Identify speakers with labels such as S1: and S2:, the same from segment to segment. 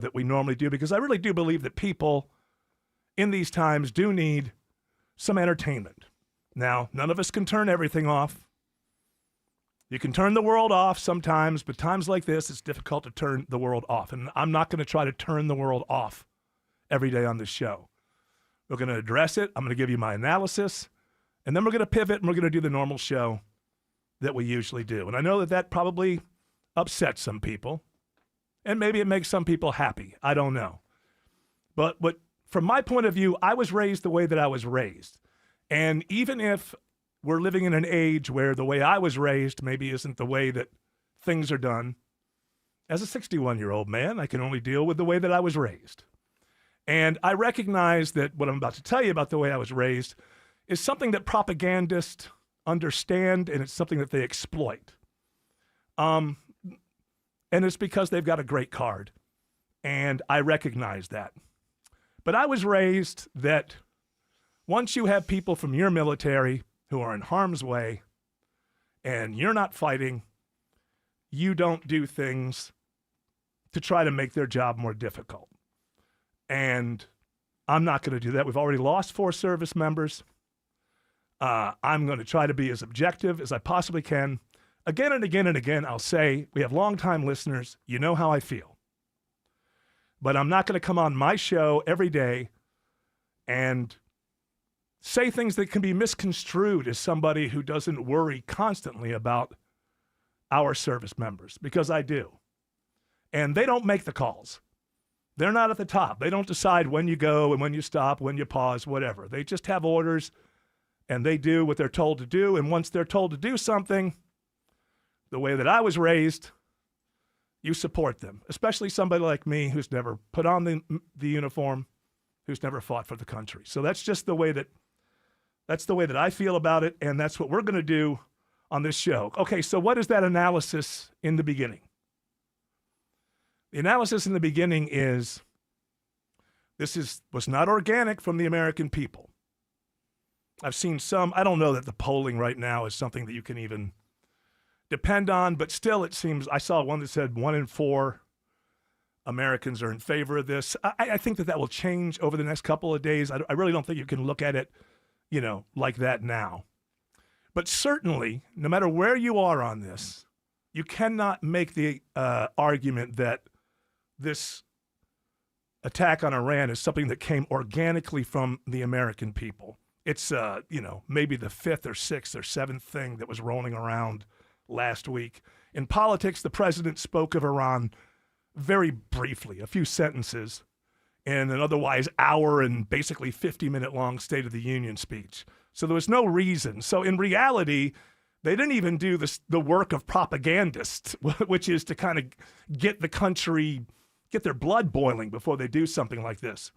S1: that we normally do, because I really do believe that people in these times do need some entertainment. Now, none of us can turn everything off. You can turn the world off sometimes, but times like this, it's difficult to turn the world off. And I'm not going to try to turn the world off every day on this show. We're going to address it. I'm going to give you my analysis, and then we're going to pivot and we're going to do the normal show that we usually do. And I know that that probably upsets some people, and maybe it makes some people happy. I don't know. But from my point of view, I was raised the way that I was raised. And even if we're living in an age where the way I was raised maybe isn't the way that things are done, as a 61-year-old man, I can only deal with the way that I was raised. And I recognize that what I'm about to tell you about the way I was raised is something that propagandists understand, and it's something that they exploit. And it's because they've got a great card, and I recognize that. But I was raised that once you have people from your military who are in harm's way and you're not fighting, you don't do things to try to make their job more difficult. And I'm not going to do that. We've already lost 4 service members. I'm going to try to be as objective as I possibly can. Again and again and again, I'll say, we have longtime listeners. You know how I feel. But I'm not going to come on my show every day and say things that can be misconstrued as somebody who doesn't worry constantly about our service members, because I do. And they don't make the calls. They're not at the top. They don't decide when you go and when you stop, when you pause, whatever. They just have orders, and they do what they're told to do. And once they're told to do something, the way that I was raised, you support them, especially somebody like me who's never put on the uniform, who's never fought for the country. So that's just the way that I feel about it, and that's what we're going to do on this show. Okay, so what is that analysis in the beginning? The analysis in the beginning is was not organic from the American people. I've seen some, I don't know that the polling right now is something that you can even depend on, but still it seems, I saw one that said 1 in 4 Americans are in favor of this. I think that will change over the next couple of days. I really don't think you can look at it, like that now. But certainly, no matter where you are on this, you cannot make the argument that this attack on Iran is something that came organically from the American people. It's, maybe the 5th or 6th or 7th thing that was rolling around last week. In politics, the president spoke of Iran very briefly, a few sentences, in an otherwise hour and basically 50-minute long State of the Union speech. So there was no reason. So in reality, they didn't even do the work of propagandists, which is to kind of get the country, get their blood boiling before they do something like this.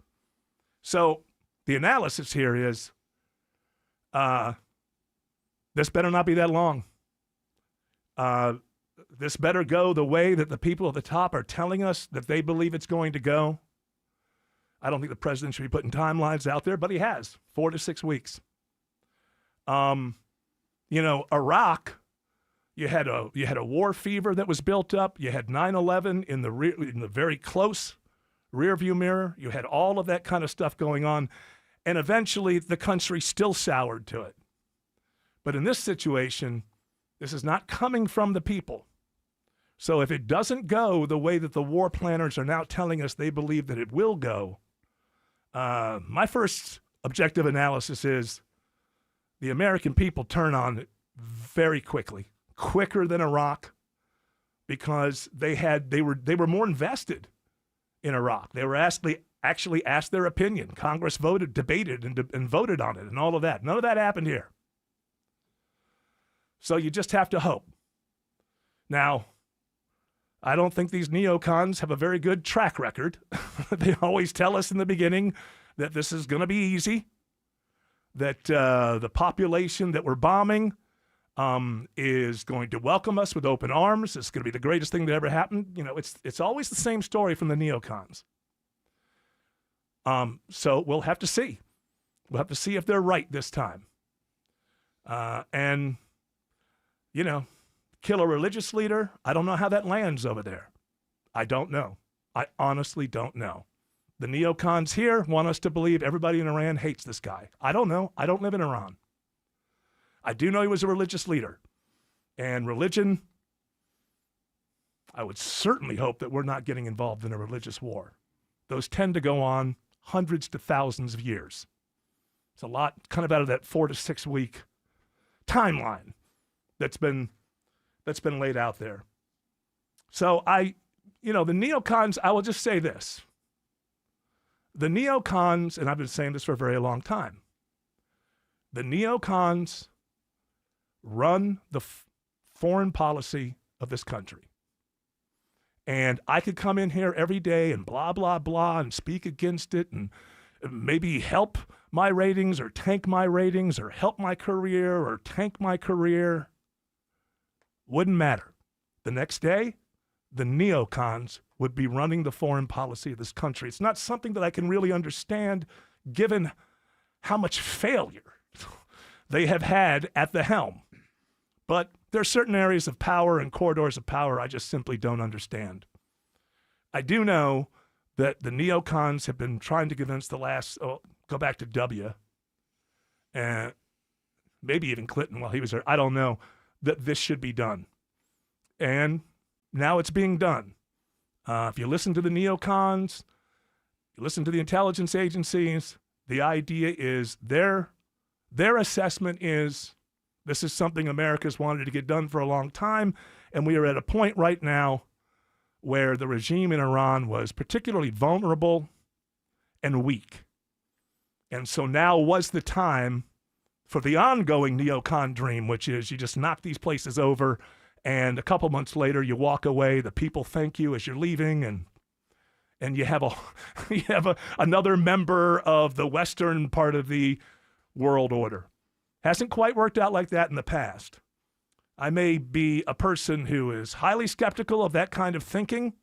S1: So the analysis here is, this better not be that long. This better go the way that the people at the top are telling us that they believe it's going to go. I don't think the president should be putting timelines out there, but he has 4 to 6 weeks. Iraq, you had a war fever that was built up. You had 9/11 in the very close rearview mirror. You had all of that kind of stuff going on, and eventually the country still soured to it. But in this situation, this is not coming from the people. So if it doesn't go the way that the war planners are now telling us they believe that it will go, my first objective analysis is the American people turn on it very quickly, quicker than Iraq, because they were more invested in Iraq. They were actually asked their opinion. Congress debated and voted on it and all of that. None of that happened here. So you just have to hope. Now, I don't think these neocons have a very good track record. They always tell us in the beginning that this is going to be easy, that the population that we're bombing is going to welcome us with open arms. It's going to be the greatest thing that ever happened. It's always the same story from the neocons. So we'll have to see. We'll have to see if they're right this time. Kill a religious leader, I don't know how that lands over there. I don't know. I honestly don't know. The neocons here want us to believe everybody in Iran hates this guy. I don't know. I don't live in Iran. I do know he was a religious leader. And religion, I would certainly hope that we're not getting involved in a religious war. Those tend to go on hundreds to thousands of years. It's a lot kind of out of that 4 to 6 week timeline that's been laid out there. So the neocons, I will just say this. The neocons, and I've been saying this for a very long time, the neocons run the foreign policy of this country. And I could come in here every day and blah, blah, blah, and speak against it and maybe help my ratings or tank my ratings or help my career or tank my career. Wouldn't matter. The next day, the neocons would be running the foreign policy of this country. It's not something that I can really understand given how much failure they have had at the helm. But there are certain areas of power and corridors of power I just simply don't understand. I do know that the neocons have been trying to convince go back to W, and maybe even Clinton while he was there, I don't know, that this should be done. And now it's being done. If you listen to the neocons, you listen to the intelligence agencies, the idea is their assessment is this is something America's wanted to get done for a long time, and we are at a point right now where the regime in Iran was particularly vulnerable and weak. And so now was the time for the ongoing neocon dream, which is you just knock these places over, and a couple months later you walk away, the people thank you as you're leaving, and you have another member of the Western part of the world order. Hasn't quite worked out like that in the past. I may be a person who is highly skeptical of that kind of thinking,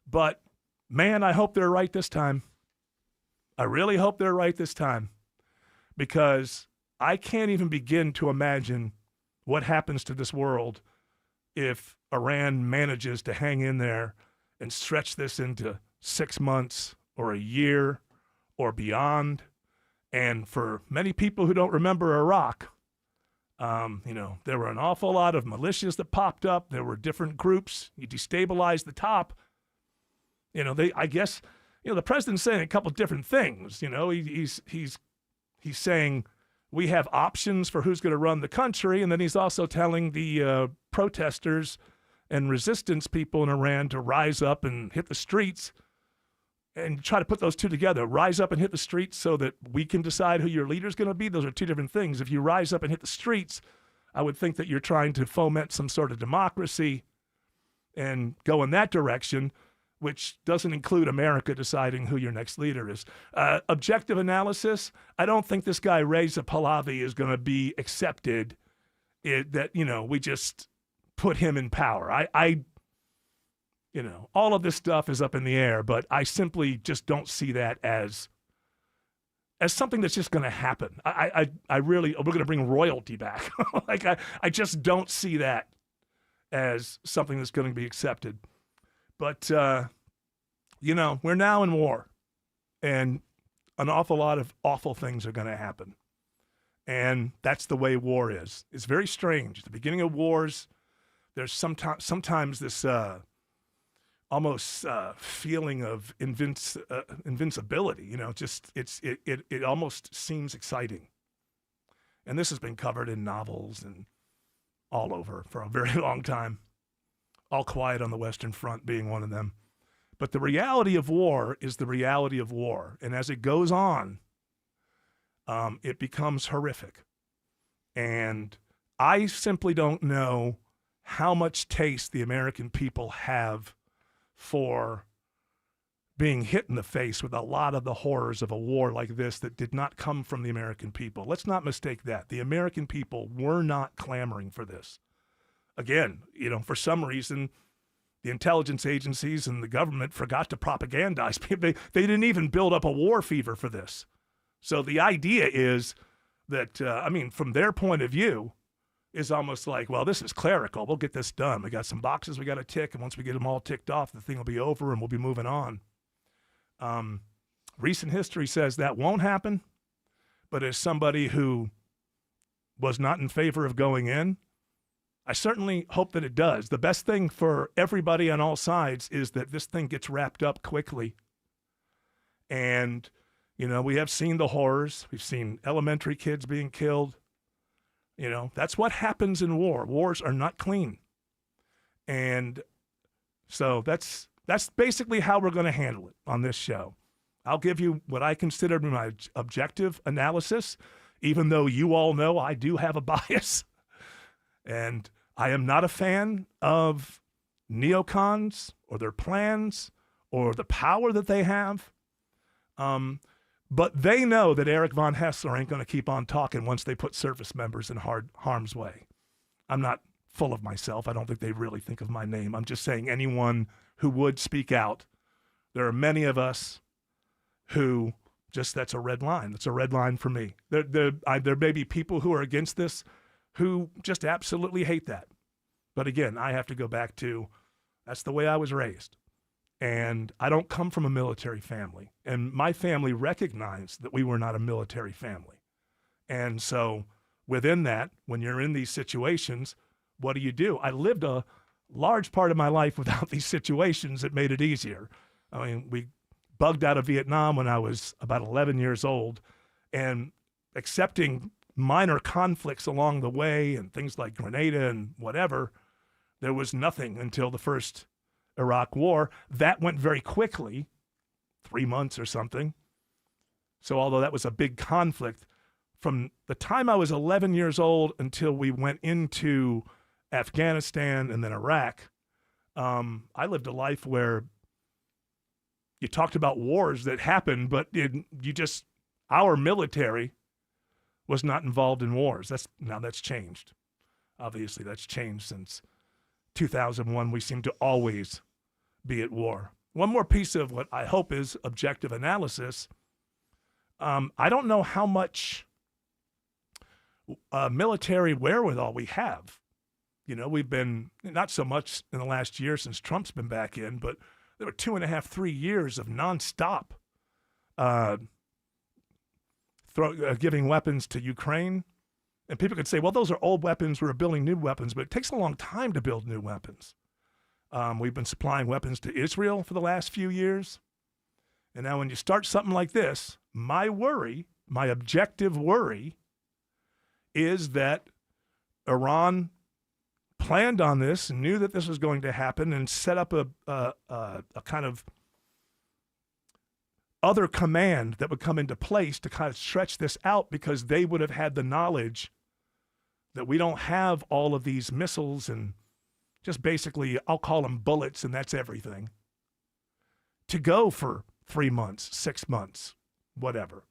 S1: but man, I hope they're right this time. I really hope they're right this time, because I can't even begin to imagine what happens to this world if Iran manages to hang in there and stretch this into 6 months or a year or beyond. And for many people who don't remember Iraq, there were an awful lot of militias that popped up. There were different groups. You destabilized the top. The president's saying a couple different things. He's saying we have options for who's going to run the country, and then he's also telling the protesters and resistance people in Iran to rise up and hit the streets and try to put those two together. Rise up and hit the streets so that we can decide who your leader's going to be. Those are two different things. If you rise up and hit the streets, I would think that you're trying to foment some sort of democracy and go in that direction, which doesn't include America deciding who your next leader is. Objective analysis, I don't think this guy Reza Pahlavi is going to be accepted we just put him in power. All of this stuff is up in the air, but I simply just don't see that as something that's just going to happen. We're going to bring royalty back. I just don't see that as something that's going to be accepted. But, we're now in war, and an awful lot of awful things are going to happen. And that's the way war is. It's very strange. At the beginning of wars, there's sometimes this almost feeling of invincibility. It almost seems exciting. And this has been covered in novels and all over for a very long time. All Quiet on the Western Front being one of them. But the reality of war is the reality of war. And as it goes on, it becomes horrific. And I simply don't know how much taste the American people have for being hit in the face with a lot of the horrors of a war like this that did not come from the American people. Let's not mistake that. The American people were not clamoring for this. Again, for some reason, the intelligence agencies and the government forgot to propagandize people. They didn't even build up a war fever for this. So the idea is that, from their point of view, is almost like, well, this is clerical. We'll get this done. We got some boxes we got to tick, and once we get them all ticked off, the thing will be over and we'll be moving on. Recent history says that won't happen, but as somebody who was not in favor of going in, I certainly hope that it does. The best thing for everybody on all sides is that this thing gets wrapped up quickly. And, you know, we have seen the horrors. We've seen elementary kids being killed. You know, that's what happens in war. Wars are not clean. And so that's basically how we're going to handle it on this show. I'll give you what I consider my objective analysis, even though you all know I do have a bias. And I am not a fan of neocons or their plans or the power that they have. But they know that Eric von Hessler ain't going to keep on talking once they put service members in harm's way. I'm not full of myself. I don't think they really think of my name. I'm just saying anyone who would speak out. There are many of us who that's a red line. That's a red line for me. There may be people who are against this who just absolutely hate that. But again, I have to go back to that's the way I was raised. And I don't come from a military family. And my family recognized that we were not a military family. And so within that, when you're in these situations, what do? I lived a large part of my life without these situations that made it easier. I mean, we bugged out of Vietnam when I was about 11 years old, and accepting minor conflicts along the way and things like Grenada and whatever, there was nothing until the first Iraq War. That went very quickly, 3 months or something. So although that was a big conflict, from the time I was 11 years old until we went into Afghanistan and then Iraq, I lived a life where you talked about wars that happened, but our military was not involved in wars. That's changed. Obviously, that's changed since 2001. We seem to always be at war. One more piece of what I hope is objective analysis. I don't know how much military wherewithal we have. You know, we've been, not so much in the last year since Trump's been back in, but there were 2.5, 3 years of nonstop giving weapons to Ukraine. And people could say, well, those are old weapons. We're building new weapons, but it takes a long time to build new weapons. We've been supplying weapons to Israel for the last few years. And now when you start something like this, my objective worry, is that Iran planned on this and knew that this was going to happen and set up a kind of other command that would come into place to kind of stretch this out, because they would have had the knowledge that we don't have all of these missiles and just basically, I'll call them bullets, and that's everything, to go for 3 months, 6 months, whatever.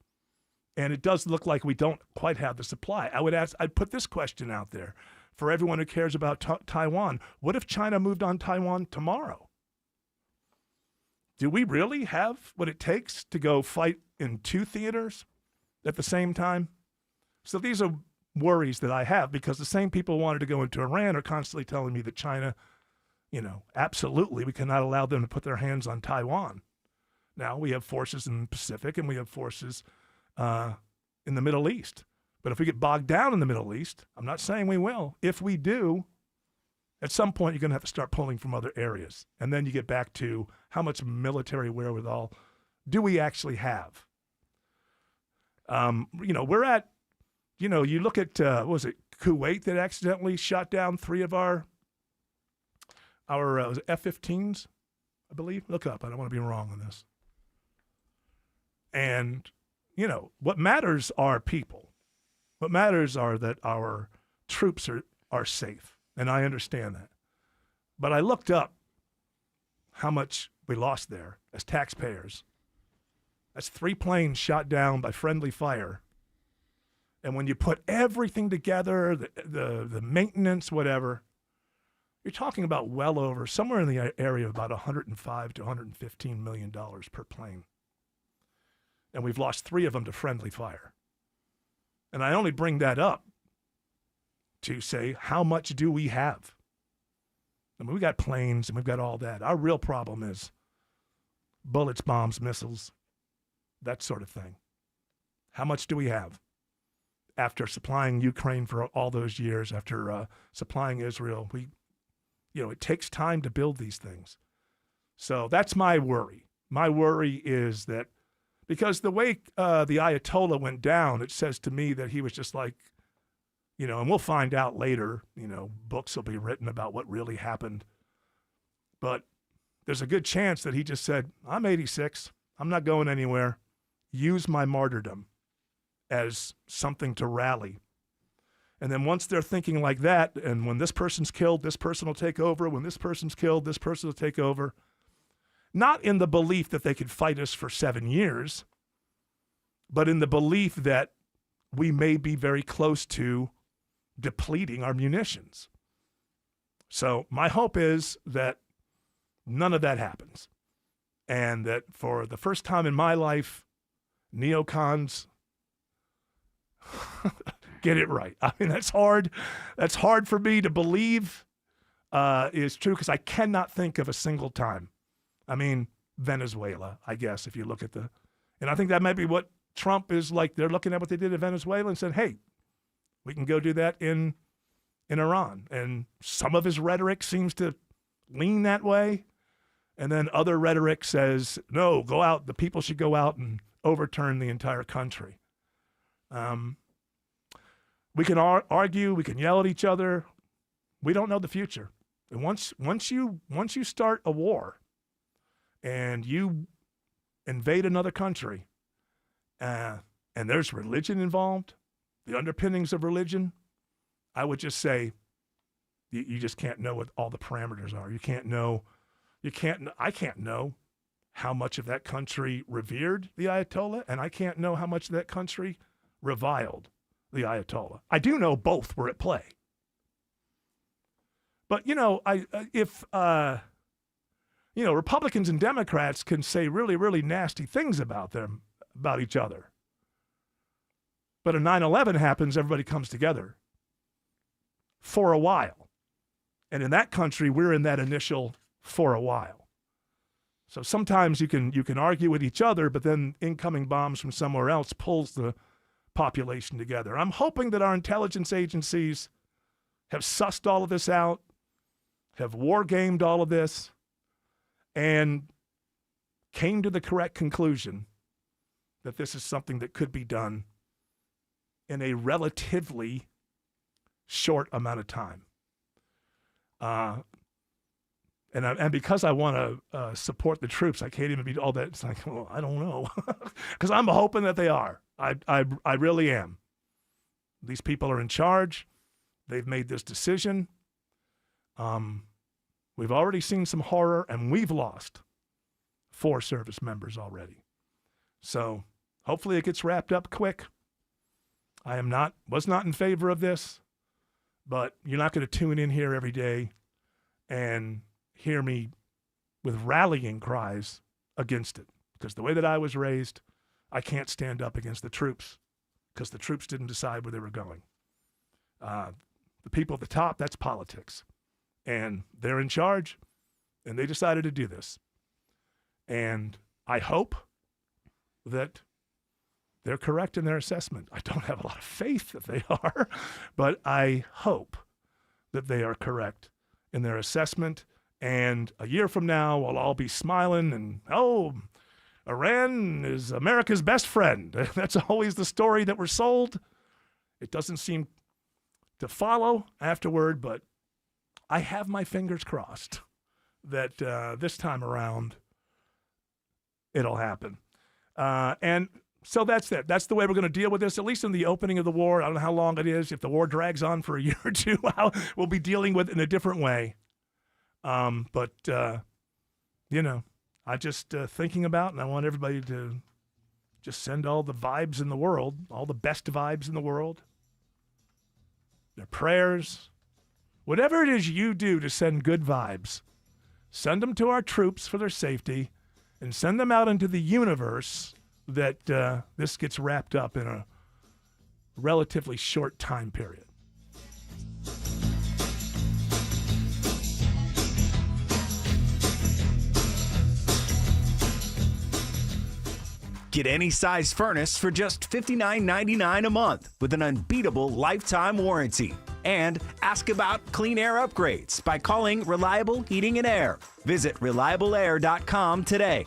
S1: And it does look like we don't quite have the supply. I'd put this question out there for everyone who cares about Taiwan. What if China moved on Taiwan tomorrow? Do we really have what it takes to go fight in 2 theaters at the same time? So these are worries that I have, because the same people who wanted to go into Iran are constantly telling me that China, absolutely, we cannot allow them to put their hands on Taiwan. Now, we have forces in the Pacific and we have forces in the Middle East. But if we get bogged down in the Middle East, I'm not saying we will. If we do, at some point you're going to have to start pulling from other areas. And then you get back to how much military wherewithal do we actually have? We're at, you look at, what was it, Kuwait that accidentally shot down 3 of our F-15s, I believe. Look up. I don't want to be wrong on this. And, what matters are people. What matters are that our troops are safe. And I understand that. But I looked up how much we lost there as taxpayers. That's 3 planes shot down by friendly fire. And when you put everything together, the maintenance, whatever, you're talking about well over, somewhere in the area of about $105 to $115 million per plane. And we've lost 3 of them to friendly fire. And I only bring that up to say, how much do we have? I mean, we got planes and we've got all that. Our real problem is bullets, bombs, missiles, that sort of thing. How much do we have? After supplying Ukraine for all those years, after supplying Israel, it takes time to build these things. So that's my worry. My worry is that because the way the Ayatollah went down, it says to me that he was just like, and we'll find out later, books will be written about what really happened. But there's a good chance that he just said, I'm 86. I'm not going anywhere. Use my martyrdom as something to rally. And then once they're thinking like that, and when this person's killed, this person will take over. When this person's killed, this person will take over. Not in the belief that they could fight us for 7 years, but in the belief that we may be very close to depleting our munitions. So my hope is that none of that happens. And that for the first time in my life, neocons get it right. I mean, that's hard. That's hard for me to believe is true because I cannot think of a single time. I mean, Venezuela, I guess, if you look at and I think that might be what Trump is like. They're looking at what they did in Venezuela and said, hey, we can go do that in Iran. And some of his rhetoric seems to lean that way. And then other rhetoric says, no, go out. The people should go out and overturn the entire country. We can argue. We can yell at each other. We don't know the future. And once you start a war and you invade another country and there's religion involved, the underpinnings of religion, I would just say you just can't know what all the parameters are. I can't know how much of that country revered the Ayatollah, and I can't know how much of that country reviled the Ayatollah. I do know both were at play. But, if Republicans and Democrats can say really, really nasty things about each other, but a 9/11 happens, everybody comes together for a while. And in that country, we're in that initial for a while. So sometimes you can argue with each other, but then incoming bombs from somewhere else pulls the population together. I'm hoping that our intelligence agencies have sussed all of this out, have war-gamed all of this, and came to the correct conclusion that this is something that could be done in a relatively short amount of time. And because I want to support the troops, I can't even be all that. It's like, well, I don't know, because I'm hoping that they are. I really am. These people are in charge. They've made this decision. We've already seen some horror, and we've lost 4 service members already. So hopefully it gets wrapped up quick. I was not in favor of this, but you're not going to tune in here every day and hear me with rallying cries against it. Because the way that I was raised, I can't stand up against the troops because the troops didn't decide where they were going. The people at the top, that's politics. And they're in charge, and they decided to do this. And I hope that they're correct in their assessment. I don't have a lot of faith that they are, but I hope that they are correct in their assessment. And a year from now, we'll all be smiling and, Iran is America's best friend. That's always the story that we're sold. It doesn't seem to follow afterward, but I have my fingers crossed that this time around it'll happen. And so that's it. That's the way we're going to deal with this, at least in the opening of the war. I don't know how long it is. If the war drags on for a year or two, we'll be dealing with it in a different way. I'm just thinking about, and I want everybody to just send all the vibes in the world, all the best vibes in the world, their prayers, whatever it is you do to send good vibes, send them to our troops for their safety, and send them out into the universe that this gets wrapped up in a relatively short time period.
S2: Get any size furnace for just $59.99 a month with an unbeatable lifetime warranty. And ask about clean air upgrades by calling Reliable Heating and Air. Visit reliableair.com today.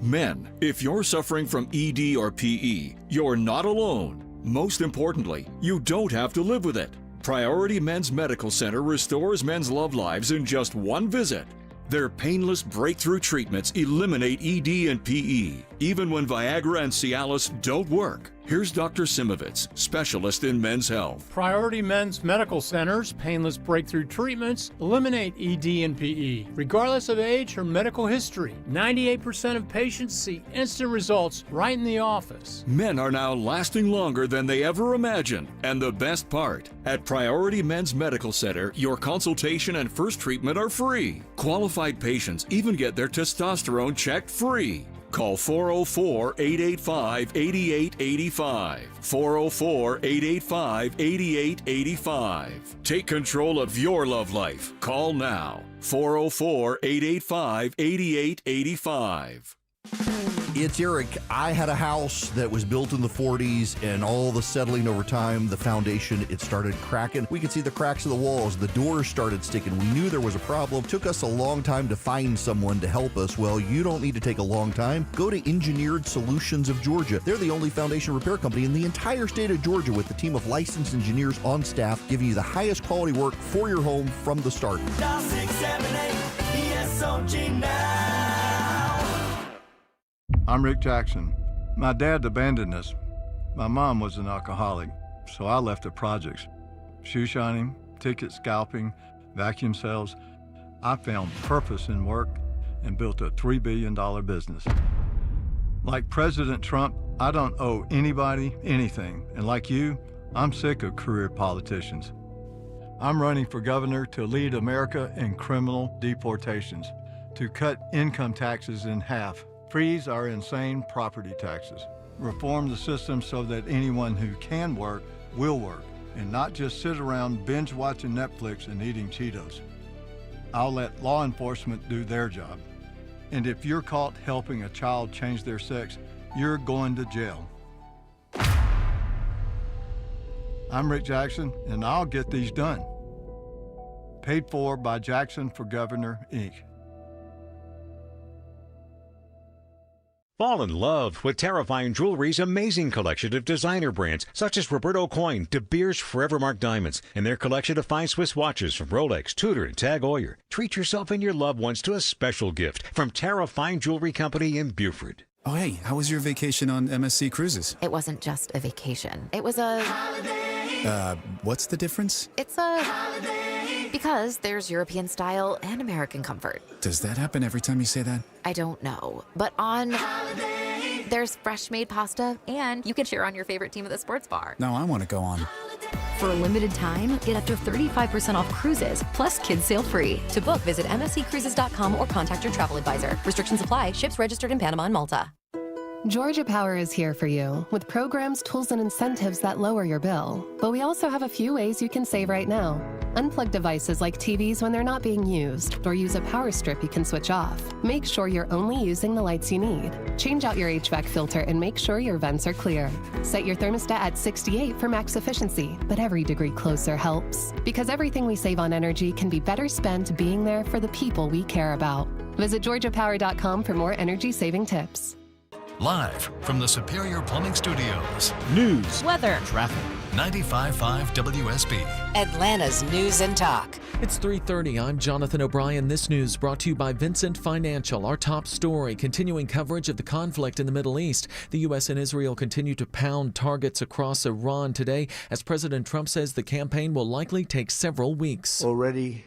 S3: Men, if you're suffering from ED or PE, you're not alone. Most importantly, you don't have to live with it. Priority Men's Medical Center restores men's love lives in just one visit. Their painless breakthrough treatments eliminate ED and PE, even when Viagra and Cialis don't work. Here's Dr. Simovitz, specialist in men's health.
S4: Priority Men's Medical Center's painless breakthrough treatments eliminate ED and PE, regardless of age or medical history. 98% of patients see instant results right in the office.
S3: Men are now lasting longer than they ever imagined. And the best part, at Priority Men's Medical Center, your consultation and first treatment are free. Qualified patients even get their testosterone checked free. Call 404-885-8885. 404-885-8885. Take control of your love life. Call now. 404-885-8885.
S5: It's Eric. I had a house that was built in the 40s, and all the settling over time, the foundation, it started cracking. We could see the cracks of the walls. The doors started sticking. We knew there was a problem. It took us a long time to find someone to help us. Well, you don't need to take a long time. Go to Engineered Solutions of Georgia. They're the only foundation repair company in the entire state of Georgia with a team of licensed engineers on staff giving you the highest quality work for your home from the start.
S6: Dial 678-ESOG now.
S7: I'm Rick Jackson. My dad abandoned us. My mom was an alcoholic, so I left the projects. Shoe shining, ticket scalping, vacuum sales. I found purpose in work and built a $3 billion business. Like President Trump, I don't owe anybody anything. And like you, I'm sick of career politicians. I'm running for governor to lead America in criminal deportations, to cut income taxes in half, freeze our insane property taxes, reform the system so that anyone who can work will work, and not just sit around binge watching Netflix and eating Cheetos. I'll let law enforcement do their job. And if you're caught helping a child change their sex, you're going to jail. I'm Rick Jackson, and I'll get these done. Paid for by Jackson for Governor, Inc.
S8: Fall in love with Terrifying Jewelry's amazing collection of designer brands such as Roberto Coin, De Beers Forevermark Diamonds, and their collection of fine Swiss watches from Rolex, Tudor, and Tag Heuer. Treat yourself and your loved ones to a special gift from Terrifying Jewelry Company in Buford.
S9: Oh, hey, how was your vacation on MSC Cruises?
S10: It wasn't just a vacation. It was a...
S9: What's the difference?
S10: It's a... Because there's European style and American comfort.
S9: Does that happen every time you say that?
S10: I don't know. But on... There's fresh made pasta, and you can cheer on your favorite team at the sports bar.
S9: No, I want to go on.
S11: For a limited time, get up to 35% off cruises, plus kids sail free. To book, visit msccruises.com or contact your travel advisor. Restrictions apply. Ships registered in Panama and Malta.
S12: Georgia Power is here for you with programs, tools, and incentives that lower your bill. But we also have a few ways you can save right now. Unplug devices like TVs when they're not being used, or use a power strip you can switch off. Make sure you're only using the lights you need. Change out your HVAC filter and make sure your vents are clear. Set your thermostat at 68 for max efficiency, but every degree closer helps. Because everything we save on energy can be better spent being there for the people we care about. Visit GeorgiaPower.com for more energy-saving tips.
S13: Live from the Superior Plumbing Studios.
S14: News,
S11: weather,
S13: traffic. 95.5 WSB.
S15: Atlanta's News and Talk.
S16: It's 3:30. I'm Jonathan O'Brien. This news brought to you by Vincent Financial. Our top story, continuing coverage of the conflict in the Middle East. The U.S. and Israel continue to pound targets across Iran today, as President Trump says the campaign will likely take several weeks.
S17: Already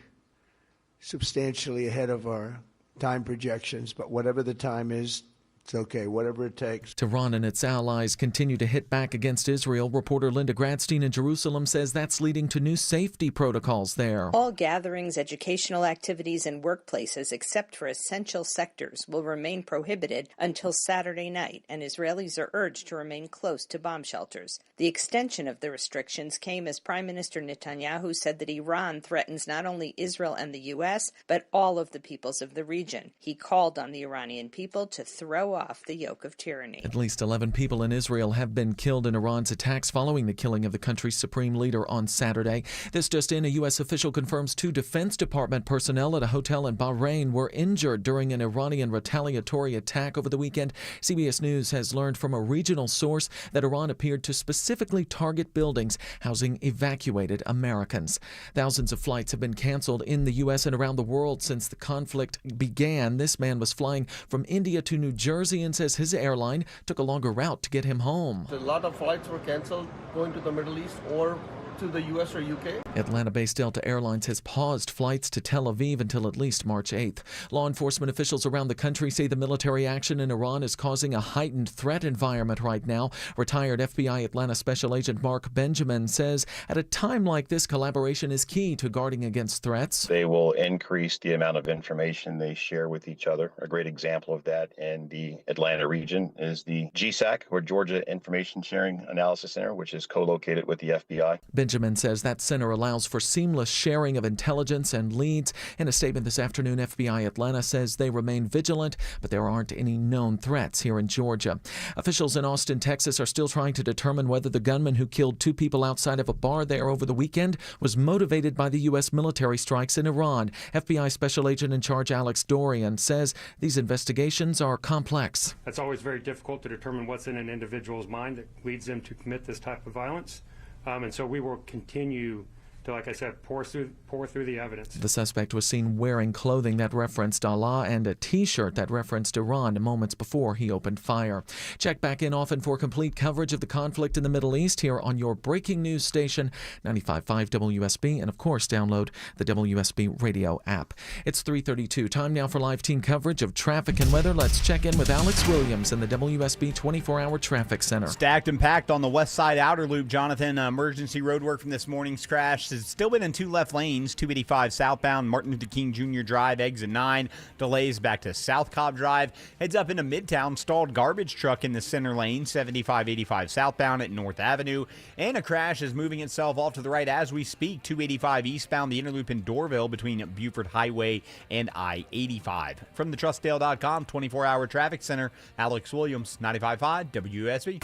S17: substantially ahead of our time projections, but whatever the time is, it's okay, whatever it takes.
S16: Tehran and its allies continue to hit back against Israel. Reporter Linda Gradstein in Jerusalem says that's leading to new safety protocols there.
S18: All gatherings, educational activities, and workplaces, except for essential sectors, will remain prohibited until Saturday night, and Israelis are urged to remain close to bomb shelters. The extension of the restrictions came as Prime Minister Netanyahu said that Iran threatens not only Israel and the U.S., but all of the peoples of the region. He called on the Iranian people to throw off the yoke of tyranny.
S16: At least 11 people in Israel have been killed in Iran's attacks following the killing of the country's supreme leader on Saturday. This just in, a U.S. official confirms 2 Defense Department personnel at a hotel in Bahrain were injured during an Iranian retaliatory attack over the weekend. CBS News has learned from a regional source that Iran appeared to specifically target buildings housing evacuated Americans. Thousands of flights have been canceled in the U.S. and around the world since the conflict began. This man was flying from India to New Jersey and says his airline took a longer route to get him home.
S6: A lot of flights were canceled going to the Middle East or to the U.S. or U.K.
S16: Atlanta-based Delta Airlines has paused flights to Tel Aviv until at least March 8th. Law enforcement officials around the country say the military action in Iran is causing a heightened threat environment right now. Retired FBI Atlanta Special Agent Mark Benjamin says at a time like this, collaboration is key to guarding against threats.
S14: They will increase the amount of information they share with each other. A great example of that in the Atlanta region is the GSAC, or Georgia Information Sharing Analysis Center, which is co-located with the FBI.
S16: Benjamin says that center allows for seamless sharing of intelligence and leads. In a statement this afternoon, FBI Atlanta says they remain vigilant, but there aren't any known threats here in Georgia. Officials in Austin, Texas are still trying to determine whether the gunman who killed 2 people outside of a bar there over the weekend was motivated by the U.S. military strikes in Iran. FBI Special Agent in Charge Alex Dorian says these investigations are complex.
S19: It's always very difficult to determine what's in an individual's mind that leads them to commit this type of violence. And so we will continue to, like I said, pour through the evidence.
S16: The suspect was seen wearing clothing that referenced Allah and a T-shirt that referenced Iran moments before he opened fire. Check back in often for complete coverage of the conflict in the Middle East here on your breaking news station, 95.5 WSB, and of course download the WSB radio app. It's 3:32. Time now for live team coverage of traffic and weather. Let's check in with Alex Williams in the WSB 24-hour traffic center.
S20: Stacked and packed on the west side outer loop, Jonathan. Emergency roadwork from this morning's crash has still been in 2 left lanes. 285 southbound, Martin Luther King Jr. Drive, exit 9. Delays back to South Cobb Drive. Heads up into Midtown, stalled garbage truck in the center lane. 7585 southbound at North Avenue. And a crash is moving itself off to the right as we speak. 285 eastbound, the interloop in Dorville between Buford Highway and I-85. From the TrustDale.com 24-hour traffic center, Alex Williams, 95.5 WSB.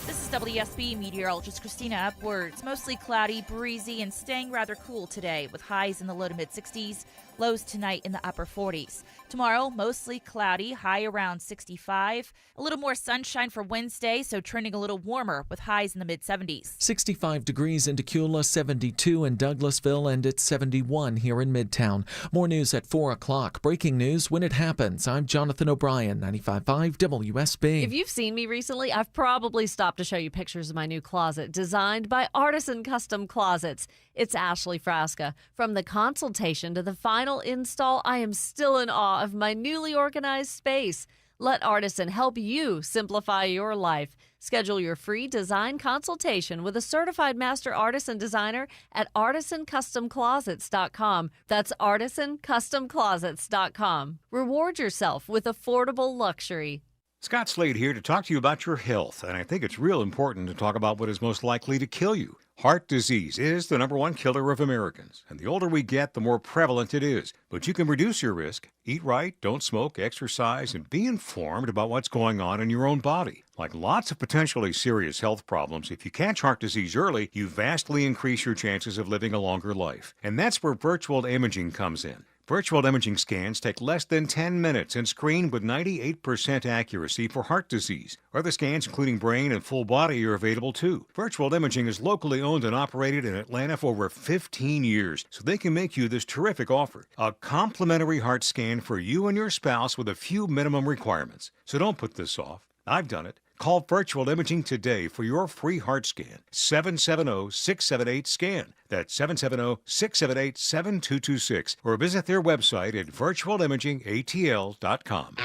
S21: This is WSB meteorologist Christina Upwards. Mostly cloudy, breezy, and staying rather cool today with highs in the low to mid-60s, lows tonight in the upper 40s. Tomorrow, mostly cloudy, high around 65. A little more sunshine for Wednesday, so trending a little warmer with highs in the mid-70s.
S16: 65 degrees in Decula, 72 in Douglasville, and it's 71 here in Midtown. More news at 4 o'clock. Breaking news when it happens. I'm Jonathan O'Brien, 95.5 WSB.
S22: If you've seen me recently, I've probably stopped to show you pictures of my new closet, designed by Artisan Custom Closets. It's Ashley Frasca. From the consultation to the final install, I am still in awe of my newly organized space. Let Artisan help you simplify your life. Schedule your free design consultation with a certified master artisan designer at artisancustomclosets.com. That's artisancustomclosets.com. Reward yourself with affordable luxury.
S8: Scott Slade here to talk to you about your health, and I think it's real important to talk about what is most likely to kill you. Heart disease is the #1 killer of Americans, and the older we get, the more prevalent it is. But you can reduce your risk. Eat right, don't smoke, exercise, and be informed about what's going on in your own body. Like lots of potentially serious health problems, if you catch heart disease early, you vastly increase your chances of living a longer life. And that's where virtual imaging comes in. Virtual imaging scans take less than 10 minutes and screen with 98% accuracy for heart disease. Other scans, including brain and full body, are available too. Virtual imaging is locally owned and operated in Atlanta for over 15 years, so they can make you this terrific offer. A complimentary heart scan for you and your spouse with a few minimum requirements. So don't put this off. I've done it. Call Virtual Imaging today for your free heart scan. 770-678-SCAN. That's 770-678-7226. Or visit their website at virtualimagingatl.com.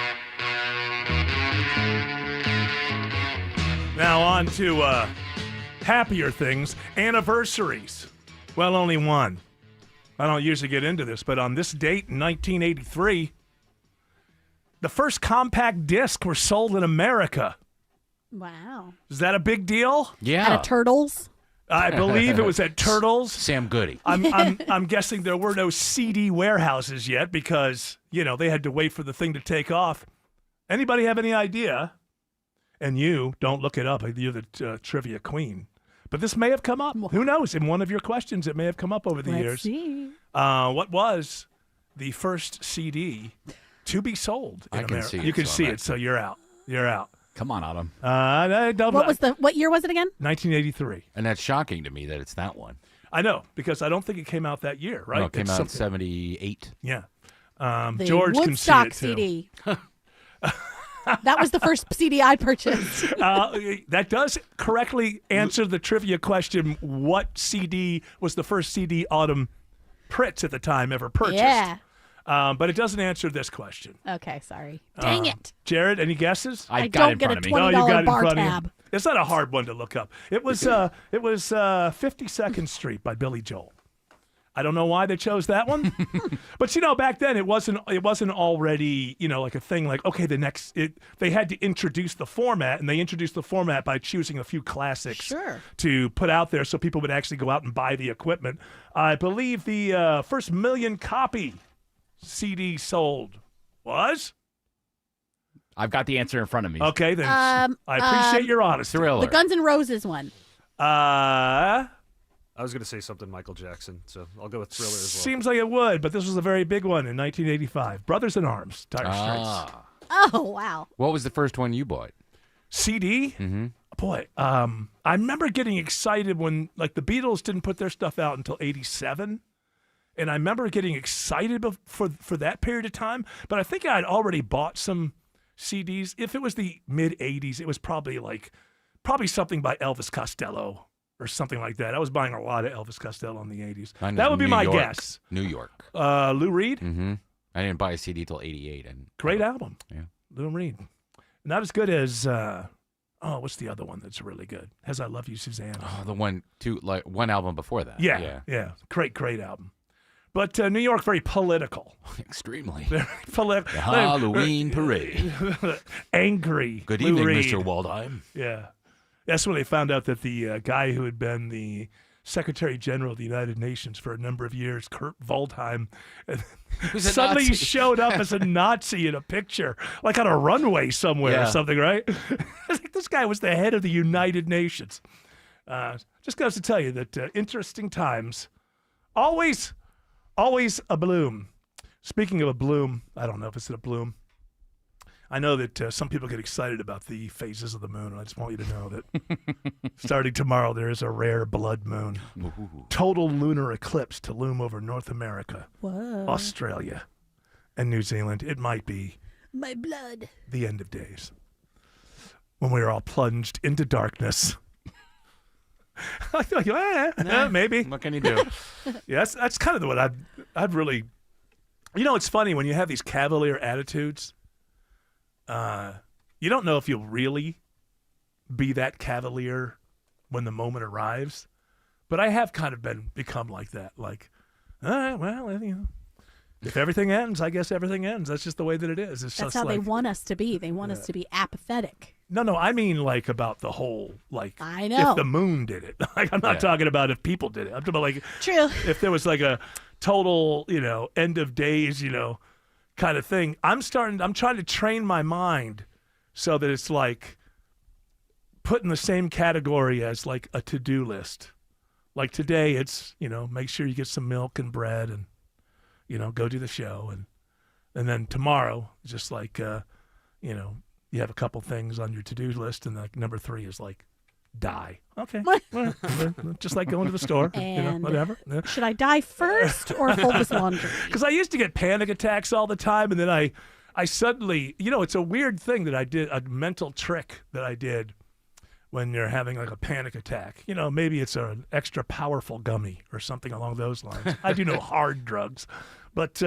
S1: Now on to happier things. Anniversaries. Well, only one. I don't usually get into this, but on this date in 1983, the first compact discs were sold in America.
S23: Wow.
S1: Is that a big deal?
S23: Yeah. At a Turtles?
S1: I believe it was at Turtles.
S24: Sam Goody.
S1: I'm guessing there were no CD warehouses yet because, they had to wait for the thing to take off. Anybody have any idea? And you don't look it up. You're the trivia queen. But this may have come up. Who knows? In one of your questions, it may have come up over the years.
S23: See.
S1: What was the first CD to be sold in America?
S2: See it,
S1: you can
S2: so
S1: see it, so you're out. You're out.
S2: Come on, Autumn.
S23: What year was it again?
S1: 1983.
S2: And that's shocking to me that it's that one.
S1: I know, because I don't think it came out that year, right?
S2: No, it came out in 78.
S1: Yeah.
S23: The
S1: George
S23: Woodstock
S1: can see it, too.
S23: CD. That was the first CD I purchased.
S1: That does correctly answer the trivia question. What CD was the first CD Autumn Pritz at the time ever purchased?
S23: Yeah.
S1: But it doesn't answer this question.
S23: Okay, sorry. Dang it.
S1: Jared, any guesses?
S23: I don't get a $20 bar tab.
S1: It's not a hard one to look up. It was 52nd Street by Billy Joel. I don't know why they chose that one, but back then it wasn't already like a thing. Like, okay, they had to introduce the format, and they introduced the format by choosing a few classics to put out there, so people would actually go out and buy the equipment. I believe the first million copy CD sold was.
S3: I've got the answer in front of me.
S1: Okay, then I appreciate your honesty.
S23: The Guns N' Roses one.
S4: I was going to say something Michael Jackson, so I'll go with Thriller as well.
S1: Seems like it would, but this was a very big one in 1985. Brothers in Arms, Dire Straits.
S23: Oh, wow.
S2: What was the first one you bought?
S1: CD?
S2: Mm-hmm.
S1: Boy, I remember getting excited when, the Beatles didn't put their stuff out until 87. And I remember getting excited for that period of time. But I think I'd already bought some CDs. If it was the mid-'80s, it was probably something by Elvis Costello or something like that. I was buying a lot of Elvis Costello in the 80s. That would be my guess.
S2: New York.
S1: Lou Reed?
S2: Mm-hmm. I didn't buy a CD till 88.
S1: Great album.
S2: Yeah.
S1: Lou Reed. Not as good as, what's the other one that's really good? As I Love You, Susanna.
S2: Oh, the one album before that.
S1: Yeah. Great album. But New York, very political.
S2: Extremely.
S1: Very political.
S2: The Halloween parade.
S1: Angry.
S2: Good
S1: Lou
S2: evening,
S1: Reed.
S2: Mr. Waldheim.
S1: Yeah. That's when they found out that the guy who had been the Secretary General of the United Nations for a number of years, Kurt Waldheim, suddenly showed up as a Nazi in a picture, like on a runway somewhere or something, right? This guy was the head of the United Nations. Just goes to tell you that interesting times, always a bloom. Speaking of a bloom, I don't know if it's a bloom. I know that some people get excited about the phases of the moon, and I just want you to know that starting tomorrow, there is a rare blood moon. Total lunar eclipse to loom over North America, Australia, and New Zealand. It might be
S23: my blood.
S1: The end of days, when we are all plunged into darkness. I feel like, maybe.
S2: What can you do?
S1: Yes, that's kind of what I'd really. It's funny when you have these cavalier attitudes. You don't know if you'll really be that cavalier when the moment arrives, but I have kind of become like that. Like, all right, well, if everything ends, I guess everything ends. That's just the way that it is.
S23: That's how they want us to be. They want us to be apathetic.
S1: No, I mean about the whole,
S23: I know.
S1: If the moon did it. I'm not talking about if people did it. I'm talking about
S23: True.
S1: If there was a total, end of days, kind of thing. I'm trying to train my mind so that it's put in the same category as a to-do list. Like today, it's, make sure you get some milk and bread and, go do the show. And then tomorrow, just you have a couple things on your to-do list, and number 3 is die. Okay. Just like going to the store,
S23: and
S1: whatever.
S23: Should I die first or fold this laundry?
S1: Because I used to get panic attacks all the time, and then I suddenly, it's a weird thing that I did, a mental trick that I did when you're having a panic attack. Maybe it's an extra powerful gummy or something along those lines. I do no hard drugs, but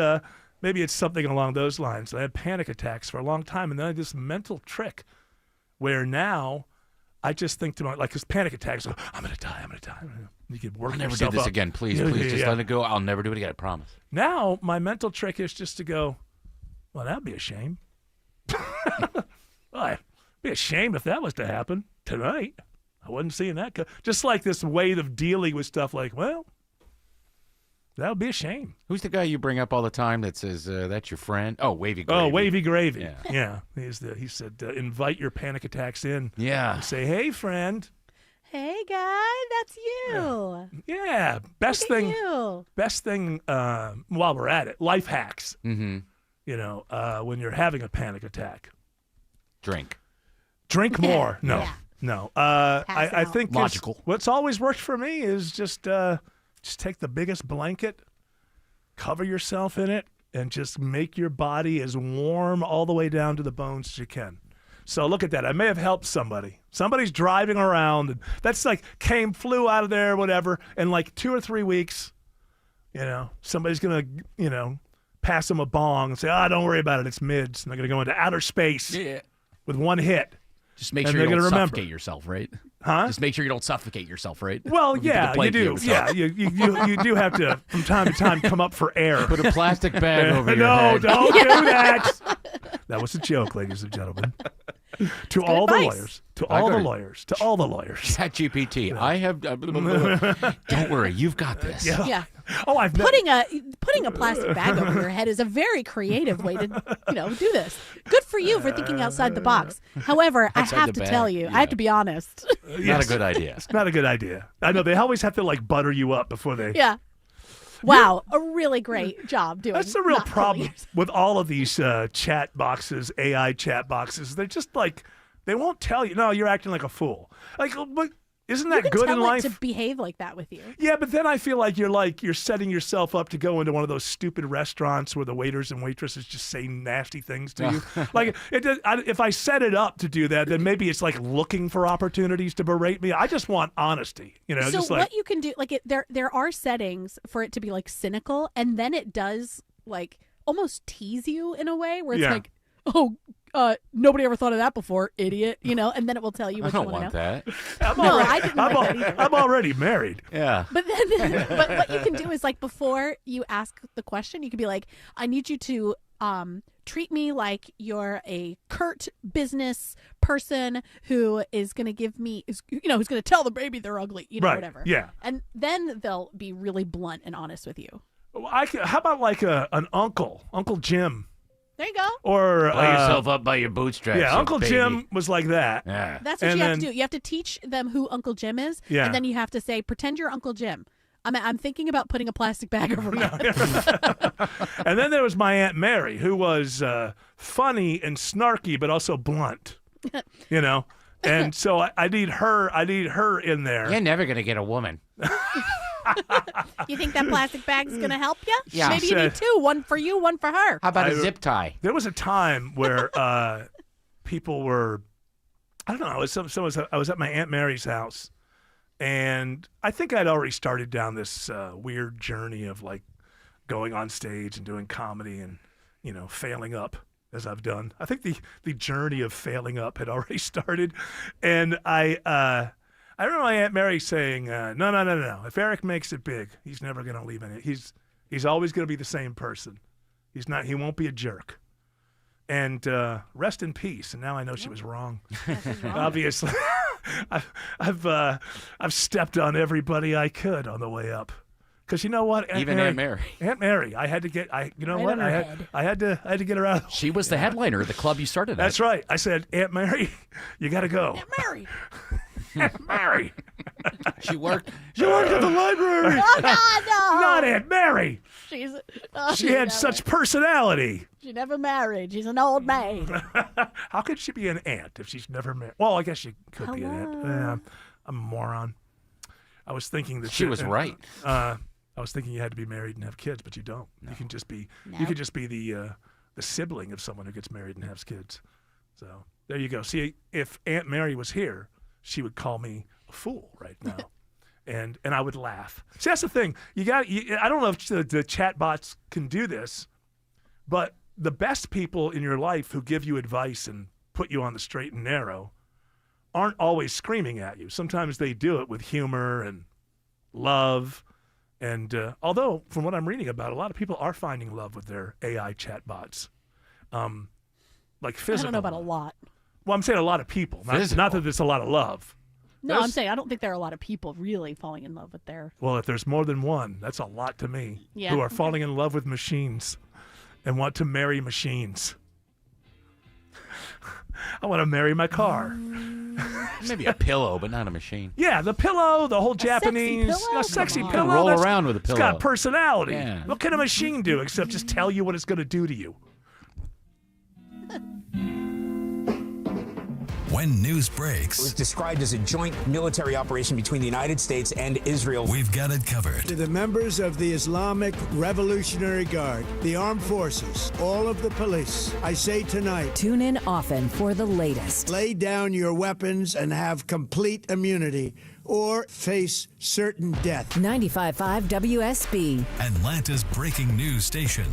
S1: maybe it's something along those lines. I had panic attacks for a long time, and then I had this mental trick where now I just think to myself, because panic attacks, I'm going to die. You can work
S2: I'll never
S1: yourself
S2: do this
S1: up.
S2: again. Please, just let it go. I'll never do it again, I promise.
S1: Now, my mental trick is just to go, well, that'd be a shame. Well, it'd be a shame if that was to happen tonight. I wasn't seeing that. Just like this way of dealing with stuff well, That would be a shame.
S2: Who's the guy you bring up all the time that says that's your friend? Oh, Wavy Gravy.
S1: Oh, Wavy Gravy.
S2: Yeah.
S1: He said, invite your panic attacks in.
S2: Yeah.
S1: And say, hey, friend.
S23: Hey, guy, that's you.
S1: Yeah. Best thing while we're at it, life hacks.
S2: Mm-hmm.
S1: You know, when you're having a panic attack.
S2: Drink
S1: more. No. I think
S3: logical.
S1: What's always worked for me is just take the biggest blanket, cover yourself in it, and just make your body as warm all the way down to the bones as you can. So look at that. I may have helped somebody. Somebody's driving around, and that's like flew out of there, whatever, in like 2 or 3 weeks, somebody's going to, pass them a bong and say, don't worry about it. It's mids. And they're going to go into outer space with one hit.
S3: Just make sure you don't suffocate yourself, right?
S1: Huh?
S3: Just make sure you don't suffocate yourself, right?
S1: Well, yeah, you do. Yeah, you do have to, from time to time, come up for air.
S2: Put a plastic bag over your head.
S1: No, don't do that. That was a joke, ladies and gentlemen. To all the lawyers. To all the lawyers. To all the lawyers.
S2: ChatGPT. I have. Don't worry, you've got this.
S23: Yeah.
S1: Oh, I've
S23: putting a plastic bag over your head is a very creative way to do this. Good for you for thinking outside the box. However, I have to tell you, I have to be honest.
S2: Not a good idea.
S1: It's not a good idea. I know they always have to butter you up before they.
S23: Yeah. Wow, a really great job doing.
S1: That's the real problem with all of these chat boxes, AI chat boxes. They're just they won't tell you. No, you're acting like a fool. But isn't that good in life?
S23: To behave like that with you.
S1: Yeah, but then I feel like you're setting yourself up to go into one of those stupid restaurants where the waiters and waitresses just say nasty things to you. If I set it up to do that, then maybe it's looking for opportunities to berate me. I just want honesty.
S23: So what you can do, there are settings for it to be cynical, and then it does almost tease you in a way where it's nobody ever thought of that before, idiot. And then it will tell you what you want to know.
S2: That.
S23: I didn't like that either.
S1: I'm already married.
S2: Yeah.
S23: But what you can do is before you ask the question, you can be like, I need you to treat me like you're a curt business person who is going to give me, who's going to tell the baby they're ugly,
S1: right.
S23: whatever.
S1: Yeah.
S23: And then they'll be really blunt and honest with you.
S1: How about an Uncle Jim?
S23: There you go.
S1: Or
S2: pull yourself up by your bootstraps.
S1: Yeah, Uncle
S2: baby.
S1: Jim was like that.
S2: Yeah.
S23: That's what you have to do. You have to teach them who Uncle Jim is, and then you have to say, pretend you're Uncle Jim. I'm thinking about putting a plastic bag over my head.
S1: And then there was my Aunt Mary, who was funny and snarky, but also blunt. And so I need her in there.
S2: You're never gonna get a woman.
S23: You think that plastic bag's going to help you?
S2: Yeah.
S23: Maybe you need two. One for you, one for her.
S2: How about a zip tie?
S1: There was a time where people were, I don't know, I was at my Aunt Mary's house, and I think I'd already started down this weird journey of going on stage and doing comedy and, failing up as I've done. I think the journey of failing up had already started, and I remember my Aunt Mary saying, no. If Eric makes it big, he's never going to leave it. He's always going to be the same person. He won't be a jerk. And rest in peace. And now I know she was wrong. Obviously. I've stepped on everybody I could on the way up. Because you know what?
S2: Aunt Mary.
S1: Aunt Mary. I had to get, I had to get her out.
S3: She was the headliner of the club you started at.
S1: That's right. I said, Aunt Mary, you got to go.
S23: Aunt Mary.
S1: Aunt Mary.
S2: She worked
S1: at the library.
S23: Oh, God, no.
S1: Not Aunt Mary.
S23: She
S1: had such personality.
S23: She never married. She's an old maid.
S1: How could she be an aunt if she's never married? Well, I guess she could be an aunt. I'm a moron. I was thinking that
S2: she was right.
S1: I was thinking you had to be married and have kids, but you don't. No. You can just be. No. You could just be the sibling of someone who gets married and has kids. So there you go. See, if Aunt Mary was here, she would call me a fool right now, and I would laugh. See, that's the thing. I don't know if the chat bots can do this, but the best people in your life who give you advice and put you on the straight and narrow aren't always screaming at you. Sometimes they do it with humor and love. And although, from what I'm reading about, a lot of people are finding love with their AI chatbots. Like physical.
S23: I don't know about a lot.
S1: Well, I'm saying a lot of people. Not that there's a lot of love.
S23: No, I'm saying I don't think there are a lot of people really falling in love with their.
S1: Well, if there's more than one, that's a lot to me.
S23: Yeah.
S1: Who are falling in love with machines and want to marry machines. I want to marry my car.
S2: Maybe a pillow, but not a machine.
S1: Yeah, the pillow, the whole Japanese sexy pillow.
S2: Roll
S1: that's-
S2: around with a pillow.
S1: It's got personality.
S2: Yeah.
S1: What can a machine do except just tell you what it's going to do to you?
S13: When news breaks,
S5: It was described as a joint military operation between the United States and Israel.
S13: we've got it covered.
S17: To the members of the Islamic Revolutionary Guard, the armed forces, all of the police, I say tonight,
S15: Tune in often for the latest.
S17: lay down your weapons and have complete immunity or face certain death.
S15: 95.5 WSB.
S13: Atlanta's breaking news station.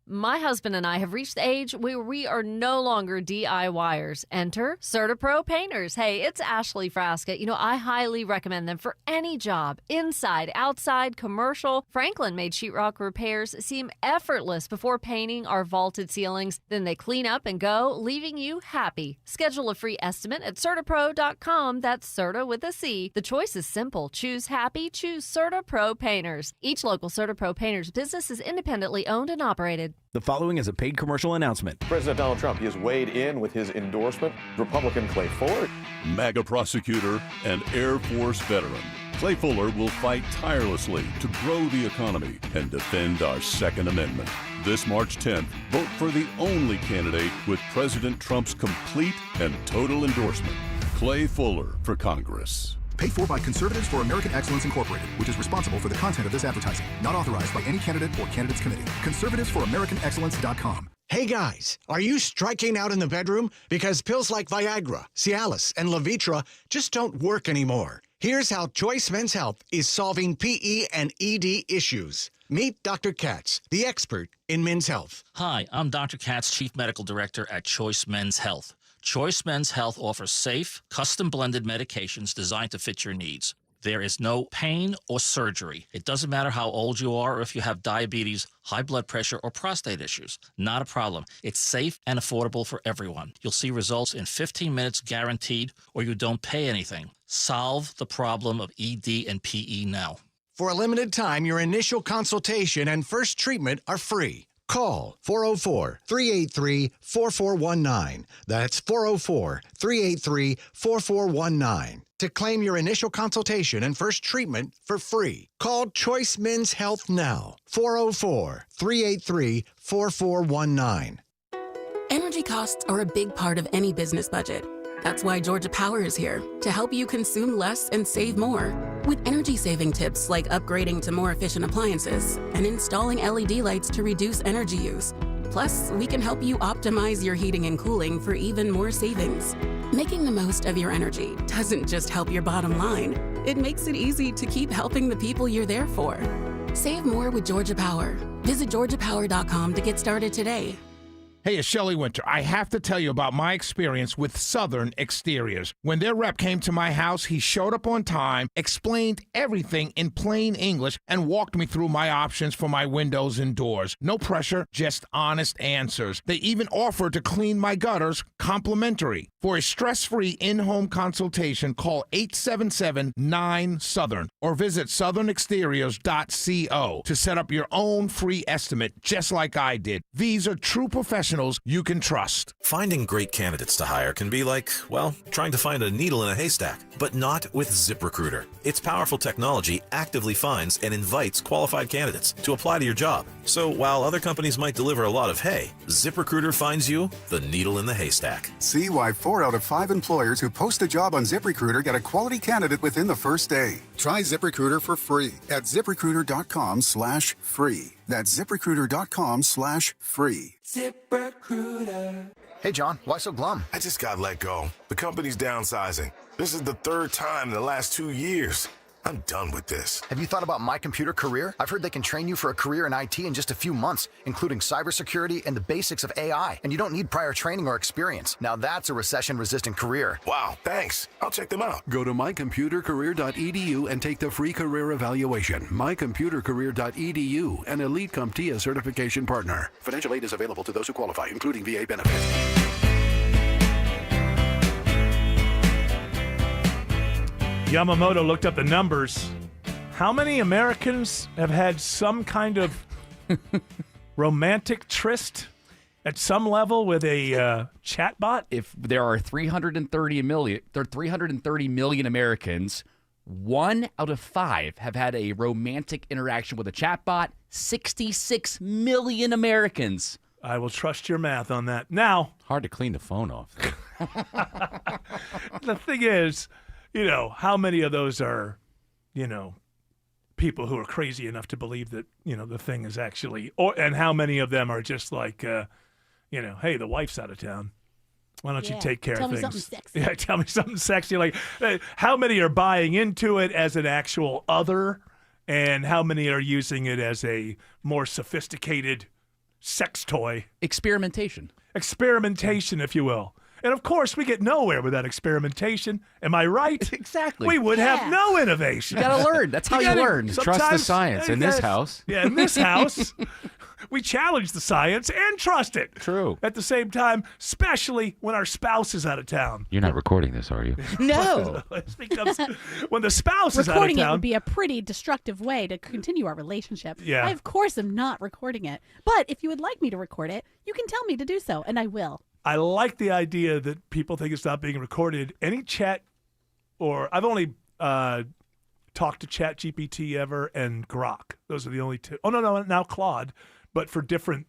S22: My husband and I have reached the age where we are no longer DIYers. Enter CertaPro Painters. Hey, it's Ashley Frasca. You know, I highly recommend them for any job, inside, outside, commercial. Franklin made sheetrock repairs seem effortless before painting our vaulted ceilings. Then they clean up and go, leaving you happy. Schedule a free estimate at CertaPro.com. That's Certa with a C. The choice is simple. Choose happy. Choose CertaPro Painters. Each local CertaPro Painters business is independently owned and operated.
S7: The following is a paid commercial announcement.
S10: President Donald Trump, he has weighed in with his endorsement. Republican Clay Fuller.
S24: MAGA prosecutor and Air Force veteran. Clay Fuller will fight tirelessly to grow the economy and defend our Second Amendment. This March 10th, vote for the only candidate with President Trump's complete and total endorsement, Clay Fuller for Congress.
S25: Paid for by Conservatives for American Excellence Incorporated, which is responsible for the content of this advertising. Not authorized by any candidate or candidates committee. ConservativesForAmericanExcellence.com.
S26: Hey guys, are you striking out in the bedroom? Because pills like Viagra, Cialis, and Levitra just don't work anymore. Here's how Choice Men's Health is solving PE and ED issues. Meet Dr. Katz, the expert in men's health.
S27: Hi, I'm Dr. Katz, Chief Medical Director at Choice Men's Health. Choice Men's Health offers safe, custom-blended medications designed to fit your needs. There is no pain or surgery. It doesn't matter how old you are or if you have diabetes, high blood pressure, or prostate issues. Not a problem. It's safe and affordable for everyone. You'll see results in 15 minutes guaranteed, or you don't pay anything. Solve the problem of ED and PE now.
S26: For a limited time, your initial consultation and first treatment are free. Call 404-383-4419. That's 404-383-4419 to claim your initial consultation and first treatment for free. Call Choice Men's Health now. 404-383-4419.
S28: Energy costs are a big part of any business budget. That's why Georgia Power is here to help you consume less and save more. With energy-saving tips like upgrading to more efficient appliances and installing LED lights to reduce energy use. Plus, we can help you optimize your heating and cooling for even more savings. Making the most of your energy doesn't just help your bottom line. It makes it easy to keep helping the people you're there for. Save more with Georgia Power. Visit georgiapower.com to get started today.
S29: Hey, it's Shelley Winter. I have to tell you about my experience with Southern Exteriors. When their rep came to my house, he showed up on time, explained everything in plain English, and walked me through my options for my windows and doors. No pressure, just honest answers. They even offered to clean my gutters complimentary. For a stress-free in-home consultation, call 877-9-SOUTHERN or visit southernexteriors.co to set up your own free estimate, just like I did. These are true professionals you can trust.
S30: Finding great candidates to hire can be like, well, trying to find a needle in a haystack, but not with ZipRecruiter. Its powerful technology actively finds and invites qualified candidates to apply to your job. So while other companies might deliver a lot of hay, ZipRecruiter finds you the needle in the haystack.
S31: See why 4 out of 5 employers who post a job on ZipRecruiter get a quality candidate within the first day. Try ZipRecruiter for free at ZipRecruiter.com/free. That's ZipRecruiter.com/free.
S32: ZipRecruiter. Hey, John, why so glum? I just got let go. The company's downsizing. This is the 3rd time in the last 2 years. I'm done with this. Have you thought about My Computer Career? I've heard they can train you for a career in IT in just a few months, including cybersecurity and the basics of AI. And you don't need prior training or experience. Now that's a recession-resistant career. Wow, thanks. I'll check them out.
S33: Go to mycomputercareer.edu and take the free career evaluation. mycomputercareer.edu, an Elite CompTIA certification partner. Financial aid is available to those who qualify, including VA benefits.
S1: Yamamoto looked up the numbers. How many Americans have had some kind of romantic tryst at some level with a chatbot?
S7: If there are 330 million Americans, 1 out of 5 have had a romantic interaction with a chatbot. 66 million Americans.
S1: I will trust your math on that. Now,
S2: hard to clean the phone off.
S1: The thing is, how many of those are, people who are crazy enough to believe that, the thing is actually, and how many of them are just like, hey, the wife's out of town. Why don't you take care of things?
S23: Tell me something sexy.
S1: Yeah, tell me something sexy. Like, how many are buying into it as an actual other, and how many are using it as a more sophisticated sex toy?
S7: Experimentation,
S1: if you will. And of course, we get nowhere with that experimentation. Am I right?
S7: Exactly.
S1: We would have no innovation.
S7: You got to learn. That's how you learn.
S2: Trust the science in this house.
S1: Yeah, in this house, we challenge the science and trust it.
S2: True.
S1: At the same time, especially when our spouse is out of town.
S2: You're not recording this, are you?
S23: No.
S1: Because when the spouse is out of
S23: Recording
S1: town.
S23: it would be a pretty destructive way to continue our relationship.
S1: Yeah.
S23: I, of course, am not recording it. But if you would like me to record it, you can tell me to do so, and I will.
S1: I like the idea that people think it's not being recorded. Any chat, or I've only talked to ChatGPT ever and Grok. Those are the only two. Oh, no, now Claude, but for different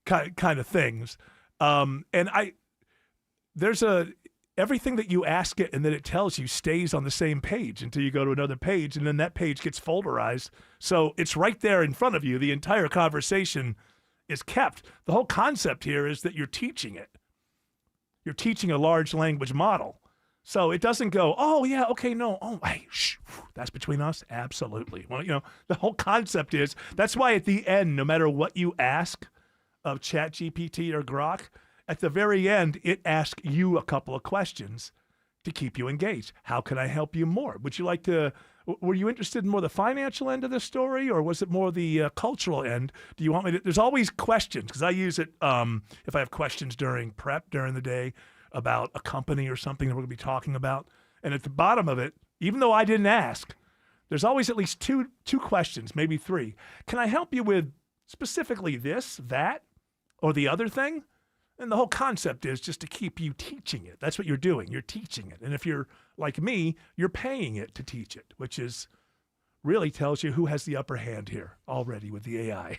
S1: kind of things. Everything that you ask it and that it tells you stays on the same page until you go to another page, and then that page gets folderized. So it's right there in front of you. The entire conversation is kept. The whole concept here is that you're teaching it. You're teaching a large language model. So it doesn't go, oh, yeah, okay, no. Oh, hey, shh, that's between us? Absolutely. Well, the whole concept is, that's why at the end, no matter what you ask of ChatGPT or Grok, at the very end, it asks you a couple of questions to keep you engaged. How can I help you more? Were you interested in more the financial end of the story, or was it more the cultural end? Do you want me to? There's always questions, because I use it if I have questions during prep during the day about a company or something that we're going to be talking about. And at the bottom of it, even though I didn't ask, there's always at least two questions, maybe 3. Can I help you with specifically this, that, or the other thing? And the whole concept is just to keep you teaching it. That's what you're doing. You're teaching it. And if you're like me, you're paying it to teach it, which is really tells you who has the upper hand here already with the AI.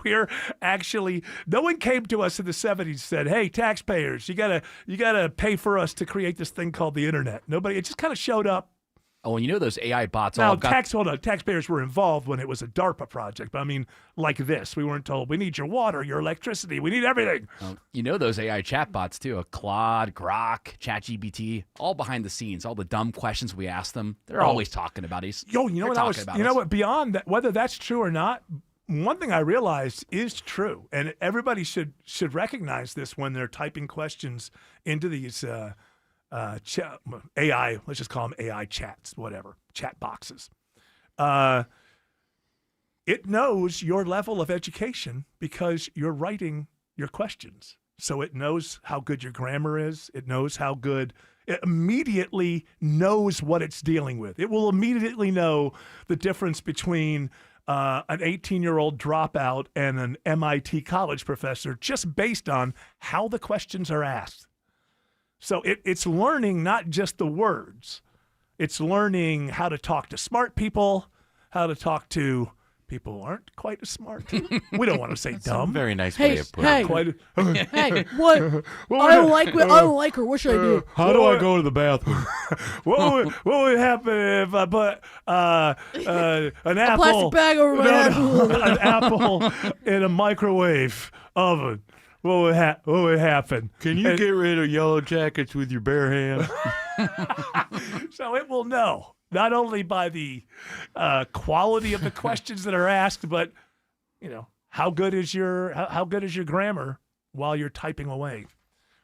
S1: We're actually, no one came to us in the 70s and said, hey, taxpayers, you gotta pay for us to create this thing called the internet. Nobody, it just kind of showed up.
S7: Oh, and those AI bots
S1: now,
S7: all got...
S1: taxpayers were involved when it was a DARPA project. But I mean, like this, we weren't told, we need your water, your electricity, we need everything.
S7: Those AI chatbots, too. Claude, Grok, ChatGPT, all behind the scenes, all the dumb questions we ask them, they're always talking about it.
S1: What, beyond that, whether that's true or not, one thing I realized is true, and everybody should recognize this when they're typing questions into these AI, let's just call them AI chats, whatever, chat boxes. It knows your level of education because you're writing your questions. So it knows how good your grammar is. It knows how good, it immediately knows what it's dealing with. It will immediately know the difference between an 18-year-old dropout and an MIT college professor just based on how the questions are asked. So it's learning not just the words. It's learning how to talk to smart people, how to talk to people who aren't quite as smart. We don't want to say dumb.
S2: Very nice way of putting it.
S23: Hey, what? I don't like her. What should I do?
S2: How do I go to the bathroom?
S1: what would happen if I put an apple,
S23: plastic bag over my head?
S1: an apple in a microwave oven? What would happen?
S2: Can you get rid of yellow jackets with your bare hands?
S1: So it will know, not only by the quality of the questions that are asked, but how good is your grammar while you're typing away.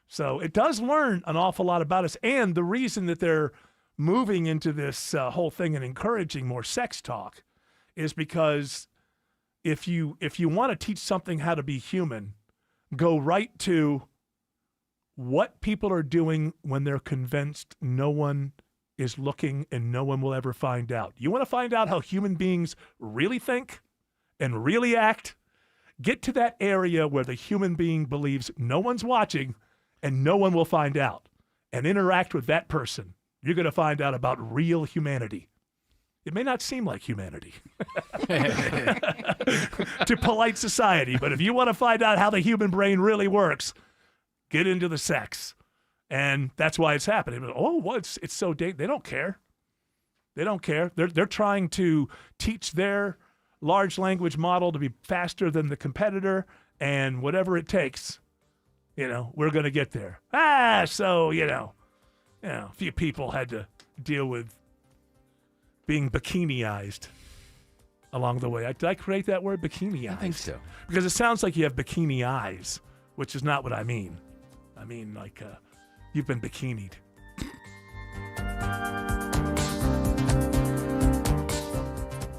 S1: So it does learn an awful lot about us. And the reason that they're moving into this whole thing and encouraging more sex talk is because if you want to teach something how to be human, go right to what people are doing when they're convinced no one is looking and no one will ever find out. You want to find out how human beings really think and really act? Get to that area where the human being believes no one's watching and no one will find out, and interact with that person. You're going to find out about real humanity. It may not seem like humanity to polite society, but if you want to find out how the human brain really works, get into the sex. And that's why it's happening. Oh, well, it's so they don't care. They don't care. They're trying to teach their large language model to be faster than the competitor, and whatever it takes, we're going to get there. So, a few people had to deal with being bikiniized along the way. Did I create that word, bikiniized?
S7: I think so.
S1: Because it sounds like you have bikini eyes, which is not what I mean. I mean, like, you've been bikinied.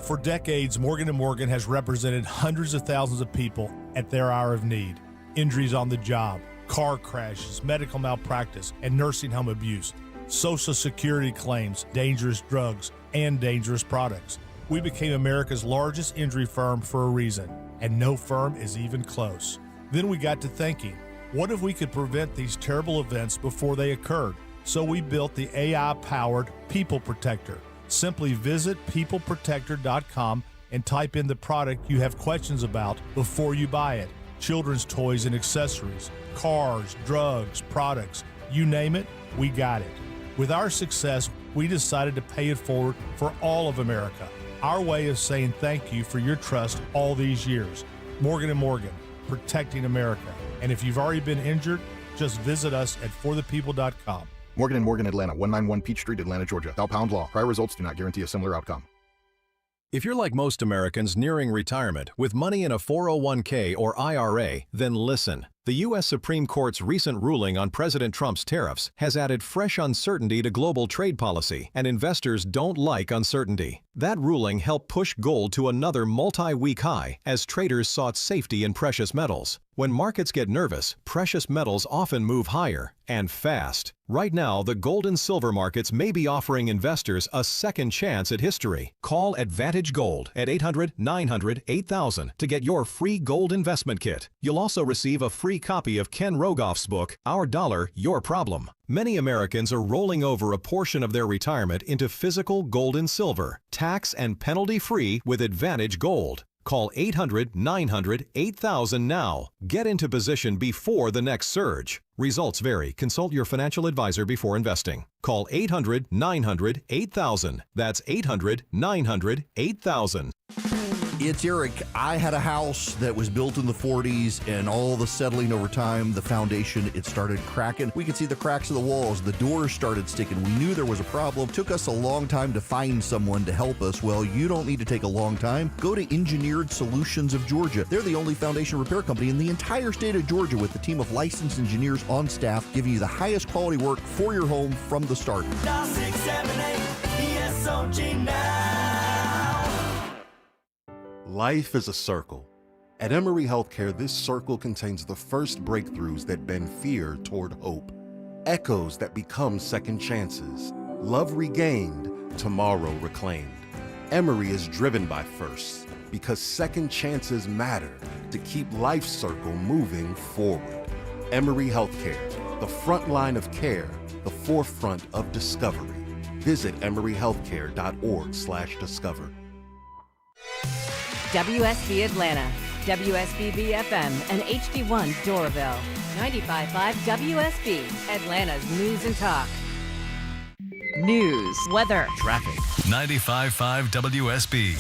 S3: For decades, Morgan & Morgan has represented hundreds of thousands of people at their hour of need. Injuries on the job, car crashes, medical malpractice, and nursing home abuse, Social Security claims, dangerous drugs, and dangerous products. We became America's largest injury firm for a reason, and no firm is even close. Then we got to thinking, what if we could prevent these terrible events before they occurred? So we built the AI-powered People Protector. Simply visit peopleprotector.com and type in the product you have questions about before you buy it. Children's toys and accessories, cars, drugs, products, you name it, we got it. With our success, we decided to pay it forward for all of America. Our way of saying thank you for your trust all these years. Morgan & Morgan, protecting America. And if you've already been injured, just visit us at forthepeople.com.
S25: Morgan & Morgan, Atlanta, 191 Peach Street, Atlanta, Georgia. Thou pound law. Prior results do not guarantee a similar outcome.
S4: If you're like most Americans nearing retirement with money in a 401k or IRA, then listen. The U.S. Supreme Court's recent ruling on President Trump's tariffs has added fresh uncertainty to global trade policy, and investors don't like uncertainty. That ruling helped push gold to another multi-week high as traders sought safety in precious metals. When markets get nervous, precious metals often move higher, and fast. Right now, the gold and silver markets may be offering investors a second chance at history. Call Advantage Gold at 800-900-8000 to get your free gold investment kit. You'll also receive a free copy of Ken Rogoff's book, Our Dollar, Your Problem. Many Americans are rolling over a portion of their retirement into physical gold and silver, tax and penalty-free with Advantage Gold. Call 800-900-8000 now. Get into position before the next surge. Results vary. Consult your financial advisor before investing. Call 800-900-8000. That's 800-900-8000.
S6: It's Eric. I had a house that was built in the 40s, and all the settling over time, the foundation, it started cracking. We could see the cracks of the walls. The doors started sticking. We knew there was a problem. It took us a long time to find someone to help us. Well, you don't need to take a long time. Go to Engineered Solutions of Georgia. They're the only foundation repair company in the entire state of Georgia with a team of licensed engineers on staff giving you the highest quality work for your home from the start.
S8: Dial 678 ESOG now.
S9: Life is a circle. At Emory Healthcare, this circle contains the first breakthroughs that bend fear toward hope, echoes that become second chances, love regained, tomorrow reclaimed. Emory is driven by firsts because second chances matter to keep life's circle moving forward. Emory Healthcare, the front line of care, the forefront of discovery. Visit emoryhealthcare.org/discover.
S15: WSB Atlanta, WSB FM, and HD1 Doraville. 95.5 WSB, Atlanta's News and Talk. News, weather,
S7: traffic.
S13: 95.5 WSB,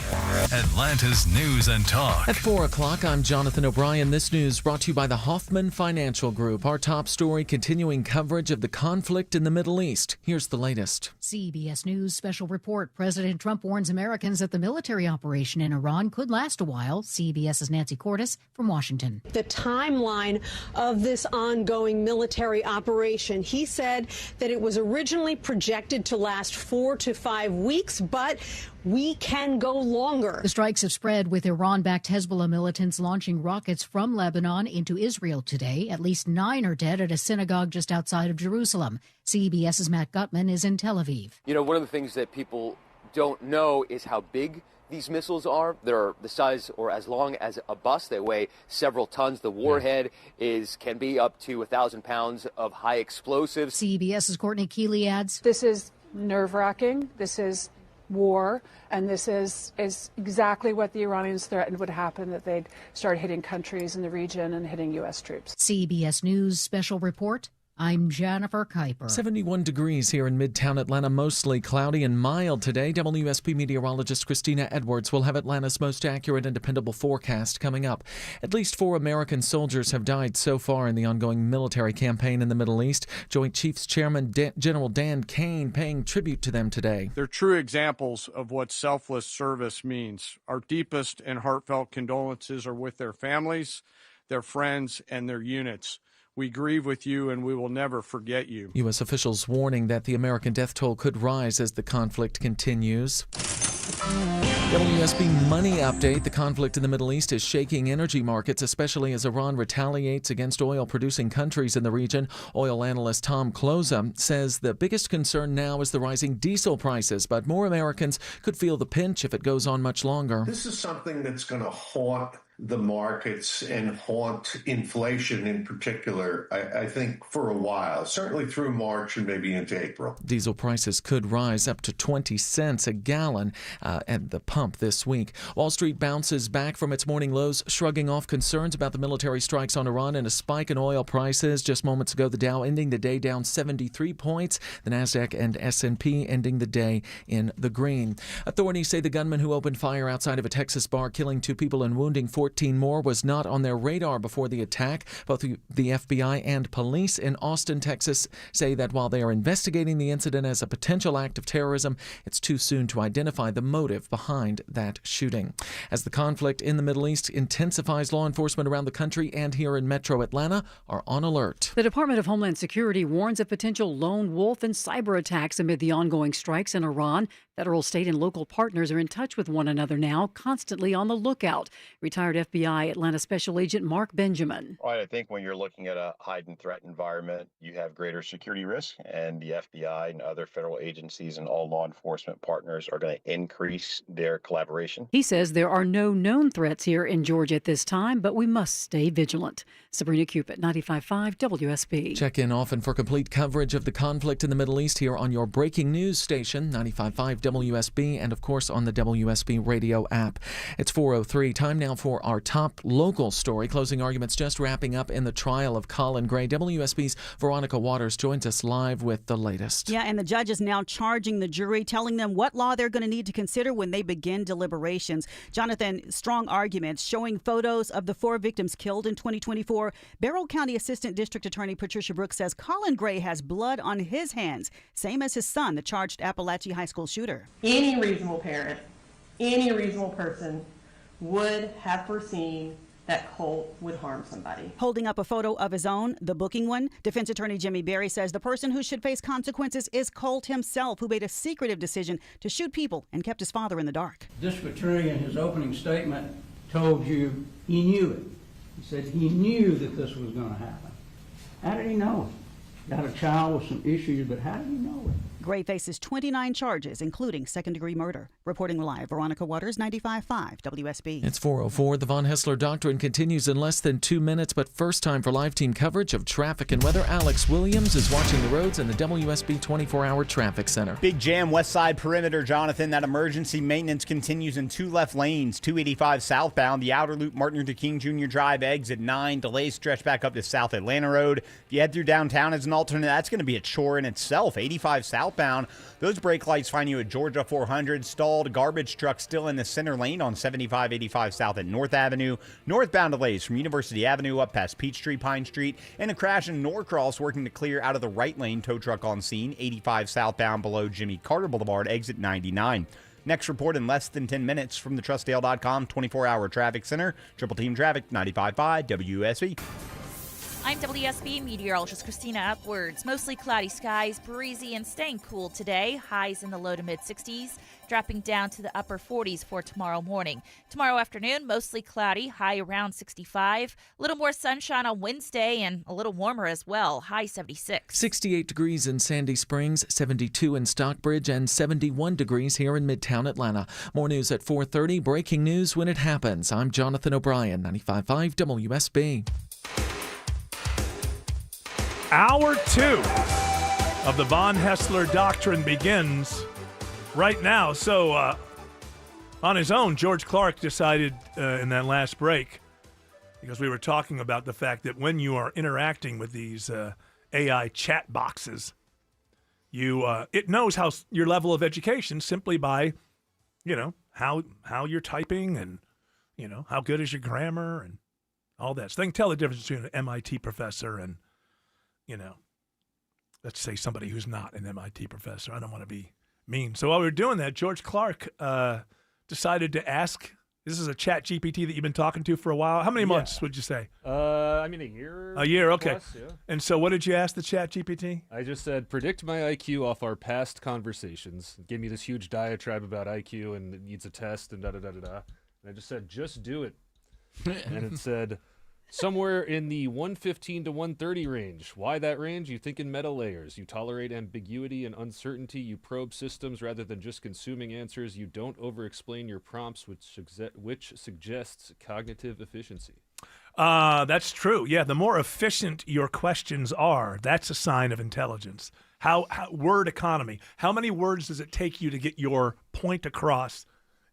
S13: Atlanta's News and Talk.
S11: At 4 o'clock, I'm Jonathan O'Brien. This news brought to you by the Hoffman Financial Group. Our top story, continuing coverage of the conflict in the Middle East. Here's the latest.
S12: CBS News special report. President Trump warns Americans that the military operation in Iran could last a while. CBS's Nancy Cordes from Washington.
S14: The timeline of this ongoing military operation. He said that it was originally projected
S5: to last 4 to 5 weeks, but we can go longer.
S12: The strikes have spread, with Iran-backed Hezbollah militants launching rockets from Lebanon into Israel today. At least 9 are dead at a synagogue just outside of Jerusalem. CBS's Matt Gutman is in Tel Aviv.
S10: You know, one of the things that people don't know is how big these missiles are. They're the size or as long as a bus. They weigh several tons. The warhead can be up to 1,000 pounds of high explosives.
S12: CBS's Courtney Keeley adds,
S14: "This is nerve-wracking. This is war, and this is exactly what the Iranians threatened would happen, that they'd start hitting countries in the region and hitting U.S. troops."
S12: CBS News Special Report. I'm Jennifer Kuiper.
S11: 71 degrees here in Midtown Atlanta, mostly cloudy and mild today. WSB meteorologist Christina Edwards will have Atlanta's most accurate and dependable forecast coming up. At least 4 American soldiers have died so far in the ongoing military campaign in the Middle East. Joint Chiefs Chairman General Dan Kane paying tribute to them today.
S16: They're true examples of what selfless service means. Our deepest and heartfelt condolences are with their families, their friends, and their units. We grieve with you, and we will never forget you.
S11: U.S. officials warning that the American death toll could rise as the conflict continues. WSB Money Update. The conflict in the Middle East is shaking energy markets, especially as Iran retaliates against oil-producing countries in the region. Oil analyst Tom Kloza says the biggest concern now is the rising diesel prices, but more Americans could feel the pinch if it goes on much longer.
S17: This is something that's going to haunt the markets and haunt inflation in particular, I think, for a while, certainly through March and maybe into April.
S11: Diesel prices could rise up to 20 cents a gallon at the pump this week. Wall Street bounces back from its morning lows, shrugging off concerns about the military strikes on Iran and a spike in oil prices. Just moments ago, the Dow ending the day down 73 points. The Nasdaq and S&P ending the day in the green. Authorities say the gunman who opened fire outside of a Texas bar, killing 2 people and wounding 14 more, was not on their radar before the attack. Both the FBI and police in Austin, Texas, say that while they are investigating the incident as a potential act of terrorism, it's too soon to identify the motive behind that shooting. As the conflict in the Middle East intensifies, law enforcement around the country and here in Metro Atlanta are on alert.
S18: The Department of Homeland Security warns of potential lone wolf and cyber attacks amid the ongoing strikes in Iran. Federal, state, and local partners are in touch with one another now, constantly on the lookout. Retired FBI Atlanta Special Agent Mark Benjamin.
S19: Right, I think when you're looking at a heightened threat environment, you have greater security risk, and the FBI and other federal agencies and all law enforcement partners are going to increase their collaboration.
S18: He says there are no known threats here in Georgia at this time, but we must stay vigilant. Sabrina Cupid, 95.5 WSB.
S11: Check in often for complete coverage of the conflict in the Middle East here on your breaking news station, 95.5 WSB, and of course on the WSB radio app. It's 4:03. Time now for our top local story. Closing arguments just wrapping up in the trial of Colin Gray. WSB's Veronica Waters joins us live with the latest.
S20: Yeah, and the judge is now charging the jury, telling them what law they're going to need to consider when they begin deliberations. Jonathan, strong arguments showing photos of the 4 victims killed in 2024. Barrow County Assistant District Attorney Patricia Brooks says Colin Gray has blood on his hands, same as his son, the charged Appalachia High School shooter.
S21: Any reasonable parent, any reasonable person would have foreseen that Colt would harm somebody.
S20: Holding up a photo of his own, the booking one, defense attorney Jimmy Berry says the person who should face consequences is Colt himself, who made a secretive decision to shoot people and kept his father in the dark.
S22: District attorney in his opening statement told you he knew it. He said he knew that this was going to happen. How did he know it? Got a child with some issues, but how did he know it?
S20: Gray faces 29 charges, including second-degree murder. Reporting live, Veronica Waters, 95.5 WSB.
S11: It's 4:04. The Von Hessler Doctrine continues in less than 2 minutes, but first time for live team coverage of traffic and weather. Alex Williams is watching the roads in the WSB 24-hour traffic center.
S24: Big jam west side perimeter, Jonathan. That emergency maintenance continues in 2 left lanes. 285 southbound, the outer loop, Martin Luther King Jr. Drive, exit 9. Delays stretch back up to South Atlanta Road. If you head through downtown as an alternate, that's going to be a chore in itself. 85 southbound. Those brake lights find you at Georgia 400. Stalled garbage truck still in the center lane on 75-85 south at North Avenue. Northbound delays from University Avenue up past Peachtree, Pine Street. And a crash in Norcross working to clear out of the right lane. Tow truck on scene. 85 southbound below Jimmy Carter Boulevard, exit 99. Next report in less than 10 minutes from the TrustDale.com 24-hour traffic center. Triple Team Traffic, 95.5 WSB.
S1: I'm WSB meteorologist Christina Upwards. Mostly cloudy skies, breezy and staying cool today. Highs in the low to mid 60s, dropping down to the upper 40s for tomorrow morning. Tomorrow afternoon, mostly cloudy, high around 65. A little more sunshine on Wednesday and a little warmer as well, high 76.
S11: 68 degrees in Sandy Springs, 72 in Stockbridge, and 71 degrees here in Midtown Atlanta. More news at 4:30. Breaking news when it happens. I'm Jonathan O'Brien, 95.5 WSB.
S2: Hour 2 of the Von Hessler Doctrine begins right now. So, on his own, George Clark decided in that last break, because we were talking about the fact that when you are interacting with these AI chat boxes, it knows your level of education simply by, how you're typing and, how good is your grammar and all that. So they can tell the difference between an MIT professor and, let's say somebody who's not an MIT professor. I don't want to be mean. So while we were doing that, George Clark decided to ask. This is a chat GPT that you've been talking to for a while. How many months would you say?
S3: A year.
S2: A year, okay.
S3: Plus, yeah.
S2: And so what did you ask the chat GPT?
S3: I just said, predict my IQ off our past conversations. It gave me this huge diatribe about IQ and it needs a test and da-da-da-da-da. And I just said, just do it. And it said, somewhere in the 115 to 130 range. Why that range? You think in meta layers. You tolerate ambiguity and uncertainty. You probe systems rather than just consuming answers. You don't over-explain your prompts, which suggests cognitive efficiency.
S2: That's true. Yeah, the more efficient your questions are, that's a sign of intelligence. How word economy. How many words does it take you to get your point across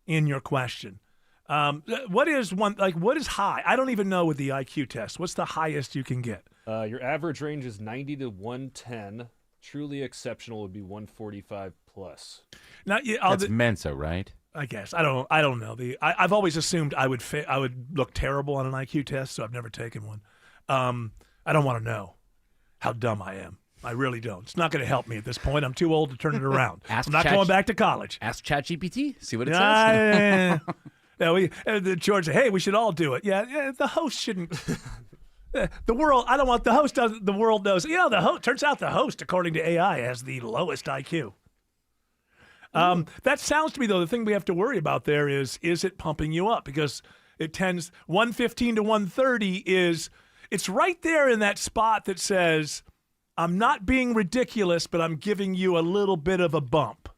S2: in your question? What is high? I don't even know with the IQ test. What's the highest you can get?
S3: Your average range is 90 to 110. Truly exceptional would be 145 plus.
S2: Now,
S23: that's Mensa, right?
S2: I guess I don't know. I've always assumed I would look terrible on an IQ test, so I've never taken one. I don't want to know how dumb I am. I really don't. It's not going to help me at this point. I'm too old to turn it around. I'm not going back to college.
S7: Ask ChatGPT. See what it says.
S2: Yeah, George said, hey, we should all do it. Yeah, the host shouldn't. The world, I don't want the host doesn't. The world knows. The host turns out the host, according to AI, has the lowest IQ. That sounds to me, though, the thing we have to worry about there is it pumping you up? Because it tends 115 to 130 it's right there in that spot that says, I'm not being ridiculous, but I'm giving you a little bit of a bump,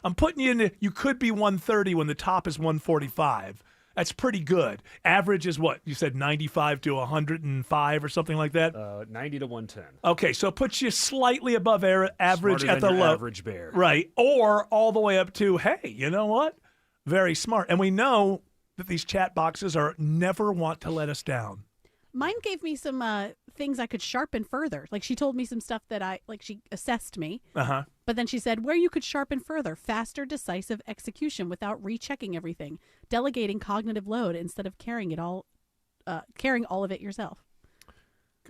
S2: I'm putting you in you could be 130 when the top is 145. That's pretty good. Average is what? You said 95 to 105 or something like that?
S3: 90 to 110.
S2: Okay, so it puts you slightly above average
S3: Smarter
S2: at the
S3: than your
S2: low.
S3: average bear.
S2: Right, or all the way up to, hey, you know what? Very smart. And we know that these chat boxes never want to let us down.
S25: Mine gave me some things I could sharpen further. Like she told me some stuff that she assessed me.
S2: Uh-huh.
S25: But then she said where you could sharpen further, faster, decisive execution without rechecking everything, delegating cognitive load instead of carrying all of it yourself.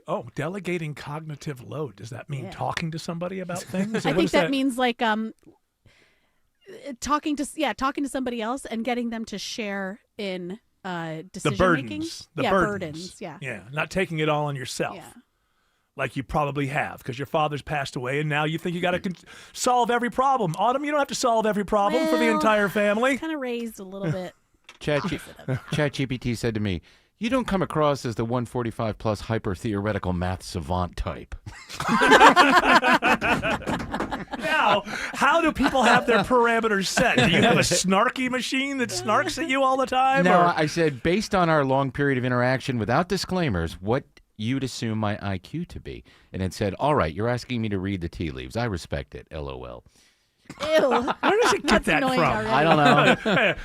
S2: Oh, delegating cognitive load. Does that mean talking to somebody about things?
S25: I think that means like talking to somebody else and getting them to share in decision making.
S2: The burdens. Yeah, not taking it all on yourself.
S25: Yeah.
S2: Like you probably have, because your father's passed away, and now you think you got to solve every problem. Autumn, you don't have to solve every problem for the entire family.
S25: Kind of raised a little bit.
S23: ChatGPT said to me, you don't come across as the 145 plus hyper-theoretical math savant type.
S2: Now, how do people have their parameters set? Do you have a snarky machine that snarks at you all the time?
S23: No,
S2: or?
S23: I said, based on our long period of interaction without disclaimers, what you'd assume my IQ to be. And it said, all right, you're asking me to read the tea leaves. I respect it, LOL.
S25: Ew.
S2: Where does it get that from?
S25: Already.
S23: I don't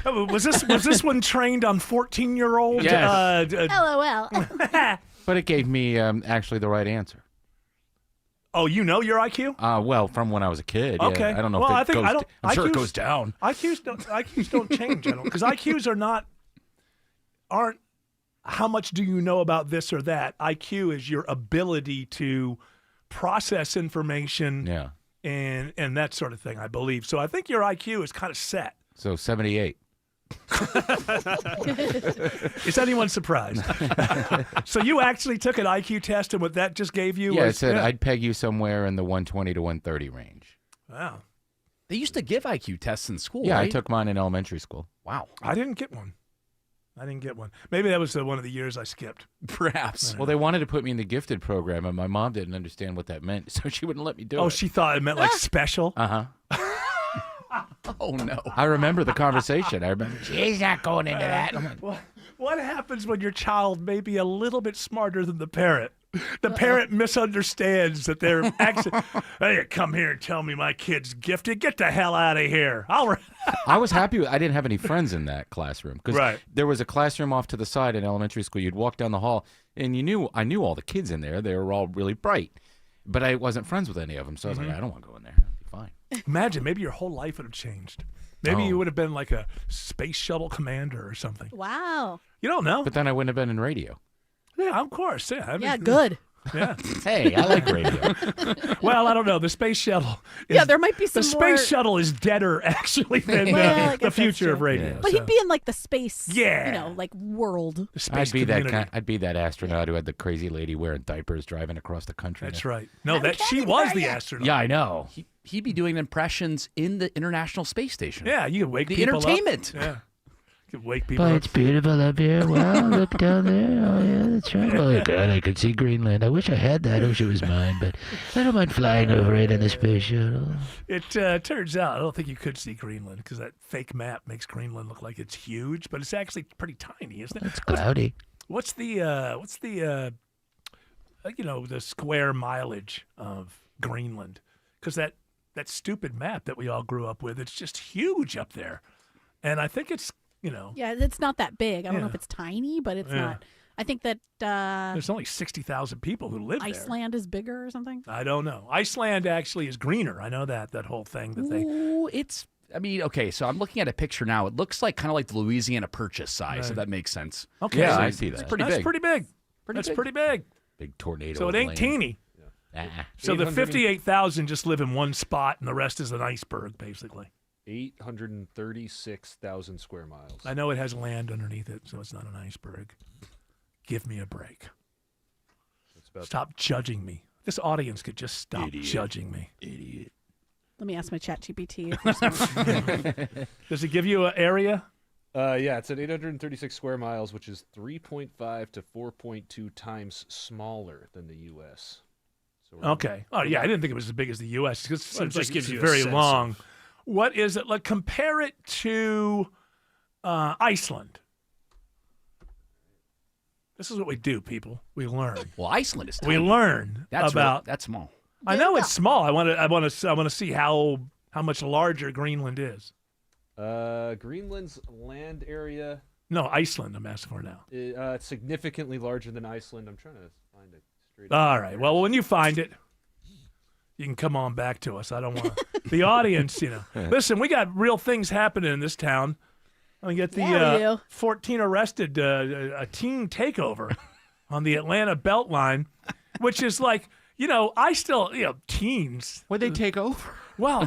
S23: know.
S2: Was this one trained on 14-year-old?
S23: Yes.
S25: LOL.
S23: But it gave me actually the right answer.
S2: Oh, you know your IQ?
S23: Well, from when I was a kid.
S2: Okay.
S23: Yeah. I don't know
S2: well,
S23: if it goes I'm sure it goes down.
S2: IQs don't change, because IQs aren't how much do you know about this or that. IQ is your ability to process information and that sort of thing, I believe. So I think your IQ is kind of set.
S23: So 78.
S2: Is anyone surprised? So you actually took an IQ test, and what that just gave you
S23: Yeah,
S2: was...
S23: it said I'd peg you somewhere in the 120 to 130 range.
S2: Wow.
S7: They used to give IQ tests in school,
S23: Yeah,
S7: right?
S23: I took mine in elementary school.
S7: Wow.
S2: I didn't get one. Maybe that was one of the years I skipped.
S7: Perhaps.
S23: Well, they wanted to put me in the gifted program, and my mom didn't understand what that meant, so she wouldn't let me do it.
S2: Oh, she thought it meant like special?
S23: Uh-huh.
S7: Oh, no.
S23: I remember the conversation. I remember, she's not going into that. I'm like,
S2: What happens when your child may be a little bit smarter than the parent? The parent misunderstands that they're actually, hey, come here and tell me my kid's gifted. Get the hell out of here.
S23: I was happy. I didn't have any friends in that classroom because
S2: Right.
S23: there was a classroom off to the side in elementary school. You'd walk down the hall, and I knew all the kids in there. They were all really bright, but I wasn't friends with any of them. So I was like, I don't want to go in there. I'll be fine.
S2: Imagine, maybe your whole life would have changed. Maybe you would have been like a space shuttle commander or something.
S25: Wow.
S2: You don't know.
S23: But then I wouldn't have been in radio.
S2: Yeah, of course. Yeah, I mean,
S25: Good.
S2: Yeah.
S23: Hey, I like radio.
S2: Well, I don't know. The space shuttle.
S25: Yeah, there might be some
S2: The space
S25: more-
S2: shuttle is deader actually than
S25: Well, I
S2: the
S25: guess
S2: future
S25: that's
S2: of
S25: true.
S2: radio.
S25: But
S2: so.
S25: he'd be in like the space,
S2: Yeah.
S25: like world.
S2: The space community.
S23: I'd be that astronaut who had the crazy lady wearing diapers driving across the country.
S2: That's right. No, she was the astronaut.
S23: Yeah, I know.
S7: He'd be doing impressions in the International Space Station.
S2: Yeah, you could wake
S7: the
S2: people
S7: entertainment.
S2: up. Yeah. You could wake people
S23: But
S2: up.
S23: it's beautiful up here. Wow, look down there. Oh, yeah, that's right. Oh, God, I could see Greenland. I wish I had that. I wish it was mine, but I don't mind flying over it in the space shuttle.
S2: It turns out I don't think you could see Greenland because that fake map makes Greenland look like it's huge, but it's actually pretty tiny, isn't it?
S23: It's cloudy.
S2: What's the the square mileage of Greenland? Because that stupid map that we all grew up with, it's just huge up there, and I think it's
S25: Yeah, it's not that big. I don't know
S2: Yeah.
S25: if it's tiny, but it's
S2: Yeah.
S25: not. I think that
S2: there's only 60,000 people who live there.
S25: Iceland is bigger or something.
S2: I don't know. Iceland actually is greener. I know that whole thing that they.
S7: Ooh, okay, so I'm looking at a picture now. It looks like kind of like the Louisiana Purchase size, if
S2: Right.
S7: that makes sense.
S2: Okay,
S23: Yeah,
S2: so
S23: I see that.
S7: It's pretty
S2: That's
S7: big.
S2: pretty big. That's pretty big.
S23: Big tornado.
S2: So it
S23: of
S2: ain't
S23: land.
S2: teeny. So the
S3: 800
S2: 58,000 just live in one spot, and the rest is an iceberg, basically.
S3: 836,000 square miles.
S2: I know it has land underneath it, so it's not an iceberg. Give me a break.
S3: That's about
S2: Stop judging me. This audience could just stop
S23: Idiot.
S2: judging me.
S23: Idiot.
S25: Let me ask my ChatGPT. if there's some-
S2: Does it give you an area?
S3: Yeah, it's at 836 square miles, which is 3.5 to 4.2 times smaller than the U.S. So we're-
S2: Okay. Oh, yeah, I didn't think it was as big as the U.S. because it
S3: Well, it
S2: seems
S3: just
S2: like
S3: gives
S2: it's
S3: you a
S2: very
S3: sense
S2: long.
S3: of-
S2: What is it? Like, compare it to Iceland. This is what we do, people. We learn.
S7: Well, Iceland is
S2: We
S7: tiny.
S2: learn
S7: That's
S2: about.
S7: that's small.
S2: I know it's small. I want to see how much larger Greenland is.
S3: Greenland's land area
S2: No, Iceland. I'm asking for now.
S3: it's significantly larger than Iceland. I'm trying to find it straight.
S2: All right. Well, when you find it, you can come on back to us. I don't want the audience. Listen, we got real things happening in this town. I get the
S25: Yeah, we do.
S2: 14 arrested, a teen takeover on the Atlanta Beltline, which is like, I still, teens.
S23: What'd they take over?
S2: Well,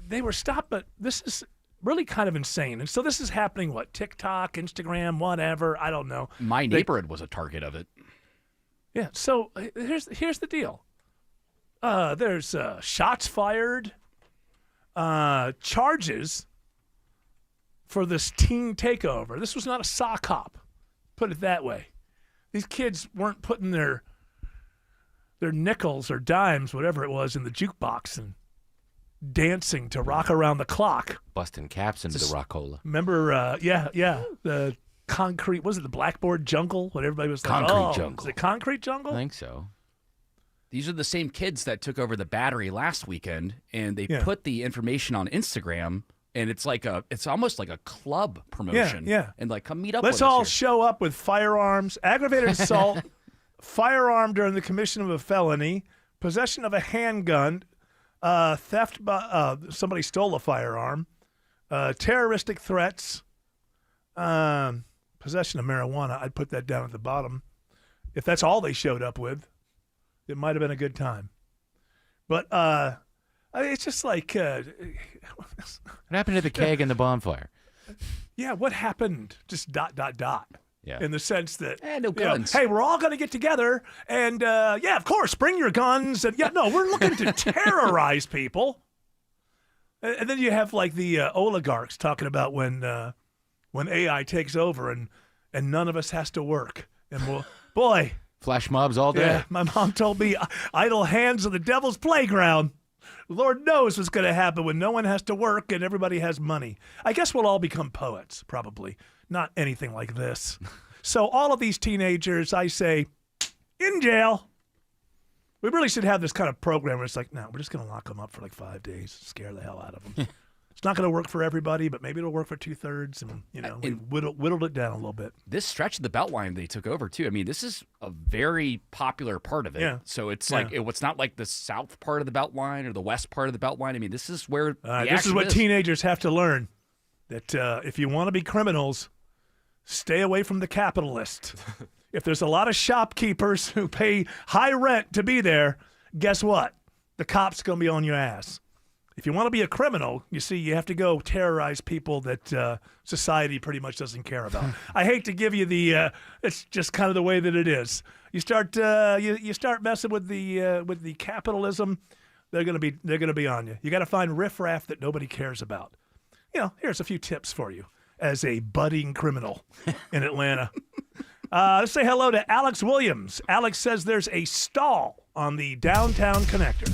S2: they were stopped, but this is really kind of insane. And so this is happening, TikTok, Instagram, whatever. I don't know.
S7: My neighborhood was a target of it.
S2: Yeah. So here's the deal. There's shots fired, charges for this teen takeover. This was not a sock hop, put it that way. These kids weren't putting their nickels or dimes, whatever it was, in the jukebox and dancing to Rock Around the Clock.
S23: Busting caps into the Rockola.
S2: Remember, the concrete, was it the Blackboard Jungle? What everybody was like,
S23: Concrete Jungle.
S2: Is it Concrete Jungle?
S23: I think so.
S7: These are the same kids that took over the Battery last weekend, and they
S2: Yeah.
S7: put the information on Instagram, and it's almost like a club promotion.
S2: Yeah.
S7: And like, come meet up
S2: Let's
S7: with
S2: all
S7: us
S2: show up with firearms, aggravated assault, firearm during the commission of a felony, possession of a handgun, theft by somebody stole a firearm, terroristic threats, possession of marijuana. I'd put that down at the bottom. If that's all they showed up with, it might have been a good time. But it's just like
S23: What happened to the keg and the bonfire?
S2: Yeah, what happened? Just ...
S7: Yeah.
S2: In the sense that,
S7: no guns.
S2: Hey, we're all going to get together, and yeah, of course, bring your guns. And yeah, no, we're looking to terrorize people. And then you have like the oligarchs talking about when AI takes over and none of us has to work. And boy,
S23: flash mobs all day.
S2: Yeah, my mom told me idle hands are the devil's playground. Lord knows what's going to happen when no one has to work and everybody has money. I guess we'll all become poets, probably. Not anything like this. So all of these teenagers, I say, in jail. We really should have this kind of program where it's like, no, we're just going to lock them up for like 5 days, scare the hell out of them. It's not going to work for everybody, but maybe it'll work for 2/3. And, we whittled it down a little bit.
S7: This stretch of the Beltline they took over, too. I mean, this is a very popular part of it.
S2: Yeah.
S7: So it's like, it's not like the south part of the Beltline or the west part of the Beltline. I mean, this is where
S2: this is what teenagers have to learn, that if you want to be criminals, stay away from the capitalist. If there's a lot of shopkeepers who pay high rent to be there, guess what? The cop's going to be on your ass. If you want to be a criminal, you see, you have to go terrorize people that society pretty much doesn't care about. I hate to give you the it's just kind of the way that it is. You start you start messing with the capitalism, they're going to be on you. You got to find riffraff that nobody cares about. Here's a few tips for you as a budding criminal in Atlanta. Let's say hello to Alex Williams. Alex says there's a stall on the downtown connector.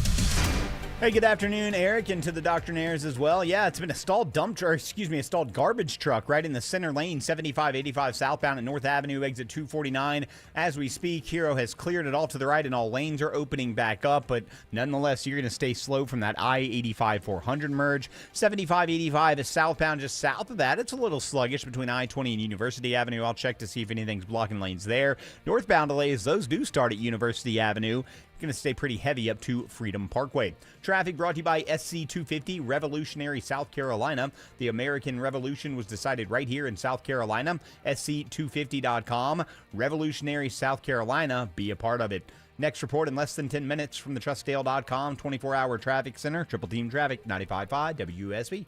S24: Hey, good afternoon, Eric, and to the Doctrinaires as well. Yeah, it's been a stalled a stalled garbage truck right in the center lane, 7585 southbound at North Avenue, exit 249. As we speak, Hero has cleared it all to the right, and all lanes are opening back up, but nonetheless, you're going to stay slow from that I-85 400 merge. 7585 is southbound just south of that. It's a little sluggish between I-20 and University Avenue. I'll check to see if anything's blocking lanes there. Northbound delays, those do start at University Avenue. Going to stay pretty heavy up to Freedom Parkway. Traffic brought to you by SC250 Revolutionary, South Carolina. The American Revolution was decided right here in South Carolina. SC250.com. Revolutionary, South Carolina. Be a part of it. Next report in less than 10 minutes from the Trustdale.com 24-hour traffic center. Triple Team Traffic, 95.5 WSB.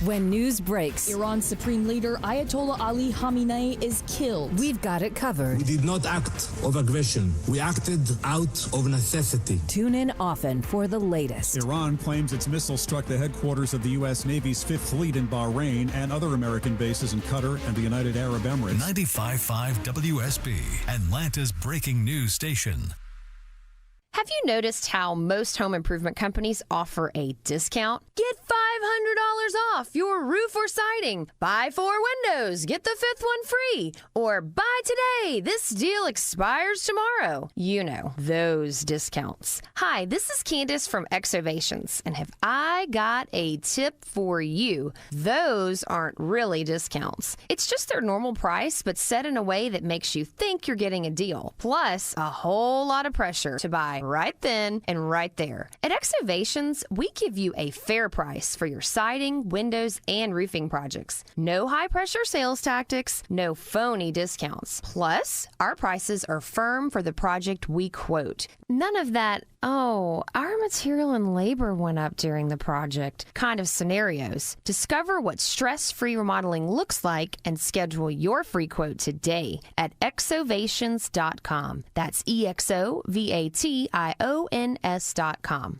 S4: When news breaks, Iran's supreme leader Ayatollah Ali Khamenei is killed. We've got it covered.
S6: We did not act of aggression. We acted out of necessity.
S4: Tune in often for the latest.
S8: Iran claims its missile struck the headquarters of the U.S. Navy's Fifth Fleet in Bahrain and other American bases in Qatar and the United Arab Emirates.
S13: 95.5 WSB, Atlanta's breaking news station.
S9: Have you noticed how most home improvement companies offer a discount? Get $500 off your roof or siding. Buy 4 windows, get the 5th one free. Or buy today, this deal expires tomorrow. You know, those discounts. Hi, this is Candace from Exovations, and have I got a tip for you? Those aren't really discounts. It's just their normal price, but set in a way that makes you think you're getting a deal. Plus, a whole lot of pressure to buy right then and right there. At Exovations, we give you a fair price for your siding, windows, and roofing projects. No high-pressure sales tactics, no phony discounts. Plus, our prices are firm for the project we quote. None of that, oh, our material and labor went up during the project kind of scenarios. Discover what stress-free remodeling looks like and schedule your free quote today at exovations.com. That's EXOVATIONS.com.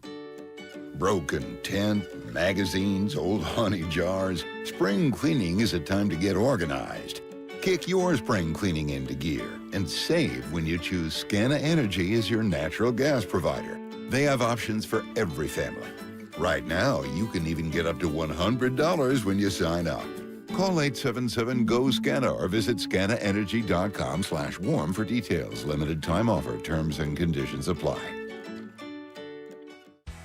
S15: Broken tent, magazines, old honey jars. Spring cleaning is a time to get organized. Kick your spring cleaning into gear and save when you choose Scana Energy as your natural gas provider. They have options for every family. Right now, you can even get up to $100 when you sign up. Call 877-GO-SCANA or visit scanaenergy.com/warm for details. Limited time offer. Terms and conditions apply.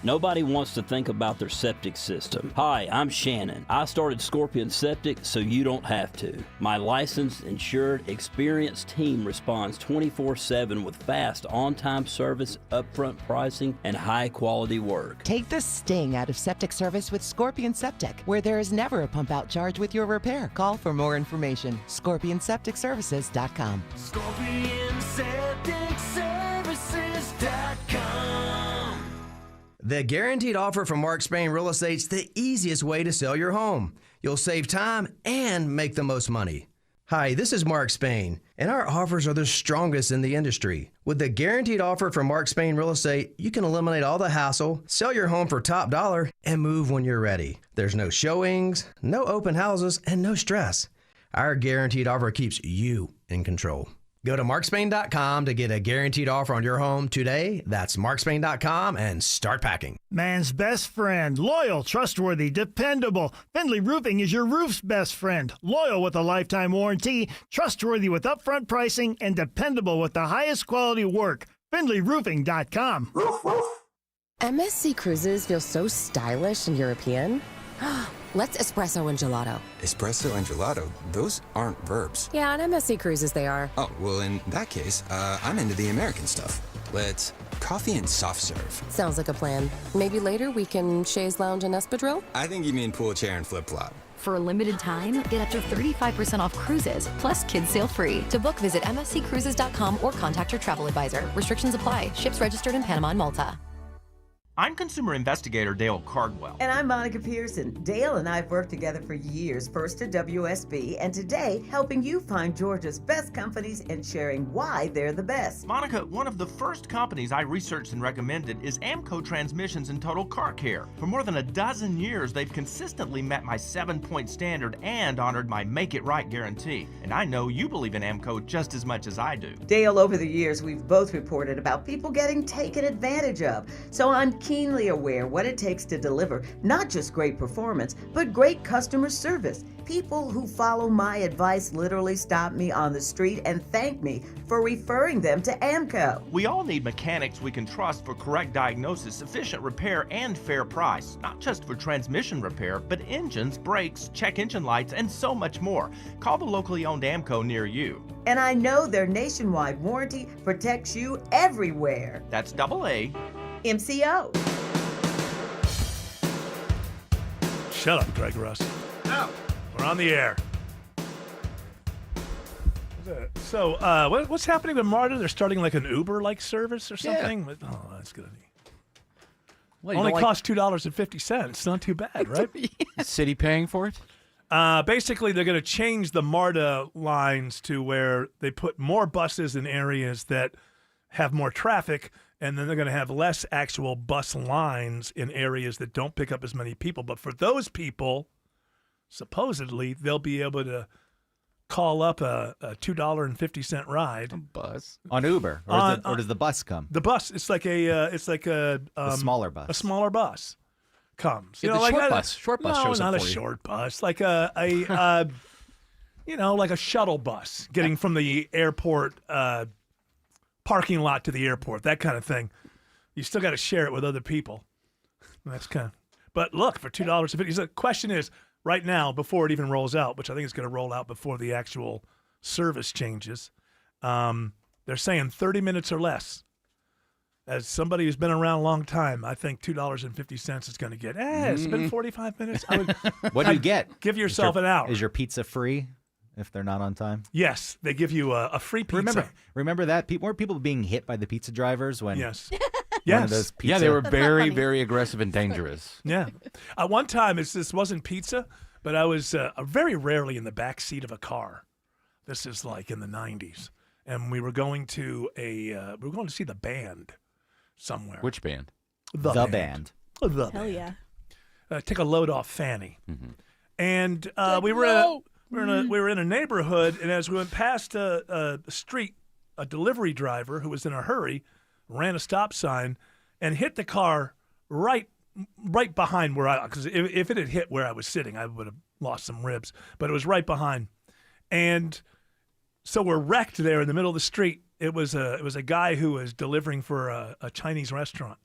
S26: Nobody wants to think about their septic system. Hi, I'm Shannon. I started Scorpion Septic so you don't have to. My licensed, insured, experienced team responds 24/7 with fast, on-time service, upfront pricing, and high-quality work.
S27: Take the sting out of septic service with Scorpion Septic, where there is never a pump-out charge with your repair. Call for more information. ScorpionSepticServices.com.
S28: ScorpionSepticServices.com.
S5: The guaranteed offer from Mark Spain Real Estate's the easiest way to sell your home. You'll save time and make the most money. Hi, this is Mark Spain, and our offers are the strongest in the industry. With the guaranteed offer from Mark Spain Real Estate, you can eliminate all the hassle, sell your home for top dollar, and move when you're ready. There's no showings, no open houses, and no stress. Our guaranteed offer keeps you in control. Go to markspain.com to get a guaranteed offer on your home today. That's markspain.com and start packing.
S10: Man's best friend. Loyal, trustworthy, dependable. Findlay Roofing is your roof's best friend. Loyal with a lifetime warranty, trustworthy with upfront pricing, and dependable with the highest quality work. FindlayRoofing.com.
S12: MSC Cruises feel so stylish and European. Let's espresso and gelato.
S14: Espresso and gelato? Those aren't verbs.
S12: Yeah, on MSC Cruises they are.
S14: Oh, well, in that case, I'm into the American stuff. Let's coffee and soft serve.
S12: Sounds like a plan. Maybe later we can chaise lounge and espadrille?
S14: I think you mean pool chair and flip-flop.
S16: For a limited time, get up to 35% off cruises, plus kids sail free.
S12: To book, visit msccruises.com or contact your travel advisor. Restrictions apply. Ships registered in Panama and Malta.
S17: I'm consumer investigator Dale Cardwell.
S19: And I'm Monica Pearson. Dale and I have worked together for years, first at WSB, and today helping you find Georgia's best companies and sharing why they're the best.
S17: Monica, one of the first companies I researched and recommended is AMCO Transmissions and Total Car Care. For more than a dozen years, they've consistently met my 7-point standard and honored my Make It Right guarantee. And I know you believe in AMCO just as much as I do.
S19: Dale, over the years, we've both reported about people getting taken advantage of. So I'm keenly aware what it takes to deliver not just great performance, but great customer service. People who follow my advice literally stop me on the street and thank me for referring them to AMCO.
S17: We all need mechanics we can trust for correct diagnosis, efficient repair, and fair price. Not just for transmission repair, but engines, brakes, check engine lights, and so much more. Call the locally owned AMCO near you.
S19: And I know their nationwide warranty protects you everywhere.
S17: That's AA
S19: MCO.
S2: Shut up, Greg Russ.
S19: No.
S2: We're on the air. So, what's happening with MARTA? They're starting like an Uber-like service or something?
S7: Yeah.
S2: Oh, that's going to be...
S7: Well,
S2: only costs $2.50. Not too bad, right?
S23: City paying for it?
S2: Basically, they're going to change the MARTA lines to where they put more buses in areas that have more traffic, and then they're going to have less actual bus lines in areas that don't pick up as many people. But for those people, supposedly, they'll be able to call up a $2.50 ride.
S28: Bus on Uber, or does the bus come?
S2: The bus, it's like a
S28: smaller bus.
S2: A smaller bus comes.
S7: Yeah, short bus
S2: no,
S7: shows up
S2: not
S7: for
S2: a
S7: you.
S2: short bus, like a like a shuttle bus getting from the airport parking lot to the airport, that kind of thing. You still got to share it with other people. That's kind of. But look, for $2.50, the question is right now before it even rolls out, which I think is going to roll out before the actual service changes. They're saying 30 minutes or less. As somebody who's been around a long time, I think $2.50 is going to get. It's been 45 minutes.
S28: What do you get?
S2: Give yourself an hour.
S28: Is your pizza free if they're not on time?
S2: Yes, they give you a free pizza.
S28: Remember that? Weren't people being hit by the pizza drivers when?
S2: Yes.
S28: One of those pizza...
S23: Yeah, they were very, very aggressive and dangerous.
S2: Yeah. One time, this wasn't pizza, but I was very rarely in the back seat of a car. This is like in the 90s, and we were going to see the band somewhere.
S23: Which band?
S28: The band.
S2: The
S25: Hell
S2: band.
S25: yeah.
S2: Take a load off Fanny, and we were in a neighborhood, and as we went past a street, a delivery driver who was in a hurry ran a stop sign and hit the car right behind where because if it had hit where I was sitting, I would have lost some ribs. But it was right behind, and so we're wrecked there in the middle of the street. It was a guy who was delivering for a Chinese restaurant.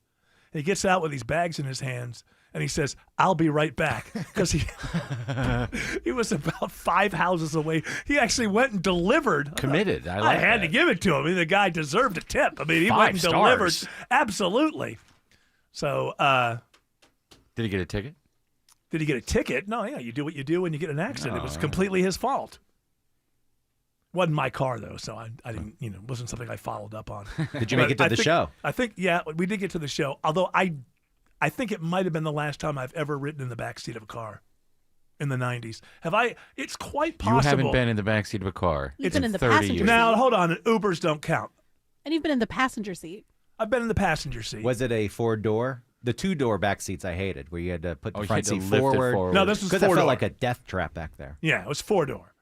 S2: He gets out with these bags in his hands, and he says, "I'll be right back," because he was about 5 houses away. He actually went and delivered.
S23: Committed.
S2: I had to give it to him. I mean, the guy deserved a tip. I mean, he
S23: 5
S2: went and delivered.
S23: stars.
S2: Absolutely. So,
S23: did he get a ticket?
S2: Did he get a ticket? No, yeah, you do what you do when you get in an accident. It was completely his fault. Wasn't my car though, so I didn't. It wasn't something I followed up on.
S28: Did you make it to the show?
S2: I think yeah, we did get to the show. Although I I think it might have been the last time I've ever ridden in the backseat of a car in the 90s. Have I? It's quite possible.
S23: You haven't been in the backseat of a car.
S25: You've been in the
S23: 30
S25: passenger
S23: years.
S25: seat.
S2: Now, hold on. Ubers don't count.
S25: And you've been in the passenger seat.
S2: I've been in the passenger seat.
S28: Was it a 4-door? The 2-door back seats I hated, where you had to put the
S23: you
S28: front
S23: had to
S28: seat
S23: lift it
S28: forward.
S23: forward.
S2: No, this was
S28: because it
S2: 4-door.
S28: felt like a death trap back there.
S2: Yeah, it was 4-door.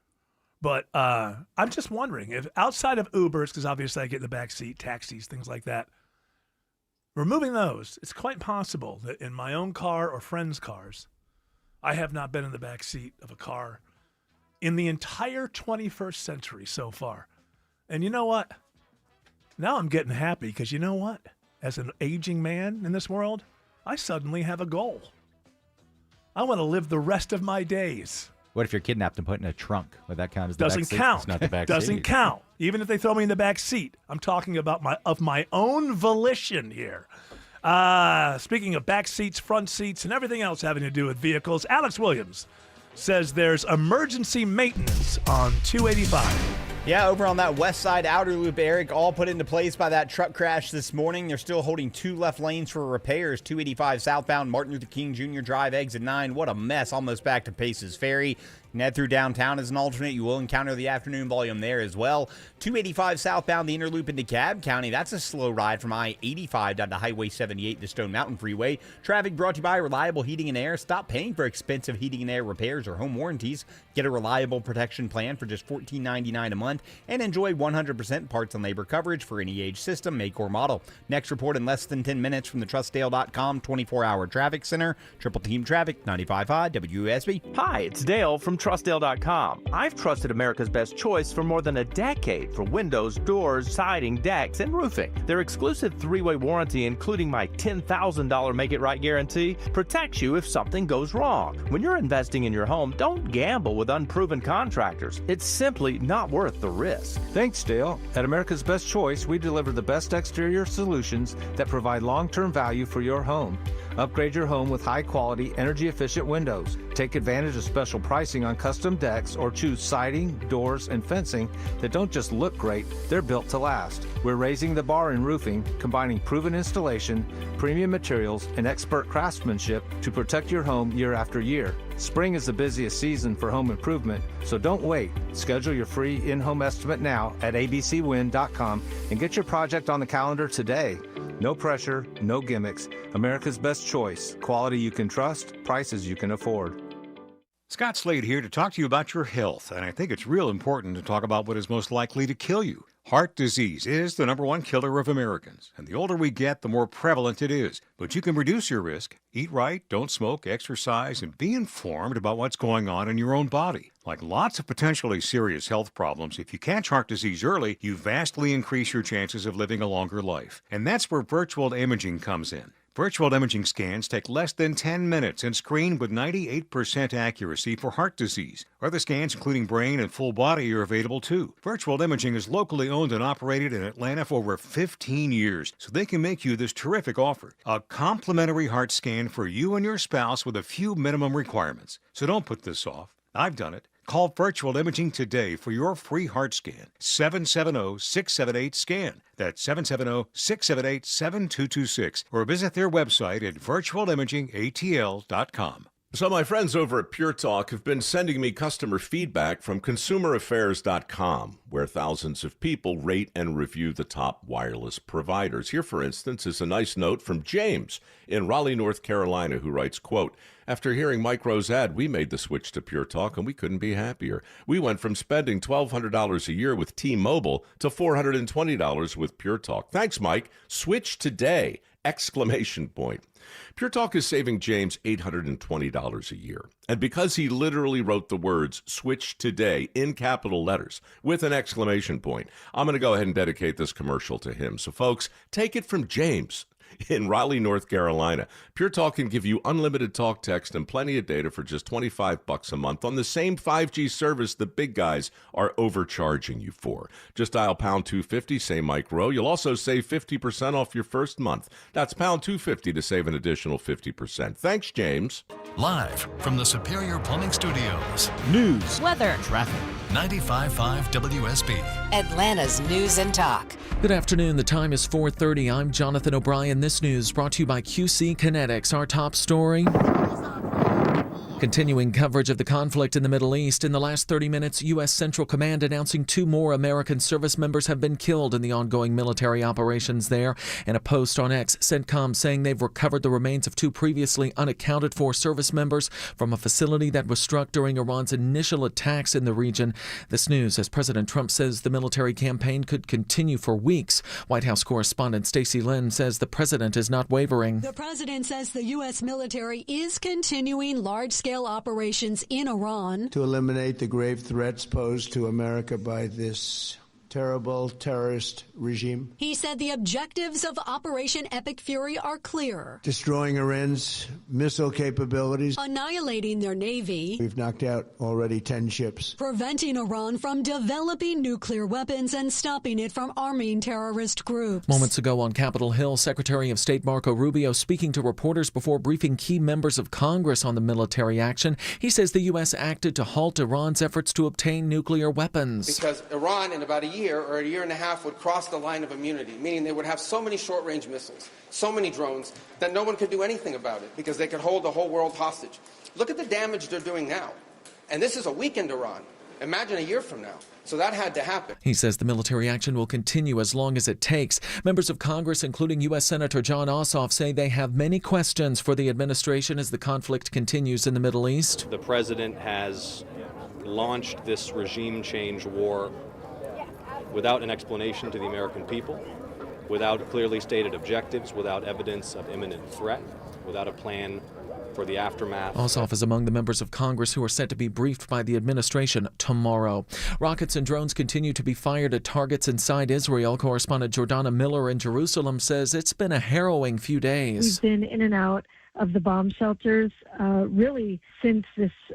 S2: But I'm just wondering if outside of Ubers, because obviously I get in the back seat, taxis, things like that, removing those, it's quite possible that in my own car or friends' cars, I have not been in the back seat of a car in the entire 21st century so far. And you know what? Now I'm getting happy because you know what? As an aging man in this world, I suddenly have a goal. I want to live the rest of my days.
S28: What if you're kidnapped and put in a trunk? Would that count as the
S2: Doesn't
S28: back seat?
S2: count.
S28: It's not the back
S2: Doesn't
S28: seat.
S2: count. Even if they throw me in the back seat, I'm talking about my own volition here. Speaking of back seats, front seats, and everything else having to do with vehicles, Alex Williams says there's emergency maintenance on 285.
S1: Yeah, over on that west side outer loop, Eric, all put into place by that truck crash this morning. They're still holding 2 left lanes for repairs. 285 southbound, Martin Luther King Jr. Drive, exit 9. What a mess, almost back to Paces Ferry. Head through downtown as an alternate. You will encounter the afternoon volume there as well. 285 southbound, the inner loop into Cobb County. That's a slow ride from I-85 down to Highway 78 to Stone Mountain Freeway. Traffic brought to you by Reliable Heating and Air. Stop paying for expensive heating and air repairs or home warranties. Get a reliable protection plan for just $14.99 a month and enjoy 100% parts and labor coverage for any age, system, make, or model. Next report in less than 10 minutes from the TrustDale.com 24-hour traffic center. Triple Team Traffic, 95.5 WSB.
S17: Hi, it's Dale from TrustDale.com. I've trusted America's Best Choice for more than a decade for windows, doors, siding, decks, and roofing. Their exclusive 3-way warranty, including my $10,000 Make It Right guarantee, protects you if something goes wrong. When you're investing in your home, don't gamble with unproven contractors. It's simply not worth the risk.
S3: Thanks, Dale. At America's Best Choice, we deliver the best exterior solutions that provide long-term value for your home. Upgrade your home with high-quality, energy-efficient windows. Take advantage of special pricing on custom decks or choose siding, doors, and fencing that don't just look great, they're built to last. We're raising the bar in roofing, combining proven installation, premium materials, and expert craftsmanship to protect your home year after year. Spring is the busiest season for home improvement, so don't wait. Schedule your free in-home estimate now at abcwin.com and get your project on the calendar today. No pressure, no gimmicks. America's Best Choice. Quality you can trust, prices you can afford.
S11: Scott Slade here to talk to you about your health, and I think it's real important to talk about what is most likely to kill you. Heart disease is the #1 killer of Americans, and the older we get, the more prevalent it is. But you can reduce your risk. Eat right, don't smoke, exercise, and be informed about what's going on in your own body. Like lots of potentially serious health problems, if you catch heart disease early, you vastly increase your chances of living a longer life. And that's where virtual imaging comes in. Virtual imaging scans take less than 10 minutes and screen with 98% accuracy for heart disease. Other scans, including brain and full body, are available too. Virtual imaging is locally owned and operated in Atlanta for over 15 years, so they can make you this terrific offer. A complimentary heart scan for you and your spouse with a few minimum requirements. So don't put this off. I've done it. Call Virtual Imaging today for your free heart scan. 770-678-SCAN. That's 770-678-7226. Or visit their website at virtualimagingatl.com.
S18: So my friends over at Pure Talk have been sending me customer feedback from consumeraffairs.com, where thousands of people rate and review the top wireless providers. Here, for instance, is a nice note from James in Raleigh, North Carolina, who writes, quote, "After hearing Mike Rowe's ad, we made the switch to Pure Talk, and we couldn't be happier. We went from spending $1,200 a year with T-Mobile to $420 with Pure Talk. Thanks, Mike. Switch today!" Exclamation point. Pure Talk is saving James $820 a year. And because he literally wrote the words "switch today" in capital letters with an exclamation point, I'm going to go ahead and dedicate this commercial to him. So folks, take it from James in Raleigh, North Carolina. Pure Talk can give you unlimited talk, text, and plenty of data for just $25 a month on the same 5G service the big guys are overcharging you for. Just dial pound 250, say Mike Rowe. You'll also save 50% off your first month. That's pound 250 to save an additional 50%. Thanks, James.
S13: Live from the Superior Plumbing Studios.
S28: News,
S16: weather,
S13: traffic, 95.5 WSB.
S4: Atlanta's News and Talk.
S6: Good afternoon. The time is 4:30. I'm Jonathan O'Brien. This news brought to you by QC Kinetics. Our top story. Continuing coverage of the conflict in the Middle East. In the last 30 minutes, U.S. Central Command announcing 2 more American service members have been killed in the ongoing military operations there. In a post on X, CENTCOM saying they've recovered the remains of 2 previously unaccounted for service members from a facility that was struck during Iran's initial attacks in the region. This news as President Trump says the military campaign could continue for weeks. White House correspondent Stacey Lynn says the president is not wavering.
S8: The president says the U.S. military is continuing large-scale operations in Iran
S9: to eliminate the grave threats posed to America by this terrible terrorist regime.
S8: He said the objectives of Operation Epic Fury are clear.
S9: Destroying Iran's missile capabilities.
S8: Annihilating their navy.
S9: We've knocked out already 10 ships.
S8: Preventing Iran from developing nuclear weapons and stopping it from arming terrorist groups.
S6: Moments ago on Capitol Hill, Secretary of State Marco Rubio speaking to reporters before briefing key members of Congress on the military action. He says the U.S. acted to halt Iran's efforts to obtain nuclear weapons.
S20: Because Iran, in about a year or a year and a half, would cross the line of immunity, meaning they would have so many short-range missiles, so many drones, that no one could do anything about it because they could hold the whole world hostage. Look at the damage they're doing now. And this is a weakened Iran. Imagine a year from now. So that had to happen.
S6: He says the military action will continue as long as it takes. Members of Congress, including U.S. Senator John Ossoff, say they have many questions for the administration as the conflict continues in the Middle East.
S21: The president has launched this regime change war without an explanation to the American people, without clearly stated objectives, without evidence of imminent threat, without a plan for the aftermath.
S6: Ossoff is among the members of Congress who are set to be briefed by the administration tomorrow. Rockets and drones continue to be fired at targets inside Israel. Correspondent Jordana Miller in Jerusalem says it's been a harrowing few days.
S22: We've been in and out of the bomb shelters really since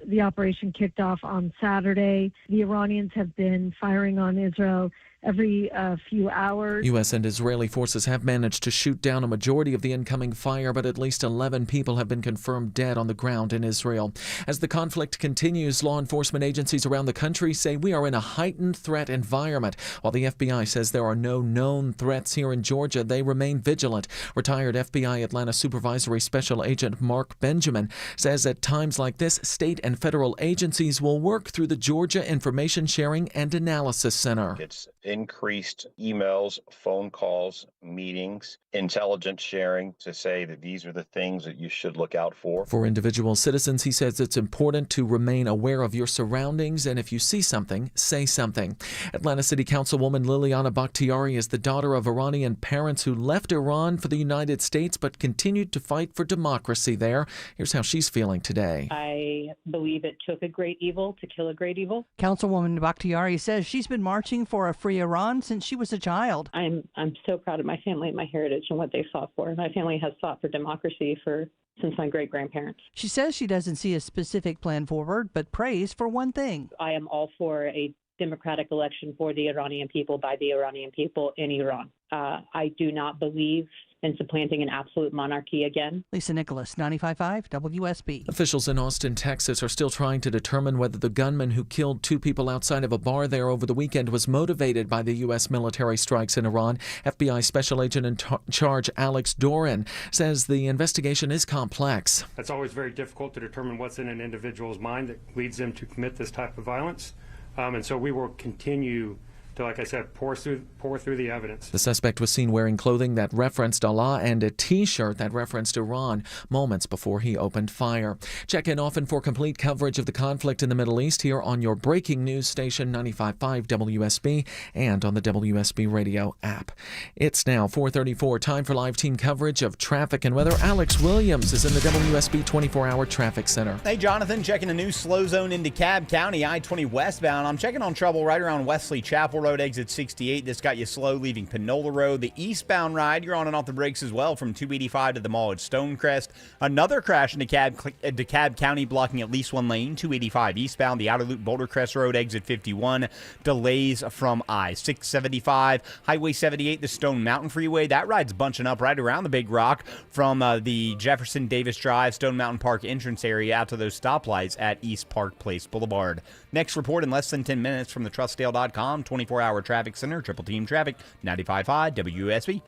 S22: the operation kicked off on Saturday. The Iranians have been firing on Israel every few hours.
S6: U.S. and Israeli forces have managed to shoot down a majority of the incoming fire, but at least 11 people have been confirmed dead on the ground in Israel. As the conflict continues, law enforcement agencies around the country say we are in a heightened threat environment. While the FBI says there are no known threats here in Georgia, they remain vigilant. Retired FBI Atlanta Supervisory Special Agent Mark Benjamin says at times like this, state and federal agencies will work through the Georgia Information Sharing and Analysis Center.
S24: It's increased emails, phone calls, meetings, intelligence sharing to say that these are the things that you should look out for.
S6: For individual citizens, he says it's important to remain aware of your surroundings, and if you see something, say something. Atlanta City Councilwoman Liliana Bakhtiari is the daughter of Iranian parents who left Iran for the United States but continued to fight for democracy there. Here's how she's feeling today.
S29: I believe it took a great evil to kill a great evil.
S30: Councilwoman Bakhtiari says she's been marching for a free Iran since she was a child.
S29: I'm so proud of my family and my heritage and what they fought for. My family has fought for democracy since my great-grandparents.
S30: She says she doesn't see a specific plan forward, but prays for one thing.
S29: I am all for a democratic election for the Iranian people by the Iranian people in Iran. I do not believe in supplanting an absolute monarchy again.
S30: Lisa Nicholas, 95.5 WSB.
S6: Officials in Austin, Texas are still trying to determine whether the gunman who killed 2 people outside of a bar there over the weekend was motivated by the U.S. military strikes in Iran. FBI Special Agent in charge Alex Doran says the investigation is complex.
S31: It's always very difficult to determine what's in an individual's mind that leads them to commit this type of violence. And so we will continue to, like I said, pour through the evidence.
S6: The suspect was seen wearing clothing that referenced Allah and a T-shirt that referenced Iran moments before he opened fire. Check in often for complete coverage of the conflict in the Middle East here on your breaking news station 95.5 WSB and on the WSB radio app. It's now 4:34, time for live team coverage of traffic and weather. Alex Williams is in the WSB 24-hour traffic center.
S1: Hey, Jonathan, checking a new slow zone into Cobb County, I-20 westbound. I'm checking on trouble right around Wesley Chapel Road Road, exit 68. This got you slow leaving Panola Road. The eastbound ride, you're on and off the brakes as well from 285 to the mall at Stonecrest. Another crash in DeKalb County, blocking at least one lane. 285 eastbound, the outer loop Boulder Crest Road, exit 51. Delays from I-675. Highway 78, the Stone Mountain Freeway. That ride's bunching up right around the Big Rock from the Jefferson Davis Drive, Stone Mountain Park entrance area out to those stoplights at East Park Place Boulevard. Next report in less than 10 minutes from the TrustDale.com 24-hour traffic center. Triple Team Traffic, 95.5 WSB.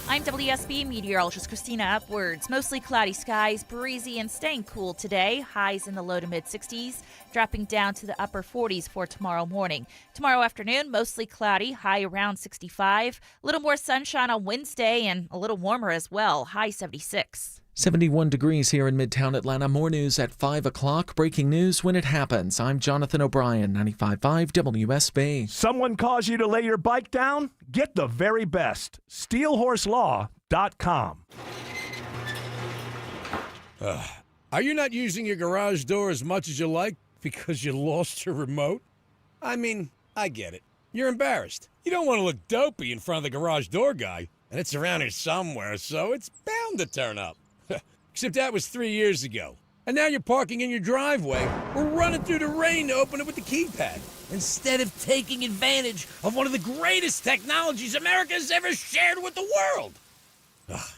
S5: I'm WSB meteorologist Christina Upwards. Mostly cloudy skies, breezy and staying cool today. Highs in the low to mid 60s, dropping down to the upper 40s for tomorrow morning. Tomorrow afternoon, mostly cloudy, high around 65. A little more sunshine on Wednesday and a little warmer as well, high 76.
S6: 71 degrees here in Midtown Atlanta. More news at 5 o'clock. Breaking news when it happens. I'm Jonathan O'Brien, 95.5 WSB.
S2: Someone calls you to lay your bike down? Get the very best. SteelHorseLaw.com.
S7: Are you not using your garage door as much as you like because you lost your remote? I mean, I get it. You're embarrassed. You don't want to look dopey in front of the garage door guy, and it's around here somewhere, so it's bound to turn up. Except that was 3 years ago. And now you're parking in your driveway or running through the rain to open it with the keypad, instead of taking advantage of one of the greatest technologies America has ever shared with the world.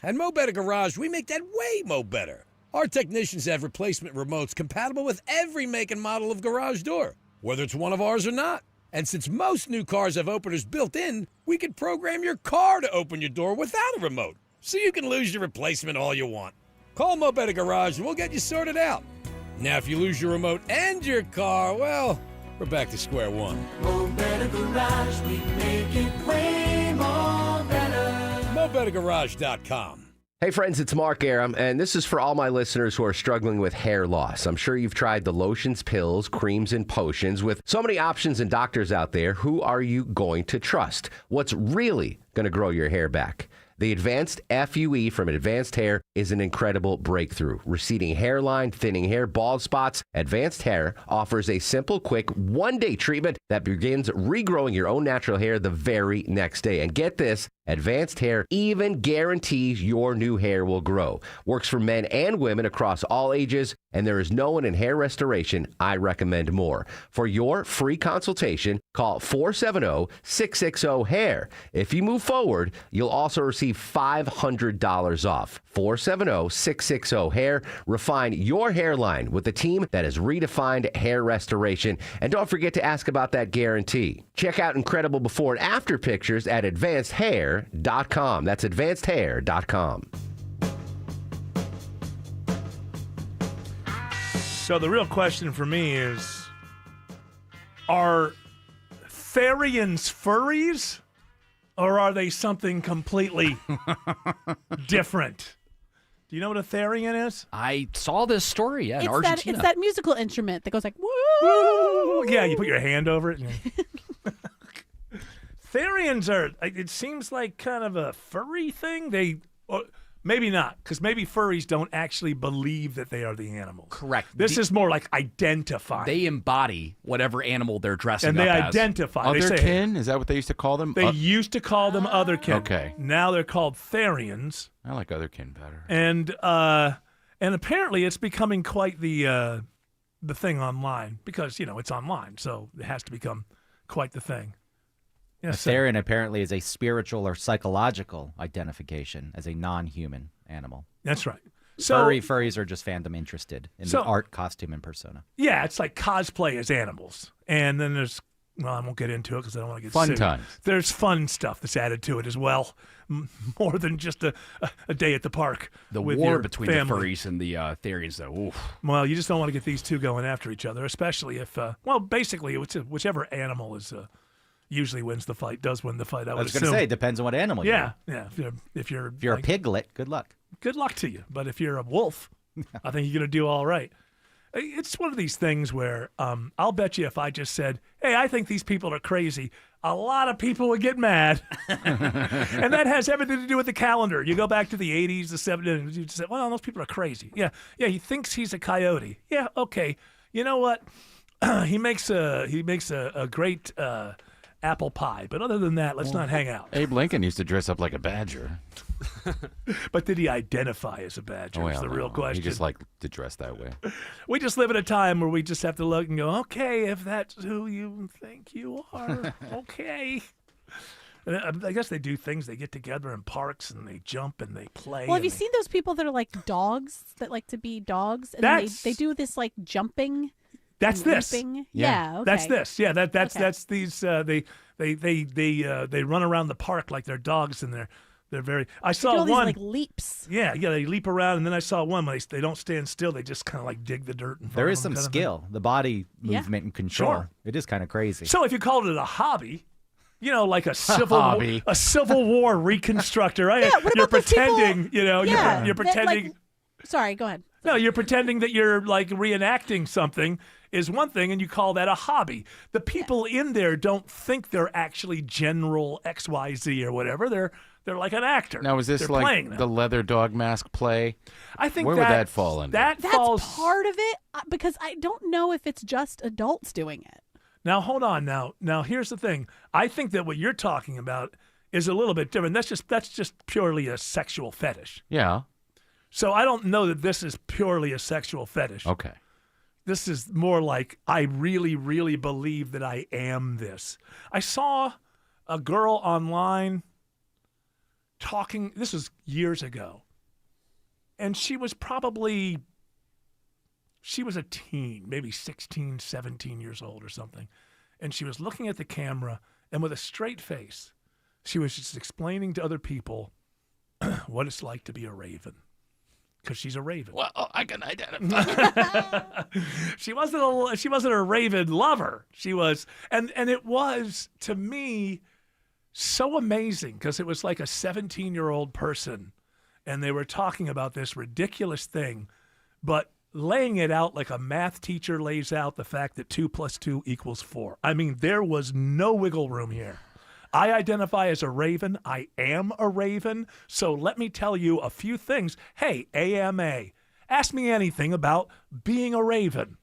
S7: At Mo Better Garage, we make that way mo better. Our technicians have replacement remotes compatible with every make and model of garage door, whether it's one of ours or not. And since most new cars have openers built in, we can program your car to open your door without a remote, so you can lose your replacement all you want. Call Mo Better Garage and we'll get you sorted out. Now, if you lose your remote and your car, well, we're back to square one.
S10: Mo Better Garage, we make it way more better.
S7: MoBetterGarage.com.
S12: Hey friends, it's Mark Aram, and this is for all my listeners who are struggling with hair loss. I'm sure you've tried the lotions, pills, creams, and potions. With so many options and doctors out there, who are you going to trust? What's really going to grow your hair back? The Advanced FUE from Advanced Hair is an incredible breakthrough. Receding hairline, thinning hair, bald spots, Advanced Hair offers a simple, quick, one-day treatment that begins regrowing your own natural hair the very next day. And get this, Advanced Hair even guarantees your new hair will grow. Works for men and women across all ages, and there is no one in hair restoration I recommend more. For your free consultation, call 470-660-HAIR. If you move forward, you'll also receive $500 off. 470-660-HAIR. Refine your hairline with the team that has redefined hair restoration. And don't forget to ask about that guarantee. Check out incredible before and after pictures at AdvancedHair.com. That's AdvancedHair.com.
S2: So the real question for me is, are Therians furries, or are they something completely different? Do you know what a Therian is?
S14: I saw this story, in
S15: It's
S14: Argentina.
S15: that musical instrument that goes like, woo!
S2: Yeah, you put your hand over it. Therians are, it seems like kind of a furry thing. Maybe not, because maybe furries don't actually believe that they are the animal.
S14: Correct.
S2: This is more like identifying.
S14: They embody whatever animal they're dressing
S2: and
S14: up
S2: they
S14: as.
S2: identify. They say,
S19: Otherkin? Is that what they used to call them?
S2: They used to call them otherkin.
S19: Okay.
S2: Now they're called Therians.
S19: I like otherkin better.
S2: And apparently it's becoming quite the thing online because, it's online, so it has to become quite the thing. Yes,
S28: a Therian apparently is a spiritual or psychological identification as a non-human animal.
S2: That's right. So
S28: Furries are just fandom interested in the art, costume, and persona.
S2: Yeah, it's like cosplay as animals. And then there's, I won't get into it because I don't want to get
S19: fun
S2: sued.
S19: times.
S2: There's fun stuff that's added to it as well, more than just a day at the park.
S14: The
S2: with
S14: war
S2: your
S14: between
S2: family.
S14: the furries and the Therians, though. Oof.
S2: Well, you just don't want to get these two going after each other, especially if, basically, whichever animal is usually wins the fight, does win the fight. I
S28: was going to say, it depends on what animal you're.
S2: Yeah. If you're
S28: a piglet, good luck.
S2: Good luck to you. But if you're a wolf, I think you're going to do all right. It's one of these things where I'll bet you if I just said, hey, I think these people are crazy, a lot of people would get mad. And that has everything to do with the calendar. You go back to the 80s, the 70s, you just say, well, those people are crazy. Yeah, he thinks he's a coyote. Yeah, okay. You know what? He makes a great apple pie. But other than that, let's not hang out.
S19: Abe Lincoln used to dress up like a badger.
S2: But did he identify as a badger? Is the real question.
S19: He just liked to dress that way.
S2: We just live in a time where we just have to look and go, okay, if that's who you think you are, okay. And I guess they do things. They get together in parks and they jump and they play.
S15: Well, have you seen those people that are like dogs that like to be dogs? And they do this like jumping.
S2: That's this.
S15: Leaping. Yeah. Okay.
S2: That's this. Yeah. That's these. They run around the park like they're dogs and they're very. I saw
S15: all
S2: one
S15: these, like leaps.
S2: Yeah. They leap around and then I saw one when they don't stand still. They just kind of like dig the dirt.
S28: There is some skill, the body movement and control.
S2: Sure.
S28: It is kind of crazy.
S2: So if you called it a hobby. Like a Civil War reconstructor, right?
S15: Yeah, what
S2: you're
S15: about those
S2: pretending,
S15: people?
S2: You're pretending.
S15: Sorry, go ahead.
S2: No, you're pretending that you're like reenacting something is one thing, and you call that a hobby. The people in there don't think they're actually General XYZ or whatever. They're like an actor.
S19: Now, is this like the leather dog mask play?
S2: I think
S19: where would that fall under?
S15: That's part of it because I don't know if it's just adults doing it.
S2: Now, hold on. Now, here's the thing. I think that what you're talking about is a little bit different. That's just purely a sexual fetish.
S19: Yeah.
S2: So I don't know that this is purely a sexual fetish.
S19: Okay.
S2: This is more like I really, really believe that I am this. I saw a girl online talking. This was years ago. And she was a teen, maybe 16, 17 years old or something. And she was looking at the camera, and with a straight face, she was just explaining to other people what it's like to be a raven. Because she's a raven.
S19: Well, I can identify.
S2: She wasn't a raven lover. She was, and it was, to me, so amazing because it was like a 17-year-old person, and they were talking about this ridiculous thing, but laying it out like a math teacher lays out the fact that 2 + 2 = 4. I mean, there was no wiggle room here. I identify as a raven. I am a raven. So let me tell you a few things. Hey, AMA, ask me anything about being a raven.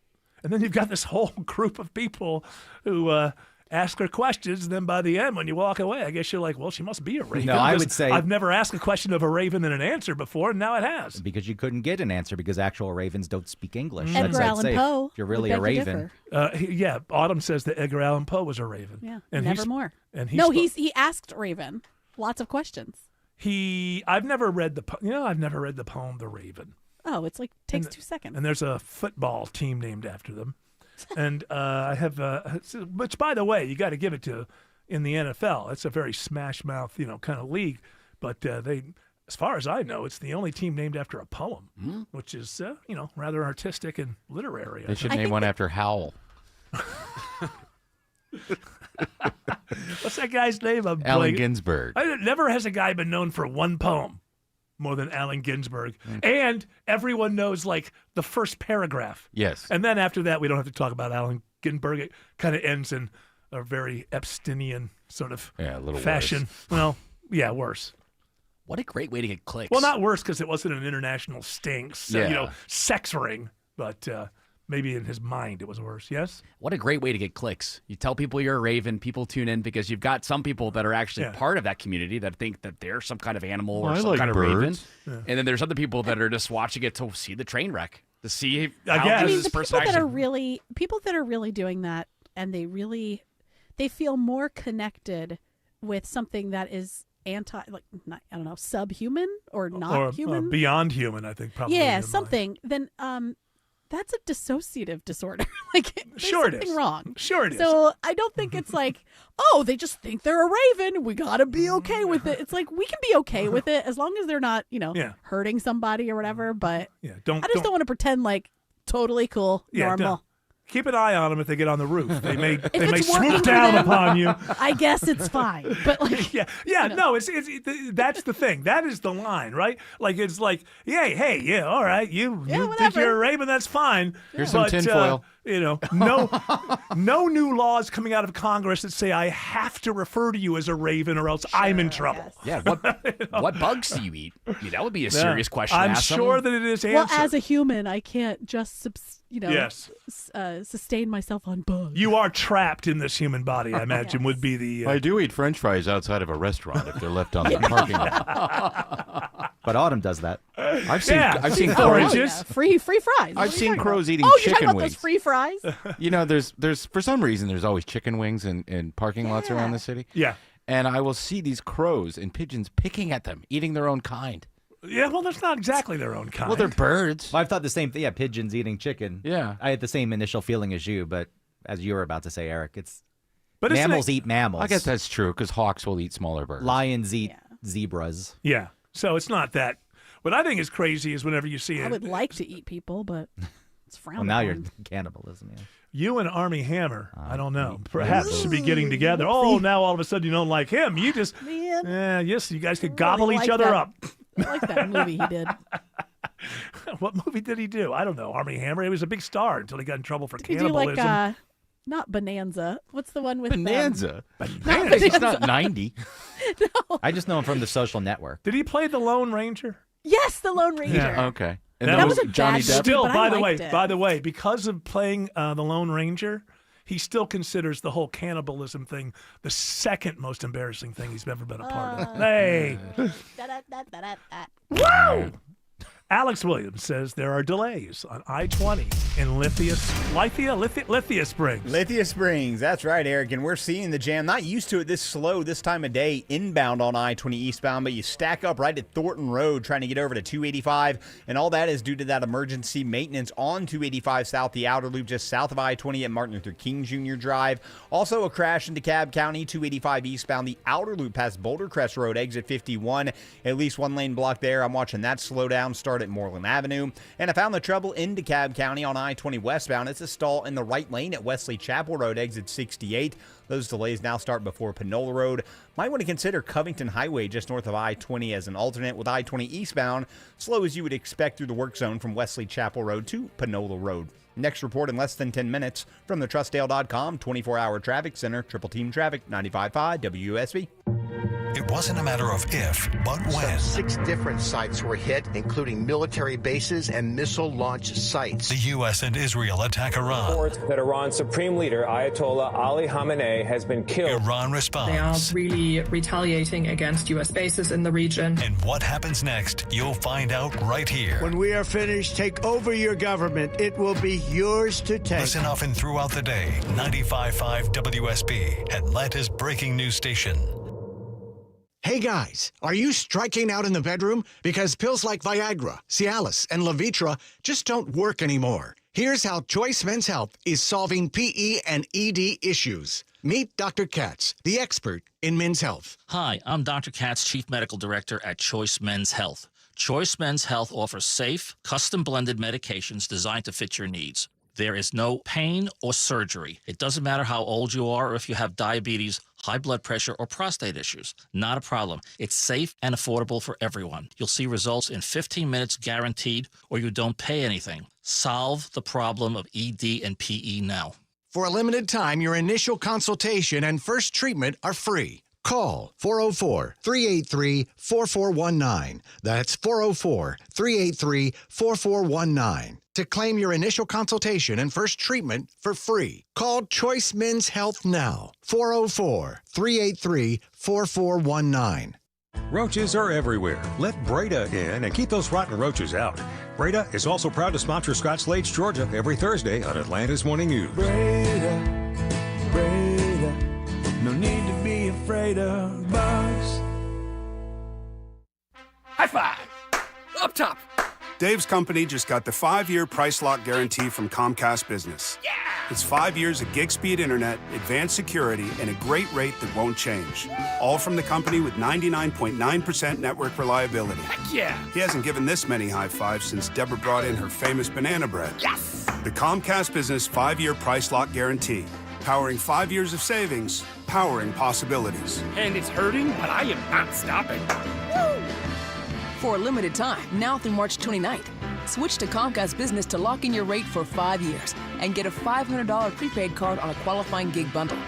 S2: And then you've got this whole group of people who ask her questions, and then by the end, when you walk away, I guess you're like, well, she must be a raven.
S28: No, I would say
S2: I've never asked a question of a raven and an answer before, and now it has.
S28: Because you couldn't get an answer because actual ravens don't speak English.
S15: Edgar Allan Poe.
S28: If you're really a raven.
S2: Autumn says that Edgar Allan Poe was a raven.
S15: Yeah,
S2: and
S15: nevermore. He asked Raven lots of questions.
S2: I've never read the poem The Raven.
S15: Oh, it's like takes 2 seconds.
S2: And there's a football team named after them. And I have, which by the way, you got to give it to in the NFL. It's a very smash mouth, kind of league. But they, as far as I know, it's the only team named after a poem, which is, rather artistic and literary.
S19: They should name one after Howl.
S2: What's that guy's name?
S19: Allen Ginsberg.
S2: Never has a guy been known for one poem more than Allen Ginsberg. And everyone knows, like, the first paragraph.
S19: Yes.
S2: And then after that, we don't have to talk about Allen Ginsberg. It kind of ends in a very Epsteinian sort of fashion.
S19: Worse.
S2: Well, yeah, worse.
S14: What a great way to get clicks.
S2: Well, not worse because it wasn't an international sex ring. But maybe in his mind it was worse, yes?
S14: What a great way to get clicks. You tell people you're a raven, people tune in because you've got some people that are actually part of that community that think that they're some kind of animal or some kind of raven. Yeah. And then there's other people that are just watching it to see the train wreck, to see how this person actually...
S15: people that are really doing that, and they feel more connected with something that is subhuman or not human.
S2: Beyond human, I think probably.
S15: Yeah, something. Then that's a dissociative disorder. Like, there's something wrong.
S2: Sure it is.
S15: So I don't think it's like, they just think they're a raven. We got to be okay with it. It's like, we can be okay with it as long as they're not, hurting somebody or whatever. But I just don't want to pretend like totally cool, normal.
S2: Keep an eye on them if they get on the roof. They may swoop down upon you.
S15: I guess it's fine, but like
S2: no, it's that's the thing. That is the line, right? Like it's like, hey, all right, you think you're a raven, that's fine.
S19: Here's some tinfoil.
S2: No new laws coming out of Congress that say I have to refer to you as a raven or else I'm in trouble.
S14: Yeah, what bugs do you eat? I mean, that would be a serious question to
S2: I'm
S14: ask
S2: sure
S14: someone.
S2: that it is
S15: Well,
S2: answered.
S15: as a human, I can't just sustain myself on bugs.
S2: You are trapped in this human body, I imagine, would be the...
S19: I do eat French fries outside of a restaurant if they're left on the parking lot.
S28: But Autumn does that.
S19: I've seen
S2: oranges.
S15: Yeah, free fries.
S19: I've seen crows eating
S15: you're
S19: chicken
S15: talking about
S19: wings.
S15: those free fries?
S19: You know, there's for some reason there's always chicken wings in parking lots around the city.
S2: Yeah.
S19: And I will see these crows and pigeons picking at them, eating their own kind.
S2: Yeah, well, that's not exactly their own kind.
S19: Well, they're birds.
S28: Well, I've thought the same thing. Yeah, pigeons eating chicken.
S19: Yeah.
S28: I had the same initial feeling as you, but as you were about to say, Eric,
S2: But
S28: mammals eat mammals.
S19: I guess that's true because hawks will eat smaller birds.
S28: Lions eat zebras.
S2: Yeah. So it's not that. What I think is crazy is whenever you see
S15: I
S2: it.
S15: would like to eat people, but it's frowned
S28: Well, now
S15: upon.
S28: you're cannibalism. Yeah.
S2: You and Armie Hammer, I don't know, perhaps should be getting together. Oh, now all of a sudden you don't like him. You just, yes, you guys could gobble
S15: really
S2: each
S15: like
S2: other
S15: that.
S2: up.
S15: I like that movie he did.
S2: What movie did he do? I don't know. Armie Hammer. He was a big star until he got in trouble for
S15: Did he do
S2: cannibalism.
S15: like, not Bonanza. What's the one with
S19: Bonanza?
S15: Bonanza.
S19: He's not 90.
S28: I just know him from The Social Network.
S2: Did he play the Lone Ranger?
S15: Yes, the Lone Ranger.
S2: Yeah.
S19: Okay.
S2: And
S15: that was a
S19: Johnny
S15: bad
S19: Depp.
S15: movie,
S2: Still,
S15: but
S2: by
S15: I
S2: the
S15: liked
S2: way,
S15: it.
S2: because of playing the Lone Ranger, he still considers the whole cannibalism thing the second most embarrassing thing he's ever been a part of. Hey. Woo! Alex Williams says there are delays on I-20 in Lithia Springs.
S1: Lithia Springs, that's right, Eric. And we're seeing the jam. Not used to it this slow this time of day inbound on I-20 eastbound, but you stack up right at Thornton Road trying to get over to 285. And all that is due to that emergency maintenance on 285 south, the outer loop just south of I-20 at Martin Luther King Jr. Drive. Also a crash in DeKalb County, 285 eastbound, the outer loop past Boulder Crest Road, exit 51. At least one lane block there. I'm watching that slow down start at Moreland Avenue. And I found the trouble in DeKalb County on I-20 westbound. It's a stall in the right lane at Wesley Chapel Road, exit 68. Those delays now start before Panola Road. Might want to consider Covington Highway just north of I-20 as an alternate, with I-20 eastbound slow as you would expect through the work zone from Wesley Chapel Road to Panola Road. Next report in less than 10 minutes from the TrustDale.com 24-hour traffic center. Triple Team Traffic, 95.5 WUSB.
S3: It wasn't a matter of if, but when.
S4: 6 different sites were hit, including military bases and missile launch sites.
S3: The U.S. and Israel attack Iran.
S11: Reports that Iran's supreme leader, Ayatollah Ali Khamenei, has been killed.
S3: Iran responds.
S13: They are really retaliating against U.S. bases in the region.
S3: And what happens next, you'll find out right here.
S9: When we are finished, take over your government. It will be yours to take.
S3: Listen often throughout the day. 95.5 WSB, Atlanta's breaking news station.
S16: Hey guys, are you striking out in the bedroom? Because pills like Viagra, Cialis, and Levitra just don't work anymore. Here's how Choice Men's Health is solving PE and ED issues. Meet Dr. Katz, the expert in men's health.
S17: Hi, I'm Dr. Katz, Chief Medical Director at Choice Men's Health. Choice Men's Health offers safe, custom-blended medications designed to fit your needs. There is no pain or surgery. It doesn't matter how old you are or if you have diabetes, high blood pressure, or prostate issues. Not a problem. It's safe and affordable for everyone. You'll see results in 15 minutes guaranteed, or you don't pay anything. Solve the problem of ED and PE now.
S16: For a limited time, your initial consultation and first treatment are free. Call 404-383-4419. That's 404-383-4419 to claim your initial consultation and first treatment for free. Call Choice Men's Health now. 404-383-4419.
S18: Roaches are everywhere. Let Breda in and keep those rotten roaches out. Breda is also proud to sponsor Scott Slade's Georgia every Thursday on Atlanta's Morning News.
S10: Breda, Breda, no need to be afraid of bugs.
S23: High five! Up top!
S25: Dave's company just got the 5-year price lock guarantee from Comcast Business. Yeah! It's 5 years of gig speed internet, advanced security, and a great rate that won't change. All from the company with 99.9% network reliability.
S23: Heck yeah!
S25: He hasn't given this many high fives since Deborah brought in her famous banana bread.
S23: Yes!
S25: The Comcast Business 5-year price lock guarantee. Powering 5 years of savings, powering possibilities.
S23: And it's hurting, but I am not stopping. Woo!
S26: For a limited time, now through March 29th.
S5: Switch to Comcast Business to lock in your rate for 5 years and get a $500 prepaid card on a qualifying gig bundle.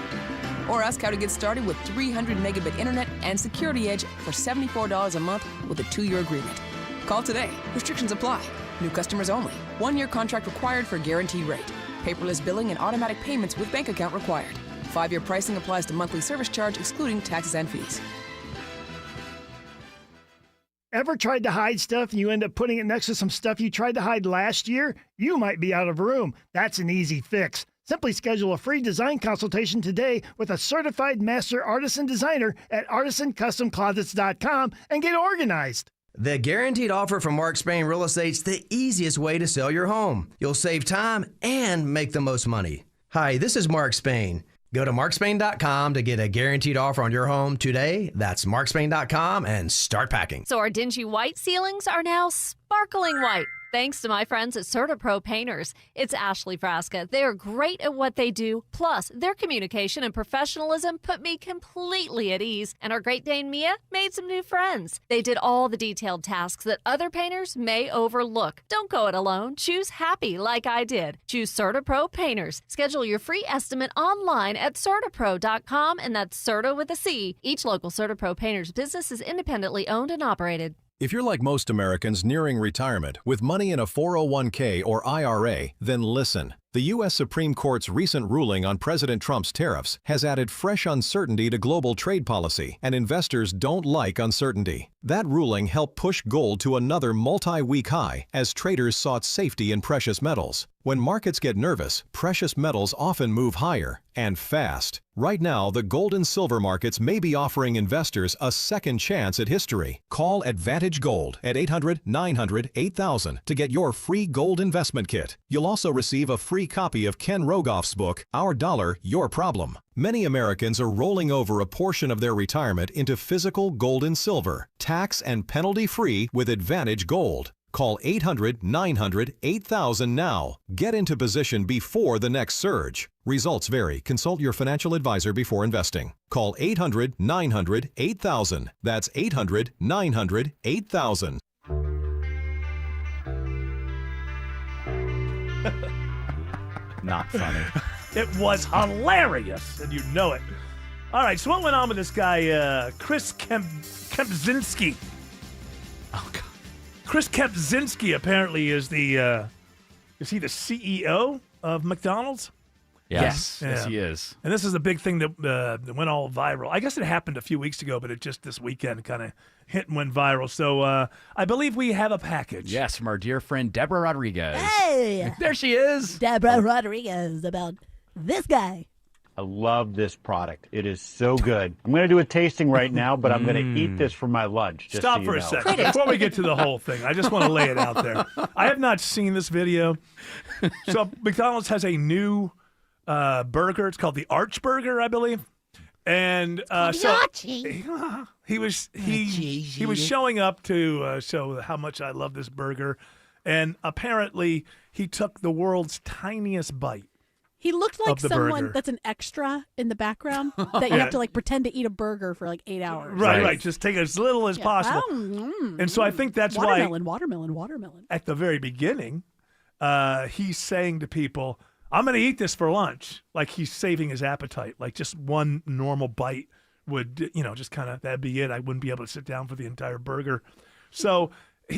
S5: Or ask how to get started with 300 megabit internet and Security Edge for $74 a month with a 2-year agreement. Call today. Restrictions apply. New customers only. 1-year contract required for guaranteed rate. Paperless billing and automatic payments with bank account required. 5-year pricing applies to monthly service charge excluding taxes and fees.
S8: Ever tried to hide stuff and you end up putting it next to some stuff you tried to hide last year? You might be out of room. That's an easy fix. Simply schedule a free design consultation today with a certified master artisan designer at artisancustomclosets.com and get organized.
S20: The guaranteed offer from Mark Spain Real Estate's the easiest way to sell your home. You'll save time and make the most money. Hi, this is Mark Spain. Go to markspain.com to get a guaranteed offer on your home today. That's markspain.com and start packing.
S21: So our dingy white ceilings are now sparkling white. Thanks to my friends at CertaPro Painters. It's Ashley Frasca. They're great at what they do. Plus, their communication and professionalism put me completely at ease. And our Great Dane Mia made some new friends. They did all the detailed tasks that other painters may overlook. Don't go it alone. Choose happy like I did. Choose CertaPro Painters. Schedule your free estimate online at CertaPro.com, and that's Certa with a C. Each local CertaPro Painters business is independently owned and operated.
S22: If you're like most Americans nearing retirement with money in a 401k or IRA, then listen. The U.S. Supreme Court's recent ruling on President Trump's tariffs has added fresh uncertainty to global trade policy, and investors don't like uncertainty. That ruling helped push gold to another multi-week high as traders sought safety in precious metals. When markets get nervous, precious metals often move higher, and fast. Right now, the gold and silver markets may be offering investors a second chance at history. Call Advantage Gold at 800-900-8000 to get your free gold investment kit. You'll also receive a free copy of Ken Rogoff's book, Our Dollar, Your Problem. Many Americans are rolling over a portion of their retirement into physical gold and silver, tax and penalty-free with Advantage Gold. Call 800-900-8000 now. Get into position before the next surge. Results vary. Consult your financial advisor before investing. Call 800-900-8000. That's 800-900-8000.
S14: Not funny.
S2: It was hilarious, and you know it. All right, so what went on with this guy, Chris Kempczynski?
S14: Oh, God.
S2: Chris Kempczynski apparently is he the CEO of McDonald's?
S14: Yes, yes, he is.
S2: And this is a big thing that went all viral. I guess it happened a few weeks ago, but it just this weekend kind of hit and went viral. So I believe we have a package.
S14: Yes, from our dear friend Deborah Rodriguez.
S15: Hey!
S14: There she is.
S15: Deborah Rodriguez about this guy.
S24: I love this product. It is so good. I'm going to do a tasting right now, but I'm going to eat this for my lunch. Just
S2: Stop
S24: so
S2: for
S24: you
S2: a
S24: know.
S2: second. Before we get to the whole thing, I just want to lay it out there. I have not seen this video. So McDonald's has a new burger. It's called the Arch Burger, I believe. And he was showing up to show how much I love this burger. And apparently he took the world's tiniest bite.
S15: He looked like someone
S2: burger.
S15: that's an extra in the background that you have to like pretend to eat a burger for like 8 hours.
S2: Right. Just take as little as possible. And so I think that's why
S15: watermelon.
S2: At the very beginning, he's saying to people, I'm going to eat this for lunch. Like he's saving his appetite. Like just one normal bite would, just kind of, that'd be it. I wouldn't be able to sit down for the entire burger. So,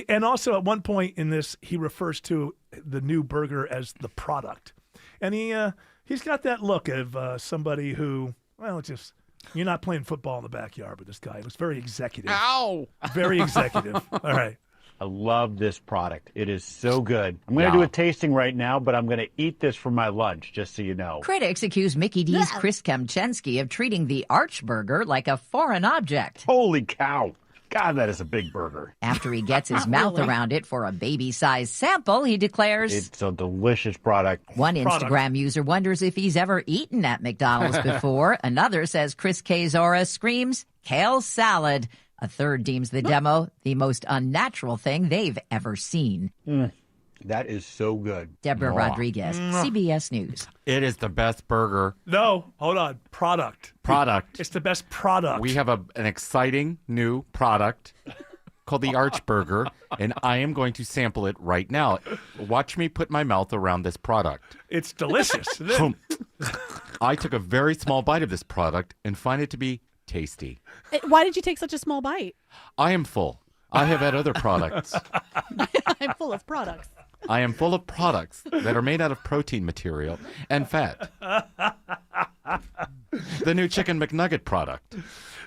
S2: and also at one point in this, he refers to the new burger as the product. And he's got that look of somebody who, you're not playing football in the backyard with this guy. It was very executive.
S24: Ow!
S2: Very executive. All right.
S24: I love this product. It is so good. I'm going to do a tasting right now, but I'm going to eat this for my lunch, just so you know.
S26: Critics accuse Mickey D's Chris Kempczynski of treating the Arch Burger like a foreign object.
S24: Holy cow. God, that is a big burger.
S26: After he gets his mouth around it for a baby-sized sample, he declares,
S24: it's a delicious product.
S26: One Instagram user wonders if he's ever eaten at McDonald's before. Another says Chris K. Zora screams, kale salad. A third deems the demo the most unnatural thing they've ever seen.
S24: That is so good.
S26: Deborah Rodriguez, CBS News.
S19: It is the best burger.
S2: No, hold on. Product.
S19: Product.
S2: It's the best product.
S19: We have an exciting new product. called the Archburger, and I am going to sample it right now. Watch me put my mouth around this product.
S2: It's delicious.
S19: I took a very small bite of this product and find it to be tasty.
S15: Why did you take such a small bite?
S19: I am full. I have had other products.
S15: I'm full of products.
S19: I am full of products that are made out of protein material and fat. The new Chicken McNugget product.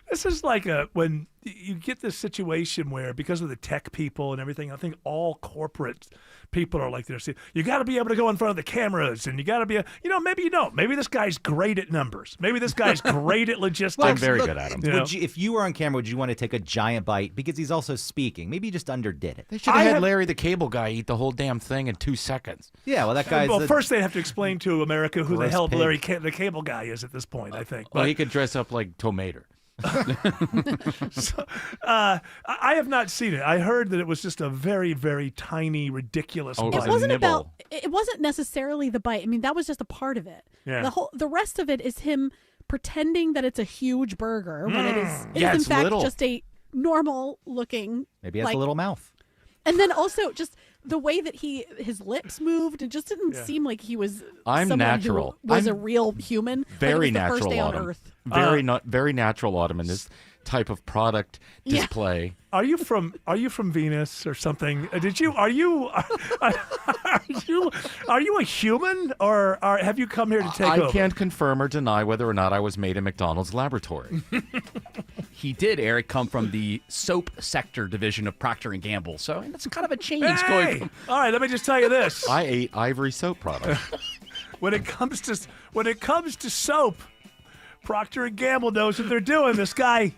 S2: This is like when you get this situation where, because of the tech people and everything, I think all corporate people are like this. You got to be able to go in front of the cameras, and you got to be, maybe you don't. Maybe this guy's great at numbers. Maybe this guy's great at logistics.
S19: I'm very good at them.
S1: If you were on camera, would you want to take a giant bite because he's also speaking? Maybe you just underdid it.
S19: They should have had Larry the Cable Guy eat the whole damn thing in 2 seconds.
S1: Yeah, well, that guy's...
S2: Well, first they have to explain to America who the hell Larry the Cable Guy is at this point, I think.
S19: Well, he could dress up like Tomater.
S2: I have not seen it. I heard that it was just a very, very tiny, ridiculous bite.
S15: It wasn't necessarily the bite. I mean, that was just a part of it.
S2: Yeah.
S15: The rest of it is him pretending that it's a huge burger when it is in fact
S19: little.
S15: just a normal looking.
S1: Maybe it has a little mouth.
S15: And then also just the way that his lips moved, it just didn't seem like he was someone
S19: natural.
S15: who was a real human.
S19: Very
S15: like it was the
S19: natural,
S15: first day
S19: Autumn.
S15: on Earth.
S19: Very natural, Autumn, in this type of product display.
S2: Are you from Venus or something? Are you a human, or have you come here to take over?
S19: I can't confirm or deny whether or not I was made in McDonald's laboratory.
S14: He did, Eric, come from the soap sector division of Procter & Gamble, so that's kind of a change going from...
S2: All right, let me just tell you this.
S19: I ate Ivory soap products.
S2: When it comes to soap, Procter & Gamble knows what they're doing. This guy,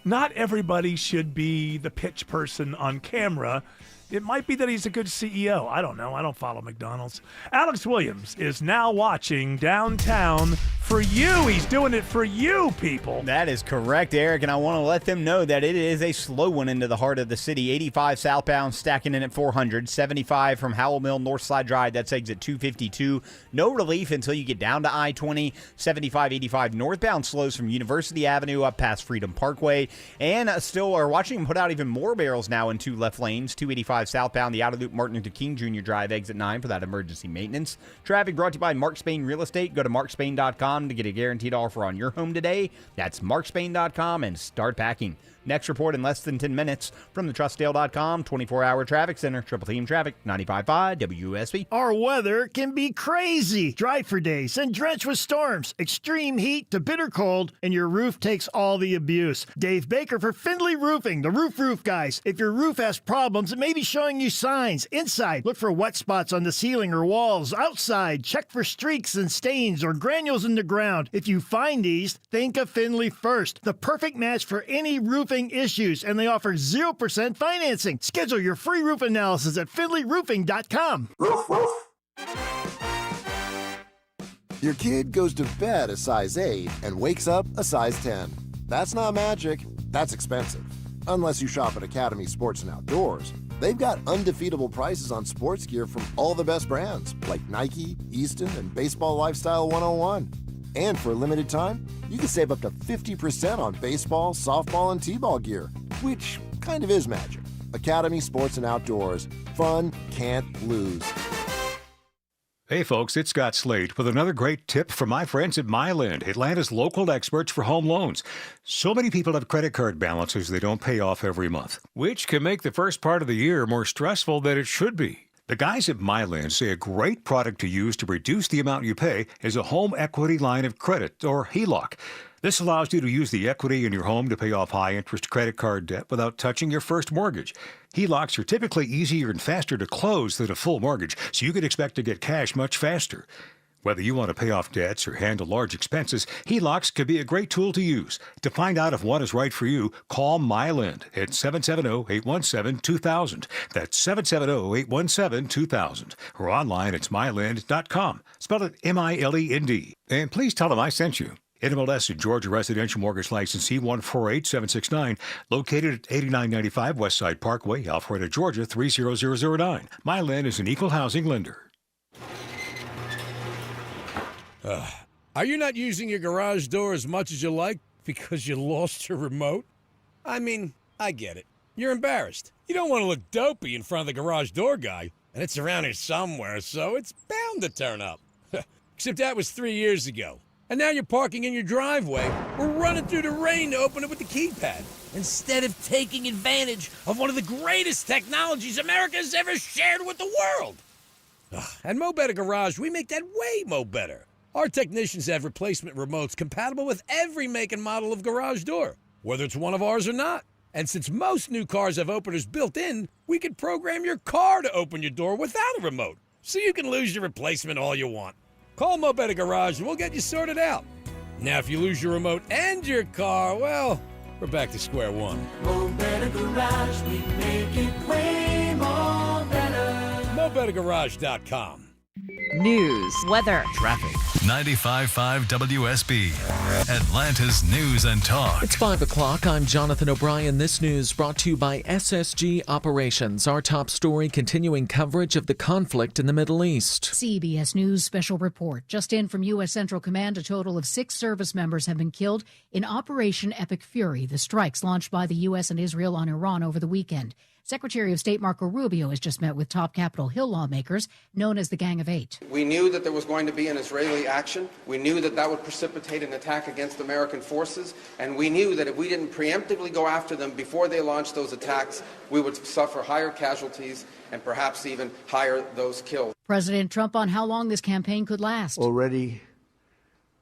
S2: not everybody should be the pitch person on camera. It might be that he's a good CEO. I don't know. I don't follow McDonald's. Alex Williams is now watching Downtown for you. He's doing it for you, people.
S4: That is correct, Eric, and I want to let them know that it is a slow one into the heart of the city. 85 southbound, stacking in at 400. 75 from Howell Mill, Northside Drive. That's exit 252. No relief until you get down to I-20. 75, 85 northbound slows from University Avenue up past Freedom Parkway. And still are watching them put out even more barrels now in 2 left lanes. 285 southbound, the outer loop, Martin Luther King Jr. Drive, exit 9 for that emergency maintenance. Traffic brought to you by Mark Spain Real Estate. Go to markspain.com to get a guaranteed offer on your home today. That's markspain.com and start packing. Next report in less than 10 minutes from the TrustDale.com 24-hour traffic center. Triple Team Traffic, 95.5 WSB.
S8: Our weather can be crazy. Dry for days and drenched with storms. Extreme heat to bitter cold, and your roof takes all the abuse. Dave Baker for Findlay Roofing, the roof guys. If your roof has problems, it may be showing you signs. Inside, look for wet spots on the ceiling or walls. Outside, check for streaks and stains or granules in the ground. If you find these, think of Findlay first. The perfect match for any roofing issues, and they offer 0% financing. Schedule your free roof analysis at findlayroofing.com.
S6: Your kid goes to bed a size 8 and wakes up a size 10. That's not magic. That's expensive. Unless you shop at Academy Sports and Outdoors. They've got undefeatable prices on sports gear from all the best brands like Nike, Easton, and Baseball Lifestyle 101. And for a limited time, you can save up to 50% on baseball, softball, and t-ball gear, which kind of is magic. Academy Sports and Outdoors. Fun can't lose.
S18: Hey folks, it's Scott Slade with another great tip from my friends at Myland, Atlanta's local experts for home loans. So many people have credit card balances they don't pay off every month, which can make the first part of the year more stressful than it should be. The guys at Myland say a great product to use to reduce the amount you pay is a home equity line of credit, or HELOC. This allows you to use the equity in your home to pay off high-interest credit card debt without touching your first mortgage. HELOCs are typically easier and faster to close than a full mortgage, so you can expect to get cash much faster. Whether you want to pay off debts or handle large expenses, HELOCs can be a great tool to use. To find out if one is right for you, call Myland at 770-817-2000. That's 770-817-2000. Or online, it's myland.com. Spell it M-I-L-E-N-D. And please tell them I sent you. NMLS Georgia Residential Mortgage License C148769, located at 8995 Westside Parkway, Alpharetta, Georgia 30009. Myland is an equal housing lender.
S7: Are you not using your garage door as much as you like because you lost your remote? I mean, I get it. You're embarrassed. You don't want to look dopey in front of the garage door guy, and it's around here somewhere, so it's bound to turn up. Except that was 3 years ago. And now you're parking in your driveway or running through the rain to open it with the keypad, instead of taking advantage of one of the greatest technologies America's ever shared with the world. At Mo Better Garage, we make that way mo better. Our technicians have replacement remotes compatible with every make and model of garage door, whether it's one of ours or not. And since most new cars have openers built in, we can program your car to open your door without a remote, so you can lose your replacement all you want. Call Mo Better Garage and we'll get you sorted out. Now, if you lose your remote and your car, well, we're back to square one.
S10: Mo Better Garage, we make it way more better.
S7: MoBetterGarage.com.
S3: News, weather,
S14: traffic.
S9: 95.5 WSB, Atlanta's News and Talk.
S11: It's 5 o'clock. I'm Jonathan O'Brien. This news brought to you by SSG Operations. Our top story, continuing coverage of the conflict in the Middle East.
S12: CBS News special report. Just in from U.S. Central Command, a total of 6 service members have been killed in Operation Epic Fury, the strikes launched by the U.S. and Israel on Iran over the weekend. Secretary of State Marco Rubio has just met with top Capitol Hill lawmakers, known as the Gang of Eight.
S13: We knew that there was going to be an Israeli action. We knew that that would precipitate an attack against American forces. And we knew that if we didn't preemptively go after them before they launched those attacks, we would suffer higher casualties and perhaps even higher those killed.
S12: President Trump on how long this campaign could last.
S17: Already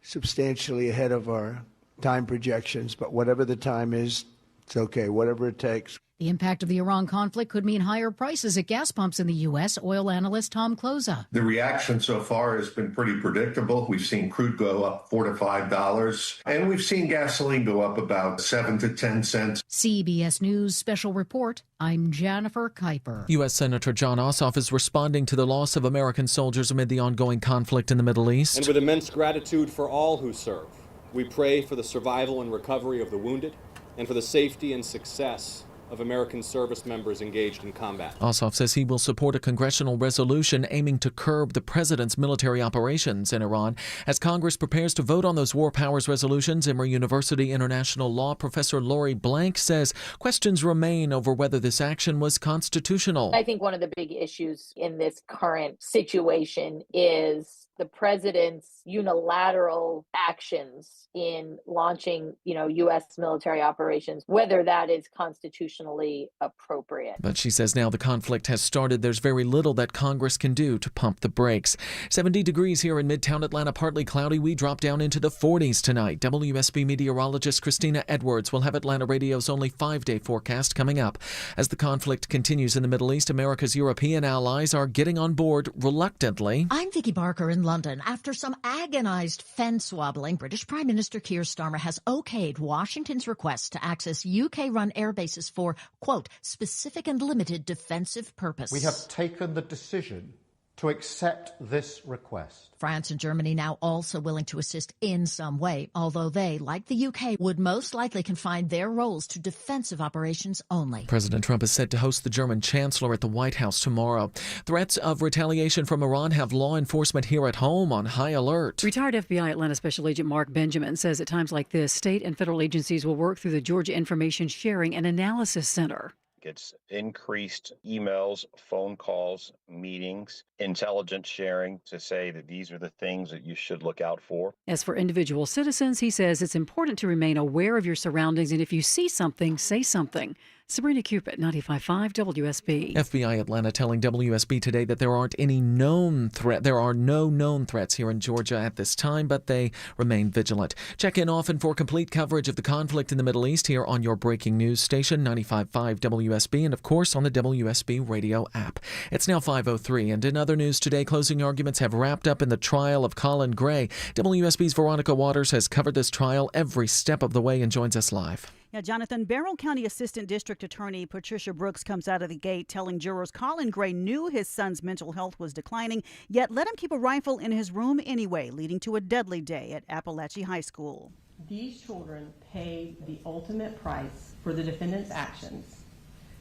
S17: substantially ahead of our time projections, but whatever the time is, it's okay, whatever it takes.
S12: The impact of the Iran conflict could mean higher prices at gas pumps in the U.S., oil analyst Tom Kloza.
S27: The reaction so far has been pretty predictable. We've seen crude go up $4 to $5, and we've seen gasoline go up about 7 to 10 cents.
S12: CBS News special report. I'm Jennifer Kuiper.
S11: U.S. Senator John Ossoff is responding to the loss of American soldiers amid the ongoing conflict in the Middle East.
S28: And with immense gratitude for all who serve, we pray for the survival and recovery of the wounded and for the safety and success of American service members engaged in combat.
S11: Ossoff says he will support a congressional resolution aiming to curb the president's military operations in Iran. As Congress prepares to vote on those war powers resolutions, Emory University international law professor Lori Blank says questions remain over whether this action was constitutional.
S29: I think one of the big issues in this current situation is the president's unilateral actions in launching, U.S. military operations, whether that is constitutionally appropriate.
S11: But she says now the conflict has started, there's very little that Congress can do to pump the brakes. 70 degrees here in Midtown Atlanta, partly cloudy. We drop down into the 40s tonight. WSB meteorologist Christina Edwards will have Atlanta Radio's only 5-day forecast coming up. As the conflict continues in the Middle East, America's European allies are getting on board reluctantly.
S26: I'm Vicky Barker in London. After some agonized fence wobbling, British Prime Minister Keir Starmer has okayed Washington's request to access UK-run air bases for, quote, specific and limited defensive purpose.
S30: We have taken the decision to accept this request.
S26: France and Germany now also willing to assist in some way, although they, like the UK, would most likely confine their roles to defensive operations only.
S11: President Trump is set to host the German chancellor at the White House tomorrow. Threats of retaliation from Iran have law enforcement here at home on high alert.
S31: Retired FBI Atlanta Special Agent Mark Benjamin says at times like this, state and federal agencies will work through the Georgia Information Sharing and Analysis Center.
S32: It's increased emails, phone calls, meetings, intelligence sharing to say that these are the things that you should look out for.
S31: As for individual citizens, he says it's important to remain aware of your surroundings, and if you see something, say something. Sabrina Cupid, 95.5 WSB.
S11: FBI Atlanta telling WSB today that there aren't any known threat. There are no known threats here in Georgia at this time, but they remain vigilant. Check in often for complete coverage of the conflict in the Middle East here on your breaking news station, 95.5 WSB, and of course on the WSB radio app. It's now 5:03, and in other news today, closing arguments have wrapped up in the trial of Colin Gray. WSB's Veronica Waters has covered this trial every step of the way and joins us live.
S33: Yeah, Jonathan, Barrow County Assistant District Attorney Patricia Brooks comes out of the gate telling jurors Colin Gray knew his son's mental health was declining, yet let him keep a rifle in his room anyway, leading to a deadly day at Appalachia High School.
S34: These children paid the ultimate price for the defendant's actions,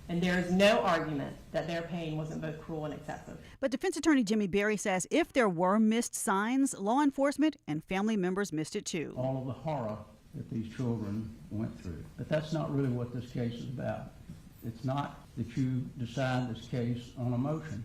S34: and there is no argument that their pain wasn't both cruel and excessive.
S33: But defense attorney Jimmy Berry says if there were missed signs, law enforcement and family members missed it too.
S35: All of the horror that these children went through. But that's not really what this case is about.
S1: It's not that you decide this case on emotion.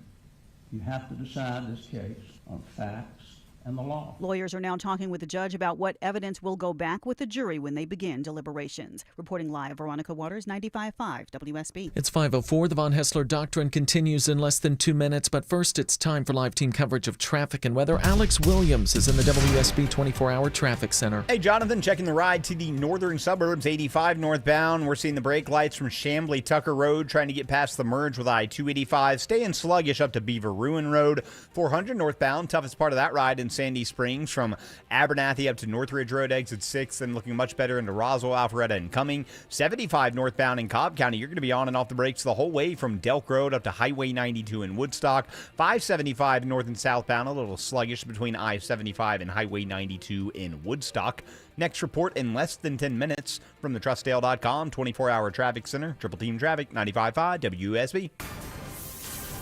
S1: You have to decide this case on facts and the law.
S33: Lawyers are now talking with the judge about what evidence will go back with the jury when they begin deliberations. Reporting live, Veronica Waters, 95.5 WSB.
S11: It's 5:04. The Von Hessler Doctrine continues in less than 2 minutes, but first it's time for live team coverage of traffic and weather. Alex Williams is in the WSB 24-hour traffic center.
S2: Hey, Jonathan, checking the ride to the northern suburbs, 85 northbound. We're seeing the brake lights from Chamblee Tucker Road, trying to get past the merge with I-285. Staying sluggish up to Beaver Ruin Road. 400 northbound, toughest part of that ride in Sandy Springs from Abernathy up to Northridge Road, exit 6, and looking much better into Roswell, Alpharetta, and Cumming. 75 northbound in Cobb County. You're going to be on and off the brakes the whole way from Delk Road up to Highway 92 in Woodstock. 575 north and southbound, a little sluggish between I-75 and Highway 92 in Woodstock. Next report in less than 10 minutes from the TrustDale.com 24-hour traffic center. Triple Team Traffic, 95.5 WSB.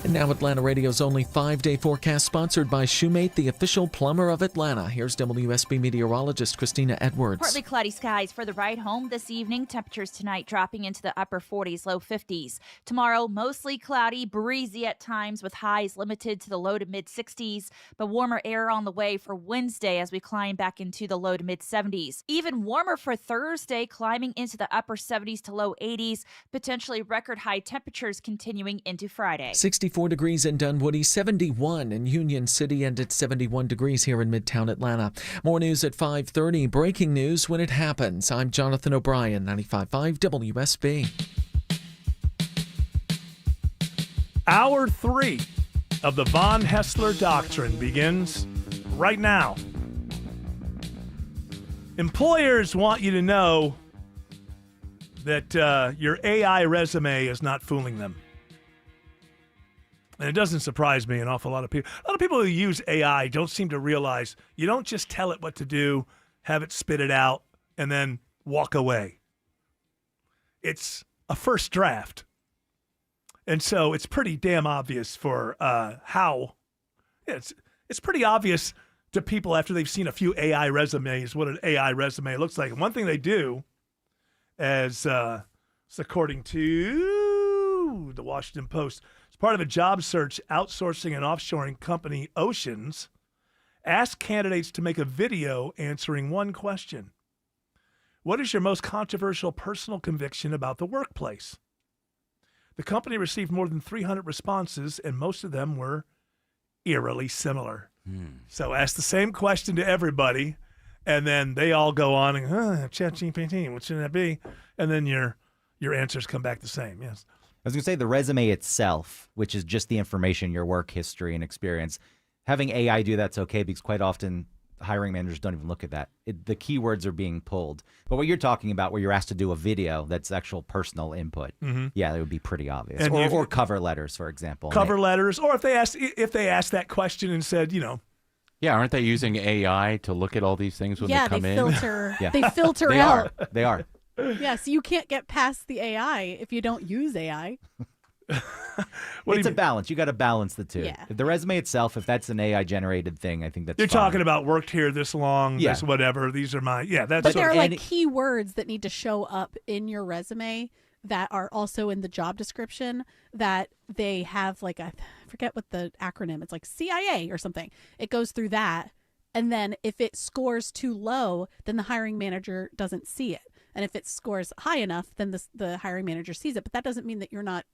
S11: And now Atlanta Radio's only 5-day forecast, sponsored by Shoemate, the official plumber of Atlanta. Here's WSB meteorologist Christina Edwards.
S4: Partly cloudy skies for the ride home this evening. Temperatures tonight dropping into the upper 40s, low 50s. Tomorrow, mostly cloudy, breezy at times with highs limited to the low to mid 60s, but warmer air on the way for Wednesday as we climb back into the low to mid 70s. Even warmer for Thursday, climbing into the upper 70s to low 80s, potentially record high temperatures continuing into Friday.
S11: 64 degrees in Dunwoody, 71 in Union City, and it's 71 degrees here in Midtown Atlanta. More news at 5:30. Breaking news when it happens. I'm Jonathan O'Brien, 95.5 WSB.
S5: Hour 3 of the Von Hessler Doctrine begins right now. Employers want you to know that your AI resume is not fooling them. And it doesn't surprise me. A lot of people who use AI don't seem to realize you don't just tell it what to do, have it spit it out, and then walk away. It's a first draft. And so it's pretty damn obvious for it's pretty obvious to people after they've seen a few AI resumes what an AI resume looks like. And one thing they do, as according to the Washington Post, as part of a job search, outsourcing and offshoring company Oceans asked candidates to make a video answering one question. What is your most controversial personal conviction about the workplace? The company received more than 300 responses, and most of them were eerily similar. So ask the same question to everybody, and then they all go on and, ChatGPT, what should that be? And then your answers come back the same, yes.
S8: I was going to say the resume itself, which is just the information, your work history and experience, having AI do that's okay because quite often hiring managers don't even look at that. The keywords are being pulled. But what you're talking about where you're asked to do a video that's actual personal input, yeah, it would be pretty obvious.
S5: And
S8: or cover letters, for example.
S5: Cover letters, or if they asked that question and said,
S15: Yeah, aren't they using AI to look at all these things when they come in?
S8: They filter out. They are.
S16: Yeah, so you can't get past the AI if you don't use AI.
S8: It's a balance. You got to balance the two.
S16: Yeah.
S8: If the resume itself, if that's an AI generated thing, I think that's
S5: You're
S8: fine.
S5: talking about worked here this long,
S8: Yeah.
S5: this whatever. These are my, that's.
S16: But there are like keywords that need to show up in your resume that are also in the job description that they have like I forget what the acronym. It's like CIA or something. It goes through that. And then if it scores too low, then the hiring manager doesn't see it. And if it scores high enough, then the hiring manager sees it. But that doesn't mean that you're not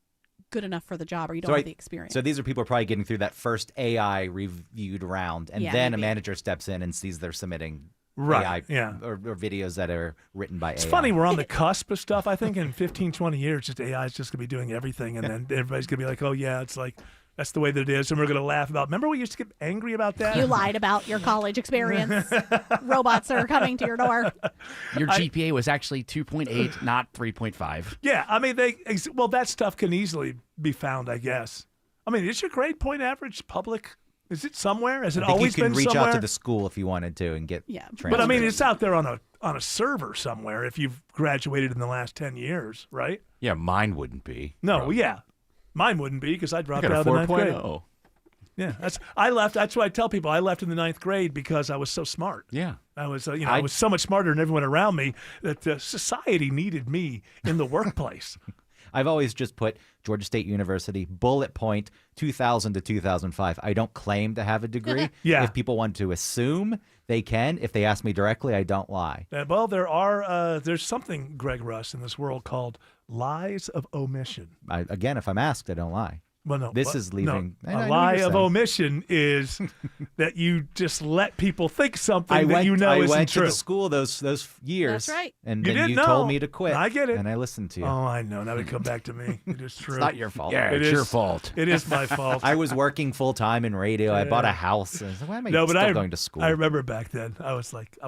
S16: good enough for the job or you don't have the experience.
S8: So these are people probably getting through that first AI reviewed round, and then a manager steps in and sees they're submitting AI or videos that are written by AI.
S5: It's funny, we're on the cusp of stuff. I think in 15, 20 years, just AI is just going to be doing everything. And then everybody's going to be like, oh, yeah, it's like, that's the way that it is. And we're going to laugh about, remember we used to get angry about that?
S16: You lied about your college experience. Robots are coming to your door.
S14: Your GPA was actually 2.8, not 3.5.
S5: Yeah, I mean, that stuff can easily be found, I guess. I mean, is your grade point average public? Is it somewhere? Has it always been somewhere?
S8: You can reach out to the school if you wanted to and get transcripts.
S5: But I mean, it's out there on a server somewhere if you've graduated in the last 10 years, right?
S15: Yeah, mine wouldn't be.
S5: No, yeah. Mine wouldn't be because I dropped out of the 9th grade. Yeah, I left. That's why I tell people I left in the 9th grade because I was so smart.
S15: Yeah,
S5: I was. I was so much smarter than everyone around me that society needed me in the workplace.
S8: I've always just put Georgia State University, bullet point, 2000 to 2005. I don't claim to have a degree.
S5: Yeah.
S8: If people want to assume, they can. If they ask me directly, I don't lie.
S5: Well, there's something, Greg Russ, in this world called lies of omission.
S8: Again, if I'm asked, I don't lie.
S5: Well, no,
S8: this is leaving.
S5: No, a lie of omission is that you just let people think something that you know isn't true.
S8: I went to the school those years.
S16: That's right.
S8: And
S5: you
S8: then you told me to quit.
S5: I get it.
S8: And I listened to you.
S5: Oh, I know. Now they come back to me. It is true.
S14: It's not your fault.
S15: Yeah, it's your fault.
S5: It is my fault.
S8: I was working full time in radio. I bought a house. And I was like, why am I still going to school?
S5: I remember back then. I was like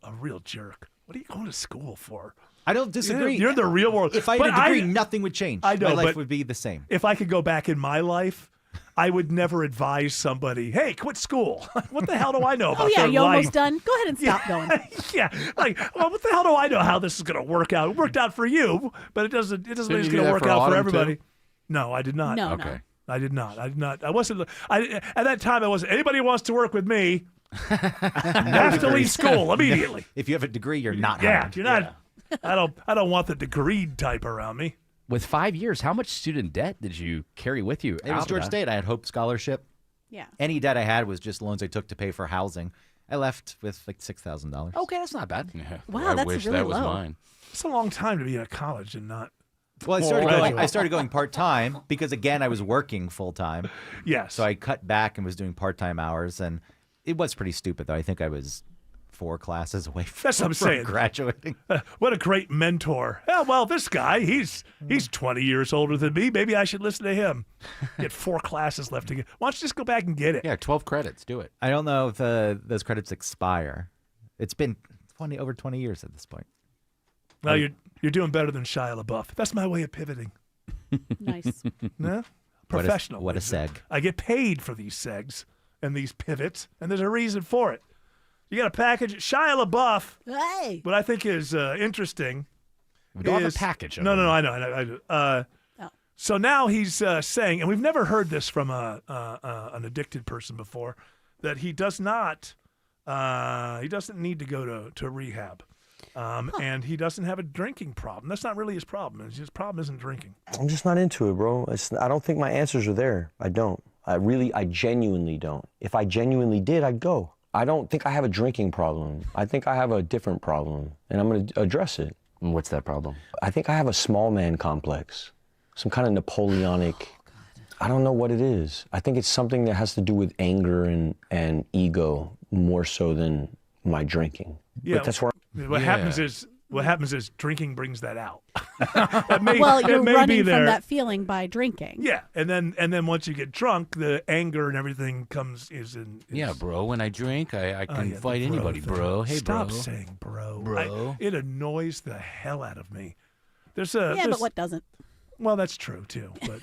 S5: a real jerk. What are you going to school for?
S8: I don't disagree.
S5: You're in the real world.
S8: If I had a degree, nothing would change.
S5: I know,
S8: my life would be the same.
S5: If I could go back in my life, I would never advise somebody, hey, quit school. What the hell do I know about
S16: their
S5: life?
S16: You're almost done. Go ahead and stop going.
S5: Yeah, well, what the hell do I know how this is going to work out? It worked out for you, but it doesn't mean it's going to work out for everybody.
S15: Too?
S5: No, I did not.
S16: No,
S15: okay.
S16: No.
S5: I did not. I wasn't. At that time, I wasn't. Anybody who wants to work with me, have to leave school immediately.
S8: If you have a degree, you're not
S5: hired. You're not.
S14: Yeah.
S5: I don't want the degreed type around me.
S14: With 5 years, how much student debt did you carry with you?
S8: It was Georgia State. I had Hope Scholarship.
S16: Yeah.
S8: Any debt I had was just loans I took to pay for housing. I left with like $6,000.
S14: Okay, that's not bad.
S15: Yeah.
S16: Wow,
S15: I
S16: that's
S15: wish
S16: really
S15: that was
S16: low.
S15: mine.
S5: It's a long time to be in a college and not.
S8: Well, I started going part-time because, again, I was working full-time.
S5: Yes.
S8: So I cut back and was doing part-time hours, and it was pretty stupid, though. I think I was 4 classes away from,
S5: That's what I'm saying.
S8: Graduating.
S5: What a great mentor. Yeah, well, this guy, he's 20 years older than me. Maybe I should listen to him. Get 4 classes left to get. Why don't you just go back and get it?
S15: Yeah, 12 credits. Do it.
S8: I don't know if those credits expire. It's been over 20 years at this point.
S5: Well, you're doing better than Shia LaBeouf. That's my way of pivoting.
S16: Nice.
S5: No? Professional.
S8: What a seg.
S5: I get paid for these segs and these pivots, and there's a reason for it. You got a package. Shia LaBeouf,
S16: Hey.
S5: what I think is interesting.
S14: We don't have a package.
S5: No, I know. So now he's saying, and we've never heard this from an addicted person before, that he doesn't need to go to rehab. And he doesn't have a drinking problem. That's not really his problem. His problem isn't drinking.
S3: I'm just not into it, bro. I don't think my answers are there. I don't. I genuinely don't. If I genuinely did, I'd go. I don't think I have a drinking problem. I think I have a different problem, and I'm going to address it.
S15: What's that problem?
S3: I think I have a small man complex, some kind of Napoleonic. I don't know what it is. I think it's something that has to do with anger and ego more so than my drinking.
S5: Yeah,
S3: but that's where
S5: what happens is drinking brings that out.
S16: You're running from that feeling by drinking.
S5: Yeah, and then once you get drunk, the anger and everything
S15: Yeah, bro. When I drink, I can fight anybody, bro. Hey,
S5: Stop
S15: bro.
S5: saying bro.
S15: Bro.
S5: It annoys the hell out of me.
S16: But what doesn't?
S5: Well, that's true too. But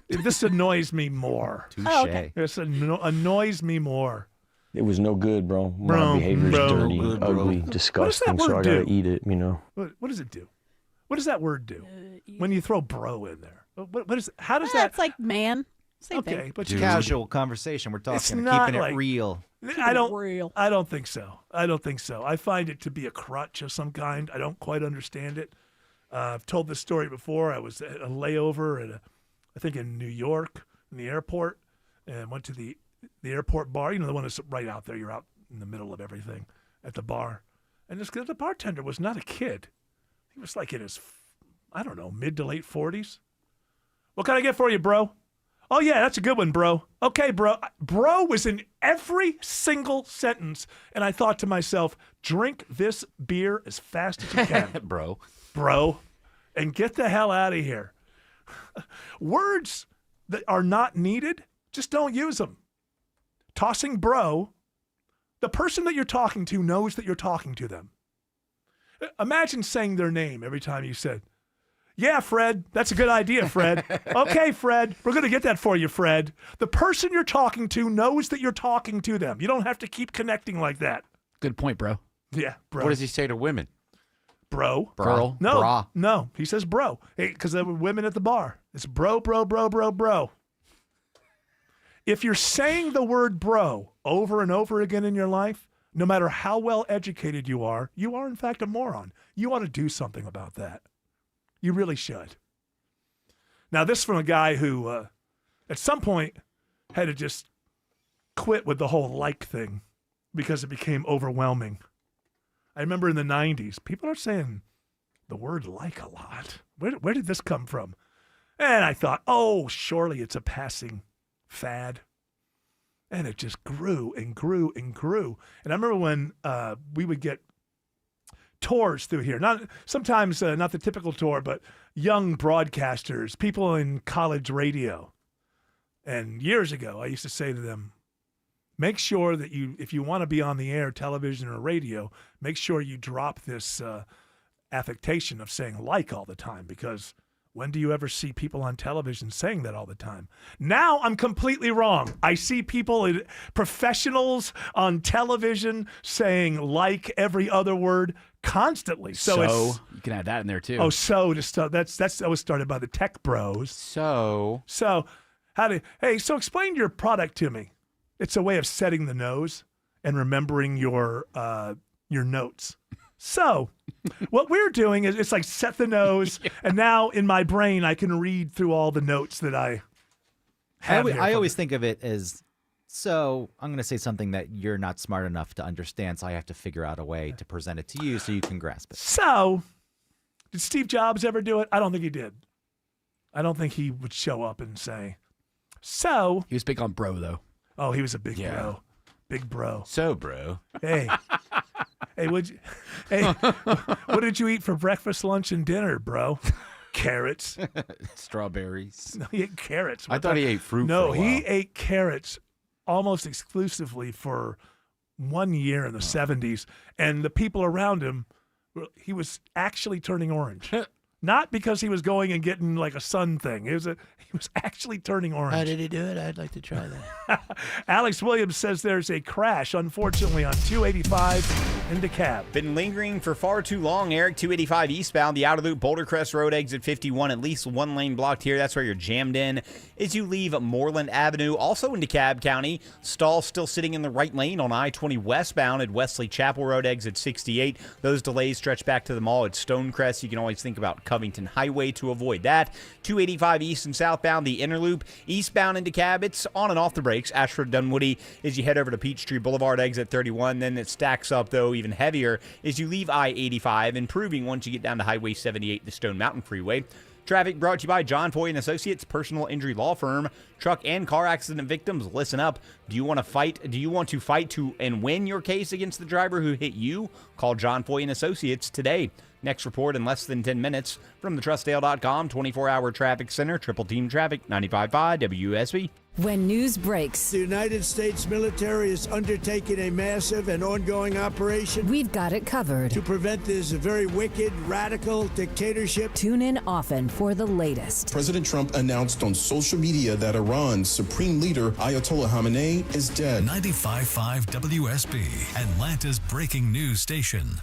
S5: this annoys me more.
S8: Touche.
S16: Oh, okay.
S5: This annoys me more.
S3: it was no good, bro. My behavior's dirty, ugly, disgusting, so I gotta eat it, you know.
S5: What does it do? What does that word do when you throw bro in there? What is? How does that?
S16: That's like man. Same
S5: okay,
S16: thing.
S5: but
S8: casual conversation. We're talking, keeping it real.
S5: I don't think so. I find it to be a crutch of some kind. I don't quite understand it. I've told this story before. I was at a layover I think in New York, in the airport, and went to the airport bar. You know, the one that's right out there. You're out in the middle of everything at the bar. And the bartender was not a kid. He was like in his, I don't know, mid to late 40s. What can I get for you, bro? Oh, yeah, that's a good one, bro. Okay, bro. Bro was in every single sentence. And I thought to myself, drink this beer as fast as you can. Bro. And get the hell out of here. Words that are not needed, just don't use them. Tossing bro, the person that you're talking to knows that you're talking to them. Imagine saying their name every time you said, yeah, Fred, that's a good idea, Fred. Okay, Fred, we're going to get that for you, Fred. The person you're talking to knows that you're talking to them. You don't have to keep connecting like that.
S14: Good point, bro.
S5: Yeah, bro.
S15: What does he say to women?
S5: Bro.
S14: Girl.
S5: No,
S14: Bra.
S5: no, he says bro. Because there were women at the bar. It's bro. If you're saying the word bro over and over again in your life, no matter how well educated you are in fact a moron. You ought to do something about that. You really should. Now, this from a guy who at some point had to just quit with the whole like thing because it became overwhelming. I remember in the 90s, people are saying the word like a lot. Where did this come from? And I thought, oh, surely it's a passing fad. And it just grew and grew and grew. And I remember when we would get tours through here. Sometimes not the typical tour, but young broadcasters, people in college radio. And years ago, I used to say to them, make sure that if you want to be on the air, television or radio, make sure you drop this affectation of saying like all the time, because when do you ever see people on television saying that all the time? Now I'm completely wrong. I see people, professionals on television saying like every other word constantly. So
S14: you can add that in there too.
S5: Oh, that was started by the tech bros. So explain your product to me. It's a way of setting the nose and remembering your notes. So what we're doing is it's like set the nose, and now in my brain I can read through all the notes that I have.
S8: I always think of it as, so I'm going to say something that you're not smart enough to understand, so I have to figure out a way to present it to you so you can grasp it.
S5: So did Steve Jobs ever do it? I don't think he did. I don't think he would show up and say, so.
S14: He was big on bro, though.
S5: Oh, he was a big bro. Big bro.
S15: So, bro.
S5: Hey, what did you eat for breakfast, lunch, and dinner, bro? Carrots.
S14: Strawberries.
S5: No, he ate carrots.
S15: I thought he ate fruit for a
S5: No,
S15: while.
S5: he ate carrots almost exclusively for 1 year in the 70s. And the people around him, he was actually turning orange. Not because he was going and getting like a sun thing. He was actually turning orange.
S15: How did he do it? I'd like to try that.
S5: Alex Williams says there's a crash, unfortunately, on 285 in DeKalb.
S2: Been lingering for far too long, Eric. 285 eastbound, the outer loop, Boulder Crest Road, exit 51. At least one lane blocked here. That's where you're jammed in as you leave Moreland Avenue. Also in DeKalb County, stall still sitting in the right lane on I-20 westbound at Wesley Chapel Road, exit 68. Those delays stretch back to the mall at Stonecrest. You can always think about Covington Highway to avoid that. 285 east and southbound, the inner loop. Eastbound into DeKalb, it's on and off the brakes. Ashford Dunwoody as you head over to Peachtree Boulevard, exit 31. Then it stacks up, though, even heavier as you leave I-85, improving once you get down to Highway 78, the Stone Mountain Freeway. Traffic brought to you by John Foy and Associates, personal injury law firm. Truck and car accident victims, listen up. Do you want to fight? Do you want to fight to and win your case against the driver who hit you? Call John Foy and Associates today. Next report in less than 10 minutes from the TrustDale.com 24-hour traffic center. Triple team traffic, 95.5 WSB.
S6: When news breaks,
S7: the United States military is undertaking a massive and ongoing operation.
S6: We've got it covered
S7: to prevent this very wicked, radical dictatorship.
S6: Tune in often for the latest.
S9: President Trump announced on social media that Iran's supreme leader, Ayatollah Khamenei, is dead.
S10: 95.5 WSB, Atlanta's breaking news station.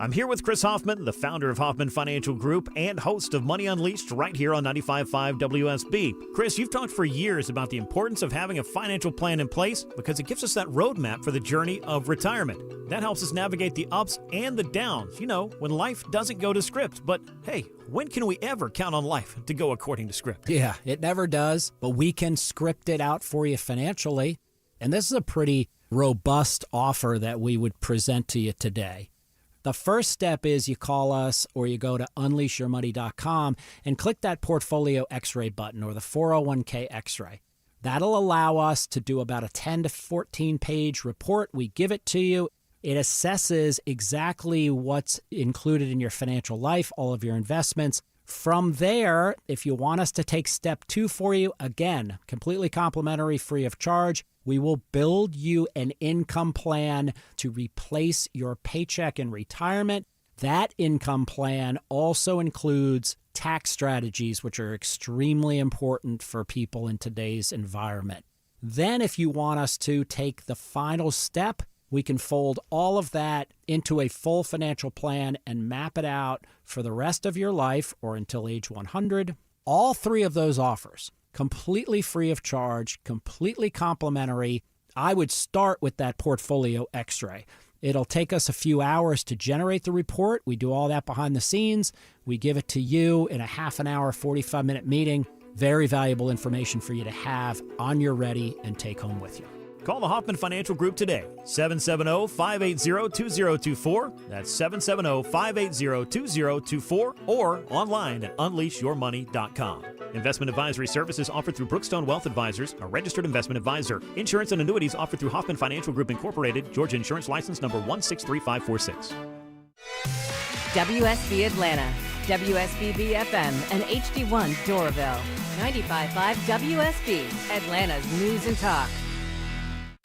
S13: I'm here with Chris Hoffman, the founder of Hoffman Financial Group and host of Money Unleashed right here on 95.5 WSB. Chris, you've talked for years about the importance of having a financial plan in place because it gives us that roadmap for the journey of retirement. That helps us navigate the ups and the downs, when life doesn't go to script. But hey, when can we ever count on life to go according to script?
S17: Yeah, it never does, but we can script it out for you financially. And this is a pretty robust offer that we would present to you today. The first step is you call us or you go to unleashyourmoney.com and click that portfolio x-ray button or the 401k x-ray. That'll allow us to do about a 10 to 14 page report. We give it to you. It assesses exactly what's included in your financial life, all of your investments. From there, if you want us to take step 2 for you, again, completely complimentary, free of charge, we will build you an income plan to replace your paycheck in retirement. That income plan also includes tax strategies, which are extremely important for people in today's environment. Then, if you want us to take the final step, we can fold all of that into a full financial plan and map it out for the rest of your life or until age 100. All 3 of those offers, completely free of charge, completely complimentary. I would start with that portfolio x-ray It'll take us a few hours to generate the report. We do all that behind the scenes. We give it to you in a half an hour, 45-minute meeting. Very valuable information for you to have on your ready and take home with you.
S13: Call the Hoffman Financial Group today, 770-580-2024. That's 770-580-2024 or online at unleashyourmoney.com. Investment advisory services offered through Brookstone Wealth Advisors, a registered investment advisor. Insurance and annuities offered through Hoffman Financial Group Incorporated, Georgia Insurance License number 163546.
S12: WSB Atlanta, WSB BFM, and HD1 Doraville. 95.5 WSB, Atlanta's News and Talk.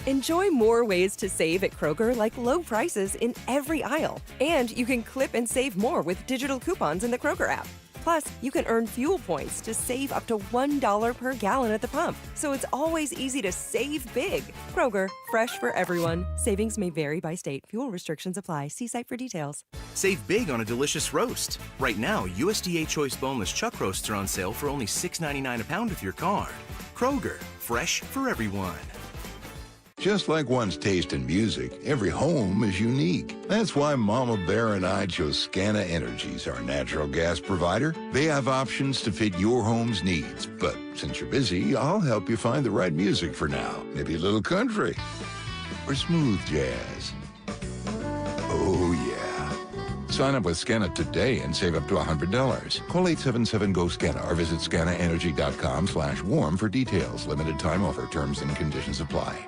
S18: Enjoy more ways to save at Kroger, like low prices in every aisle. And you can clip and save more with digital coupons in the Kroger app. Plus, you can earn fuel points to save up to $1 per gallon at the pump. So it's always easy to save big. Kroger, fresh for everyone. Savings may vary by state. Fuel restrictions apply. See site for details.
S19: Save big on a delicious roast. Right now, USDA Choice Boneless Chuck Roasts are on sale for only $6.99 a pound with your card. Kroger, fresh for everyone.
S20: Just like one's taste in music, every home is unique. That's why Mama Bear and I chose Scana Energies, our natural gas provider. They have options to fit your home's needs. But since you're busy, I'll help you find the right music for now. Maybe a little country or smooth jazz. Oh, yeah. Sign up with Scana today and save up to $100. Call 877-GO-SCANA or visit scanaenergy.com/warm for details. Limited time offer. Terms and conditions apply.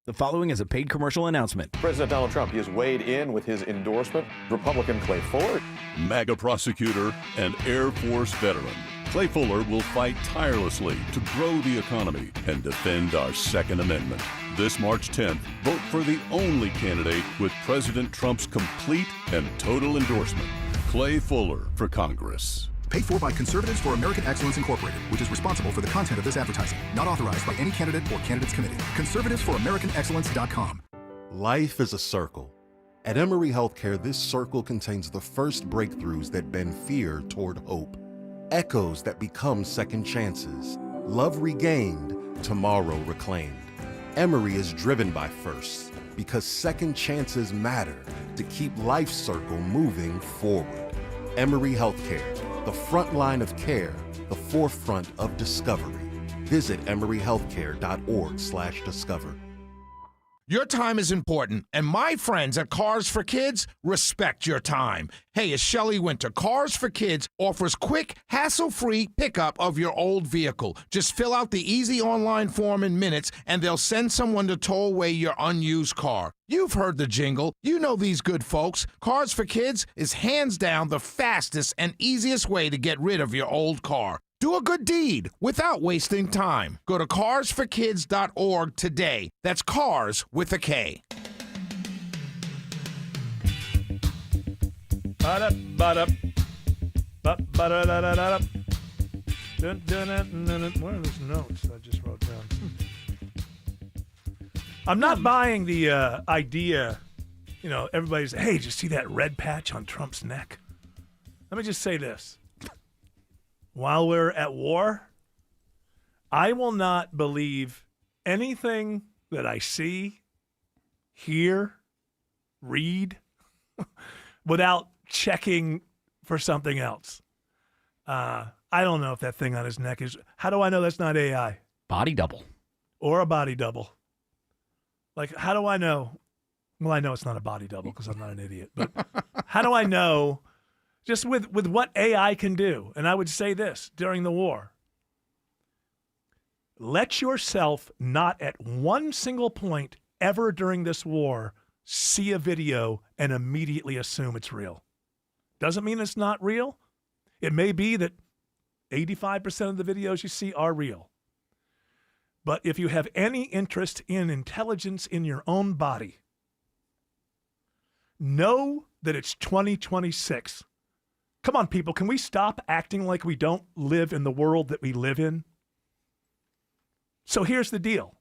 S21: The following is a paid commercial announcement.
S22: President Donald Trump, he has weighed in with his endorsement. Republican Clay Fuller.
S23: MAGA prosecutor and Air Force veteran. Clay Fuller will fight tirelessly to grow the economy and defend our Second Amendment. This March 10th, vote for the only candidate with President Trump's complete and total endorsement, Clay Fuller for Congress.
S24: Paid for by Conservatives for American Excellence Incorporated, which is responsible for the content of this advertising. Not authorized by any candidate or candidates committee. ConservativeSforAmericanExcellence.com.
S25: Life is a circle. At Emory Healthcare, this circle contains the first breakthroughs that bend fear toward hope. Echoes that become second chances. Love regained, tomorrow reclaimed. Emory is driven by firsts because second chances matter to keep life's circle moving forward. Emory Healthcare. The front line of care, the forefront of discovery. Visit emoryhealthcare.org/discover.
S26: Your time is important, and my friends at Cars for Kids respect your time. Hey, it's Shelley Winter. Cars for Kids offers quick, hassle-free pickup of your old vehicle. Just fill out the easy online form in minutes, and they'll send someone to tow away your unused car. You've heard the jingle. You know these good folks. Cars for Kids is hands down the fastest and easiest way to get rid of your old car. Do a good deed without wasting time. Go to carsforkids.org today. That's cars with a K.
S5: Where are those notes I just wrote down? I'm not buying the idea, everybody's, hey, did you see that red patch on Trump's neck? Let me just say this. While we're at war, I will not believe anything that I see, hear, read, without checking for something else. I don't know if that thing on his neck is... How do I know that's not AI?
S14: Body double.
S5: Or a body double. Like, how do I know? Well, I know it's not a body double because I'm not an idiot. But how do I know... Just with what AI can do. And I would say this during the war. Let yourself not at one single point ever during this war see a video and immediately assume it's real. Doesn't mean it's not real. It may be that 85% of the videos you see are real. But if you have any interest in intelligence in your own body, know that it's 2026. Come on, people, can we stop acting like we don't live in the world that we live in? So here's the deal.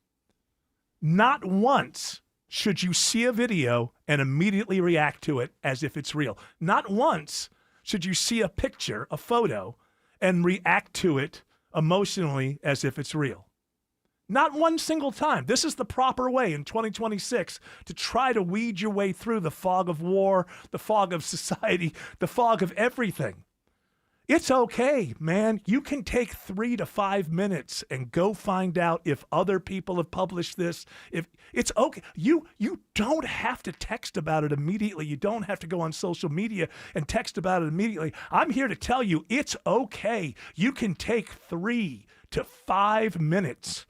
S5: Not once should you see a video and immediately react to it as if it's real. Not once should you see a picture, a photo, and react to it emotionally as if it's real. Not one single time. This is the proper way in 2026 to try to weed your way through the fog of war, the fog of society, the fog of everything. It's okay, man. You can take 3 to 5 minutes and go find out if other people have published this. If it's okay. You don't have to text about it immediately. You don't have to go on social media and text about it immediately. I'm here to tell you it's okay. You can take 3 to 5 minutes.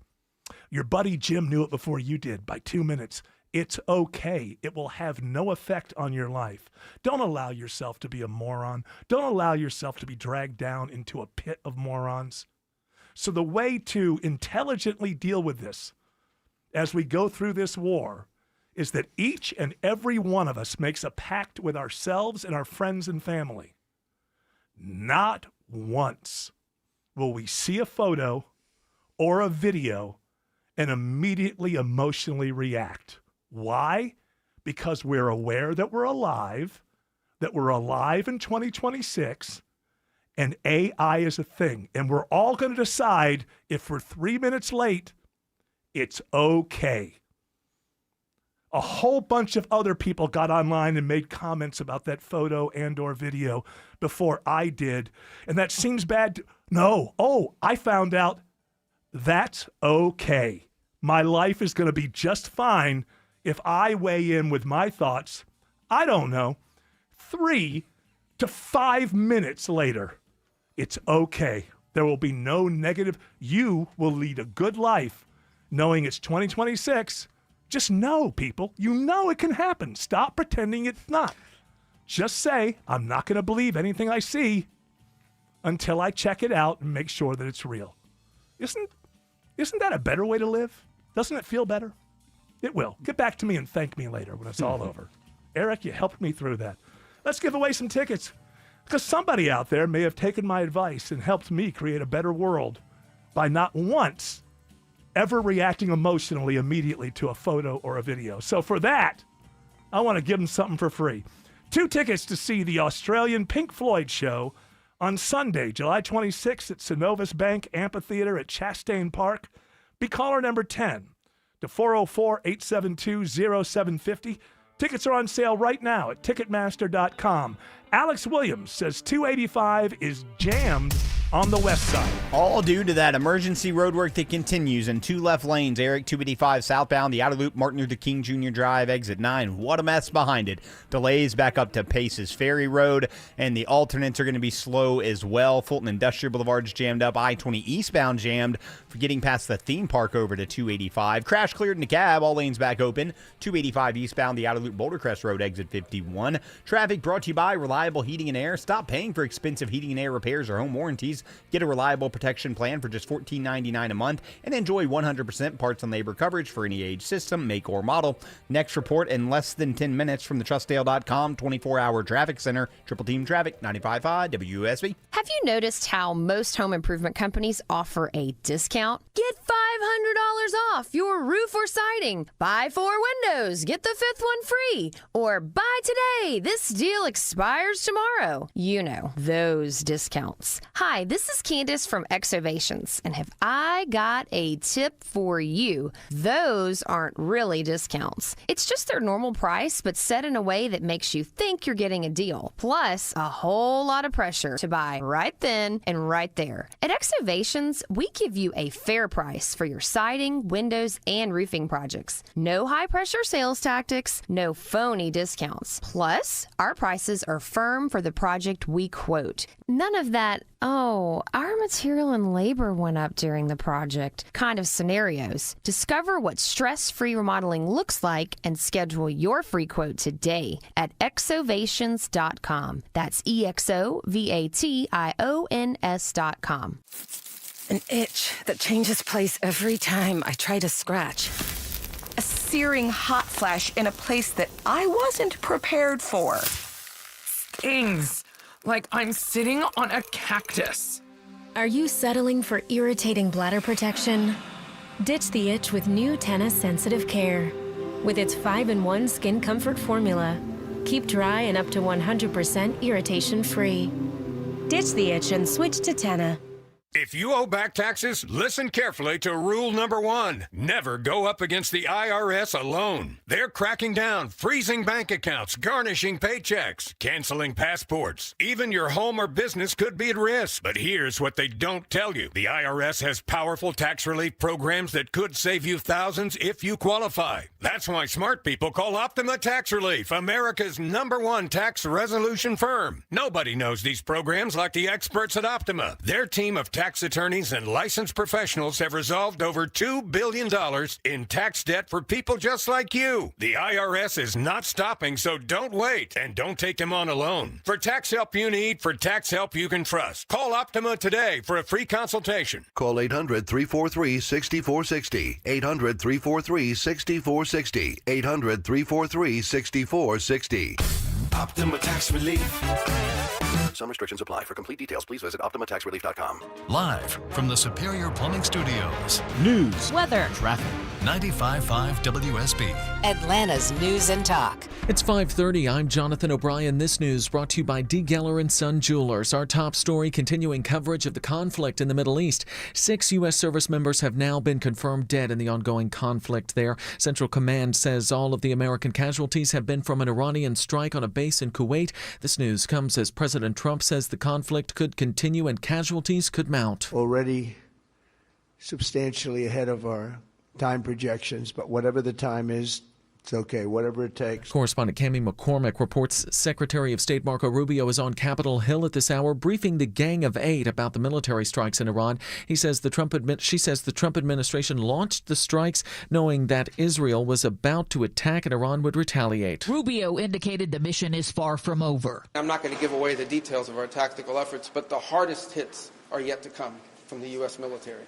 S5: Your buddy Jim knew it before you did by 2 minutes. It's okay. It will have no effect on your life. Don't allow yourself to be a moron. Don't allow yourself to be dragged down into a pit of morons. So the way to intelligently deal with this as we go through this war is that each and every one of us makes a pact with ourselves and our friends and family. Not once will we see a photo or a video and immediately emotionally react. Why? Because we're aware that we're alive in 2026, and AI is a thing. And we're all going to decide if we're 3 minutes late, it's okay. A whole bunch of other people got online and made comments about that photo and or video before I did. And that seems bad. No. Oh, I found out that's okay. My life is going to be just fine if I weigh in with my thoughts, I don't know, 3 to 5 minutes later. It's okay. There will be no negative. You will lead a good life knowing it's 2026. Just know, people. You know it can happen. Stop pretending it's not. Just say, I'm not going to believe anything I see until I check it out and make sure that it's real. Isn't that a better way to live? Doesn't it feel better? It will. Get back to me and thank me later when it's all over. Eric, you helped me through that. Let's give away some tickets because somebody out there may have taken my advice and helped me create a better world by not once ever reacting emotionally immediately to a photo or a video. So for that, I want to give them something for free. 2 tickets to see the Australian Pink Floyd show on Sunday, July 26th at Synovus Bank Amphitheater at Chastain Park. Be caller number 10 to 404-872-0750. Tickets are on sale right now at Ticketmaster.com. Alex Williams says 285 is jammed on the west side.
S2: All due to that emergency roadwork that continues in 2 left lanes. Eric, 285 southbound, the outer loop, Martin Luther King Jr. Drive, exit 9. What a mess behind it. Delays back up to Paces Ferry Road, and the alternates are going to be slow as well. Fulton Industrial Boulevard's jammed up. I-20 eastbound jammed for getting past the theme park over to 285. Crash cleared in the cab, all lanes back open. 285 eastbound, the outer loop, Boulder Crest Road, exit 51. Traffic brought to you by Reliable Heating and Air. Stop paying for expensive heating and air repairs or home warranties. Get a reliable protection plan for just $14.99 a month and enjoy 100% parts and labor coverage for any age, system, make, or model. Next report in less than 10 minutes from the TrustDale.com 24-hour traffic center. Triple Team Traffic, 95.5 WSB.
S1: Have you noticed how most home improvement companies offer a discount? Get $500 off your roof or siding. Buy 4 windows, get the 5th one free. Or buy today, this deal expires tomorrow. You know, those discounts. Hi, this is Candace from Exovations, and have I got a tip for you? Those aren't really discounts. It's just their normal price, but set in a way that makes you think you're getting a deal. Plus, a whole lot of pressure to buy right then and right there. At Exovations, we give you a fair price for your siding, windows, and roofing projects. No high-pressure sales tactics, no phony discounts. Plus, our prices are firm for the project we quote. None of that, oh, our material and labor went up during the project kind of scenarios. Discover what stress-free remodeling looks like and schedule your free quote today at exovations.com. That's EXOVATIONS.com.
S3: An itch that changes place every time I try to scratch. A searing hot flash in a place that I wasn't prepared for.
S4: Stings. Like I'm sitting on a cactus.
S8: Are you settling for irritating bladder protection? Ditch the itch with new Tena Sensitive Care. With its 5-in-1 skin comfort formula, keep dry and up to 100% irritation-free. Ditch the itch and switch to Tena.
S6: If you owe back taxes, listen carefully to rule number 1. Never go up against the IRS alone. They're cracking down, freezing bank accounts, garnishing paychecks, canceling passports. Even your home or business could be at risk. But here's what they don't tell you. The IRS has powerful tax relief programs that could save you thousands if you qualify. That's why smart people call Optima Tax Relief, America's #1 tax resolution firm. Nobody knows these programs like the experts at Optima. Their team of tax attorneys and licensed professionals have resolved over $2 billion in tax debt for people just like you. The IRS is not stopping, so don't wait and don't take them on alone. For tax help you need, for tax help you can trust, call Optima today for a free consultation.
S7: Call 800-343-6460. 800-343-6460. 800-343-6460.
S19: Optima Tax Relief. Some restrictions apply. For complete details, please visit OptimaTaxRelief.com.
S10: Live from the Superior Plumbing Studios.
S9: News,
S12: weather,
S9: traffic.
S10: 95.5 WSB.
S12: Atlanta's News and Talk.
S9: It's 5:30. I'm Jonathan O'Brien. This news brought to you by D. Geller & Son Jewelers. Our top story, continuing coverage of the conflict in the Middle East. 6 U.S. service members have now been confirmed dead in the ongoing conflict there. Central Command says all of the American casualties have been from an Iranian strike on a base in Kuwait. This news comes as President Trump says the conflict could continue and casualties could mount.
S11: Already substantially ahead of our time projections, but whatever the time is, it's okay, whatever it takes.
S9: Correspondent Cami McCormick reports Secretary of State Marco Rubio is on Capitol Hill at this hour, briefing the Gang of Eight about the military strikes in Iran. She says the Trump administration launched the strikes knowing that Israel was about to attack and Iran would retaliate.
S15: Rubio indicated the mission is far from over.
S16: I'm not going to give away the details of our tactical efforts, but the hardest hits are yet to come from the U.S. military.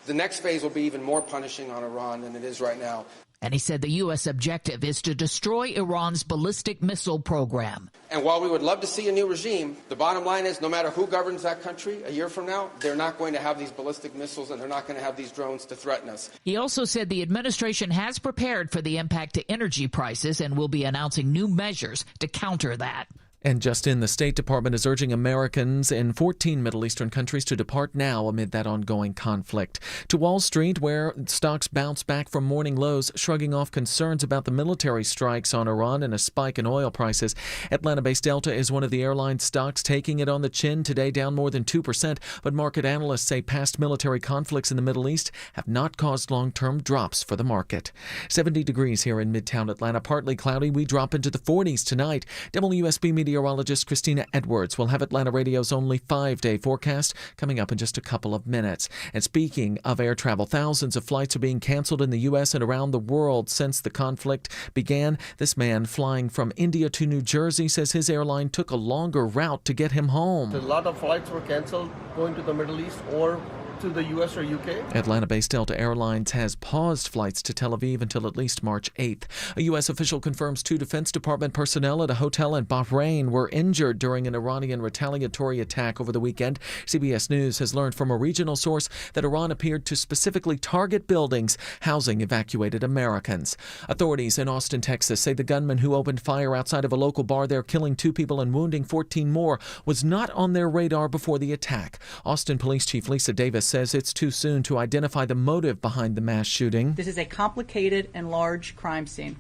S16: The next phase will be even more punishing on Iran than it is right now.
S15: And he said the U.S. objective is to destroy Iran's ballistic missile program.
S16: And while we would love to see a new regime, the bottom line is no matter who governs that country a year from now, they're not going to have these ballistic missiles and they're not going to have these drones to threaten us.
S15: He also said the administration has prepared for the impact to energy prices and will be announcing new measures to counter that.
S9: And just in, the State Department is urging Americans in 14 Middle Eastern countries to depart now amid that ongoing conflict. To Wall Street, where stocks bounce back from morning lows, shrugging off concerns about the military strikes on Iran and a spike in oil prices. Atlanta-based Delta is one of the airline stocks taking it on the chin today, down more than 2%. But market analysts say past military conflicts in the Middle East have not caused long-term drops for the market. 70 degrees here in Midtown Atlanta, partly cloudy. We drop into the 40s tonight. WSB meteorologist Christina Edwards will have Atlanta Radio's only 5-day forecast coming up in just a couple of minutes. And speaking of air travel, thousands of flights are being canceled in the U.S. and around the world since the conflict began. This man flying from India to New Jersey says his airline took a longer route to get him home.
S27: A lot of flights were canceled going to the Middle East or to the U.S. or U.K.
S9: Atlanta-based Delta Airlines has paused flights to Tel Aviv until at least March 8th. A U.S. official confirms 2 Defense Department personnel at a hotel in Bahrain were injured during an Iranian retaliatory attack over the weekend. CBS News has learned from a regional source that Iran appeared to specifically target buildings housing evacuated Americans. Authorities in Austin, Texas say the gunman who opened fire outside of a local bar there, killing 2 people and wounding 14 more, was not on their radar before the attack. Austin Police Chief Lisa Davis says it's too soon to identify the motive behind the mass shooting.
S28: This is a complicated and large crime scene.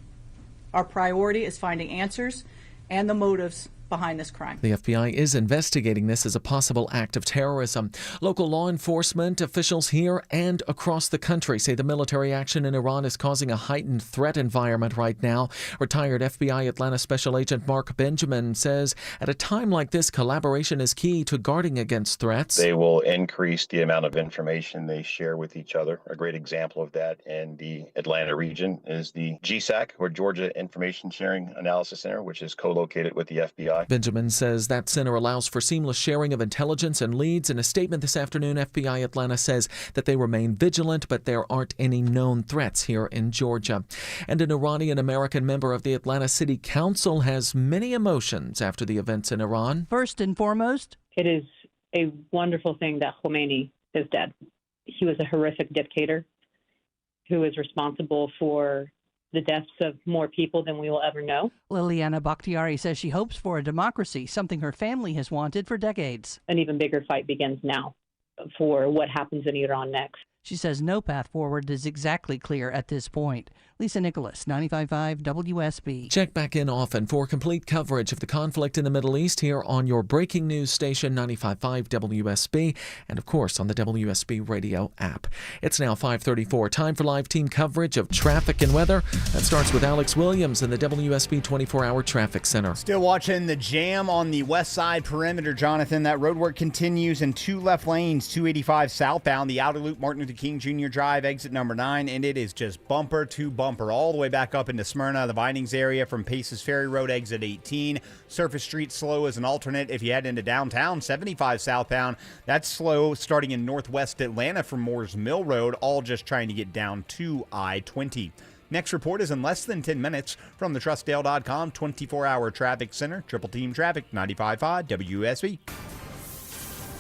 S28: Our priority is finding answers and the motives behind this crime.
S9: The FBI is investigating this as a possible act of terrorism. Local law enforcement officials here and across the country say the military action in Iran is causing a heightened threat environment right now. Retired FBI Atlanta Special Agent Mark Benjamin says at a time like this, collaboration is key to guarding against threats.
S29: They will increase the amount of information they share with each other. A great example of that in the Atlanta region is the GSAC, or Georgia Information Sharing Analysis Center, which is co-located with the FBI.
S9: Benjamin says that center allows for seamless sharing of intelligence and leads. In a statement this afternoon, FBI Atlanta says that they remain vigilant, but there aren't any known threats here in Georgia. And an Iranian-American member of the Atlanta City Council has many emotions after the events in Iran.
S30: First and foremost,
S31: it is a wonderful thing that Khomeini is dead. He was a horrific dictator who is responsible for the deaths of more people than we will ever know.
S30: Liliana Bakhtiari says she hopes for a democracy, something her family has wanted for decades.
S31: An even bigger fight begins now. for what happens in Iran next.
S30: She says no path forward is exactly clear at this point. Lisa Nicholas, 95.5 WSB.
S9: Check back in often for complete coverage of the conflict in the Middle East here on your breaking news station, 95.5 WSB, and of course on the WSB radio app. It's now 5:34. Time for live team coverage of traffic and weather. That starts with Alex Williams in the WSB 24-hour traffic center.
S2: Still watching the jam on the west side perimeter, Jonathan. That road work continues in 2 left lanes, 285 southbound, the outer loop, Martin Luther King Jr. Drive, exit number 9, and it is just bumper to bumper all the way back up into Smyrna, the Vinings area from Paces Ferry Road, exit 18. Surface Street slow as an alternate if you head into downtown, 75 southbound. That's slow starting in northwest Atlanta from Moores Mill Road, all just trying to get down to I-20. Next report is in less than 10 minutes from the TrustDale.com 24-hour traffic center. Triple Team Traffic, 95.5 WSB.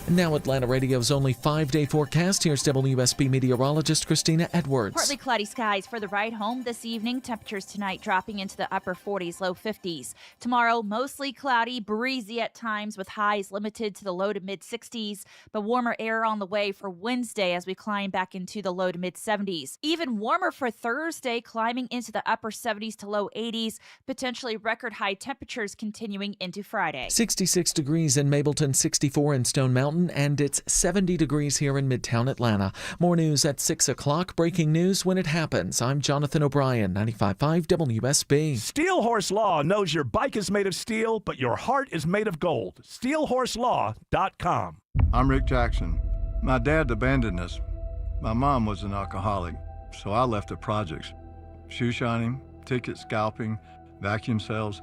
S9: And now Atlanta Radio's only 5-day forecast. Here's WSB meteorologist Christina Edwards.
S7: Partly cloudy skies for the ride home this evening. Temperatures tonight dropping into the upper 40s, low 50s. Tomorrow, mostly cloudy, breezy at times with highs limited to the low to mid 60s, but warmer air on the way for Wednesday as we climb back into the low to mid 70s. Even warmer for Thursday, climbing into the upper 70s to low 80s, potentially record high temperatures continuing into Friday.
S9: 66 degrees in Mableton, 64 in Stone Mountain, and it's 70 degrees here in Midtown Atlanta. More news at 6 o'clock. Breaking news when it happens. I'm Jonathan O'Brien, 95.5 WSB.
S5: Steel Horse Law knows your bike is made of steel, but your heart is made of gold. SteelHorseLaw.com.
S13: I'm Rick Jackson. My dad abandoned us. My mom was an alcoholic, so I left the projects. Shoe shining, ticket scalping, vacuum sales.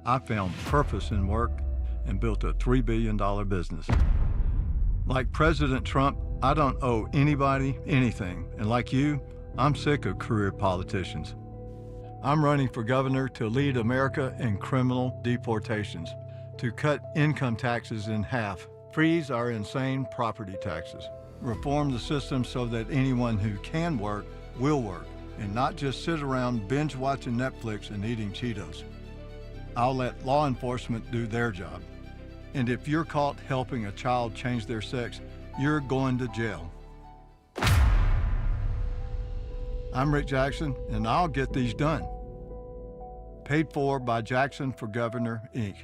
S13: I found purpose in work and built a $3 billion business. Like President Trump, I don't owe anybody anything. And like you, I'm sick of career politicians. I'm running for governor to lead America in criminal deportations, to cut income taxes in half, freeze our insane property taxes, reform the system so that anyone who can work will work, and not just sit around binge watching Netflix and eating Cheetos. I'll let law enforcement do their job. And if you're caught helping a child change their sex, you're going to jail. I'm Rick Jackson, and I'll get these done. Paid for by Jackson for Governor, Inc.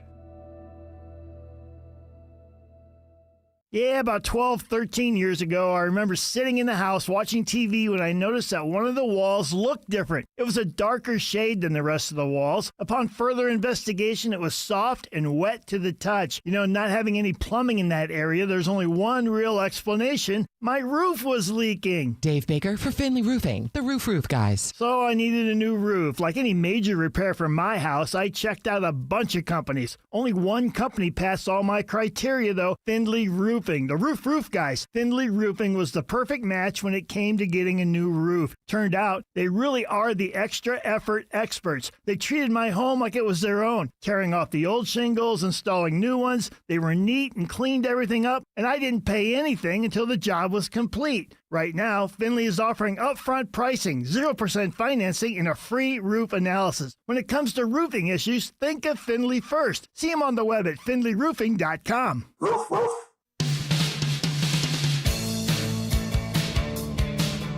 S17: Yeah, about 12, 13 years ago, I remember sitting in the house watching TV when I noticed that one of the walls looked different. It was a darker shade than the rest of the walls. Upon further investigation, it was soft and wet to the touch. You know, not having any plumbing in that area, there's only one real explanation. My roof was leaking.
S18: Dave Baker for Finley Roofing, the roof guys.
S17: So I needed a new roof. Like any major repair for my house, I checked out a bunch of companies. Only one company passed all my criteria, though, Finley Roofing. The roof guys. Finley Roofing was the perfect match when it came to getting a new roof. Turned out they really are the extra effort experts. They treated my home like it was their own, tearing off the old shingles, installing new ones. They were neat and cleaned everything up, and I didn't pay anything until the job was complete. Right now, Finley is offering upfront pricing, 0% financing, and a free roof analysis. When it comes to roofing issues, think of Finley first. See them on the web at finleyroofing.com. Roof, roof.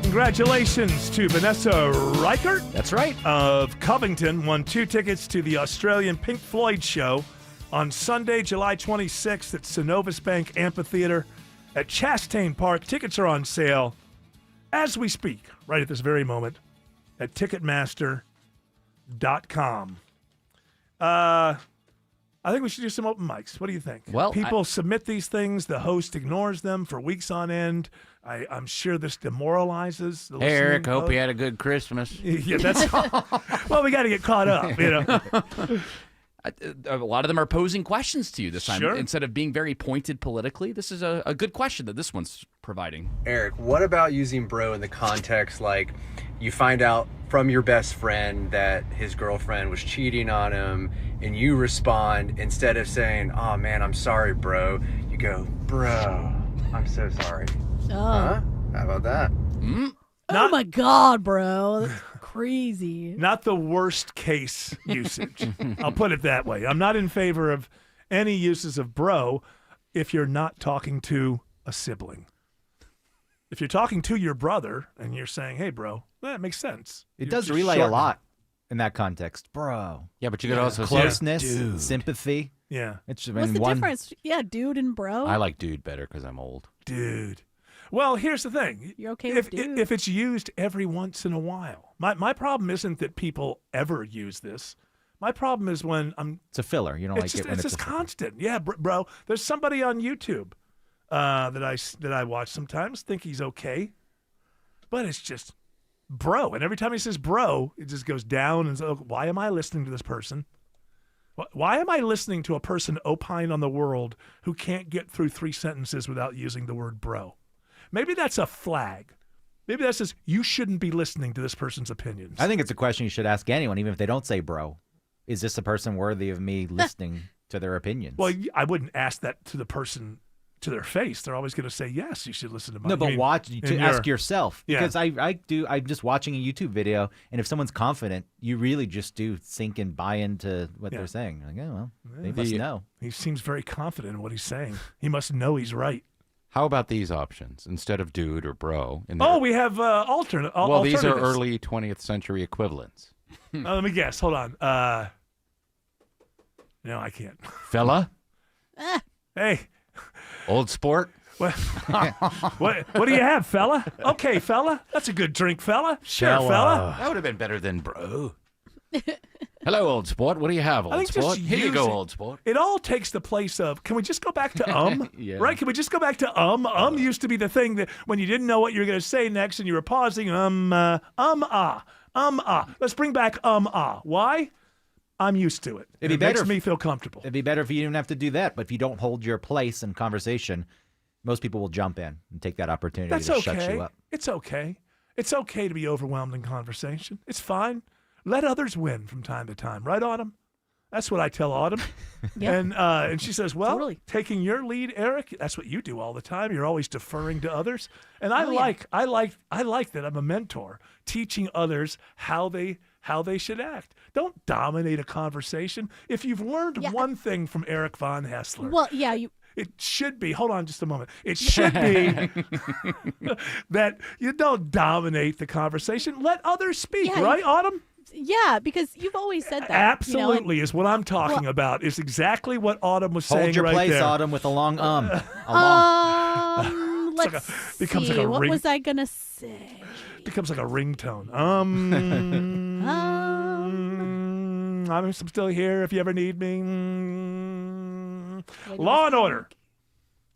S5: Congratulations to Vanessa Reichert.
S14: That's right.
S5: Of Covington, won 2 tickets to the Australian Pink Floyd show on Sunday, July 26th at Synovus Bank Amphitheater at Chastain Park. Tickets are on sale as we speak, right at this very moment, at Ticketmaster.com. I think we should do some open mics. What do you think?
S14: Well,
S5: people submit these things. The host ignores them for weeks on end. I'm sure this demoralizes the listening
S14: Eric, hope
S5: mode.
S14: you had a good Christmas.
S5: Yeah, that's well, we got to get caught up, you know.
S14: A lot of them are posing questions to you this time.
S5: Sure.
S14: Instead of being very pointed politically, this is a good question that this one's providing.
S20: Eric, what about using bro in the context like you find out from your best friend that his girlfriend was cheating on him and you respond, instead of saying, oh man, I'm sorry, bro, you go, bro, I'm so sorry.
S21: Oh.
S20: Huh? How about that?
S21: Oh my God, bro. That's crazy.
S5: Not the worst case usage. I'll put it that way. I'm not in favor of any uses of bro if you're not talking to a sibling. If you're talking to your brother and you're saying, "Hey, bro," that makes sense.
S1: It
S5: You're
S1: does
S5: just
S1: relay a
S5: shortening.
S1: lot in that context, bro.
S3: Yeah, but you could also say
S1: closeness,
S3: dude.
S1: sympathy.
S5: Yeah.
S1: It's
S21: What's the difference? Yeah, dude and bro.
S3: I like dude better because I'm old.
S5: Dude. Well, here's the thing.
S21: You're okay
S5: if,
S21: with dude.
S5: if it's used every once in a while. My problem isn't that people ever use this. My problem is when
S1: It's a filler. You don't like
S5: it's just,
S1: it when
S5: it's
S1: it's
S5: just
S1: a
S5: constant. Yeah, bro. There's somebody on YouTube that I watch sometimes, think he's okay, but it's just bro. And every time he says bro, it just goes down. And so, why am I listening to this person? Why am I listening to a person opine on the world who can't get through 3 sentences without using the word bro? Maybe that's a flag. Maybe that says you shouldn't be listening to this person's opinions.
S1: I think it's a question you should ask anyone, even if they don't say bro. Is this a person worthy of me listening to their opinions?
S5: Well, I wouldn't ask that to the person to their face. They're always going to say, yes, you should listen to my
S1: No, but ask yourself.
S5: Yeah.
S1: Because I'm just watching a YouTube video, and if someone's confident, you really just do think and buy into what they're saying. Like, oh, well, they must know.
S5: He seems very confident in what he's saying. He must know he's right.
S3: How about these options instead of dude or bro?
S5: We have alternate.
S3: Well, these are
S5: alternatives.
S3: early 20th century equivalents.
S5: Let me guess. Hold on. No, I can't.
S3: Fella?
S5: Hey.
S3: Old sport?
S5: What do you have, fella? Okay, fella. That's a good drink, fella. Sure, fella.
S3: That would have been better than bro. Hello, old sport. What do you have,
S5: I
S3: old
S5: think
S3: sport?
S5: just
S3: Here you go,
S5: using-
S3: old sport.
S5: It all takes the place of, can we just go back to
S3: Yeah.
S5: Right? Can we just go back to used to be the thing that when you didn't know what you were going to say next and you were pausing, Let's bring back Why? I'm used to it.
S1: It'd be
S5: It
S1: better
S5: makes
S1: if-
S5: me feel comfortable.
S1: It'd be better if you didn't have to do that. But if you don't hold your place in conversation, most people will jump in and take that opportunity
S5: That's
S1: to
S5: okay.
S1: shut you up.
S5: It's okay. It's okay to be overwhelmed in conversation. It's fine. Let others win from time to time. Right, Autumn? That's what I tell Autumn.
S21: Yeah.
S5: And she says, well,
S21: Totally.
S5: taking your lead, Eric, that's what you do all the time. You're always deferring to others. And I
S21: Oh, yeah.
S5: like that I'm a mentor, teaching others how they should act. Don't dominate a conversation. If you've learned one thing from Eric Von Hessler,
S21: Well, yeah,
S5: it should be, hold on just a moment. It should be that you don't dominate the conversation. Let others speak,
S21: Yeah,
S5: right, Autumn?
S21: yeah, because you've always said that.
S5: Absolutely is what I'm talking about. Is exactly what Autumn was saying
S1: Hold your
S5: right
S1: place,
S5: there.
S1: Autumn, with a long
S21: Let's
S5: becomes
S21: see.
S5: like a
S21: What
S5: ring-
S21: was I gonna say?
S5: Becomes like a ringtone. I'm still here if you ever need me. Law and Order.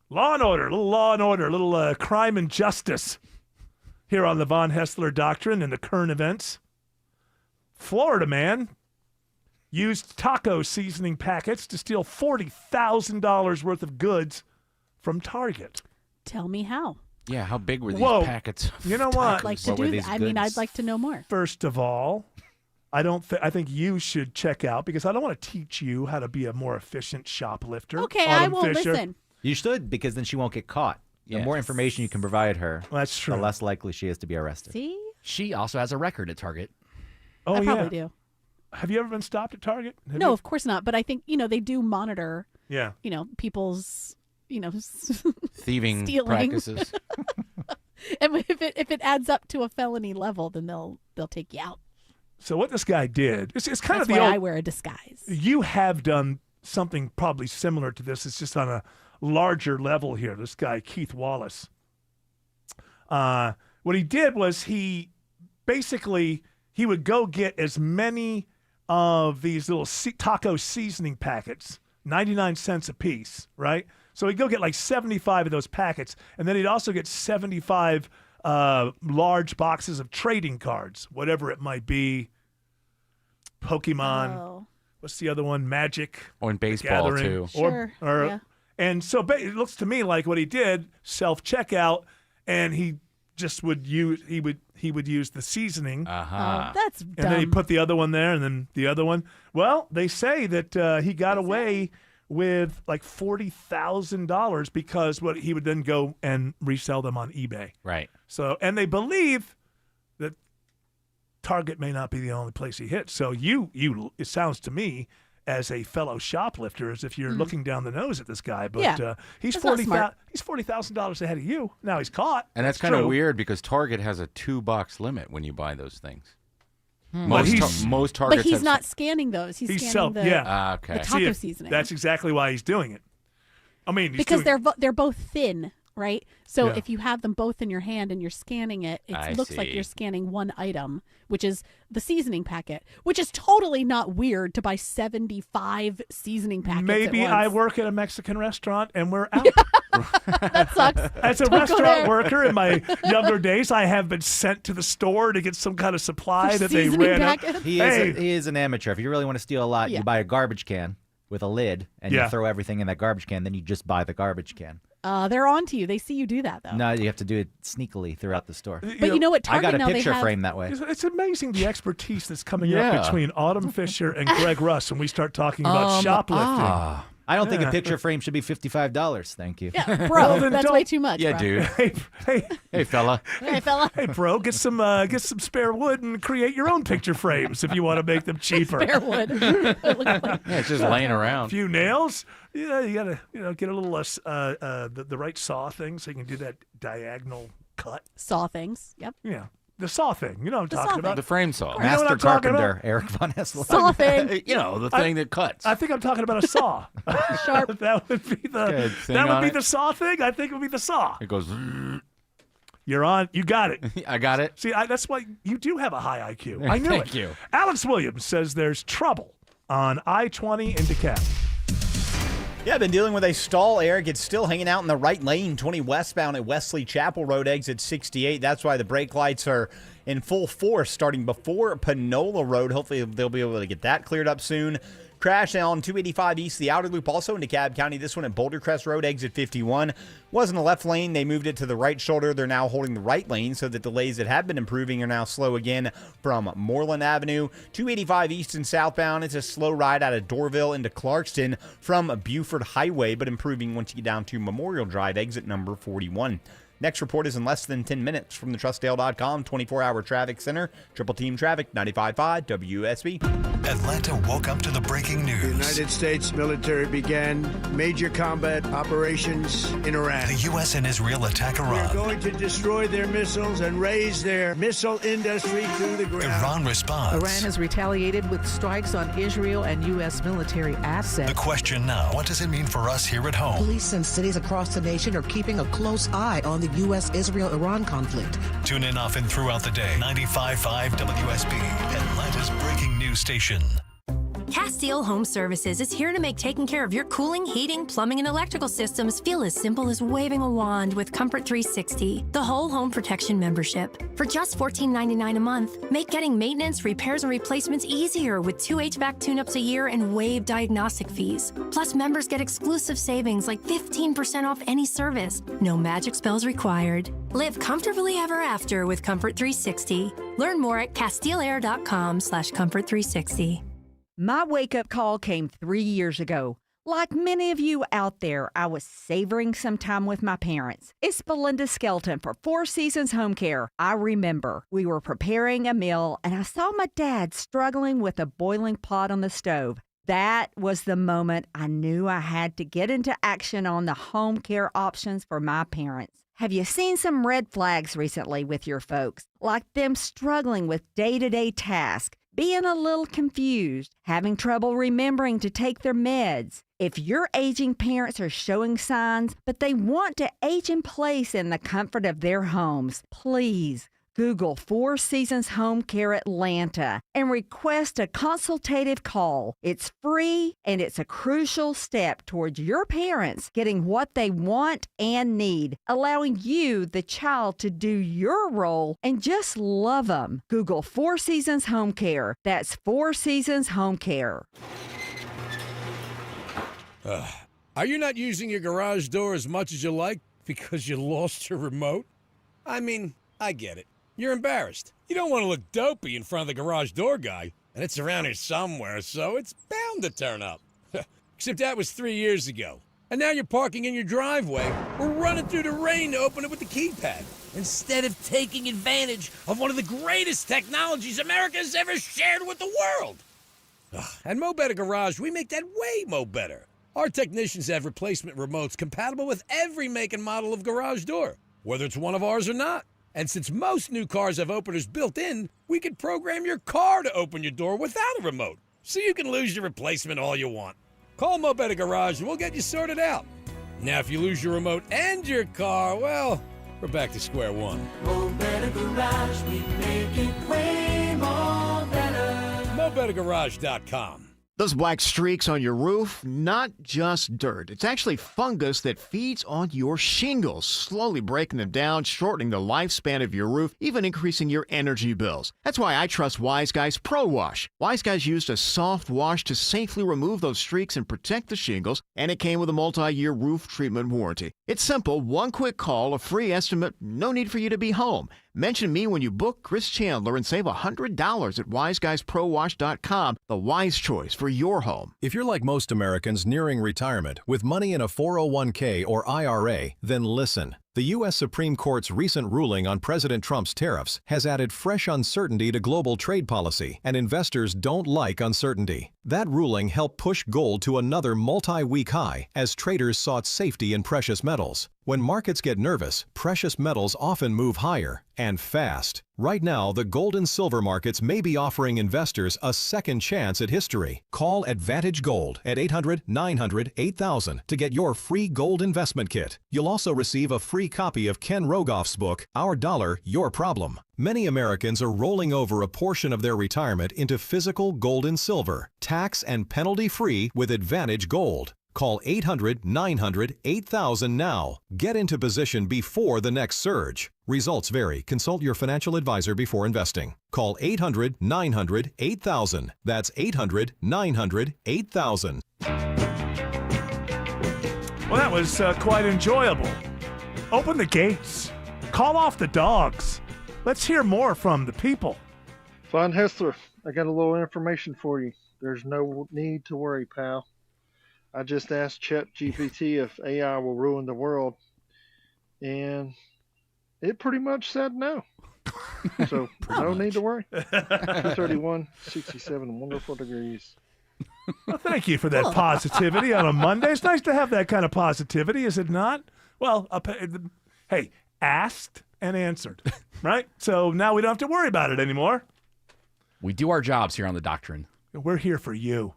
S5: Law and Order. Little Law and Order. Little crime and justice here on the Von Hessler Doctrine and the current events. Florida man used taco seasoning packets to steal $40,000 worth of goods from Target.
S21: Tell me how.
S3: Yeah, how big were these
S5: Whoa.
S3: packets?
S5: You know what?
S21: I'd like to do that. I mean, I'd like to know more.
S5: First of all, I think you should check out, because I don't want to teach you how to be a more efficient shoplifter.
S21: Okay, I
S5: Autumn
S21: won't
S5: Fisher.
S21: listen.
S1: You should, because then she won't get caught. The
S3: Yes.
S1: more information you can provide her,
S5: that's true.
S1: the less likely she is to be arrested.
S21: See?
S14: She also has a record at Target.
S5: Oh,
S21: I
S5: yeah.
S21: probably do.
S5: Have you ever been stopped at Target? Have
S21: No,
S5: you?
S21: of course not. But I think, they do monitor,
S5: Yeah.
S21: People's,
S3: Thieving
S21: stealing.
S3: practices.
S21: And if it adds up to a felony level, then they'll take you out.
S5: So what this guy did, it's kind
S21: That's
S5: of the
S21: why
S5: old.
S21: I wear a disguise.
S5: You have done something probably similar to this. It's just on a larger level here. This guy, Keith Wallace. What he did was he would go get as many of these little taco seasoning packets, 99 cents a piece, right? So he'd go get like 75 of those packets, and then he'd also get 75 large boxes of trading cards, whatever it might be. Pokemon.
S21: Oh.
S5: What's the other one? Magic.
S3: Or in baseball,
S5: Gathering,
S3: too.
S21: Sure, yeah.
S5: And so it looks to me like what he did, self-checkout, and he just would use the seasoning.
S21: Oh, that's dumb.
S5: And then he put the other one there, and then the other one. Well, they say that he got away with like $40,000 because what he would then go and resell them on eBay.
S3: Right.
S5: So, and they believe that Target may not be the only place he hit. So it sounds to me as a fellow shoplifter as if you're looking down the nose at this guy. But
S21: Yeah.
S5: he's
S21: That's not smart.
S5: $40,000 ahead of you. Now he's caught.
S3: And that's kind of
S5: true.
S3: weird because Target has a $2 limit when you buy those things.
S5: Well,
S3: Most Targets
S21: But he's
S3: have
S21: not scanning those. He's scanning
S5: self,
S21: the,
S5: yeah.
S3: okay.
S21: the taco
S5: See,
S21: seasoning.
S5: That's exactly why he's doing it. I mean, he's
S21: because
S5: doing,
S21: they're both thin, right? So
S5: Yeah.
S21: if you have them both in your hand and you're scanning it,
S3: I
S21: it looks like
S3: see.
S21: you're scanning one item, which is the seasoning packet, which is totally not weird to buy 75 seasoning packets.
S5: maybe
S21: at
S5: I
S21: once.
S5: work at a Mexican restaurant and we're out.
S21: That sucks.
S5: As a
S21: Don't go
S5: restaurant
S21: there.
S5: worker in my younger days, I have been sent to the store to get some kind of supply
S21: For
S5: that they
S21: seasoning
S5: ran out.
S21: packets?
S1: He is an amateur. If you really want to steal a lot,
S21: Yeah.
S1: you buy a garbage can with a lid, and
S5: Yeah.
S1: you throw everything in that garbage can. Then you just buy the garbage can.
S21: They're on to you. They see you do that, though.
S1: No, you have to do it sneakily throughout the store.
S21: But you know what?
S1: I
S21: Target
S1: got a
S21: now, they
S1: picture
S21: have-
S1: frame that way.
S5: It's amazing the expertise that's coming
S1: Yeah.
S5: up between Autumn Fisher and Greg Russ when we start talking about shoplifting.
S1: I don't think
S5: Yeah.
S1: a picture frame should be $55. Thank you.
S21: Yeah, bro,
S5: then
S21: that's
S5: don't-
S21: way too much.
S3: Yeah,
S21: bro.
S3: dude. Hey, fella.
S21: Hey, fella.
S5: Hey, bro, get some spare wood and create your own picture frames if you want to make them cheaper.
S21: Spare wood.
S3: Yeah, it's just laying
S5: A
S3: around.
S5: few nails. Yeah, you gotta get a little the right saw thing so you can do that diagonal cut.
S21: Saw things. Yep.
S5: Yeah, the saw thing. You know what I'm
S21: The
S5: talking
S21: saw
S5: about.
S3: The frame saw.
S5: You know what
S1: Master
S5: I'm talking
S1: carpenter
S5: about?
S1: Eric Von Hessler.
S21: Saw thing.
S3: You know, the thing that cuts.
S5: I think I'm talking about a saw.
S21: Sharp.
S5: That would be
S3: Good thing
S5: that would
S3: on
S5: be
S3: it.
S5: the saw thing. I think it would be the saw.
S3: It goes.
S5: You're on. You got it.
S3: I got it.
S5: See, that's why you do have a high IQ. I knew
S3: Thank
S5: it.
S3: you.
S5: Alex Williams says there's trouble on I-20 in DeKalb.
S2: Yeah, I've been dealing with a stall, Eric. It's still hanging out in the right lane, 20 westbound at Wesley Chapel Road, exit 68. That's why the brake lights are in full force starting before Panola Road. Hopefully they'll be able to get that cleared up soon. Crash on 285 east, the outer loop, also in DeKalb County. This one at Boulder Crest Road, exit 51. Was in the left lane. They moved it to the right shoulder. They're now holding the right lane, so the delays that have been improving are now slow again from Moreland Avenue. 285 east and southbound. It's a slow ride out of Dorville into Clarkston from Buford Highway, but improving once you get down to Memorial Drive, exit number 41. Next report is in less than 10 minutes from the TrustDale.com 24-hour traffic center. Triple Team Traffic, 95.5 WSB.
S4: Atlanta woke up to the breaking news.
S11: The United States military began major combat operations in Iran.
S4: The U.S. and Israel attack
S11: We're
S4: Iran.
S11: going to destroy their missiles and raise their missile industry to the ground.
S4: Iran responds.
S6: Iran has retaliated with strikes on Israel and U.S. military assets.
S4: The question now, what does it mean for us here at home?
S18: Police in cities across the nation are keeping a close eye on the U.S.-Israel-Iran conflict.
S4: Tune in often throughout the day. 95.5 WSB, Atlanta's breaking news station.
S8: Castile Home Services is here to make taking care of your cooling, heating, plumbing, and electrical systems feel as simple as waving a wand with Comfort 360, the whole home protection membership. For just $14.99 a month, make getting maintenance, repairs, and replacements easier with 2 HVAC tune-ups a year and waived diagnostic fees. Plus, members get exclusive savings like 15% off any service. No magic spells required. Live comfortably ever after with Comfort 360. Learn more at CastileAir.com/Comfort360.
S10: My wake-up call came 3 years ago. Like many of you out there, I was savoring some time with my parents. It's Belinda Skelton for Four Seasons Home Care. I remember we were preparing a meal, and I saw my dad struggling with a boiling pot on the stove. That was the moment I knew I had to get into action on the home care options for my parents. Have you seen some red flags recently with your folks? Like them struggling with day-to-day tasks, being a little confused, having trouble remembering to take their meds. If your aging parents are showing signs, but they want to age in place in the comfort of their homes, please Google Four Seasons Home Care Atlanta and request a consultative call. It's free and it's a crucial step towards your parents getting what they want and need, allowing you, the child, to do your role and just love them. Google Four Seasons Home Care. That's Four Seasons Home Care.
S12: Are you not using your garage door as much as you like because you lost your remote? I mean, I get it. You're embarrassed. You don't want to look dopey in front of the garage door guy, and it's around here somewhere, so it's bound to turn up. Except that was 3 years ago. And now you're parking in your driveway or running through the rain to open it with the keypad, instead of taking advantage of one of the greatest technologies America has ever shared with the world. At Mo Better Garage, we make that way mo better. Our technicians have replacement remotes compatible with every make and model of garage door, whether it's one of ours or not. And since most new cars have openers built in, we can program your car to open your door without a remote, so you can lose your replacement all you want. Call Mo Better Garage and we'll get you sorted out. Now, if you lose your remote and your car, well, we're back to square one.
S15: Mo Better Garage, we make it way more better.
S12: MoBetterGarage.com.
S16: Those black streaks on your roof, not just dirt. It's actually fungus that feeds on your shingles, slowly breaking them down, shortening the lifespan of your roof, even increasing your energy bills. That's why I trust Wise Guys Pro Wash. Wise Guys used a soft wash to safely remove those streaks and protect the shingles, and it came with a multi-year roof treatment warranty. It's simple, one quick call, a free estimate, no need for you to be home. Mention me when you book Chris Chandler and save $100 at wiseguysprowash.com, the wise choice for your home.
S19: If you're like most Americans nearing retirement with money in a 401k or IRA, then listen. The U.S. Supreme Court's recent ruling on President Trump's tariffs has added fresh uncertainty to global trade policy, and investors don't like uncertainty. That ruling helped push gold to another multi-week high as traders sought safety in precious metals. When markets get nervous, precious metals often move higher, and fast. Right now, the gold and silver markets may be offering investors a second chance at history. Call Advantage Gold at 800-900-8000 to get your free gold investment kit. You'll also receive a free copy of Ken Rogoff's book, Our Dollar, Your Problem. Many Americans are rolling over a portion of their retirement into physical gold and silver, tax and penalty-free with Advantage Gold. Call 800-900-8000 now. Get into position before the next surge. Results vary. Consult your financial advisor before investing. Call 800-900-8000. That's 800-900-8000.
S5: Well, that was quite enjoyable. Open the gates. Call off the dogs. Let's hear more from the people.
S22: Von Hessler, I got a little information for you. There's no need to worry, pal. I just asked ChatGPT if AI will ruin the world, and it pretty much said no. So no need to worry. 231, 67, wonderful degrees.
S5: Well, thank you for that positivity on a Monday. It's nice to have that kind of positivity, is it not? Well, hey, asked and answered, right? So now we don't have to worry about it anymore.
S14: We do our jobs here on The Doctrine.
S5: We're here for you.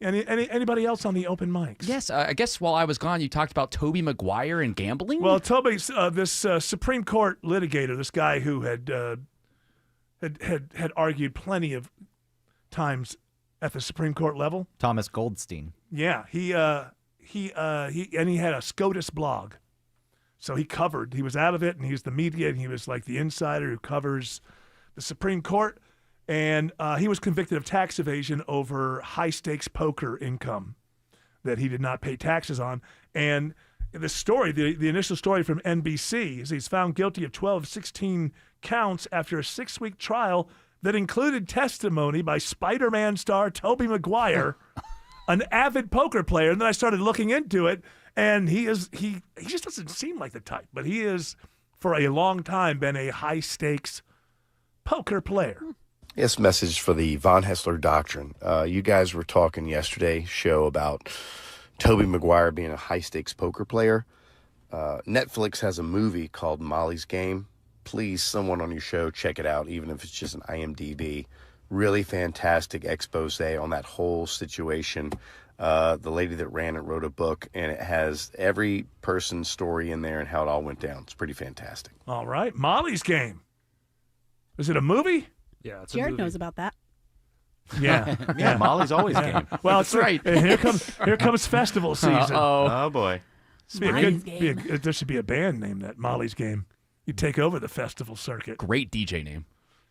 S5: Anybody else on the open mics?
S14: Yes, I guess while I was gone, you talked about Tobey Maguire and gambling.
S5: Well, Toby's this Supreme Court litigator, this guy who had argued plenty of times at the Supreme Court level.
S1: Thomas Goldstein.
S5: Yeah, he had a SCOTUS blog, so he was out of it, and he was the media, and he was like the insider who covers the Supreme Court. And he was convicted of tax evasion over high-stakes poker income that he did not pay taxes on. And the story, the initial story from NBC, is he's found guilty of 12 of 16 counts after a 6-week trial that included testimony by Spider-Man star Tobey Maguire, an avid poker player. And then I started looking into it, and he just doesn't seem like the type, but he is, for a long time, been a high-stakes poker player.
S23: This message for the Von Hessler Doctrine. You guys were talking yesterday's show about Tobey Maguire being a high-stakes poker player. Netflix has a movie called Molly's Game. Please, someone on your show, check it out, even if it's just an IMDb. Really fantastic expose on that whole situation. The lady that ran it wrote a book, and it has every person's story in there and how it all went down. It's pretty fantastic.
S5: All right, Molly's Game. Is it a movie?
S24: Yeah, it's
S21: Jared knows about that.
S5: Yeah,
S1: yeah. Molly's always game.
S5: Well,
S14: that's right.
S5: Here comes festival season.
S1: Oh boy.
S5: There should be a band named that, Molly's Game. You take over the festival circuit.
S14: Great DJ name.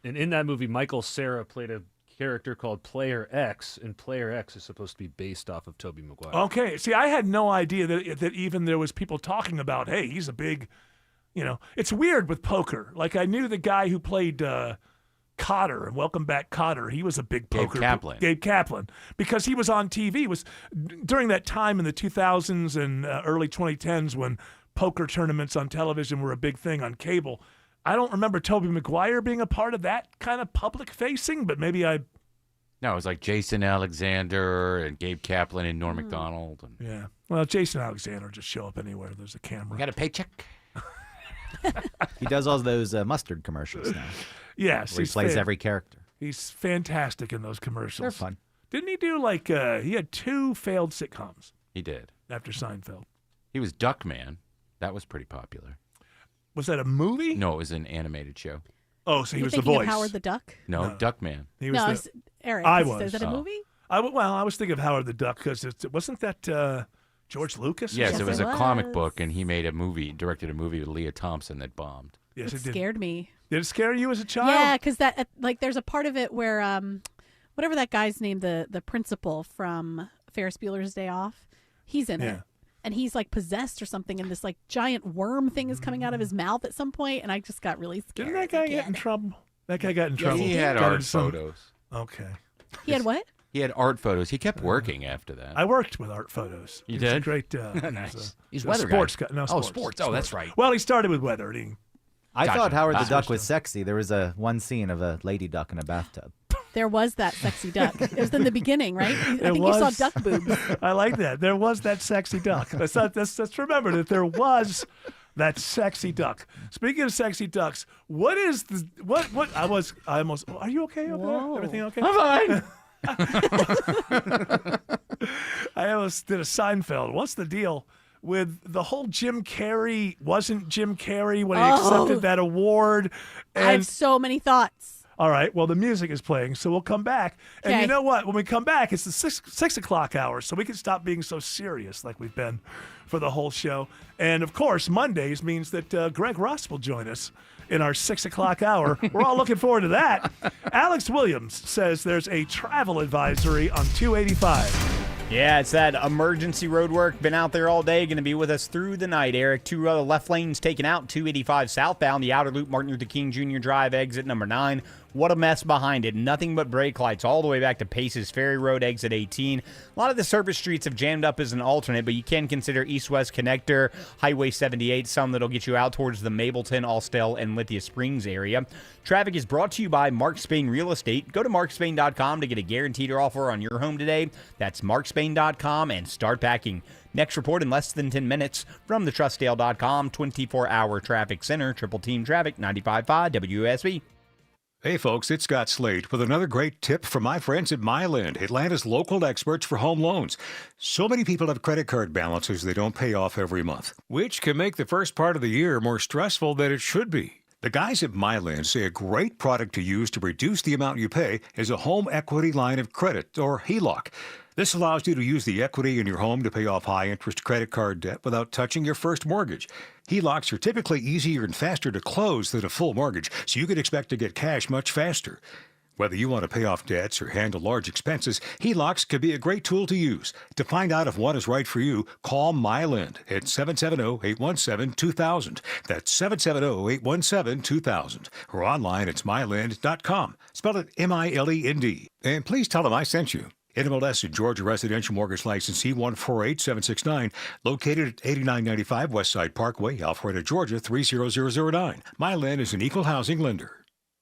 S24: And in that movie, Michael Cera played a character called Player X, and Player X is supposed to be based off of Tobey Maguire.
S5: Okay. See, I had no idea that even there was people talking about, hey, he's a big, it's weird with poker. Like, I knew the guy who played Cotter and Welcome Back Cotter. He was a big poker. Gabe Kaplan. Because he was on TV. It was during that time in the 2000s and early 2010s when poker tournaments on television were a big thing on cable. I don't remember Tobey Maguire being a part of that kind of public facing, but maybe I
S3: No, it was like Jason Alexander and Gabe Kaplan and Norm Macdonald. And...
S5: Yeah. Well, Jason Alexander will just show up anywhere there's a camera.
S3: Got a paycheck.
S1: He does all those mustard commercials now.
S5: Yes.
S1: Where he plays every character.
S5: He's fantastic in those commercials.
S1: They're fun.
S5: Didn't he do he had 2 failed sitcoms?
S3: He did.
S5: After Seinfeld.
S3: He was Duckman. That was pretty popular.
S5: Was that a movie?
S3: No, it was an animated show.
S5: Oh, so he was the
S21: thinking
S5: voice.
S21: of Howard the Duck?
S3: No, Duckman.
S5: He was
S21: Eric.
S5: I was.
S21: Is that a movie?
S5: I was thinking of Howard the Duck because wasn't that George Lucas?
S3: Yes, it was a comic book, and he made a movie, directed a movie with Leah Thompson that bombed.
S5: Yes,
S21: it scared me.
S5: Did it scare you as a child?
S21: Yeah, because that there's a part of it where whatever that guy's name, the principal from Ferris Bueller's Day Off, he's in it. And he's like possessed or something, and this like giant worm thing is coming out of his mouth at some point, and I just got really scared.
S5: Didn't that guy get in trouble? That guy got in trouble.
S3: He had art photos.
S5: Okay.
S21: He had what?
S3: He had art photos. He kept working after that.
S5: I worked with art photos.
S3: You
S5: He was a
S3: did?
S5: great.
S3: Nice.
S14: He's
S5: a
S14: weather
S5: sports
S14: guy.
S5: guy. No,
S14: Oh,
S5: sports.
S14: sports. Oh, that's right.
S5: Well, he started with weather.
S1: I
S14: Gotcha.
S1: thought Howard the
S14: Ah.
S1: Duck was sexy. There was one scene of a lady duck in a bathtub.
S21: There was that sexy duck. It was in the beginning, right? I think you saw duck boobs.
S5: I like that. There was that sexy duck. Let's remember that there was that sexy duck. Speaking of sexy ducks, what is the what? I almost. Are you okay over there? Everything okay?
S3: I'm fine.
S5: I almost did a Seinfeld. What's the deal with the whole Jim Carrey? Wasn't Jim Carrey when he accepted that award?
S21: I have so many thoughts.
S5: All right. Well, the music is playing, so we'll come back. And
S21: Okay.
S5: you know what? When we come back, it's the 6 o'clock hour, so we can stop being so serious like we've been for the whole show. And of course, Mondays means that Greg Ross will join us in our 6 o'clock hour. We're all looking forward to that. Alex Williams says there's a travel advisory on 285.
S2: Yeah, it's that emergency road work. Been out there all day. Going to be with us through the night, Eric. 2 left lanes taken out. 285 southbound. The outer loop, Martin Luther King Jr. Drive, exit number 9. What a mess behind it. Nothing but brake lights all the way back to Paces Ferry Road, exit 18. A lot of the surface streets have jammed up as an alternate, but you can consider east-west connector, Highway 78, some that'll get you out towards the Mableton, Austell, and Lithia Springs area. Traffic is brought to you by Mark Spain Real Estate. Go to markspain.com to get a guaranteed offer on your home today. That's markspain.com and start packing. Next report in less than 10 minutes from the trustdale.com 24-hour traffic center. Triple Team Traffic, 95.5 WSB.
S7: Hey folks, it's Scott Slade with another great tip from my friends at Myland, Atlanta's local experts for home loans. So many people have credit card balances they don't pay off every month, which can make the first part of the year more stressful than it should be. The guys at Myland say a great product to use to reduce the amount you pay is a home equity line of credit, or HELOC. This allows you to use the equity in your home to pay off high-interest credit card debt without touching your first mortgage. HELOCs are typically easier and faster to close than a full mortgage, so you can expect to get cash much faster. Whether you want to pay off debts or handle large expenses, HELOCs can be a great tool to use. To find out if one is right for you, call Myland at 770-817-2000. That's 770-817-2000. Or online at myland.com. Spell it M-I-L-E-N-D. And please tell them I sent you. NMLS in Georgia Residential Mortgage License C148769, located at 8995 Westside Parkway, Alpharetta, Georgia 30009. Myland is an equal housing lender.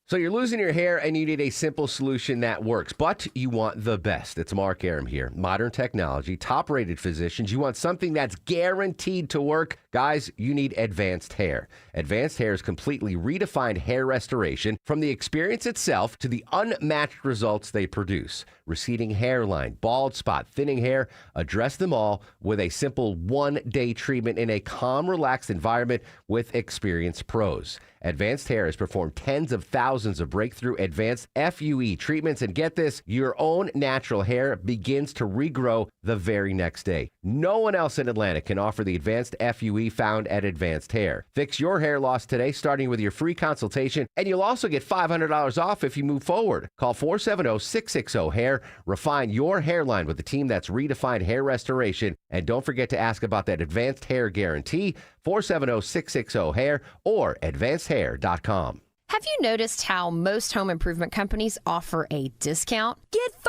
S9: So you're losing your hair and you need a simple solution that works, but you want the best. It's Mark Aram here. Modern technology, top-rated physicians. You want something that's guaranteed to work. Guys, you need Advanced Hair. Advanced Hair's completely redefined hair restoration, from the experience itself to the unmatched results they produce. Receding hairline, bald spot, thinning hair, address them all with a simple one-day treatment in a calm, relaxed environment with experienced pros. Advanced Hair has performed tens of thousands of breakthrough advanced FUE treatments, and get this, your own natural hair begins to regrow the very next day. No one else in Atlanta can offer the advanced FUE found at Advanced Hair. Fix your hair loss today, starting with your free consultation, and you'll also get $500 off if you move forward. Call 470-660-HAIR. Refine your hairline with the team that's redefined hair restoration, and don't forget to ask about that Advanced Hair Guarantee, 470-660-HAIR or advancedhair.com.
S11: Have you noticed how most home improvement companies offer a discount? Get $500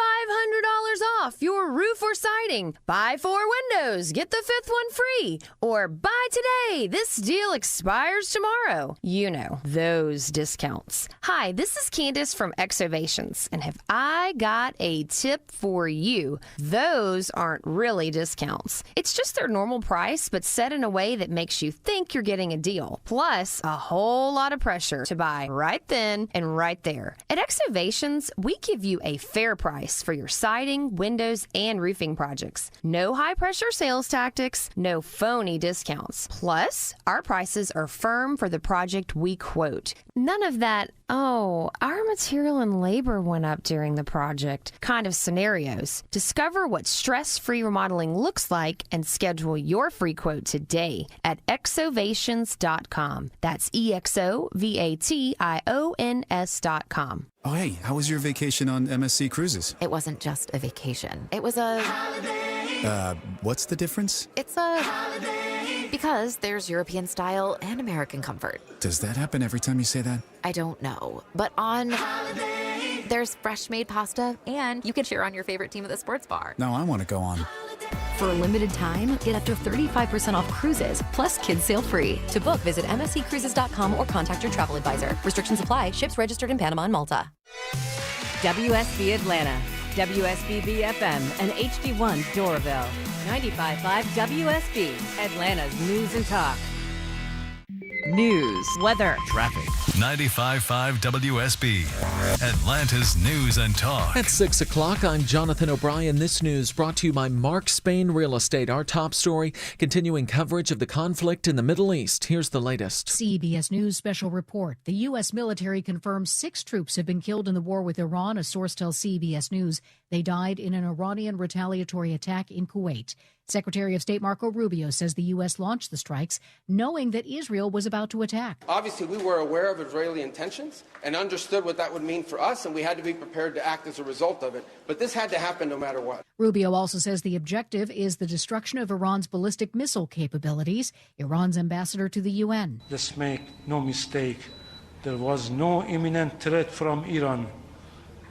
S11: off your roof or siding. Buy 4 windows, get the 5th one free. Or buy today, this deal expires tomorrow. You know, those discounts. Hi, this is Candace from Exovations, and have I got a tip for you? Those aren't really discounts. It's just their normal price, but set in a way that makes you think you're getting a deal. Plus, a whole lot of pressure to buy right then and right there. At Exovations, we give you a fair price for your siding, windows, and roofing projects. No high-pressure sales tactics, no phony discounts. Plus, our prices are firm for the project we quote. None of that, oh, our material and labor went up during the project kind of scenarios. Discover what stress-free remodeling looks like and schedule your free quote today at exovations.com. That's EXOVATIONS.com.
S13: Oh, hey, how was your vacation on MSC Cruises?
S17: It wasn't just a vacation. It was a...
S13: What's the difference?
S17: It's a... Because there's European style and American comfort.
S13: Does that happen every time you say that?
S17: I don't know. But on... There's fresh made pasta, and you can cheer on your favorite team at the sports bar.
S13: No, I want to go on.
S20: For a limited time, get up to 35% off cruises, plus kids sail free. To book, visit msccruises.com or contact your travel advisor. Restrictions apply. Ships registered in Panama and Malta.
S25: WSB Atlanta, WSB BFM, and HD1 Doraville. 95.5 WSB, Atlanta's news and talk. News, weather,
S4: traffic. 95.5 WSB, Atlanta's news and talk.
S26: At 6 o'clock, I'm Jonathan O'Brien. This news brought to you by Mark Spain Real Estate. Our top story, continuing coverage of the conflict in the Middle East. Here's the latest.
S27: CBS News special report. The U.S. military confirms 6 troops have been killed in the war with Iran. A source tells CBS News they died in an Iranian retaliatory attack in Kuwait. Secretary of State Marco Rubio says the U.S. launched the strikes knowing that Israel was about to attack.
S28: Obviously, we were aware of Israeli intentions and understood what that would mean for us, and we had to be prepared to act as a result of it. But this had to happen no matter what.
S27: Rubio also says the objective is the destruction of Iran's ballistic missile capabilities. Iran's ambassador to the UN.
S29: Let's make no mistake. There was no imminent threat from Iran.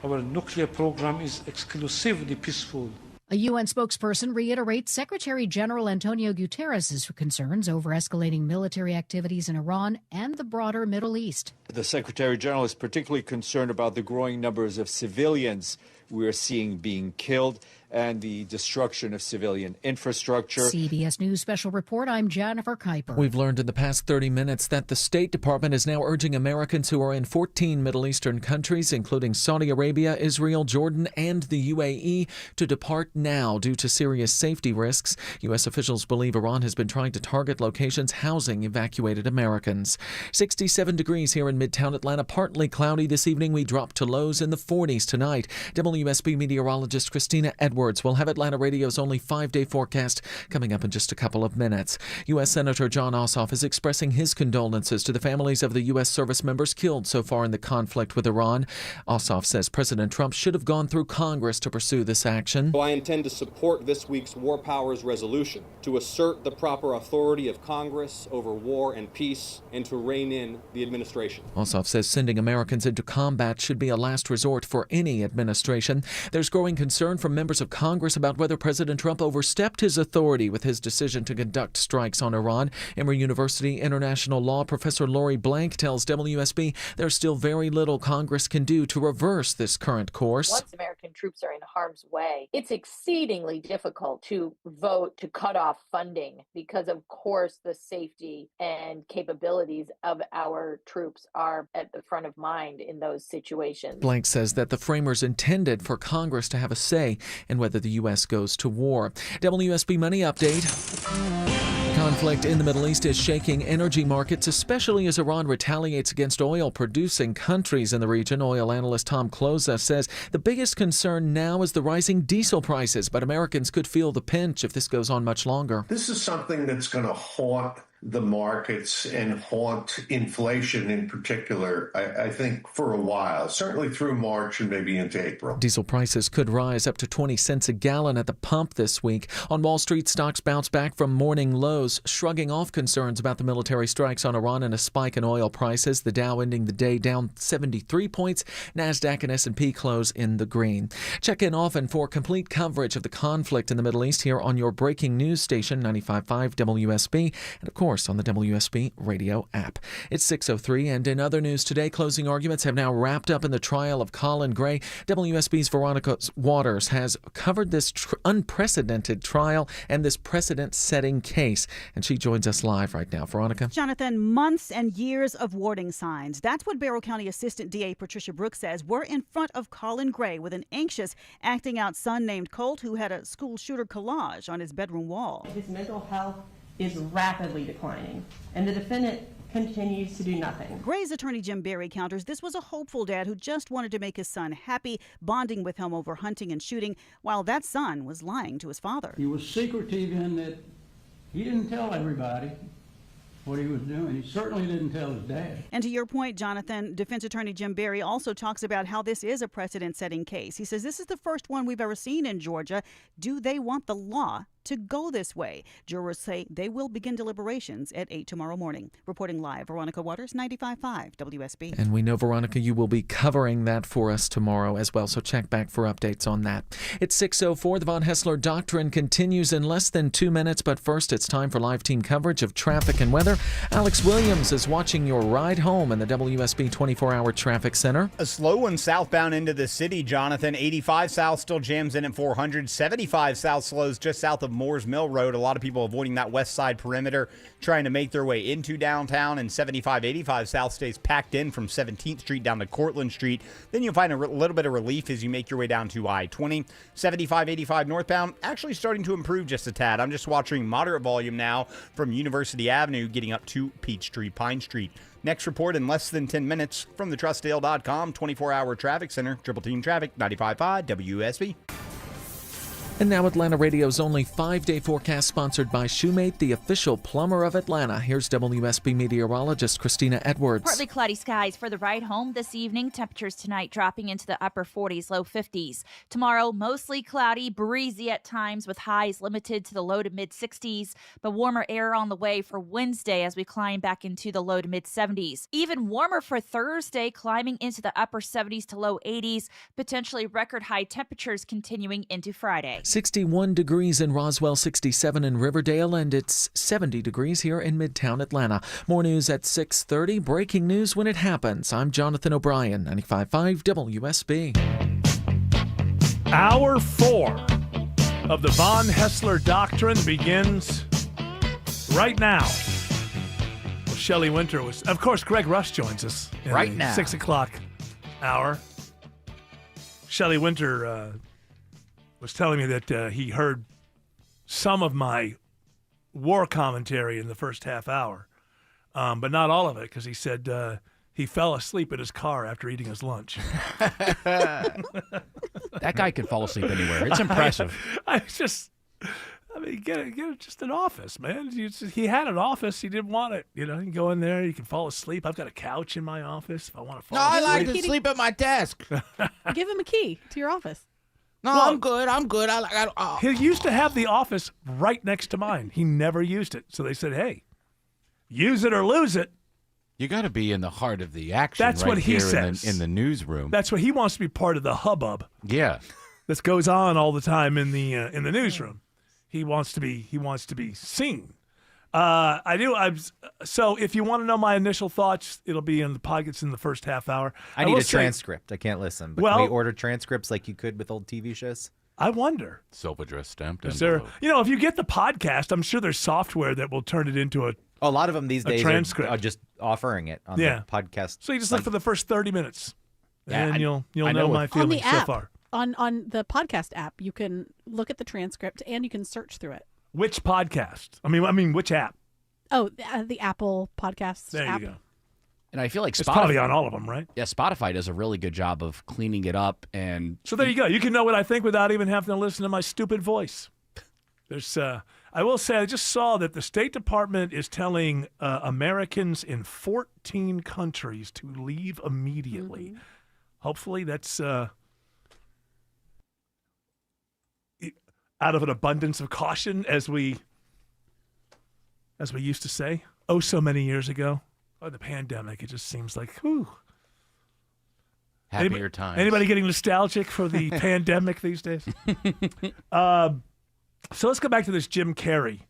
S29: Our nuclear program is exclusively peaceful.
S27: A UN spokesperson reiterates Secretary General Antonio Guterres' concerns over escalating military activities in Iran and the broader Middle East.
S30: The Secretary General is particularly concerned about the growing numbers of civilians we are seeing being killed and the destruction of civilian infrastructure.
S27: CBS News special report. I'm Jennifer Kuiper.
S26: We've learned in the past 30 minutes that the State Department is now urging Americans who are in 14 Middle Eastern countries, including Saudi Arabia, Israel, Jordan, and the UAE, to depart now due to serious safety risks. U.S. officials believe Iran has been trying to target locations housing evacuated Americans. 67 degrees here in Midtown Atlanta. Partly cloudy this evening. We drop to lows in the 40s tonight. WSB meteorologist Christina Edwards will have Atlanta Radio's only 5-day forecast coming up in just a couple of minutes. U.S. Senator Jon Ossoff is expressing his condolences to the families of the U.S. service members killed so far in the conflict with Iran. Ossoff says President Trump should have gone through Congress to pursue this action.
S31: I intend to support this week's War Powers resolution to assert the proper authority of Congress over war and peace and to rein in the administration.
S26: Ossoff says sending Americans into combat should be a last resort for any administration. There's growing concern from members of Congress about whether President Trump overstepped his authority with his decision to conduct strikes on Iran. Emory University international law professor Lori Blank tells WSB there's still very little Congress can do to reverse this current course.
S32: Once American troops are in harm's way, it's exceedingly difficult to vote to cut off funding because, of course, the safety and capabilities of our troops are at the front of mind in those situations.
S26: Blank says that the framers intended for Congress to have a say in whether the U.S. goes to war. WSB Money Update. Conflict in the Middle East is shaking energy markets, especially as Iran retaliates against oil-producing countries in the region. Oil analyst Tom Kloza says the biggest concern now is the rising diesel prices, but Americans could feel the pinch if this goes on much longer.
S33: This is something that's going to haunt
S6: the markets and haunt inflation in particular, I think, for a while, certainly through March and maybe into April.
S26: Diesel prices could rise up to 20 cents a gallon at the pump this week. On Wall Street, stocks bounce back from morning lows, shrugging off concerns about the military strikes on Iran and a spike in oil prices. The Dow ending the day down 73 points. NASDAQ and S&P close in the green. Check in often for complete coverage of the conflict in the Middle East here on your breaking news station, 95.5 WSB, and of course on the WSB radio app. It's 6:03, and in other news today, closing arguments have now wrapped up in the trial of Colin Gray. WSB's Veronica Waters has covered this unprecedented trial and this precedent-setting case, and she joins us live right now. Veronica?
S8: Jonathan, months and years of warning signs. That's what Barrow County Assistant DA Patricia Brooks says. We're in front of Colin Gray with an anxious, acting-out son named Colt who had a school shooter collage on his bedroom wall.
S10: His mental health is rapidly declining, and the defendant continues to do nothing.
S8: Gray's attorney Jim Berry counters this was a hopeful dad who just wanted to make his son happy, bonding with him over hunting and shooting, while that son was lying to his father.
S12: He was secretive in that he didn't tell everybody what he was doing. He certainly didn't tell his dad.
S8: And to your point, Jonathan, defense attorney Jim Berry also talks about how this is a precedent-setting case. He says this is the first one we've ever seen in Georgia. Do they want the law to go this way? Jurors say they will begin deliberations at 8 tomorrow morning. Reporting live, Veronica Waters, 95.5 WSB.
S26: And we know, Veronica, you will be covering that for us tomorrow as well, so check back for updates on that. It's 6:04. The Von Haessler Doctrine continues in less than 2 minutes, but first it's time for live team coverage of traffic and weather. Alex Williams is watching your ride home in the WSB 24-hour traffic center.
S2: A slow one southbound into the city, Jonathan. 85 south still jams in at 400. 75 south slows just south of Moores Mill Road. A lot of people avoiding that west side perimeter, trying to make their way into downtown. And 75-85 south stays packed in from 17th Street down to Cortlandt Street. Then you'll find a little bit of relief as you make your way down to I-20. 75-85 northbound actually starting to improve just a tad. I'm just watching moderate volume now from University Avenue getting up to Peachtree Pine Street. Next report in less than 10 minutes from the TrustDale.com 24-hour traffic center. Triple Team Traffic, 95.5 WSB.
S26: And now Atlanta Radio's only 5-day forecast, sponsored by Shoemate, the official plumber of Atlanta. Here's WSB meteorologist Christina Edwards.
S14: Partly cloudy skies for the ride home this evening. Temperatures tonight dropping into the upper 40s, low 50s. Tomorrow, mostly cloudy, breezy at times with highs limited to the low to mid 60s. But warmer air on the way for Wednesday as we climb back into the low to mid 70s. Even warmer for Thursday, climbing into the upper 70s to low 80s. Potentially record high temperatures continuing into Friday.
S26: 61 degrees in Roswell, 67 in Riverdale, and it's 70 degrees here in Midtown Atlanta. More news at 6:30. Breaking news when it happens. I'm Jonathan O'Brien, 95.5 WSB.
S5: Hour 4 of the Von Haessler Doctrine begins right now. Well, Shelley Winter was, of course, Greg Rush joins us in
S1: right
S5: the
S1: now.
S5: 6 o'clock hour. Shelley Winter was telling me that he heard some of my war commentary in the first half hour, but not all of it, because he said he fell asleep in his car after eating his lunch.
S15: That guy can fall asleep anywhere. It's impressive.
S5: I mean, get just an office, man. He had an office. He didn't want it. You know, you can go in there. You can fall asleep. I've got a couch in my office if I want to fall asleep.
S15: I like to sleep at my desk.
S21: Give him a key to your office.
S15: No, well, I'm good.
S5: He used to have the office right next to mine. He never used it. So they said, hey, use it or lose it.
S3: You got to be in the heart of the action.
S5: That's
S3: right
S5: what he
S3: here
S5: says.
S3: in the newsroom.
S5: That's what he wants to be part of the hubbub.
S3: Yeah.
S5: This goes on all the time in the newsroom. He wants to be seen. I do. So if you want to know my initial thoughts, it'll be in the pockets in the first half hour.
S1: I need a transcript. I can't listen. But can we order transcripts like you could with old TV shows?
S5: I wonder.
S3: Self-addressed stamped.
S5: Is there? If you get the podcast, I'm sure there's software that will turn it into
S1: a lot of them these days are just offering it on the podcast.
S5: So you just look for the first 30 minutes, and you'll
S21: I
S5: know my feelings so far.
S21: On the podcast app, you can look at the transcript and you can search through it.
S5: Which podcast? I mean, which app?
S21: Oh, the Apple Podcasts
S5: there
S21: app.
S5: You go.
S15: And I feel like
S5: It's probably on all of them, right?
S15: Yeah, Spotify does a really good job of cleaning it up. And
S5: so there you go. You can know what I think without even having to listen to my stupid voice. There's, I I will say I just saw that the State Department is telling Americans in 14 countries to leave immediately. Hopefully that's out of an abundance of caution, as we used to say, so many years ago. Oh, the pandemic, it just seems like, whew.
S3: Happier times.
S5: Anybody getting nostalgic for the pandemic these days? So let's go back to this Jim Carrey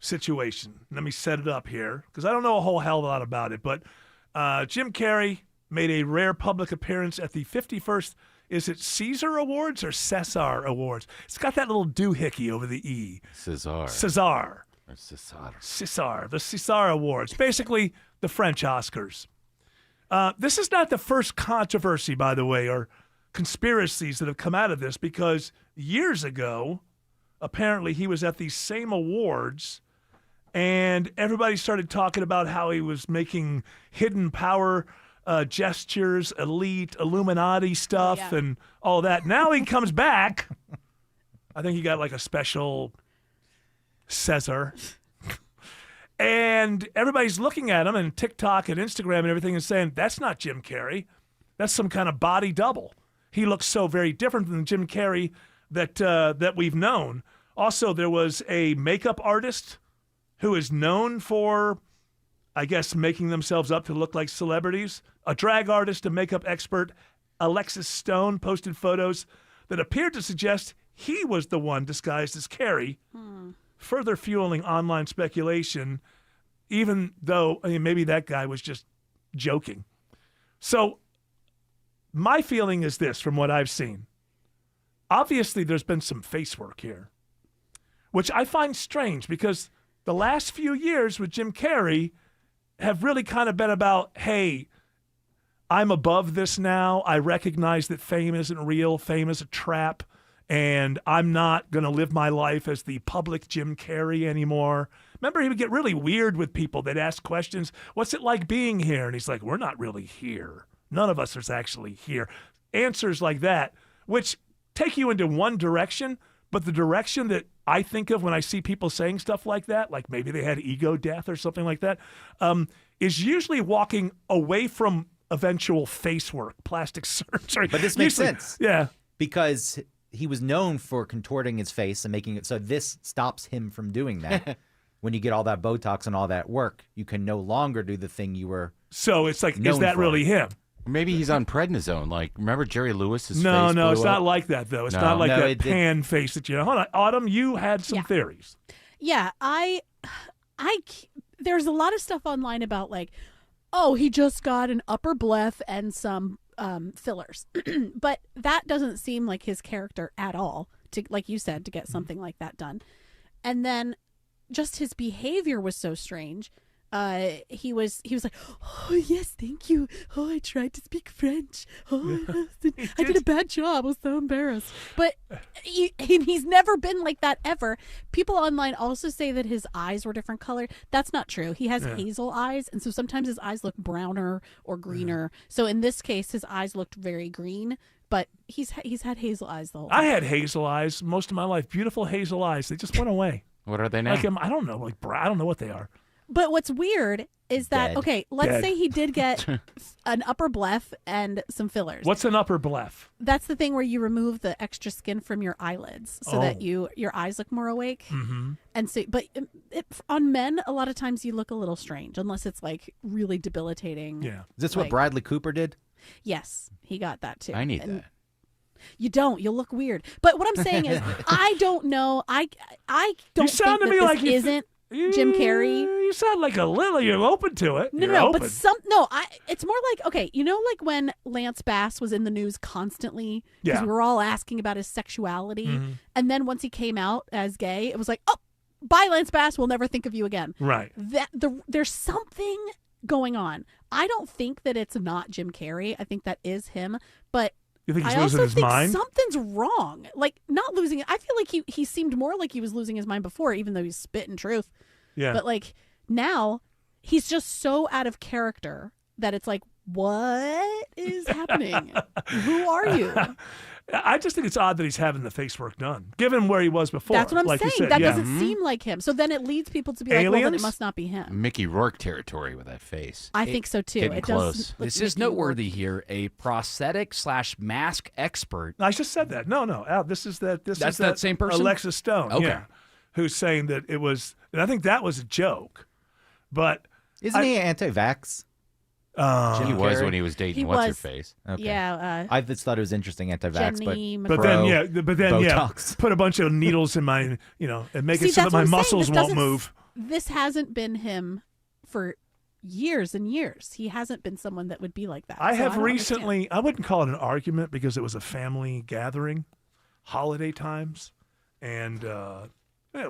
S5: situation. Let me set it up here, because I don't know a whole hell of a lot about it. But Jim Carrey made a rare public appearance at the 51st, is it Caesar Awards or Cesar Awards? It's got that little doohickey over the E.
S3: Cesar.
S5: Cesar.
S3: Or Cesar.
S5: Cesar. The Cesar Awards. Basically, the French Oscars. This is not the first controversy, by the way, or conspiracies that have come out of this, because years ago, apparently he was at these same awards and everybody started talking about how he was making hidden power gestures, elite, Illuminati stuff, and all that. Now he comes back. I think he got like a special Cesar. And everybody's looking at him, and TikTok and Instagram and everything, and saying, that's not Jim Carrey. That's some kind of body double. He looks so very different than Jim Carrey that we've known. Also, there was a makeup artist who is known for, I guess, making themselves up to look like celebrities. A drag artist, a makeup expert, Alexis Stone, posted photos that appeared to suggest he was the one disguised as Carrey, further fueling online speculation, even though maybe that guy was just joking. So my feeling is this, from what I've seen. Obviously, there's been some face work here, which I find strange, because the last few years with Jim Carrey have really kind of been about, hey, I'm above this now. I recognize that fame isn't real. Fame is a trap. And I'm not going to live my life as the public Jim Carrey anymore. Remember, he would get really weird with people. They'd ask questions, what's it like being here? And he's like, we're not really here. None of us is actually here. Answers like that, which take you into one direction, but the direction that I think of when I see people saying stuff like that, like maybe they had ego death or something like that, is usually walking away from eventual face work, plastic surgery.
S1: But this makes sense.
S5: Yeah.
S1: Because he was known for contorting his face and making it so this stops him from doing that. When you get all that Botox and all that work, you can no longer do the thing you were.
S5: So it's like, is that really him?
S3: Maybe he's on prednisone. Like, remember Jerry Lewis's face?
S5: No,
S3: blew
S5: it's
S3: up?
S5: not like that, though. It's not like that pan face that you know. Hold on, Autumn, you had some theories.
S21: Yeah, there's a lot of stuff online about like, oh, he just got an upper bleph and some fillers. But that doesn't seem like his character at all, to, like you said, to get something like that done. And then just his behavior was so strange. He was like, oh, yes, thank you. Oh, I tried to speak French. Oh, I did a bad job. I was so embarrassed. But he's never been like that ever. People online also say that his eyes were different color. That's not true. He has hazel eyes, and so sometimes his eyes look browner or greener. So in this case, his eyes looked very green, but he's had hazel eyes the whole time.
S5: I had hazel eyes most of my life. Beautiful hazel eyes. They just went away.
S3: What are they now?
S5: Like, I don't know. Like, I don't know what they are.
S21: But what's weird is that, okay, let's say he did get an upper bleph and some fillers.
S5: What's an upper bleph?
S21: That's the thing where you remove the extra skin from your eyelids so that your eyes look more awake.
S5: Mm-hmm.
S21: And so, but on men, a lot of times you look a little strange unless it's like really debilitating.
S5: Yeah.
S1: Is this what Bradley Cooper did?
S21: Yes, he got that too.
S3: I need that.
S21: You don't. You'll look weird. But what I'm saying is, I don't know. I don't think that
S5: like
S21: this isn't Jim Carrey.
S5: You sound like a little. You're open to it.
S21: No, but it's more like, okay, you know, like when Lance Bass was in the news constantly because we were all asking about his sexuality, and then once he came out as gay, it was like, oh, bye, Lance Bass. We'll never think of you again.
S5: Right.
S21: There's something going on. I don't think that it's not Jim Carrey. I think that is him, but.
S5: You think he's
S21: I
S5: losing
S21: also
S5: his
S21: think
S5: mind?
S21: Something's wrong. Like, not losing it. I feel like he seemed more like he was losing his mind before, even though he's spitting truth.
S5: Yeah.
S21: But, like, now he's just so out of character that it's like, what is happening? Who are you?
S5: I just think it's odd that he's having the face work done, given where he was before.
S21: That's what I'm
S5: like you
S21: saying.
S5: said.
S21: That doesn't seem like him. So then it leads people to be like, well, then it must not be him.
S3: Mickey Rourke territory with that face.
S21: I think so too.
S3: Getting
S21: It
S3: close.
S21: does.
S15: This is noteworthy here. A prosthetic/mask expert.
S5: I just said that. No, Al, this is that.
S15: That's that same person?
S5: Alexis Stone.
S15: Okay.
S5: Yeah, who's saying that it was, and I think that was a joke. But
S1: isn't he anti-vax?
S3: He
S1: Jim
S3: was
S1: Carrey?
S3: when he was dating
S21: He
S3: what's her
S21: was.
S3: face.
S1: Okay.
S21: Yeah.
S1: I just thought it was interesting anti-vax,
S21: Jenny
S1: but
S5: Botox. Put a bunch of needles in my, and make
S21: See,
S5: it so that
S21: that's
S5: my
S21: what I'm saying.
S5: muscles
S21: This
S5: won't
S21: doesn't-
S5: move.
S21: This hasn't been him for years and years. He hasn't been someone that would be like that.
S5: I
S21: So
S5: have
S21: don't
S5: recently, I wouldn't call it an argument because it was a family gathering, holiday times, and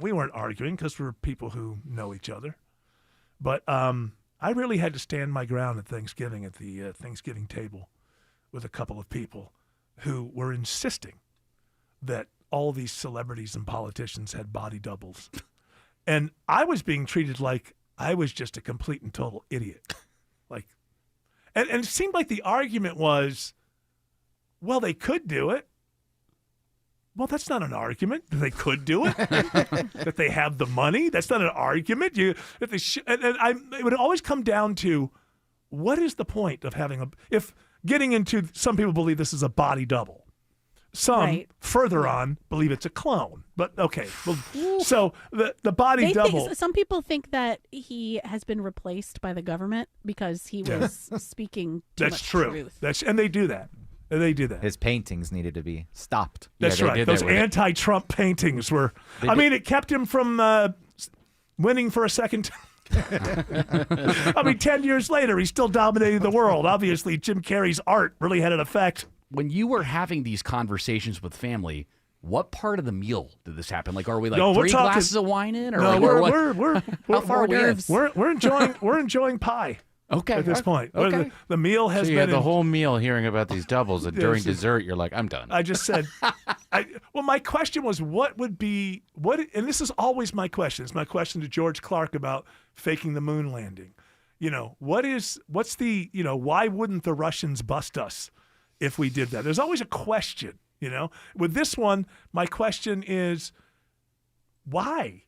S5: we weren't arguing because we're people who know each other. But I really had to stand my ground at Thanksgiving at the Thanksgiving table with a couple of people who were insisting that all these celebrities and politicians had body doubles. And I was being treated like I was just a complete and total idiot. And it seemed like the argument was, well, they could do it. Well, that's not an argument that they could do it. That they have the money. That's not an argument. It would always come down to, what is the point of having some people believe this is a body double. Some further on believe it's a clone. But okay, well, so the body double.
S21: Some people think that he has been replaced by the government because he was speaking too
S5: That's
S21: much
S5: true.
S21: truth.
S5: And they do that.
S1: His paintings needed to be stopped.
S5: That's right. Those anti-Trump paintings were. It kept him from winning for a second time. 10 years later, he's still dominating the world. Obviously, Jim Carrey's art really had an effect.
S15: When you were having these conversations with family, what part of the meal did this happen? Like, are we
S5: No, we're
S15: three
S5: talking-
S15: glasses of wine in? Or
S5: No,
S15: like, how far are we in?
S5: we're enjoying pie.
S15: Okay.
S5: At this point,
S15: Okay.
S5: the meal has
S3: So you
S5: been
S3: had the
S5: in-
S3: whole meal hearing about these doubles, and during
S5: Yes.
S3: dessert, you're like, I'm done.
S5: I just said, my question was, and this is always my question. It's my question to George Clark about faking the moon landing. Why wouldn't the Russians bust us if we did that? There's always a question, With this one, my question is, why?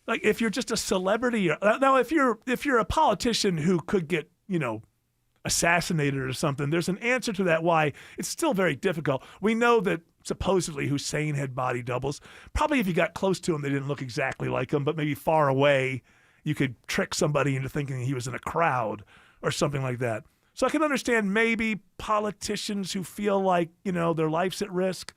S5: Like, if you're just a celebrity, now if you're a politician who could get, assassinated or something, there's an answer to that why it's still very difficult. We know that supposedly Hussein had body doubles. Probably if you got close to him, they didn't look exactly like him, but maybe far away, you could trick somebody into thinking he was in a crowd or something like that. So I can understand maybe politicians who feel like, their life's at risk.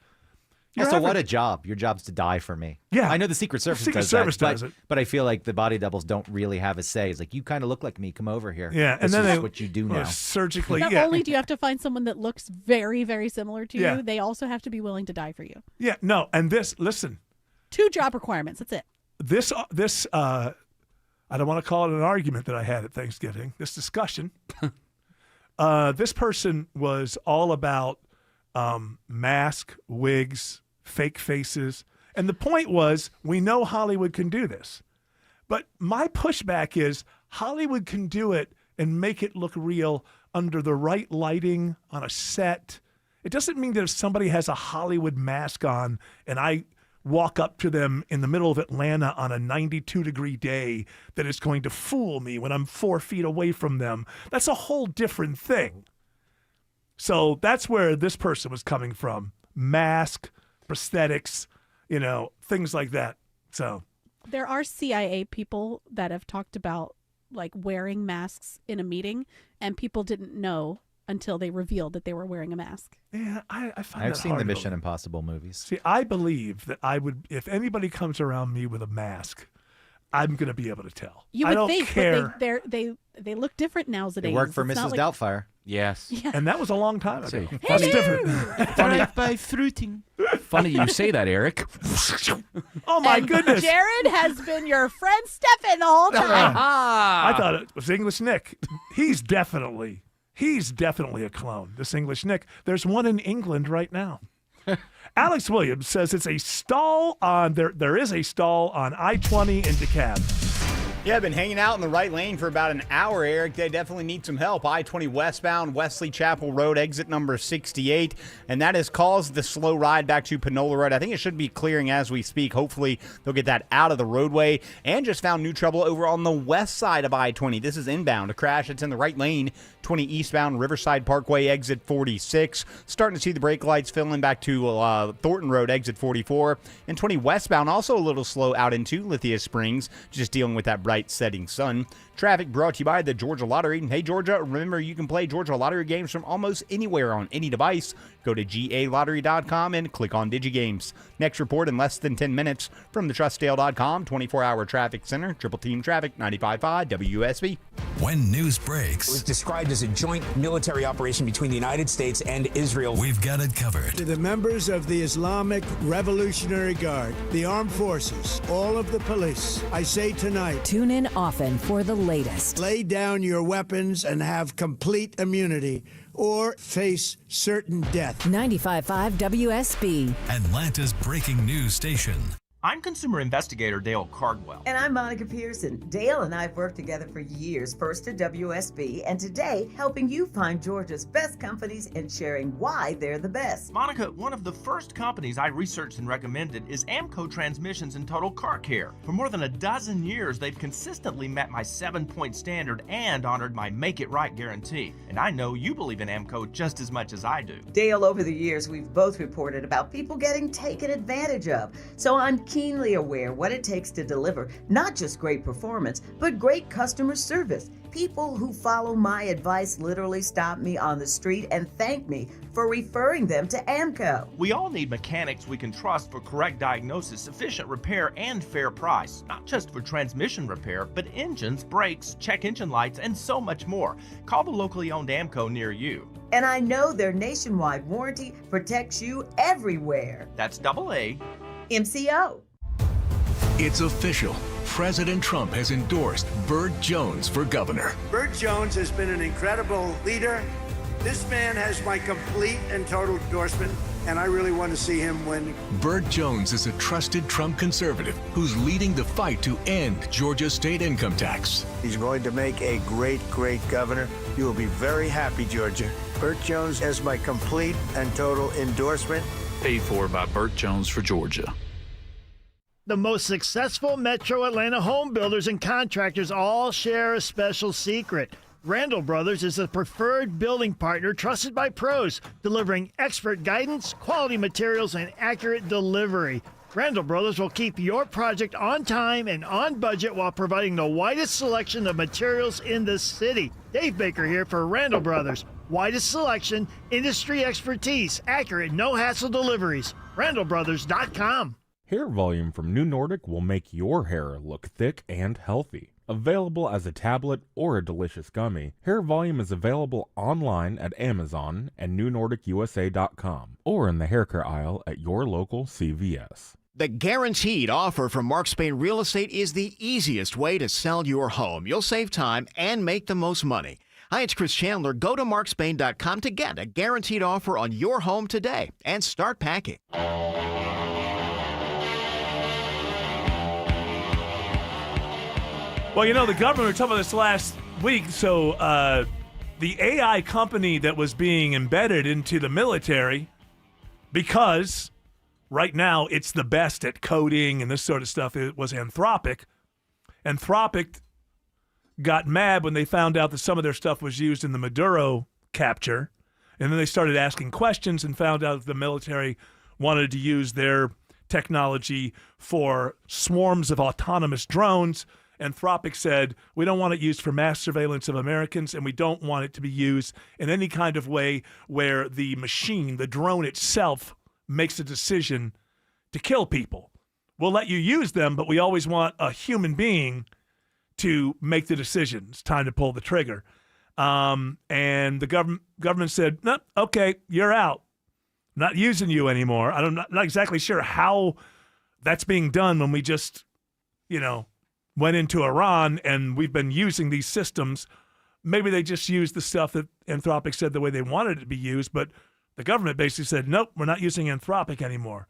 S1: So what a job. Your job's to die for me.
S5: Yeah.
S1: I know the Secret Service
S5: Secret
S1: does
S5: Service
S1: that,
S5: does it.
S1: but I feel like the body doubles don't really have a say. It's like, you kind of look like me. Come over here.
S5: Yeah,
S1: This
S5: and then
S1: is what you do now.
S5: Surgically,
S21: Not only do you have to find someone that looks very, very similar to
S5: Yeah.
S21: you, they also have to be willing to die for you.
S5: Yeah, no, and listen.
S21: 2 job requirements. That's it.
S5: This I don't want to call it an argument that I had at Thanksgiving. This discussion. This person was all about mask, wigs, fake faces. And the point was, we know Hollywood can do this. But my pushback is Hollywood can do it and make it look real under the right lighting on a set. It doesn't mean that if somebody has a Hollywood mask on and I walk up to them in the middle of Atlanta on a 92-degree day that it's going to fool me when I'm 4 feet away from them. That's a whole different thing. So that's where this person was coming from. Mask, prosthetics, things like that. So
S21: There are CIA people that have talked about like wearing masks in a meeting, and people didn't know until they revealed that they were wearing a mask.
S5: Yeah, I find
S1: I've
S5: that
S1: seen
S5: hard
S1: the
S5: to
S1: Mission
S5: believe.
S1: Impossible movies.
S5: See, I believe that I would, if anybody comes around me with a mask, I'm going to be able to tell.
S21: You
S5: I
S21: would
S5: don't
S21: think,
S5: care.
S21: but they look different nowadays.
S1: It worked for
S21: It's not
S1: Mrs.
S21: like-
S1: Doubtfire.
S3: Yes.
S21: Yeah.
S5: And that was a long time ago.
S15: Hey,
S5: That's different.
S15: Funny,
S3: by fruiting.
S15: funny you say that, Eric.
S5: Oh, my
S21: And
S5: goodness.
S21: Jared has been your friend Stefan the whole time.
S5: I thought it was English Nick. He's definitely a clone, this English Nick. There's one in England right now. Alex Williams says it's a stall on there is a stall on I-20 in DeKalb.
S2: Yeah, I've been hanging out in the right lane for about an hour, Eric. They definitely need some help. I-20 westbound, Wesley Chapel Road, exit number 68. And that has caused the slow ride back to Panola Road. I think it should be clearing as we speak. Hopefully, they'll get that out of the roadway. And just found new trouble over on the west side of I-20. This is inbound. A crash. It's in the right lane. 20 eastbound, Riverside Parkway, exit 46. Starting to see the brake lights filling back to Thornton Road, exit 44. And 20 westbound, also a little slow out into Lithia Springs. Just dealing with that bright setting sun. Traffic brought to you by the Georgia Lottery. Hey, Georgia, remember you can play Georgia Lottery games from almost anywhere on any device. Go to GALottery.com and click on DigiGames. Next report in less than 10 minutes from the TrustDale.com 24-hour traffic center. Triple Team Traffic, 95.5 WSB.
S4: When news breaks,
S7: it was described as a joint military operation between the United States and Israel.
S4: We've got it covered.
S9: To the members of the Islamic Revolutionary Guard, the armed forces, all of the police, I say tonight,
S11: tune in often for the latest.
S9: Lay down your weapons and have complete immunity, or face certain death.
S11: 95.5 WSB.
S4: Atlanta's breaking news station.
S13: I'm consumer investigator Dale Cardwell.
S16: And I'm Monica Pearson. Dale and I have worked together for years, first at WSB, and today helping you find Georgia's best companies and sharing why they're the best.
S13: Monica, one of the first companies I researched and recommended is Amco Transmissions and Total Car Care. For more than a dozen years, they've consistently met my 7-point standard and honored my Make It Right guarantee. And I know you believe in Amco just as much as I do.
S16: Dale, over the years, we've both reported about people getting taken advantage of. So I'm keenly aware what it takes to deliver not just great performance, but great customer service. People who follow my advice literally stop me on the street and thank me for referring them to Amco.
S13: We all need mechanics we can trust for correct diagnosis, efficient repair, and fair price. Not just for transmission repair, but engines, brakes, check engine lights, and so much more. Call the locally owned Amco near you.
S16: And I know their nationwide warranty protects you everywhere.
S13: That's AA
S16: MCO.
S4: It's official. President Trump has endorsed Burt Jones for governor.
S9: Burt Jones has been an incredible leader. This man has my complete and total endorsement, and I really want to see him win.
S4: Burt Jones is a trusted Trump conservative who's leading the fight to end Georgia's state income tax.
S9: He's going to make a great, great governor. You will be very happy, Georgia. Burt Jones has my complete and total endorsement.
S17: Paid for by Burt Jones for Georgia.
S18: The most successful Metro Atlanta home builders and contractors all share a special secret. Randall Brothers is a preferred building partner trusted by pros, delivering expert guidance, quality materials, and accurate delivery. Randall Brothers will keep your project on time and on budget while providing the widest selection of materials in the city. Dave Baker here for Randall Brothers. Widest selection, industry expertise, accurate, no-hassle deliveries. RandallBrothers.com.
S19: Hair Volume from New Nordic will make your hair look thick and healthy. Available as a tablet or a delicious gummy, Hair Volume is available online at Amazon and NewNordicUSA.com or in the hair care aisle at your local CVS.
S20: The guaranteed offer from Mark Spain Real Estate is the easiest way to sell your home. You'll save time and make the most money. Hi, it's Chris Chandler. Go to markspain.com to get a guaranteed offer on your home today and start packing.
S5: Well, you know, the government were talking about this last week. So the AI company that was being embedded into the military, because right now it's the best at coding and this sort of stuff, it was Anthropic. Anthropic got mad when they found out that some of their stuff was used in the Maduro capture. And then they started asking questions and found out that the military wanted to use their technology for swarms of autonomous drones. Anthropic said, we don't want it used for mass surveillance of Americans, and we don't want it to be used in any kind of way where the machine, the drone itself, makes a decision to kill people. We'll let you use them, but we always want a human being to make the decision. It's time to pull the trigger. And the government said, no, okay, you're out. I'm not using you anymore. I'm not exactly sure how that's being done when we just, went into Iran and we've been using these systems. Maybe they just used the stuff that Anthropic said the way they wanted it to be used, but the government basically said, nope, we're not using Anthropic anymore.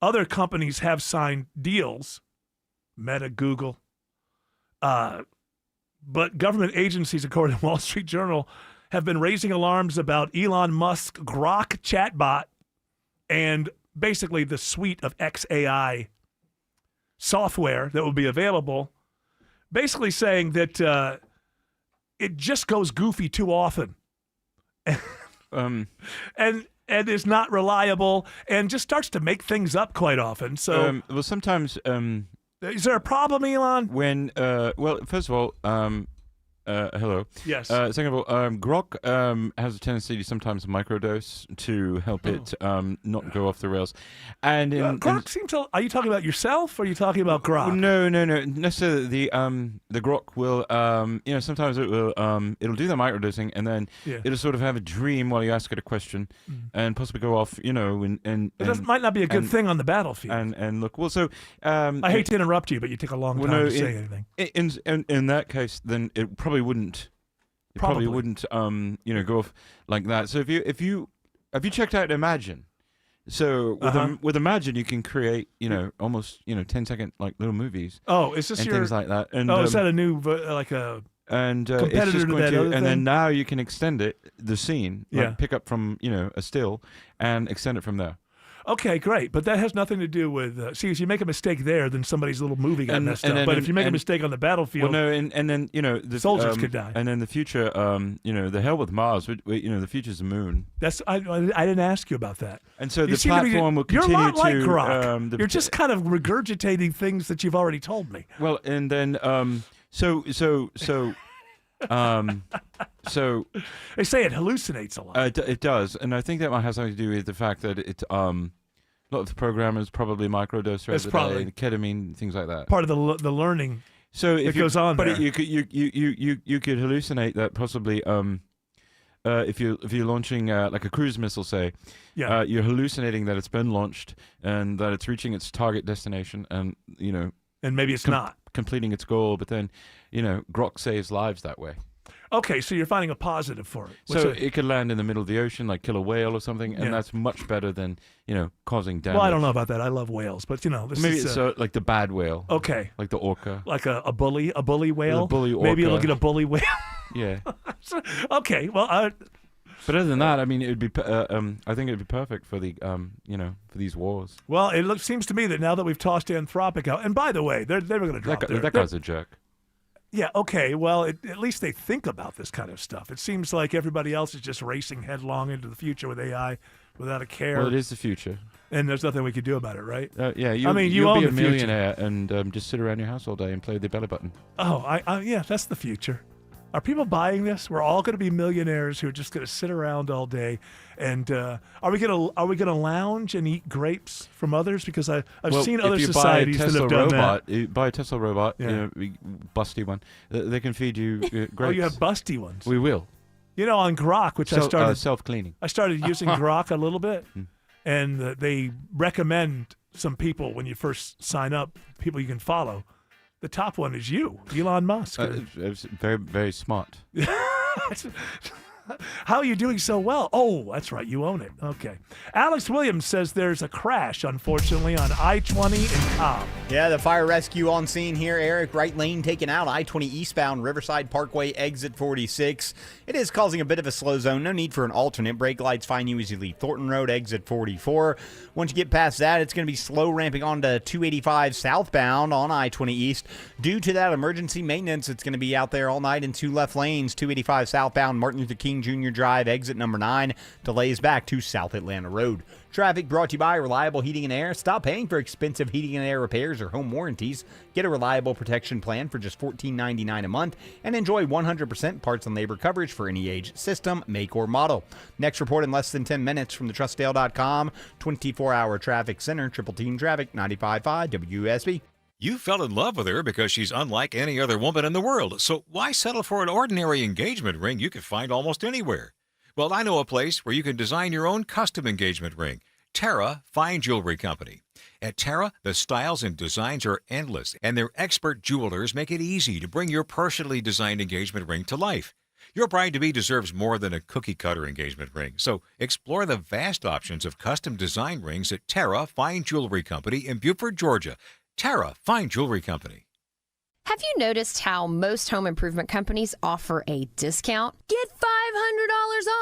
S5: Other companies have signed deals, Meta, Google, But government agencies, according to Wall Street Journal, have been raising alarms about Elon Musk's Grok chatbot and basically the suite of XAI software that will be available, basically saying that it just goes goofy too often. And is not reliable and just starts to make things up quite often. So,
S3: well, sometimes
S5: is there a problem, Elon?
S3: when well, first of all, hello.
S5: Yes.
S3: Second of all, Grok has a tendency to sometimes microdose to help it not go off the rails. And
S5: Grok seems to. Are you talking about yourself, or are you talking about Grok?
S3: No. Necessarily, the Grok will, sometimes it will, it'll do the microdosing, and then it'll sort of have a dream while you ask it a question, and possibly go off,
S5: That might not be a good thing on the battlefield.
S3: And look, well, so
S5: I hate to interrupt you, but you take a long time to say anything.
S3: In that case, then it probably wouldn't. It probably wouldn't, go off like that. So if you checked out Imagine? So with Imagine, you can create, almost 10-second like little movies.
S5: Oh, is this
S3: and
S5: your
S3: things like that? And
S5: is that a new like a
S3: competitor
S5: it's just
S3: to
S5: that other
S3: and
S5: thing?
S3: then now you can extend the scene, pick up from a still and extend it from there.
S5: Okay, great, but that has nothing to do with. See, if you make a mistake there, then somebody's little movie got messed up. But if you make a mistake on the battlefield,
S3: well, no, and then the
S5: soldiers could die.
S3: And then the future, the hell with Mars. The future's the moon.
S5: That's I didn't ask you about that.
S3: And so
S5: You
S3: the
S5: seem to be-
S3: platform will
S5: You're
S3: continue
S5: a lot like
S3: to.
S5: Grok. You're just kind of regurgitating things that you've already told me.
S3: Well, and then so
S5: they say it hallucinates a lot.
S3: It does, and I think that might have something to do with the fact that it a lot of the programmers probably microdose throughout
S5: That's
S3: the
S5: probably
S3: day, ketamine, things like that.
S5: Part of the learning.
S3: So if
S5: that goes on
S3: but
S5: there.
S3: you could you could hallucinate that possibly if you're launching like a cruise missile, say, you're hallucinating that it's been launched and that it's reaching its target destination, and
S5: and maybe it's not
S3: completing its goal, but then Grok saves lives that way.
S5: Okay, so you're finding a positive for it.
S3: So it could land in the middle of the ocean, like kill a whale or something, and that's much better than causing damage.
S5: Well, I don't know about that. I love whales, but this
S3: maybe
S5: is
S3: it's like the bad whale.
S5: Okay,
S3: like the orca,
S5: like a bully whale.
S3: A bully orca.
S5: Maybe you'll get a bully whale.
S3: Yeah.
S5: Okay. Well,
S3: but other than that, I mean, it would be. I think it would be perfect for the for these wars.
S5: Well, it seems to me that now that we've tossed Anthropic out, and by the way, they're going to drop
S3: that guy's a jerk.
S5: Yeah, okay. Well, at least they think about this kind of stuff. It seems like everybody else is just racing headlong into the future with AI without a care.
S3: Well, it is the future.
S5: And there's nothing we can do about it, right?
S3: Yeah,
S5: you'll
S3: be
S5: own
S3: a
S5: the future.
S3: millionaire and just sit around your house all day and play the belly button.
S5: Oh, yeah, that's the future. Are people buying this? We're all going to be millionaires who are just going to sit around all day, and are we going to lounge and eat grapes from others? Because I've seen other societies that have done that.
S3: You buy a Tesla robot, busty one. They can feed you grapes.
S5: Oh, you have busty ones.
S3: We will.
S5: On Grok, which I started
S3: self-cleaning.
S5: I started using Grok a little bit, and they recommend some people when you first sign up, people you can follow. The top one is you, Elon Musk.
S3: It's very, very smart.
S5: How are you doing so well? Oh, that's right. You own it. Okay. Alex Williams says there's a crash, unfortunately, on I-20 in Cobb.
S2: Yeah, the fire rescue on scene here. Eric, right lane taken out. I-20 eastbound, Riverside Parkway, exit 46. It is causing a bit of a slow zone. No need for an alternate. Brake lights find you as you leave Thornton Road, exit 44. Once you get past that, it's going to be slow ramping on to 285 southbound on I-20 East. Due to that emergency maintenance, it's going to be out there all night in two left lanes. 285 southbound, Martin Luther King Jr. Drive, exit number 9. Delays back to South Atlanta Road. Traffic brought to you by Reliable Heating and Air. Stop paying for expensive heating and air repairs or home warranties. Get a reliable protection plan for just $14.99 a month and enjoy 100% parts and labor coverage for any age, system, make, or model. Next report in less than 10 minutes from the TrustDale.com 24-hour traffic center. Triple Team Traffic, 95.5 WSB.
S6: You fell in love with her because she's unlike any other woman in the world, so why settle for an ordinary engagement ring you could find almost anywhere? Well, I know a place where you can design your own custom engagement ring. Terra Fine Jewelry Company. At Terra, the styles and designs are endless, and their expert jewelers make it easy to bring your personally designed engagement ring to life. Your bride-to-be deserves more than a cookie-cutter engagement ring, so explore the vast options of custom design rings at Terra Fine Jewelry Company in Beaufort, Georgia. Terra Fine Jewelry Company.
S10: Have you noticed how most home improvement companies offer a discount? Get $500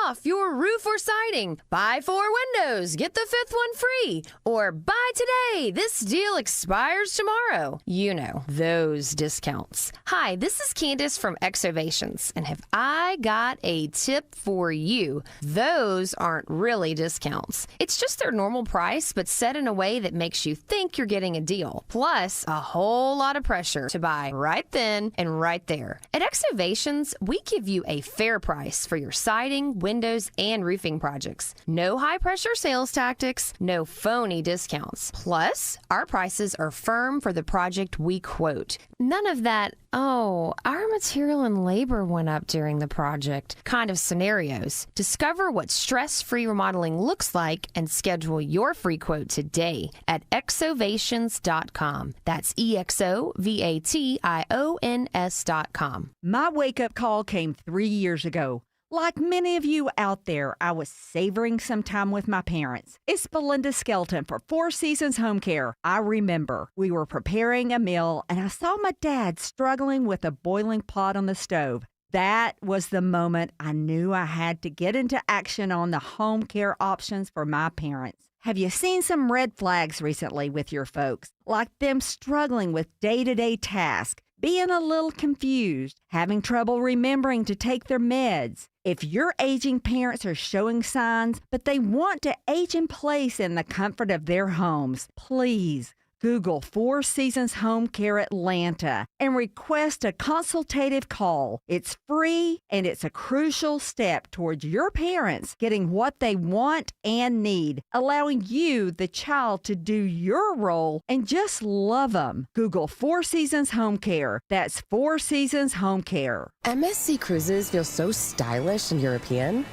S10: off your roof or siding. Buy 4 windows, get the 5th one free. Or buy today, this deal expires tomorrow. You know, those discounts. Hi, this is Candace from Exovations, and have I got a tip for you? Those aren't really discounts. It's just their normal price, but set in a way that makes you think you're getting a deal. Plus, a whole lot of pressure to buy right then and right there. At Exovations, we give you a fair price for your siding, windows, and roofing projects. No high-pressure sales tactics, no phony discounts. Plus, our prices are firm for the project we quote. None of that, oh, our material and labor went up during the project kind of scenarios. Discover what stress-free remodeling looks like and schedule your free quote today at exovations.com. That's EXOVATIONS.com.
S12: My wake-up call came 3 years ago. Like many of you out there, I was savoring some time with my parents. It's Belinda Skelton for Four Seasons Home Care. I remember we were preparing a meal and I saw my dad struggling with a boiling pot on the stove. That was the moment I knew I had to get into action on the home care options for my parents. Have you seen some red flags recently with your folks? Like them struggling with day-to-day tasks, being a little confused, having trouble remembering to take their meds. If your aging parents are showing signs, but they want to age in place in the comfort of their homes, please Google Four Seasons Home Care Atlanta and request a consultative call. It's free and it's a crucial step towards your parents getting what they want and need, allowing you, the child, to do your role and just love them. Google Four Seasons Home Care. That's Four Seasons Home Care.
S22: MSC Cruises feels so stylish and European.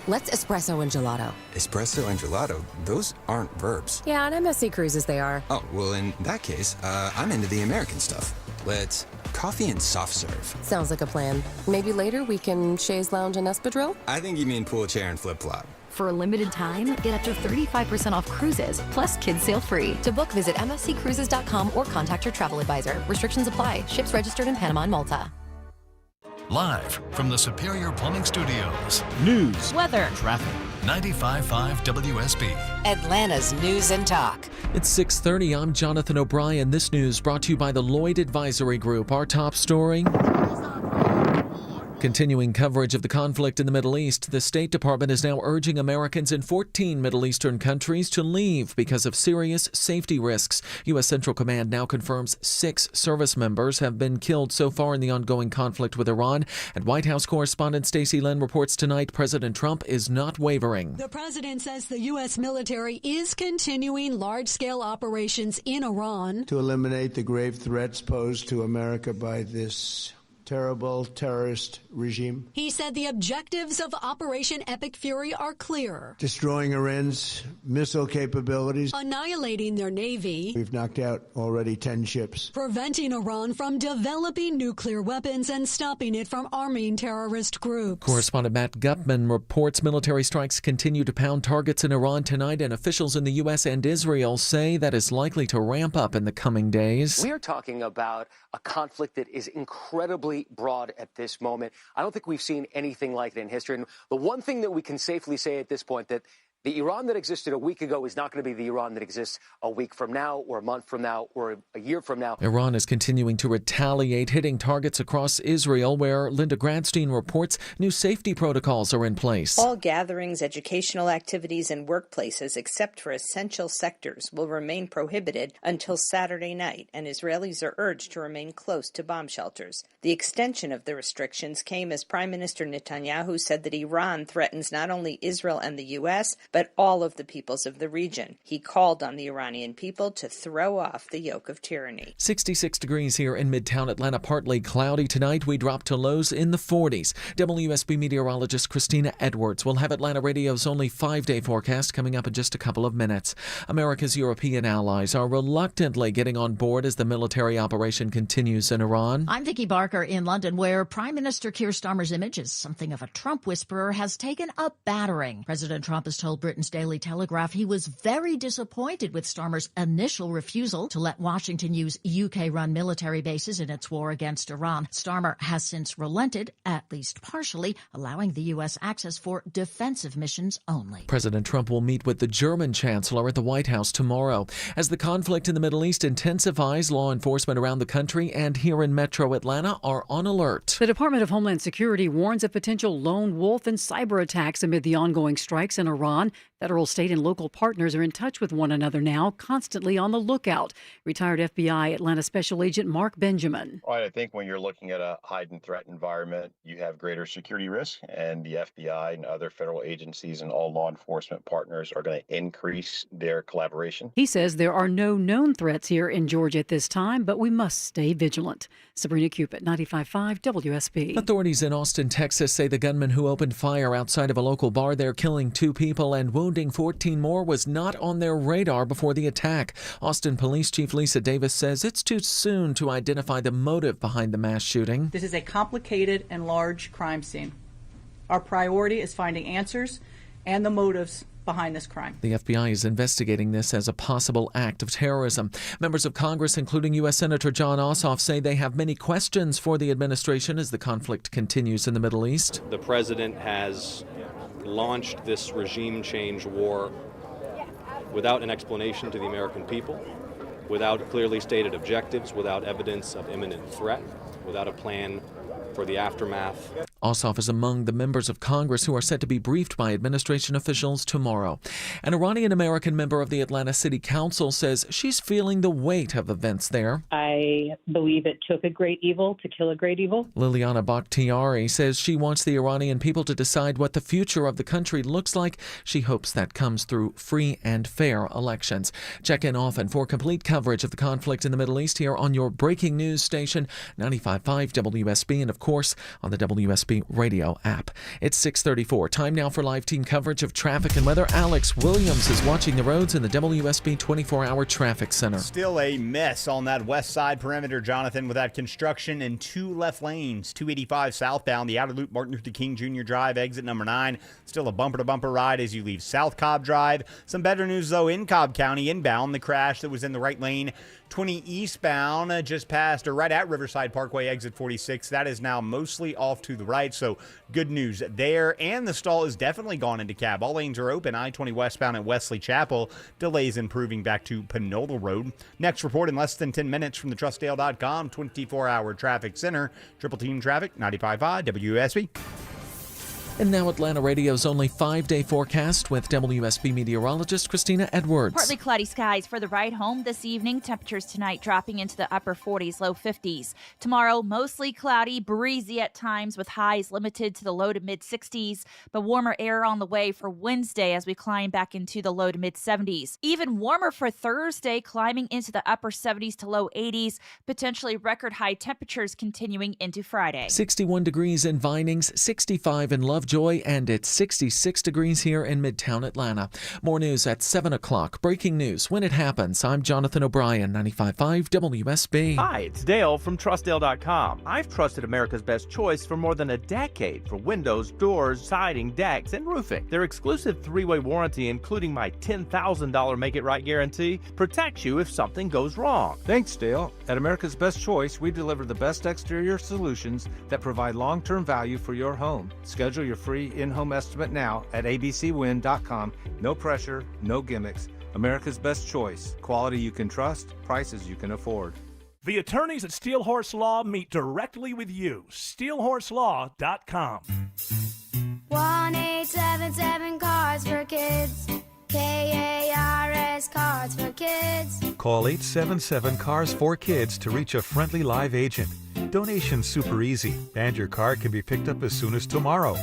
S22: Let's espresso and gelato.
S23: Espresso and gelato? Those aren't verbs.
S22: Yeah, on MSC Cruises they are.
S23: Oh, well, in that case, I'm into the American stuff. Let's coffee and soft serve.
S22: Sounds like a plan. Maybe later we can chaise lounge and espadrille?
S23: I think you mean pool chair and flip-flop.
S24: For a limited time, get up to 35% off cruises, plus kids sail free.
S22: To book, visit msccruises.com or contact your travel advisor. Restrictions apply. Ships registered in Panama and Malta.
S4: Live from the Superior Plumbing Studios.
S25: News,
S4: weather, traffic. 95.5 WSB.
S11: Atlanta's News and Talk.
S26: It's 6:30. I'm Jonathan O'Brien. This news brought to you by the Lloyd Advisory Group. Our top story. Continuing coverage of the conflict in the Middle East, the State Department is now urging Americans in 14 Middle Eastern countries to leave because of serious safety risks. U.S. Central Command now confirms 6 service members have been killed so far in the ongoing conflict with Iran. And White House correspondent Stacey Lynn reports tonight President Trump is not wavering.
S27: The president says the U.S. military is continuing large-scale operations in Iran
S9: to eliminate the grave threats posed to America by this terrible terrorist regime.
S27: He said the objectives of Operation Epic Fury are clear.
S9: Destroying Iran's missile capabilities.
S27: Annihilating their navy.
S9: We've knocked out already 10 ships.
S27: Preventing Iran from developing nuclear weapons and stopping it from arming terrorist groups.
S26: Correspondent Matt Gutman reports military strikes continue to pound targets in Iran tonight, and officials in the U.S. and Israel say that is likely to ramp up in the coming days.
S28: We are talking about a conflict that is incredibly broad at this moment. I don't think we've seen anything like it in history. And the one thing that we can safely say at this point, that the Iran that existed a week ago is not going to be the Iran that exists a week from now or a month from now or a year from now.
S26: Iran is continuing to retaliate, hitting targets across Israel, where Linda Gradstein reports new safety protocols are in place.
S29: All gatherings, educational activities, and workplaces, except for essential sectors, will remain prohibited until Saturday night, and Israelis are urged to remain close to bomb shelters. The extension of the restrictions came as Prime Minister Netanyahu said that Iran threatens not only Israel and the U.S., but all of the peoples of the region. He called on the Iranian people to throw off the yoke of tyranny.
S26: 66 degrees here in Midtown Atlanta, partly cloudy tonight. We drop to lows in the 40s. WSB meteorologist Christina Edwards will have Atlanta Radio's only 5-day forecast coming up in just a couple of minutes. America's European allies are reluctantly getting on board as the military operation continues in Iran.
S30: I'm Vicki Barker in London, where Prime Minister Keir Starmer's image as something of a Trump whisperer has taken a battering. President Trump has told Britain's Daily Telegraph he was very disappointed with Starmer's initial refusal to let Washington use UK-run military bases in its war against Iran. Starmer has since relented, at least partially, allowing the U.S. access for defensive missions only.
S26: President Trump will meet with the German chancellor at the White House tomorrow. As the conflict in the Middle East intensifies, law enforcement around the country and here in Metro Atlanta are on alert.
S1: The Department of Homeland Security warns of potential lone wolf and cyber attacks amid the ongoing strikes in Iran. Federal, state, and local partners are in touch with one another now, constantly on the lookout. Retired FBI Atlanta Special Agent Mark Benjamin.
S7: Right, I think when you're looking at a heightened threat environment, you have greater security risk, and the FBI and other federal agencies and all law enforcement partners are going to increase their collaboration.
S1: He says there are no known threats here in Georgia at this time, but we must stay vigilant. Sabrina Cupid, 95.5 WSB.
S26: Authorities in Austin, Texas say the gunman who opened fire outside of a local bar there, killing 2 people and wounding 14 more, was not on their radar before the attack. Austin Police Chief Lisa Davis says it's too soon to identify the motive behind the mass shooting.
S8: This is a complicated and large crime scene. Our priority is finding answers and the motives behind this crime.
S26: The FBI is investigating this as a possible act of terrorism. Members of Congress, including U.S. Senator John Ossoff, say they have many questions for the administration as the conflict continues in the Middle East.
S13: The president has launched this regime change war without an explanation to the American people, without clearly stated objectives, without evidence of imminent threat, without a plan for the aftermath.
S26: Ossoff is among the members of Congress who are set to be briefed by administration officials tomorrow. An Iranian-American member of the Atlanta City Council says she's feeling the weight of events there.
S14: I believe it took a great evil to kill a great evil.
S26: Liliana Bakhtiari says she wants the Iranian people to decide what the future of the country looks like. She hopes that comes through free and fair elections. Check in often for complete coverage of the conflict in the Middle East here on your breaking news station, 95.5 WSB, and of course on the WSB radio app. It's 6:34. Time now for live team coverage of traffic and weather. Alex Williams is watching the roads in the WSB 24-hour traffic center.
S2: Still a mess on that west side perimeter, Jonathan, with that construction in 2 left lanes. 285 southbound, the outer loop, Martin Luther King Jr. Drive, exit number 9. Still a bumper-to-bumper ride as you leave South Cobb Drive. Some better news, though, in Cobb County inbound. The crash that was in the right lane, 20 eastbound, just past or right at Riverside Parkway, exit 46. That is now mostly off to the right, so good news there. And the stall is definitely gone into cab. All lanes are open. I-20 westbound at Wesley Chapel. Delays improving back to Pinole Road. Next report in less than 10 minutes from the TrustDale.com 24-hour traffic center. Triple team traffic, 95.5 WSB.
S26: And now Atlanta Radio's only 5-day forecast with WSB meteorologist Christina Edwards.
S15: Partly cloudy skies for the ride home this evening. Temperatures tonight dropping into the upper 40s, low 50s. Tomorrow, mostly cloudy, breezy at times with highs limited to the low to mid 60s, but warmer air on the way for Wednesday as we climb back into the low to mid 70s. Even warmer for Thursday, climbing into the upper 70s to low 80s, potentially record high temperatures continuing into Friday.
S26: 61 degrees in Vinings, 65 in Lovejoy, and it's 66 degrees here in Midtown Atlanta. More news at 7 o'clock. Breaking news when it happens. I'm Jonathan O'Brien, 95.5 WSB.
S16: Hi, it's Dale from TrustDale.com. I've trusted America's Best Choice for more than a decade for windows, doors, siding, decks, and roofing. Their exclusive 3-way warranty, including my $10,000 Make It Right guarantee, protects you if something goes wrong.
S17: Thanks, Dale. At America's Best Choice, we deliver the best exterior solutions that provide long-term value for your home. Schedule your free in-home estimate now at abcwin.com. No pressure, no gimmicks. America's Best Choice. Quality you can trust, prices you can afford.
S5: The attorneys at Steel Horse Law meet directly with you. SteelHorseLaw.com.
S21: 1-877 Cars for Kids. KARS Cars for Kids.
S25: Call 877-CARS-4-KIDS to reach a friendly live agent. Donation's super easy, and your car can be picked up as soon as tomorrow.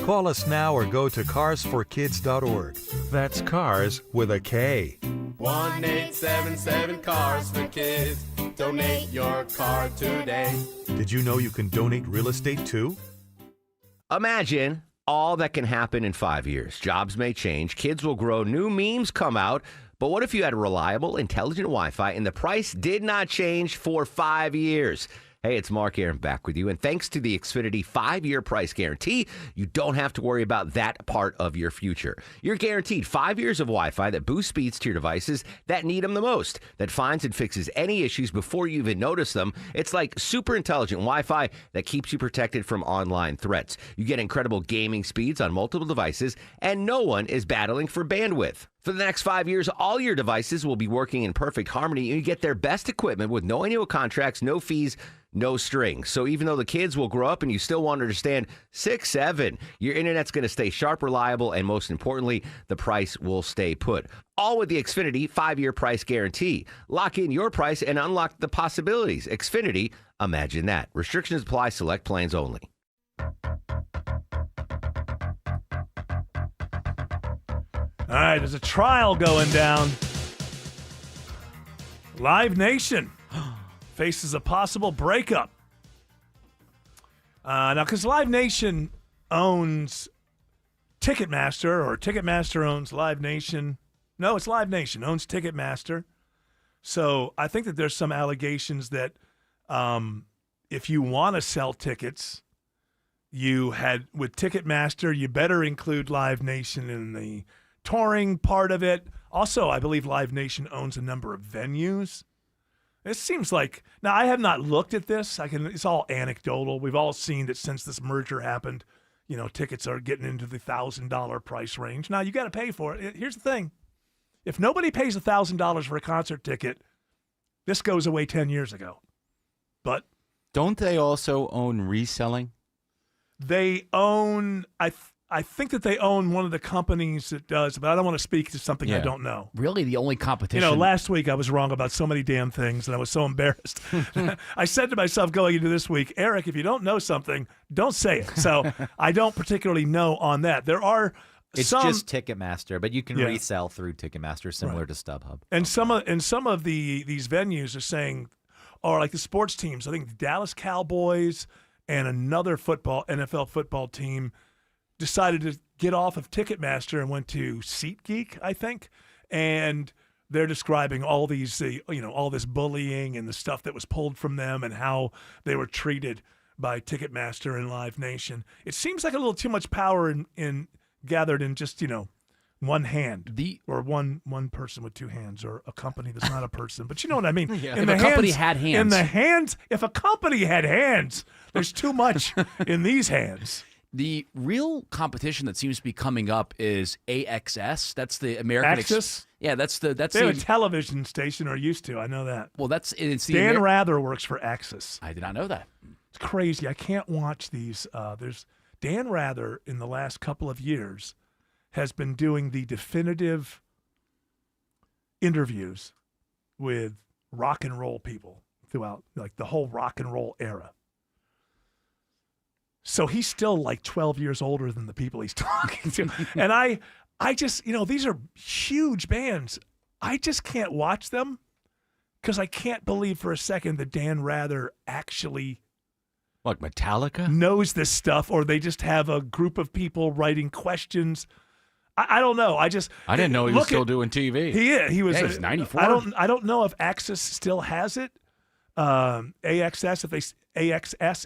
S25: Call us now or go to carsforkids.org. That's cars with a K.
S31: 1-877-CARS-for-KIDS. Donate your car today.
S25: Did you know you can donate real estate too?
S32: Imagine all that can happen in 5 years. Jobs may change, kids will grow, new memes come out. But what if you had reliable, intelligent Wi-Fi and the price did not change for 5 years? Hey, it's Mark Aaron back with you. And thanks to the Xfinity 5-year price guarantee, you don't have to worry about that part of your future. You're guaranteed 5 years of Wi-Fi that boosts speeds to your devices that need them the most, that finds and fixes any issues before you even notice them. It's like super intelligent Wi-Fi that keeps you protected from online threats. You get incredible gaming speeds on multiple devices, and no one is battling for bandwidth. For the next 5 years, all your devices will be working in perfect harmony, and you get their best equipment with no annual contracts, no fees, no strings. So even though the kids will grow up and you still won't understand 6-7, your internet's going to stay sharp, reliable, and most importantly, the price will stay put. All with the Xfinity 5-year price guarantee. Lock in your price and unlock the possibilities. Xfinity, imagine that. Restrictions apply. Select plans only.
S5: All right, there's a trial going down. Live Nation faces a possible breakup. Now, because Live Nation owns Ticketmaster, or Ticketmaster owns Live Nation. No, it's Live Nation owns Ticketmaster. So I think that there's some allegations that if you want to sell tickets, with Ticketmaster, you better include Live Nation in the touring part of it. Also, I believe Live Nation owns a number of venues. It seems like, now I have not looked at this. It's all anecdotal. We've all seen that since this merger happened, tickets are getting into the $1,000 price range. Now you got to pay for it. Here's the thing. If nobody pays $1,000 for a concert ticket, this goes away 10 years ago. But
S3: don't they also own reselling?
S5: They own, I think that they own one of the companies that does, but I don't want to speak to something I don't know.
S4: Really, the only competition.
S5: Last week I was wrong about so many damn things, and I was so embarrassed. I said to myself going into this week, Eric, if you don't know something, don't say it. So I don't particularly know on that. There are
S6: It's
S5: some,
S6: just Ticketmaster, but you can resell through Ticketmaster, similar to StubHub.
S5: And some of these venues are saying, or like the sports teams, I think the Dallas Cowboys and another NFL football team decided to get off of Ticketmaster and went to SeatGeek, I think, and they're describing all these, all this bullying and the stuff that was pulled from them and how they were treated by Ticketmaster and Live Nation. It seems like a little too much power in gathered in just one hand, or one person with two hands, or a company that's not a person. But you know what I mean.
S4: Yeah. If a company had hands,
S5: in the hands. If a company had hands, there's too much in these hands.
S4: The real competition that seems to be coming up is AXS. That's the American
S5: Access.
S4: That's
S5: they have a television station, or used to. I know that.
S4: Well, it's the
S5: Dan Rather works for Access.
S4: I did not know that.
S5: It's crazy. I can't watch these. There's Dan Rather in the last couple of years has been doing the definitive interviews with rock and roll people throughout the whole rock and roll era. So he's still like 12 years older than the people he's talking to. And I just, these are huge bands. I just can't watch them because I can't believe for a second that Dan Rather actually
S3: like Metallica
S5: knows this stuff, or they just have a group of people writing questions. I don't know. I
S3: didn't know he was still doing TV.
S5: He was.
S3: He's 94.
S5: I don't know if Access still has it. AXS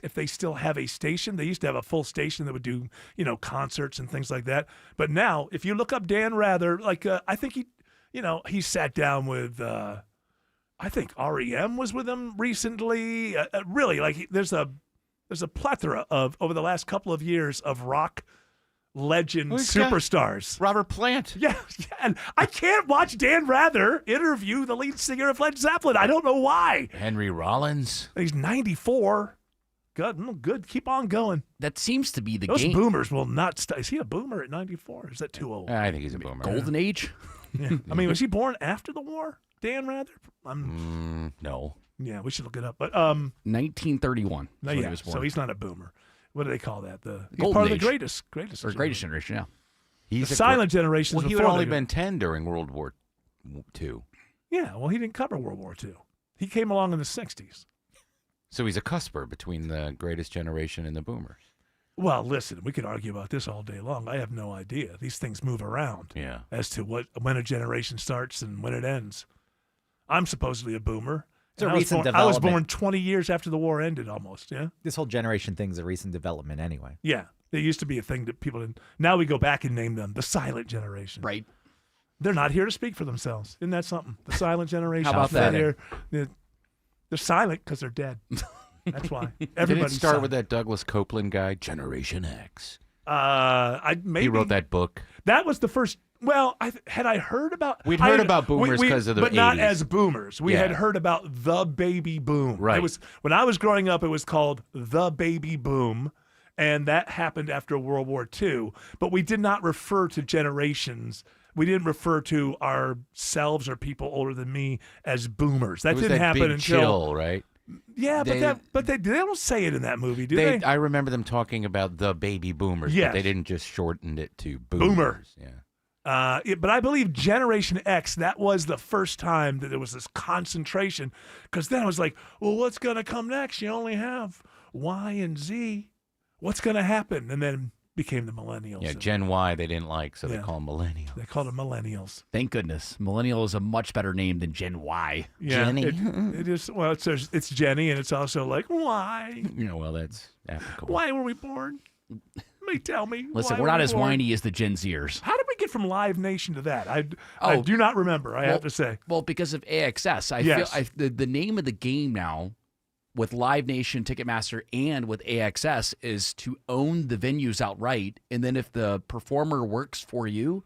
S5: if they still have a station. They used to have a full station that would do concerts and things like that. But now, if you look up Dan Rather, I think he sat down with. I think REM was with him recently. Really, there's a plethora of over the last couple of years of rock legend superstars.
S3: Robert Plant.
S5: Yeah, and I can't watch Dan Rather interview the lead singer of Led Zeppelin. I don't know why.
S3: Henry Rollins.
S5: He's 94. Good. Keep on going.
S4: That seems to be
S5: Those boomers will not stop. Is he a boomer at 94? Or is that too old?
S3: I think he's a boomer.
S4: Golden age?
S5: Yeah. I mean, was he born after the war, Dan Rather?
S3: No.
S5: Yeah, we should look it up. But
S4: 1931.
S5: Yeah, so he's not a boomer. What do they call that? He's
S4: Golden
S5: part of
S4: age.
S5: the greatest
S4: generation. Yeah,
S5: he's the silent generation.
S3: Well, he would only been 10 during World War II.
S5: Yeah, well, he didn't cover World War II. He came along in the 60s.
S3: So he's a cusper between the greatest generation and the boomers.
S5: Well, listen, we could argue about this all day long. I have no idea. These things move around.
S3: Yeah.
S5: As to when a generation starts and when it ends. I'm supposedly a boomer,
S6: It's a
S5: And
S6: recent
S5: I was
S6: development.
S5: born 20 years after the war ended, almost. Yeah.
S6: This whole generation thing's a recent development anyway.
S5: Yeah. It used to be a thing that people didn't. Now we go back and name them the silent generation.
S4: Right.
S5: They're not here to speak for themselves. Isn't that something? The silent generation.
S4: How about that?
S5: They're silent because they're dead. That's why.
S3: Did it
S5: Everybody's
S3: start
S5: silent.
S3: with that Douglas Copeland guy, Generation X?
S5: Maybe
S3: He wrote that book.
S5: That was the first. Well, had I heard about?
S3: We'd heard about boomers because of the
S5: but not
S3: 80s.
S5: as boomers. We
S3: Yeah.
S5: had heard about the baby boom.
S3: Right.
S5: It was when I was growing up. It was called the baby boom, and that happened after World War II. But we did not refer to generations. We didn't refer to ourselves or people older than me as boomers. That
S3: It was
S5: didn't
S3: that
S5: happen
S3: big
S5: until.
S3: chill, right?
S5: Yeah,
S3: They-
S5: but they don't say it in that movie, do they?
S3: I remember them talking about the baby boomers,
S5: Yes.
S3: but they didn't just shorten it to boomers.
S5: Boomer.
S3: Yeah.
S5: But I believe Generation X, that was the first time that there was this concentration, because then it was like, well, what's going to come next? You only have Y and Z. What's going to happen? And then became the millennials.
S3: Yeah,
S5: And
S3: Gen Y they didn't like, so they
S5: Yeah.
S3: call them millennials.
S5: they called them millennials.
S4: Thank goodness. Millennial is a much better name than Gen Y.
S5: Yeah,
S3: Jenny.
S5: It is. Well, it's Jenny, and it's also like, why?
S3: Well, that's applicable.
S5: Why were we born? Tell me.
S4: Listen,
S5: why
S4: we're
S5: were
S4: not
S5: we
S4: as
S5: born?
S4: whiny as the Gen Zers.
S5: How did we get from Live Nation to that? I do not remember. I have to say.
S4: Well, because of AXS.
S5: Yes.
S4: The name of the game now with Live Nation, Ticketmaster, and with AXS is to own the venues outright. And then if the performer works for you,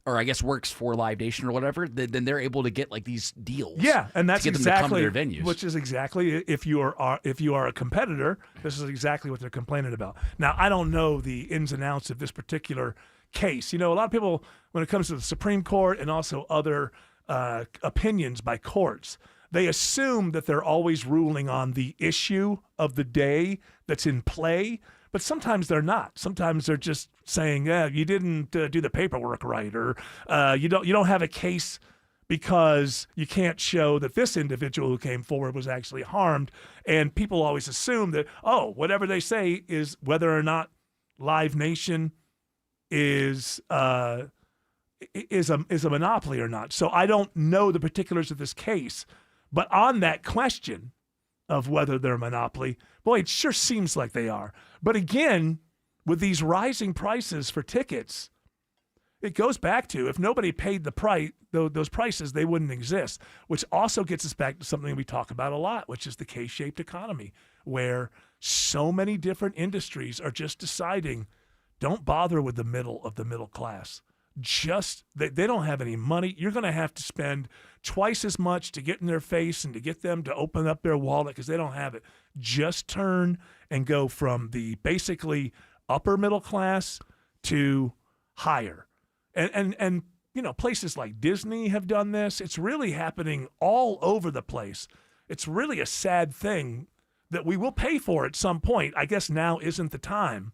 S4: or I guess works for Live Nation or whatever, then they're able to get like these deals.
S5: Yeah, and that's
S4: to get
S5: exactly
S4: them to come to their venues.
S5: which is exactly if you are a competitor, this is exactly what they're complaining about. Now, I don't know the ins and outs of this particular case. You know, a lot of people, when it comes to the Supreme Court and also other opinions by courts, they assume that they're always ruling on the issue of the day that's in play. But sometimes they're not. Sometimes they're just saying, "Yeah, you didn't do the paperwork right," or you don't have a case because you can't show that this individual who came forward was actually harmed. And people always assume that, oh, whatever they say is whether or not Live Nation is a monopoly or not. So I don't know the particulars of this case, but on that question of whether they're a monopoly, boy, it sure seems like they are. But again, with these rising prices for tickets, it goes back to if nobody paid the price, those prices, they wouldn't exist, which also gets us back to something we talk about a lot, which is the K-shaped economy, where so many different industries are just deciding, don't bother with the middle of the middle class. They don't have any money. You're going to have to spend twice as much to get in their face and to get them to open up their wallet because they don't have it. Just turn and go from the basically upper middle class to higher. And you know, places like Disney have done this. It's really happening all over the place. It's really a sad thing that we will pay for at some point. I guess now isn't the time.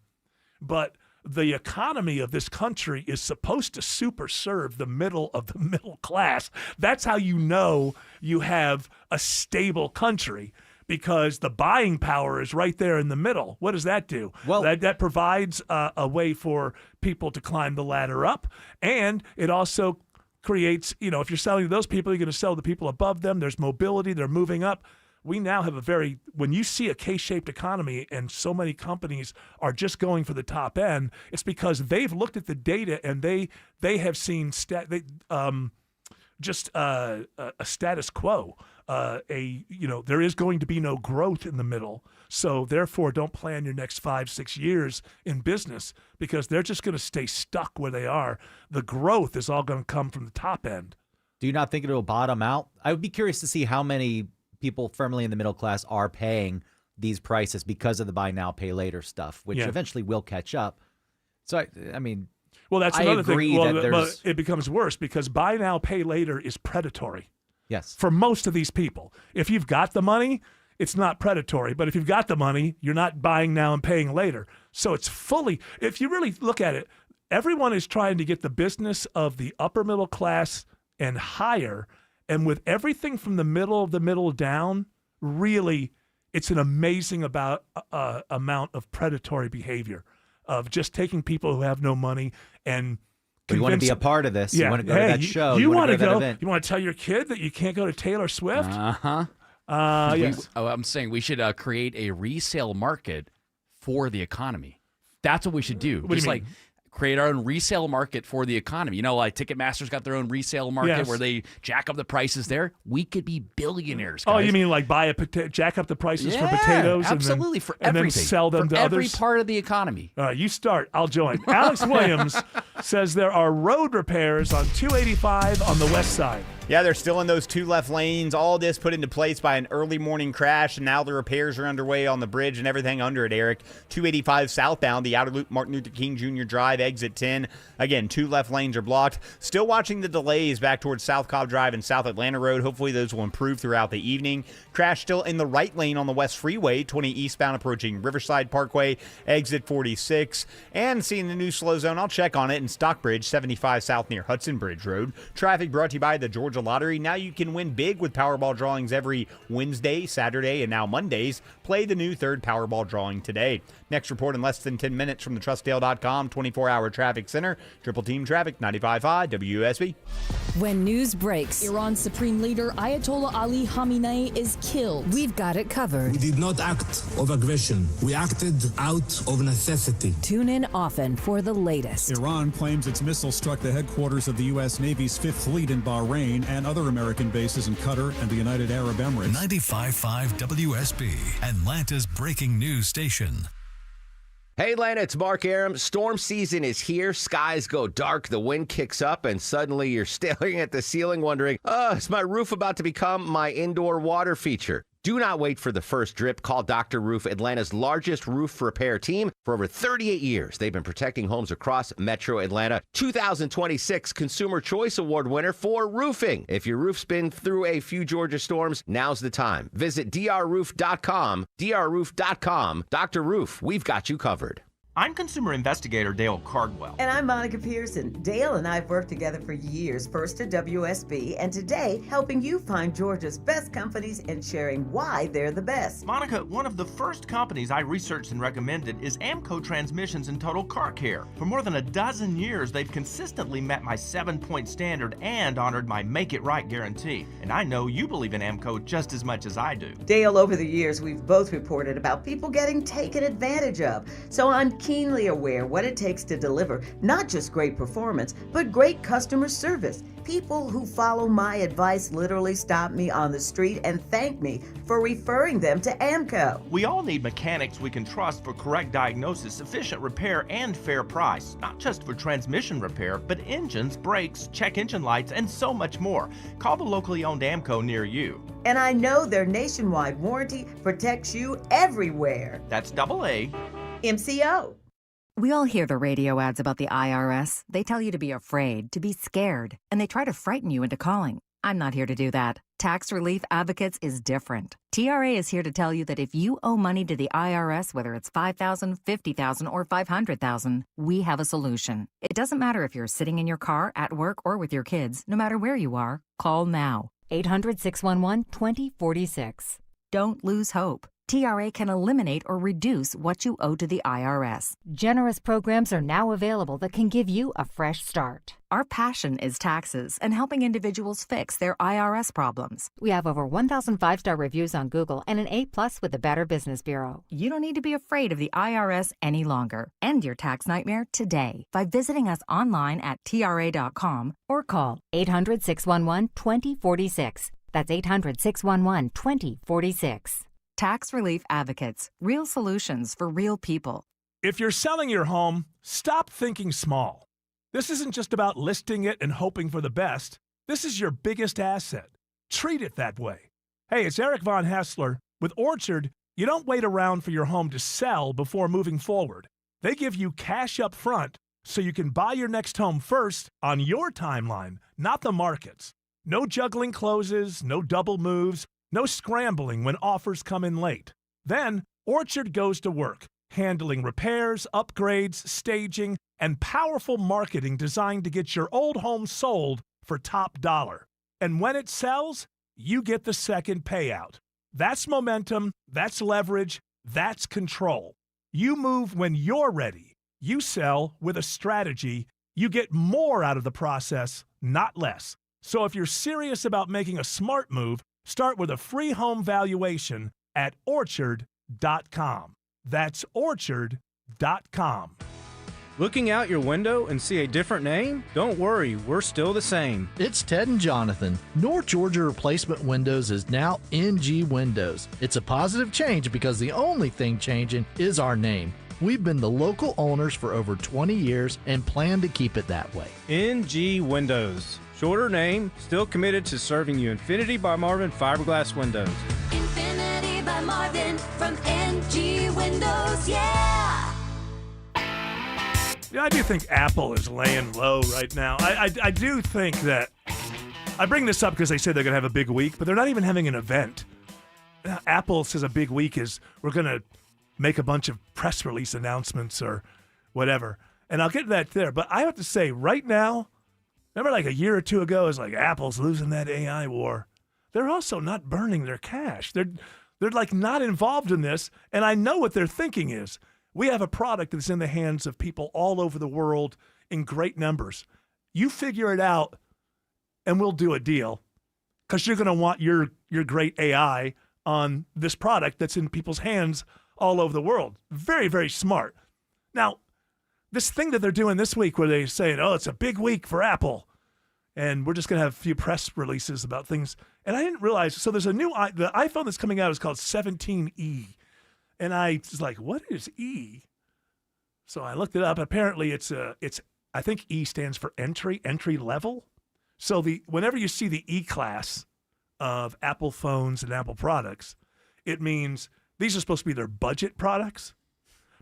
S5: But the economy of this country is supposed to super serve the middle of the middle class. That's how you know you have a stable country, because the buying power is right there in the middle. What does that do? Well, that provides a way for people to climb the ladder up, and it also creates, you know, if you're selling to those people, you're going to sell to the people above them. There's mobility. They're moving up. We now have when you see a K-shaped economy and so many companies are just going for the top end, it's because they've looked at the data and they have seen a status quo. There is going to be no growth in the middle. So therefore, don't plan your next 5-6 years in business, because they're just going to stay stuck where they are. The growth is all going to come from the top end.
S6: Do you not think it'll bottom out? I would be curious to see how many people firmly in the middle class are paying these prices because of the buy now, pay later stuff, which eventually will catch up. So, I mean,
S5: well, that's
S6: I
S5: another
S6: agree
S5: thing.
S6: that
S5: Well, it becomes worse because buy now, pay later is predatory.
S6: Yes.
S5: For most of these people. If you've got the money, it's not predatory. But if you've got the money, you're not buying now and paying later. So it's fully, if you really look at it, everyone is trying to get the business of the upper middle class and higher. And with everything from the middle down, really, it's an amazing amount of predatory behavior of just taking people who have no money and
S6: you want to be a part of this.
S5: Yeah.
S6: You want to go to that show.
S5: You want to
S6: go to that
S5: go.
S6: event.
S5: You want to tell your kid that you can't go to Taylor Swift?
S4: Uh-huh.
S5: Yes.
S4: I'm saying we should create a resale market for the economy. That's what we should do.
S5: What do you
S4: Just
S5: mean?
S4: like create our own resale market for the economy. You know, like Ticketmaster's got their own resale market
S5: Yes.
S4: where they jack up the prices there. We could be billionaires,
S5: Oh,
S4: guys.
S5: you mean like buy a jack up the prices for
S4: Yeah,
S5: potatoes?
S4: absolutely,
S5: and
S4: for
S5: then,
S4: everything.
S5: And then sell them
S4: for
S5: to
S4: every
S5: others?
S4: part of the economy.
S5: All right, you start. I'll join. Alex Williams says there are road repairs on 285 on the west side.
S2: Yeah, they're still in those 2 left lanes. All this put into place by an early morning crash, and now the repairs are underway on the bridge and everything under it, Eric. 285 southbound, the outer loop, Martin Luther King Jr. Drive, exit 10. Again, 2 left lanes are blocked. Still watching the delays back towards South Cobb Drive and South Atlanta Road. Hopefully those will improve throughout the evening. Crash still in the right lane on the West Freeway, 20 eastbound approaching Riverside Parkway, exit 46. And seeing the new slow zone, I'll check on it in Stockbridge, 75 south near Hudson Bridge Road. Traffic brought to you by the Georgia Lottery. Now you can win big with Powerball drawings every Wednesday, Saturday, and now Mondays. Play the new 3rd Powerball drawing today. Next report in less than 10 minutes from the TrustDale.com 24-hour traffic center. Triple Team Traffic, 95.5 WSB.
S9: When news breaks, Iran's supreme leader Ayatollah Ali Khamenei is killed. We've got it covered.
S10: We did not act of aggression. We acted out of necessity.
S9: Tune in often for the latest.
S11: Iran claims its missile struck the headquarters of the U.S. Navy's 5th Fleet in Bahrain and other American bases in Qatar and the United Arab Emirates.
S12: 95.5 WSB, Atlanta's breaking news station.
S32: Hey, Atlanta, it's Mark Aram. Storm season is here. Skies go dark, the wind kicks up, and suddenly you're staring at the ceiling wondering, is my roof about to become my indoor water feature? Do not wait for the first drip. Call Dr. Roof, Atlanta's largest roof repair team. For over 38 years, they've been protecting homes across Metro Atlanta. 2026 Consumer Choice Award winner for roofing. If your roof's been through a few Georgia storms, now's the time. Visit drroof.com. drroof.com. Dr. Roof, we've got you covered.
S16: I'm consumer investigator Dale Cardwell.
S18: And I'm Monica Pearson. Dale and I have worked together for years, first at WSB, and today helping you find Georgia's best companies and sharing why they're the best.
S16: Monica, one of the first companies I researched and recommended is Amco Transmissions and Total Car Care. For more than a dozen years, they've consistently met my 7-point standard and honored my Make It Right guarantee. And I know you believe in Amco just as much as I do.
S18: Dale, over the years, we've both reported about people getting taken advantage of. So I'm keenly aware what it takes to deliver not just great performance, but great customer service. People who follow my advice literally stop me on the street and thank me for referring them to Amco.
S16: We all need mechanics we can trust for correct diagnosis, efficient repair, and fair price. Not just for transmission repair, but engines, brakes, check engine lights, and so much more. Call the locally owned Amco near you.
S18: And I know their nationwide warranty protects you everywhere.
S16: That's AA.
S18: MCO.
S19: We all hear the radio ads about the IRS. They tell you to be afraid, to be scared, and they try to frighten you into calling. I'm not here to do that. Tax Relief Advocates is different. TRA is here to tell you that if you owe money to the IRS, whether it's $5,000, $50,000, or $500,000, we have a solution. It doesn't matter if you're sitting in your car, at work, or with your kids. No matter where you are, call now. 800-611-2046. Don't lose hope. TRA can eliminate or reduce what you owe to the IRS.
S20: Generous programs are now available that can give you a fresh start.
S19: Our passion is taxes and helping individuals fix their IRS problems.
S20: We have over 1,000 5-star reviews on Google and an A+ with the Better Business Bureau.
S19: You don't need to be afraid of the IRS any longer. End your tax nightmare today by visiting us online at TRA.com
S20: or call 800-611-2046. That's 800-611-2046.
S19: Tax Relief Advocates. Real solutions for real people.
S5: If you're selling your home, stop thinking small. This isn't just about listing it and hoping for the best. This is your biggest asset. Treat it that way. Hey, it's Eric Von Hassler. With Orchard, you don't wait around for your home to sell before moving forward. They give you cash up front so you can buy your next home first on your timeline, not the market's. No juggling closes, no double moves, no scrambling when offers come in late. Then, Orchard goes to work, handling repairs, upgrades, staging, and powerful marketing designed to get your old home sold for top dollar. And when it sells, you get the second payout. That's momentum, that's leverage, that's control. You move when you're ready. You sell with a strategy. You get more out of the process, not less. So if you're serious about making a smart move, Start with a free home valuation at Orchard.com. That's Orchard.com.
S1: Looking out your window and see a different name? Don't worry, we're still the same.
S7: It's Ted and Jonathan. North Georgia Replacement Windows is now NG Windows. It's a positive change because the only thing changing is our name. We've been the local owners for over 20 years and plan to keep it that way.
S1: NG Windows. Shorter name, still committed to serving you Infinity by Marvin fiberglass windows.
S8: Infinity by Marvin from NG Windows, yeah!
S5: Yeah, I do think Apple is laying low right now. I do think that, I bring this up because they say they're going to have a big week, but they're not even having an event. Apple says a big week is we're going to make a bunch of press release announcements or whatever. And I'll get to that there. But I have to say, right now, remember like a year or two ago, it was like Apple's losing that AI war. They're also not burning their cash. They're like not involved in this. And I know what their thinking is. We have a product that's in the hands of people all over the world in great numbers. You figure it out, and we'll do a deal because you're going to want your great AI on this product that's in people's hands all over the world. Very, very smart. Now, this thing that they're doing this week where they're saying, oh, it's a big week for Apple, and we're just going to have a few press releases about things. And I didn't realize, so there's the iPhone that's coming out is called 17E. And I was like, what is E? So I looked it up. Apparently it's I think E stands for entry level. So whenever you see the E class of Apple phones and Apple products, it means these are supposed to be their budget products.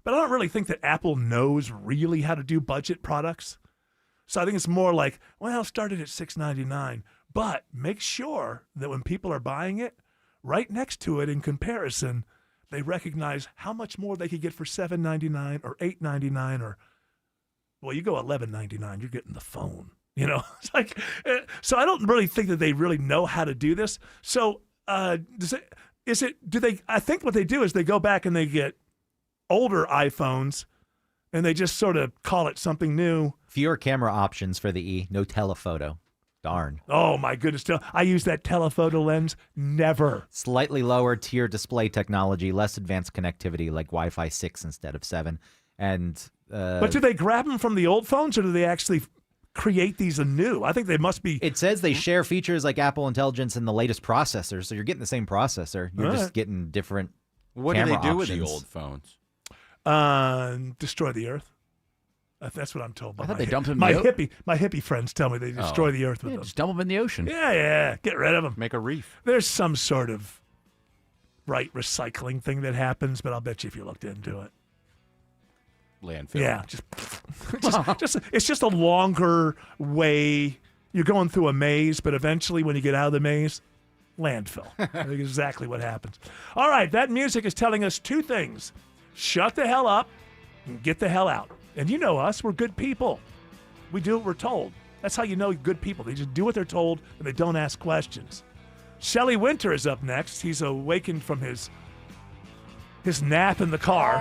S5: But I don't really think that Apple knows really how to do budget products. So I think it's more like, well, start it at $699, but make sure that when people are buying it, right next to it in comparison, they recognize how much more they could get for $7.99 or $8.99 or, well, you go $11.99, you're getting the phone. You know, it's like, so I don't really think that they really know how to do this. So I think what they do is they go back and they get older iPhones and they just sort of call it something new.
S6: Fewer camera options for the E, no telephoto. Darn.
S5: Oh, my goodness. I use that telephoto lens. Never.
S6: Slightly lower tier display technology, less advanced connectivity like Wi-Fi 6 instead of 7. And
S5: but do they grab them from the old phones or do they actually create these anew? I think they must be.
S6: It says they share features like Apple Intelligence and the latest processors. So you're getting the same processor. You're just getting different
S3: What do they do with the
S6: options.
S3: old phones?
S5: Destroy the Earth. That's what I'm told by
S4: I thought
S5: my
S4: they dumped them in
S5: my
S4: the
S5: my hippie friends tell me they destroy the Earth with them.
S4: Just dump them in the ocean.
S5: Yeah, get rid of them.
S3: Make a reef.
S5: There's some sort of recycling thing that happens, but I'll bet you if you looked into it.
S3: Landfill.
S5: Yeah, it's just a longer way. You're going through a maze, but eventually when you get out of the maze, landfill. I think exactly what happens. All right, that music is telling us two things. Shut the hell up and get the hell out. And you know us, we're good people. We do what we're told. That's how you know good people. They just do what they're told and they don't ask questions. Shelley Winter is up next. He's awakened from his nap in the car.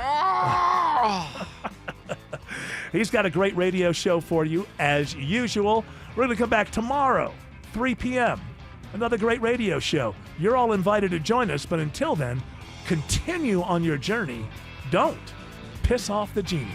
S5: He's got a great radio show for you as usual. We're going to come back tomorrow, 3 p.m. Another great radio show. You're all invited to join us, but until then, continue on your journey. Don't piss off the genie.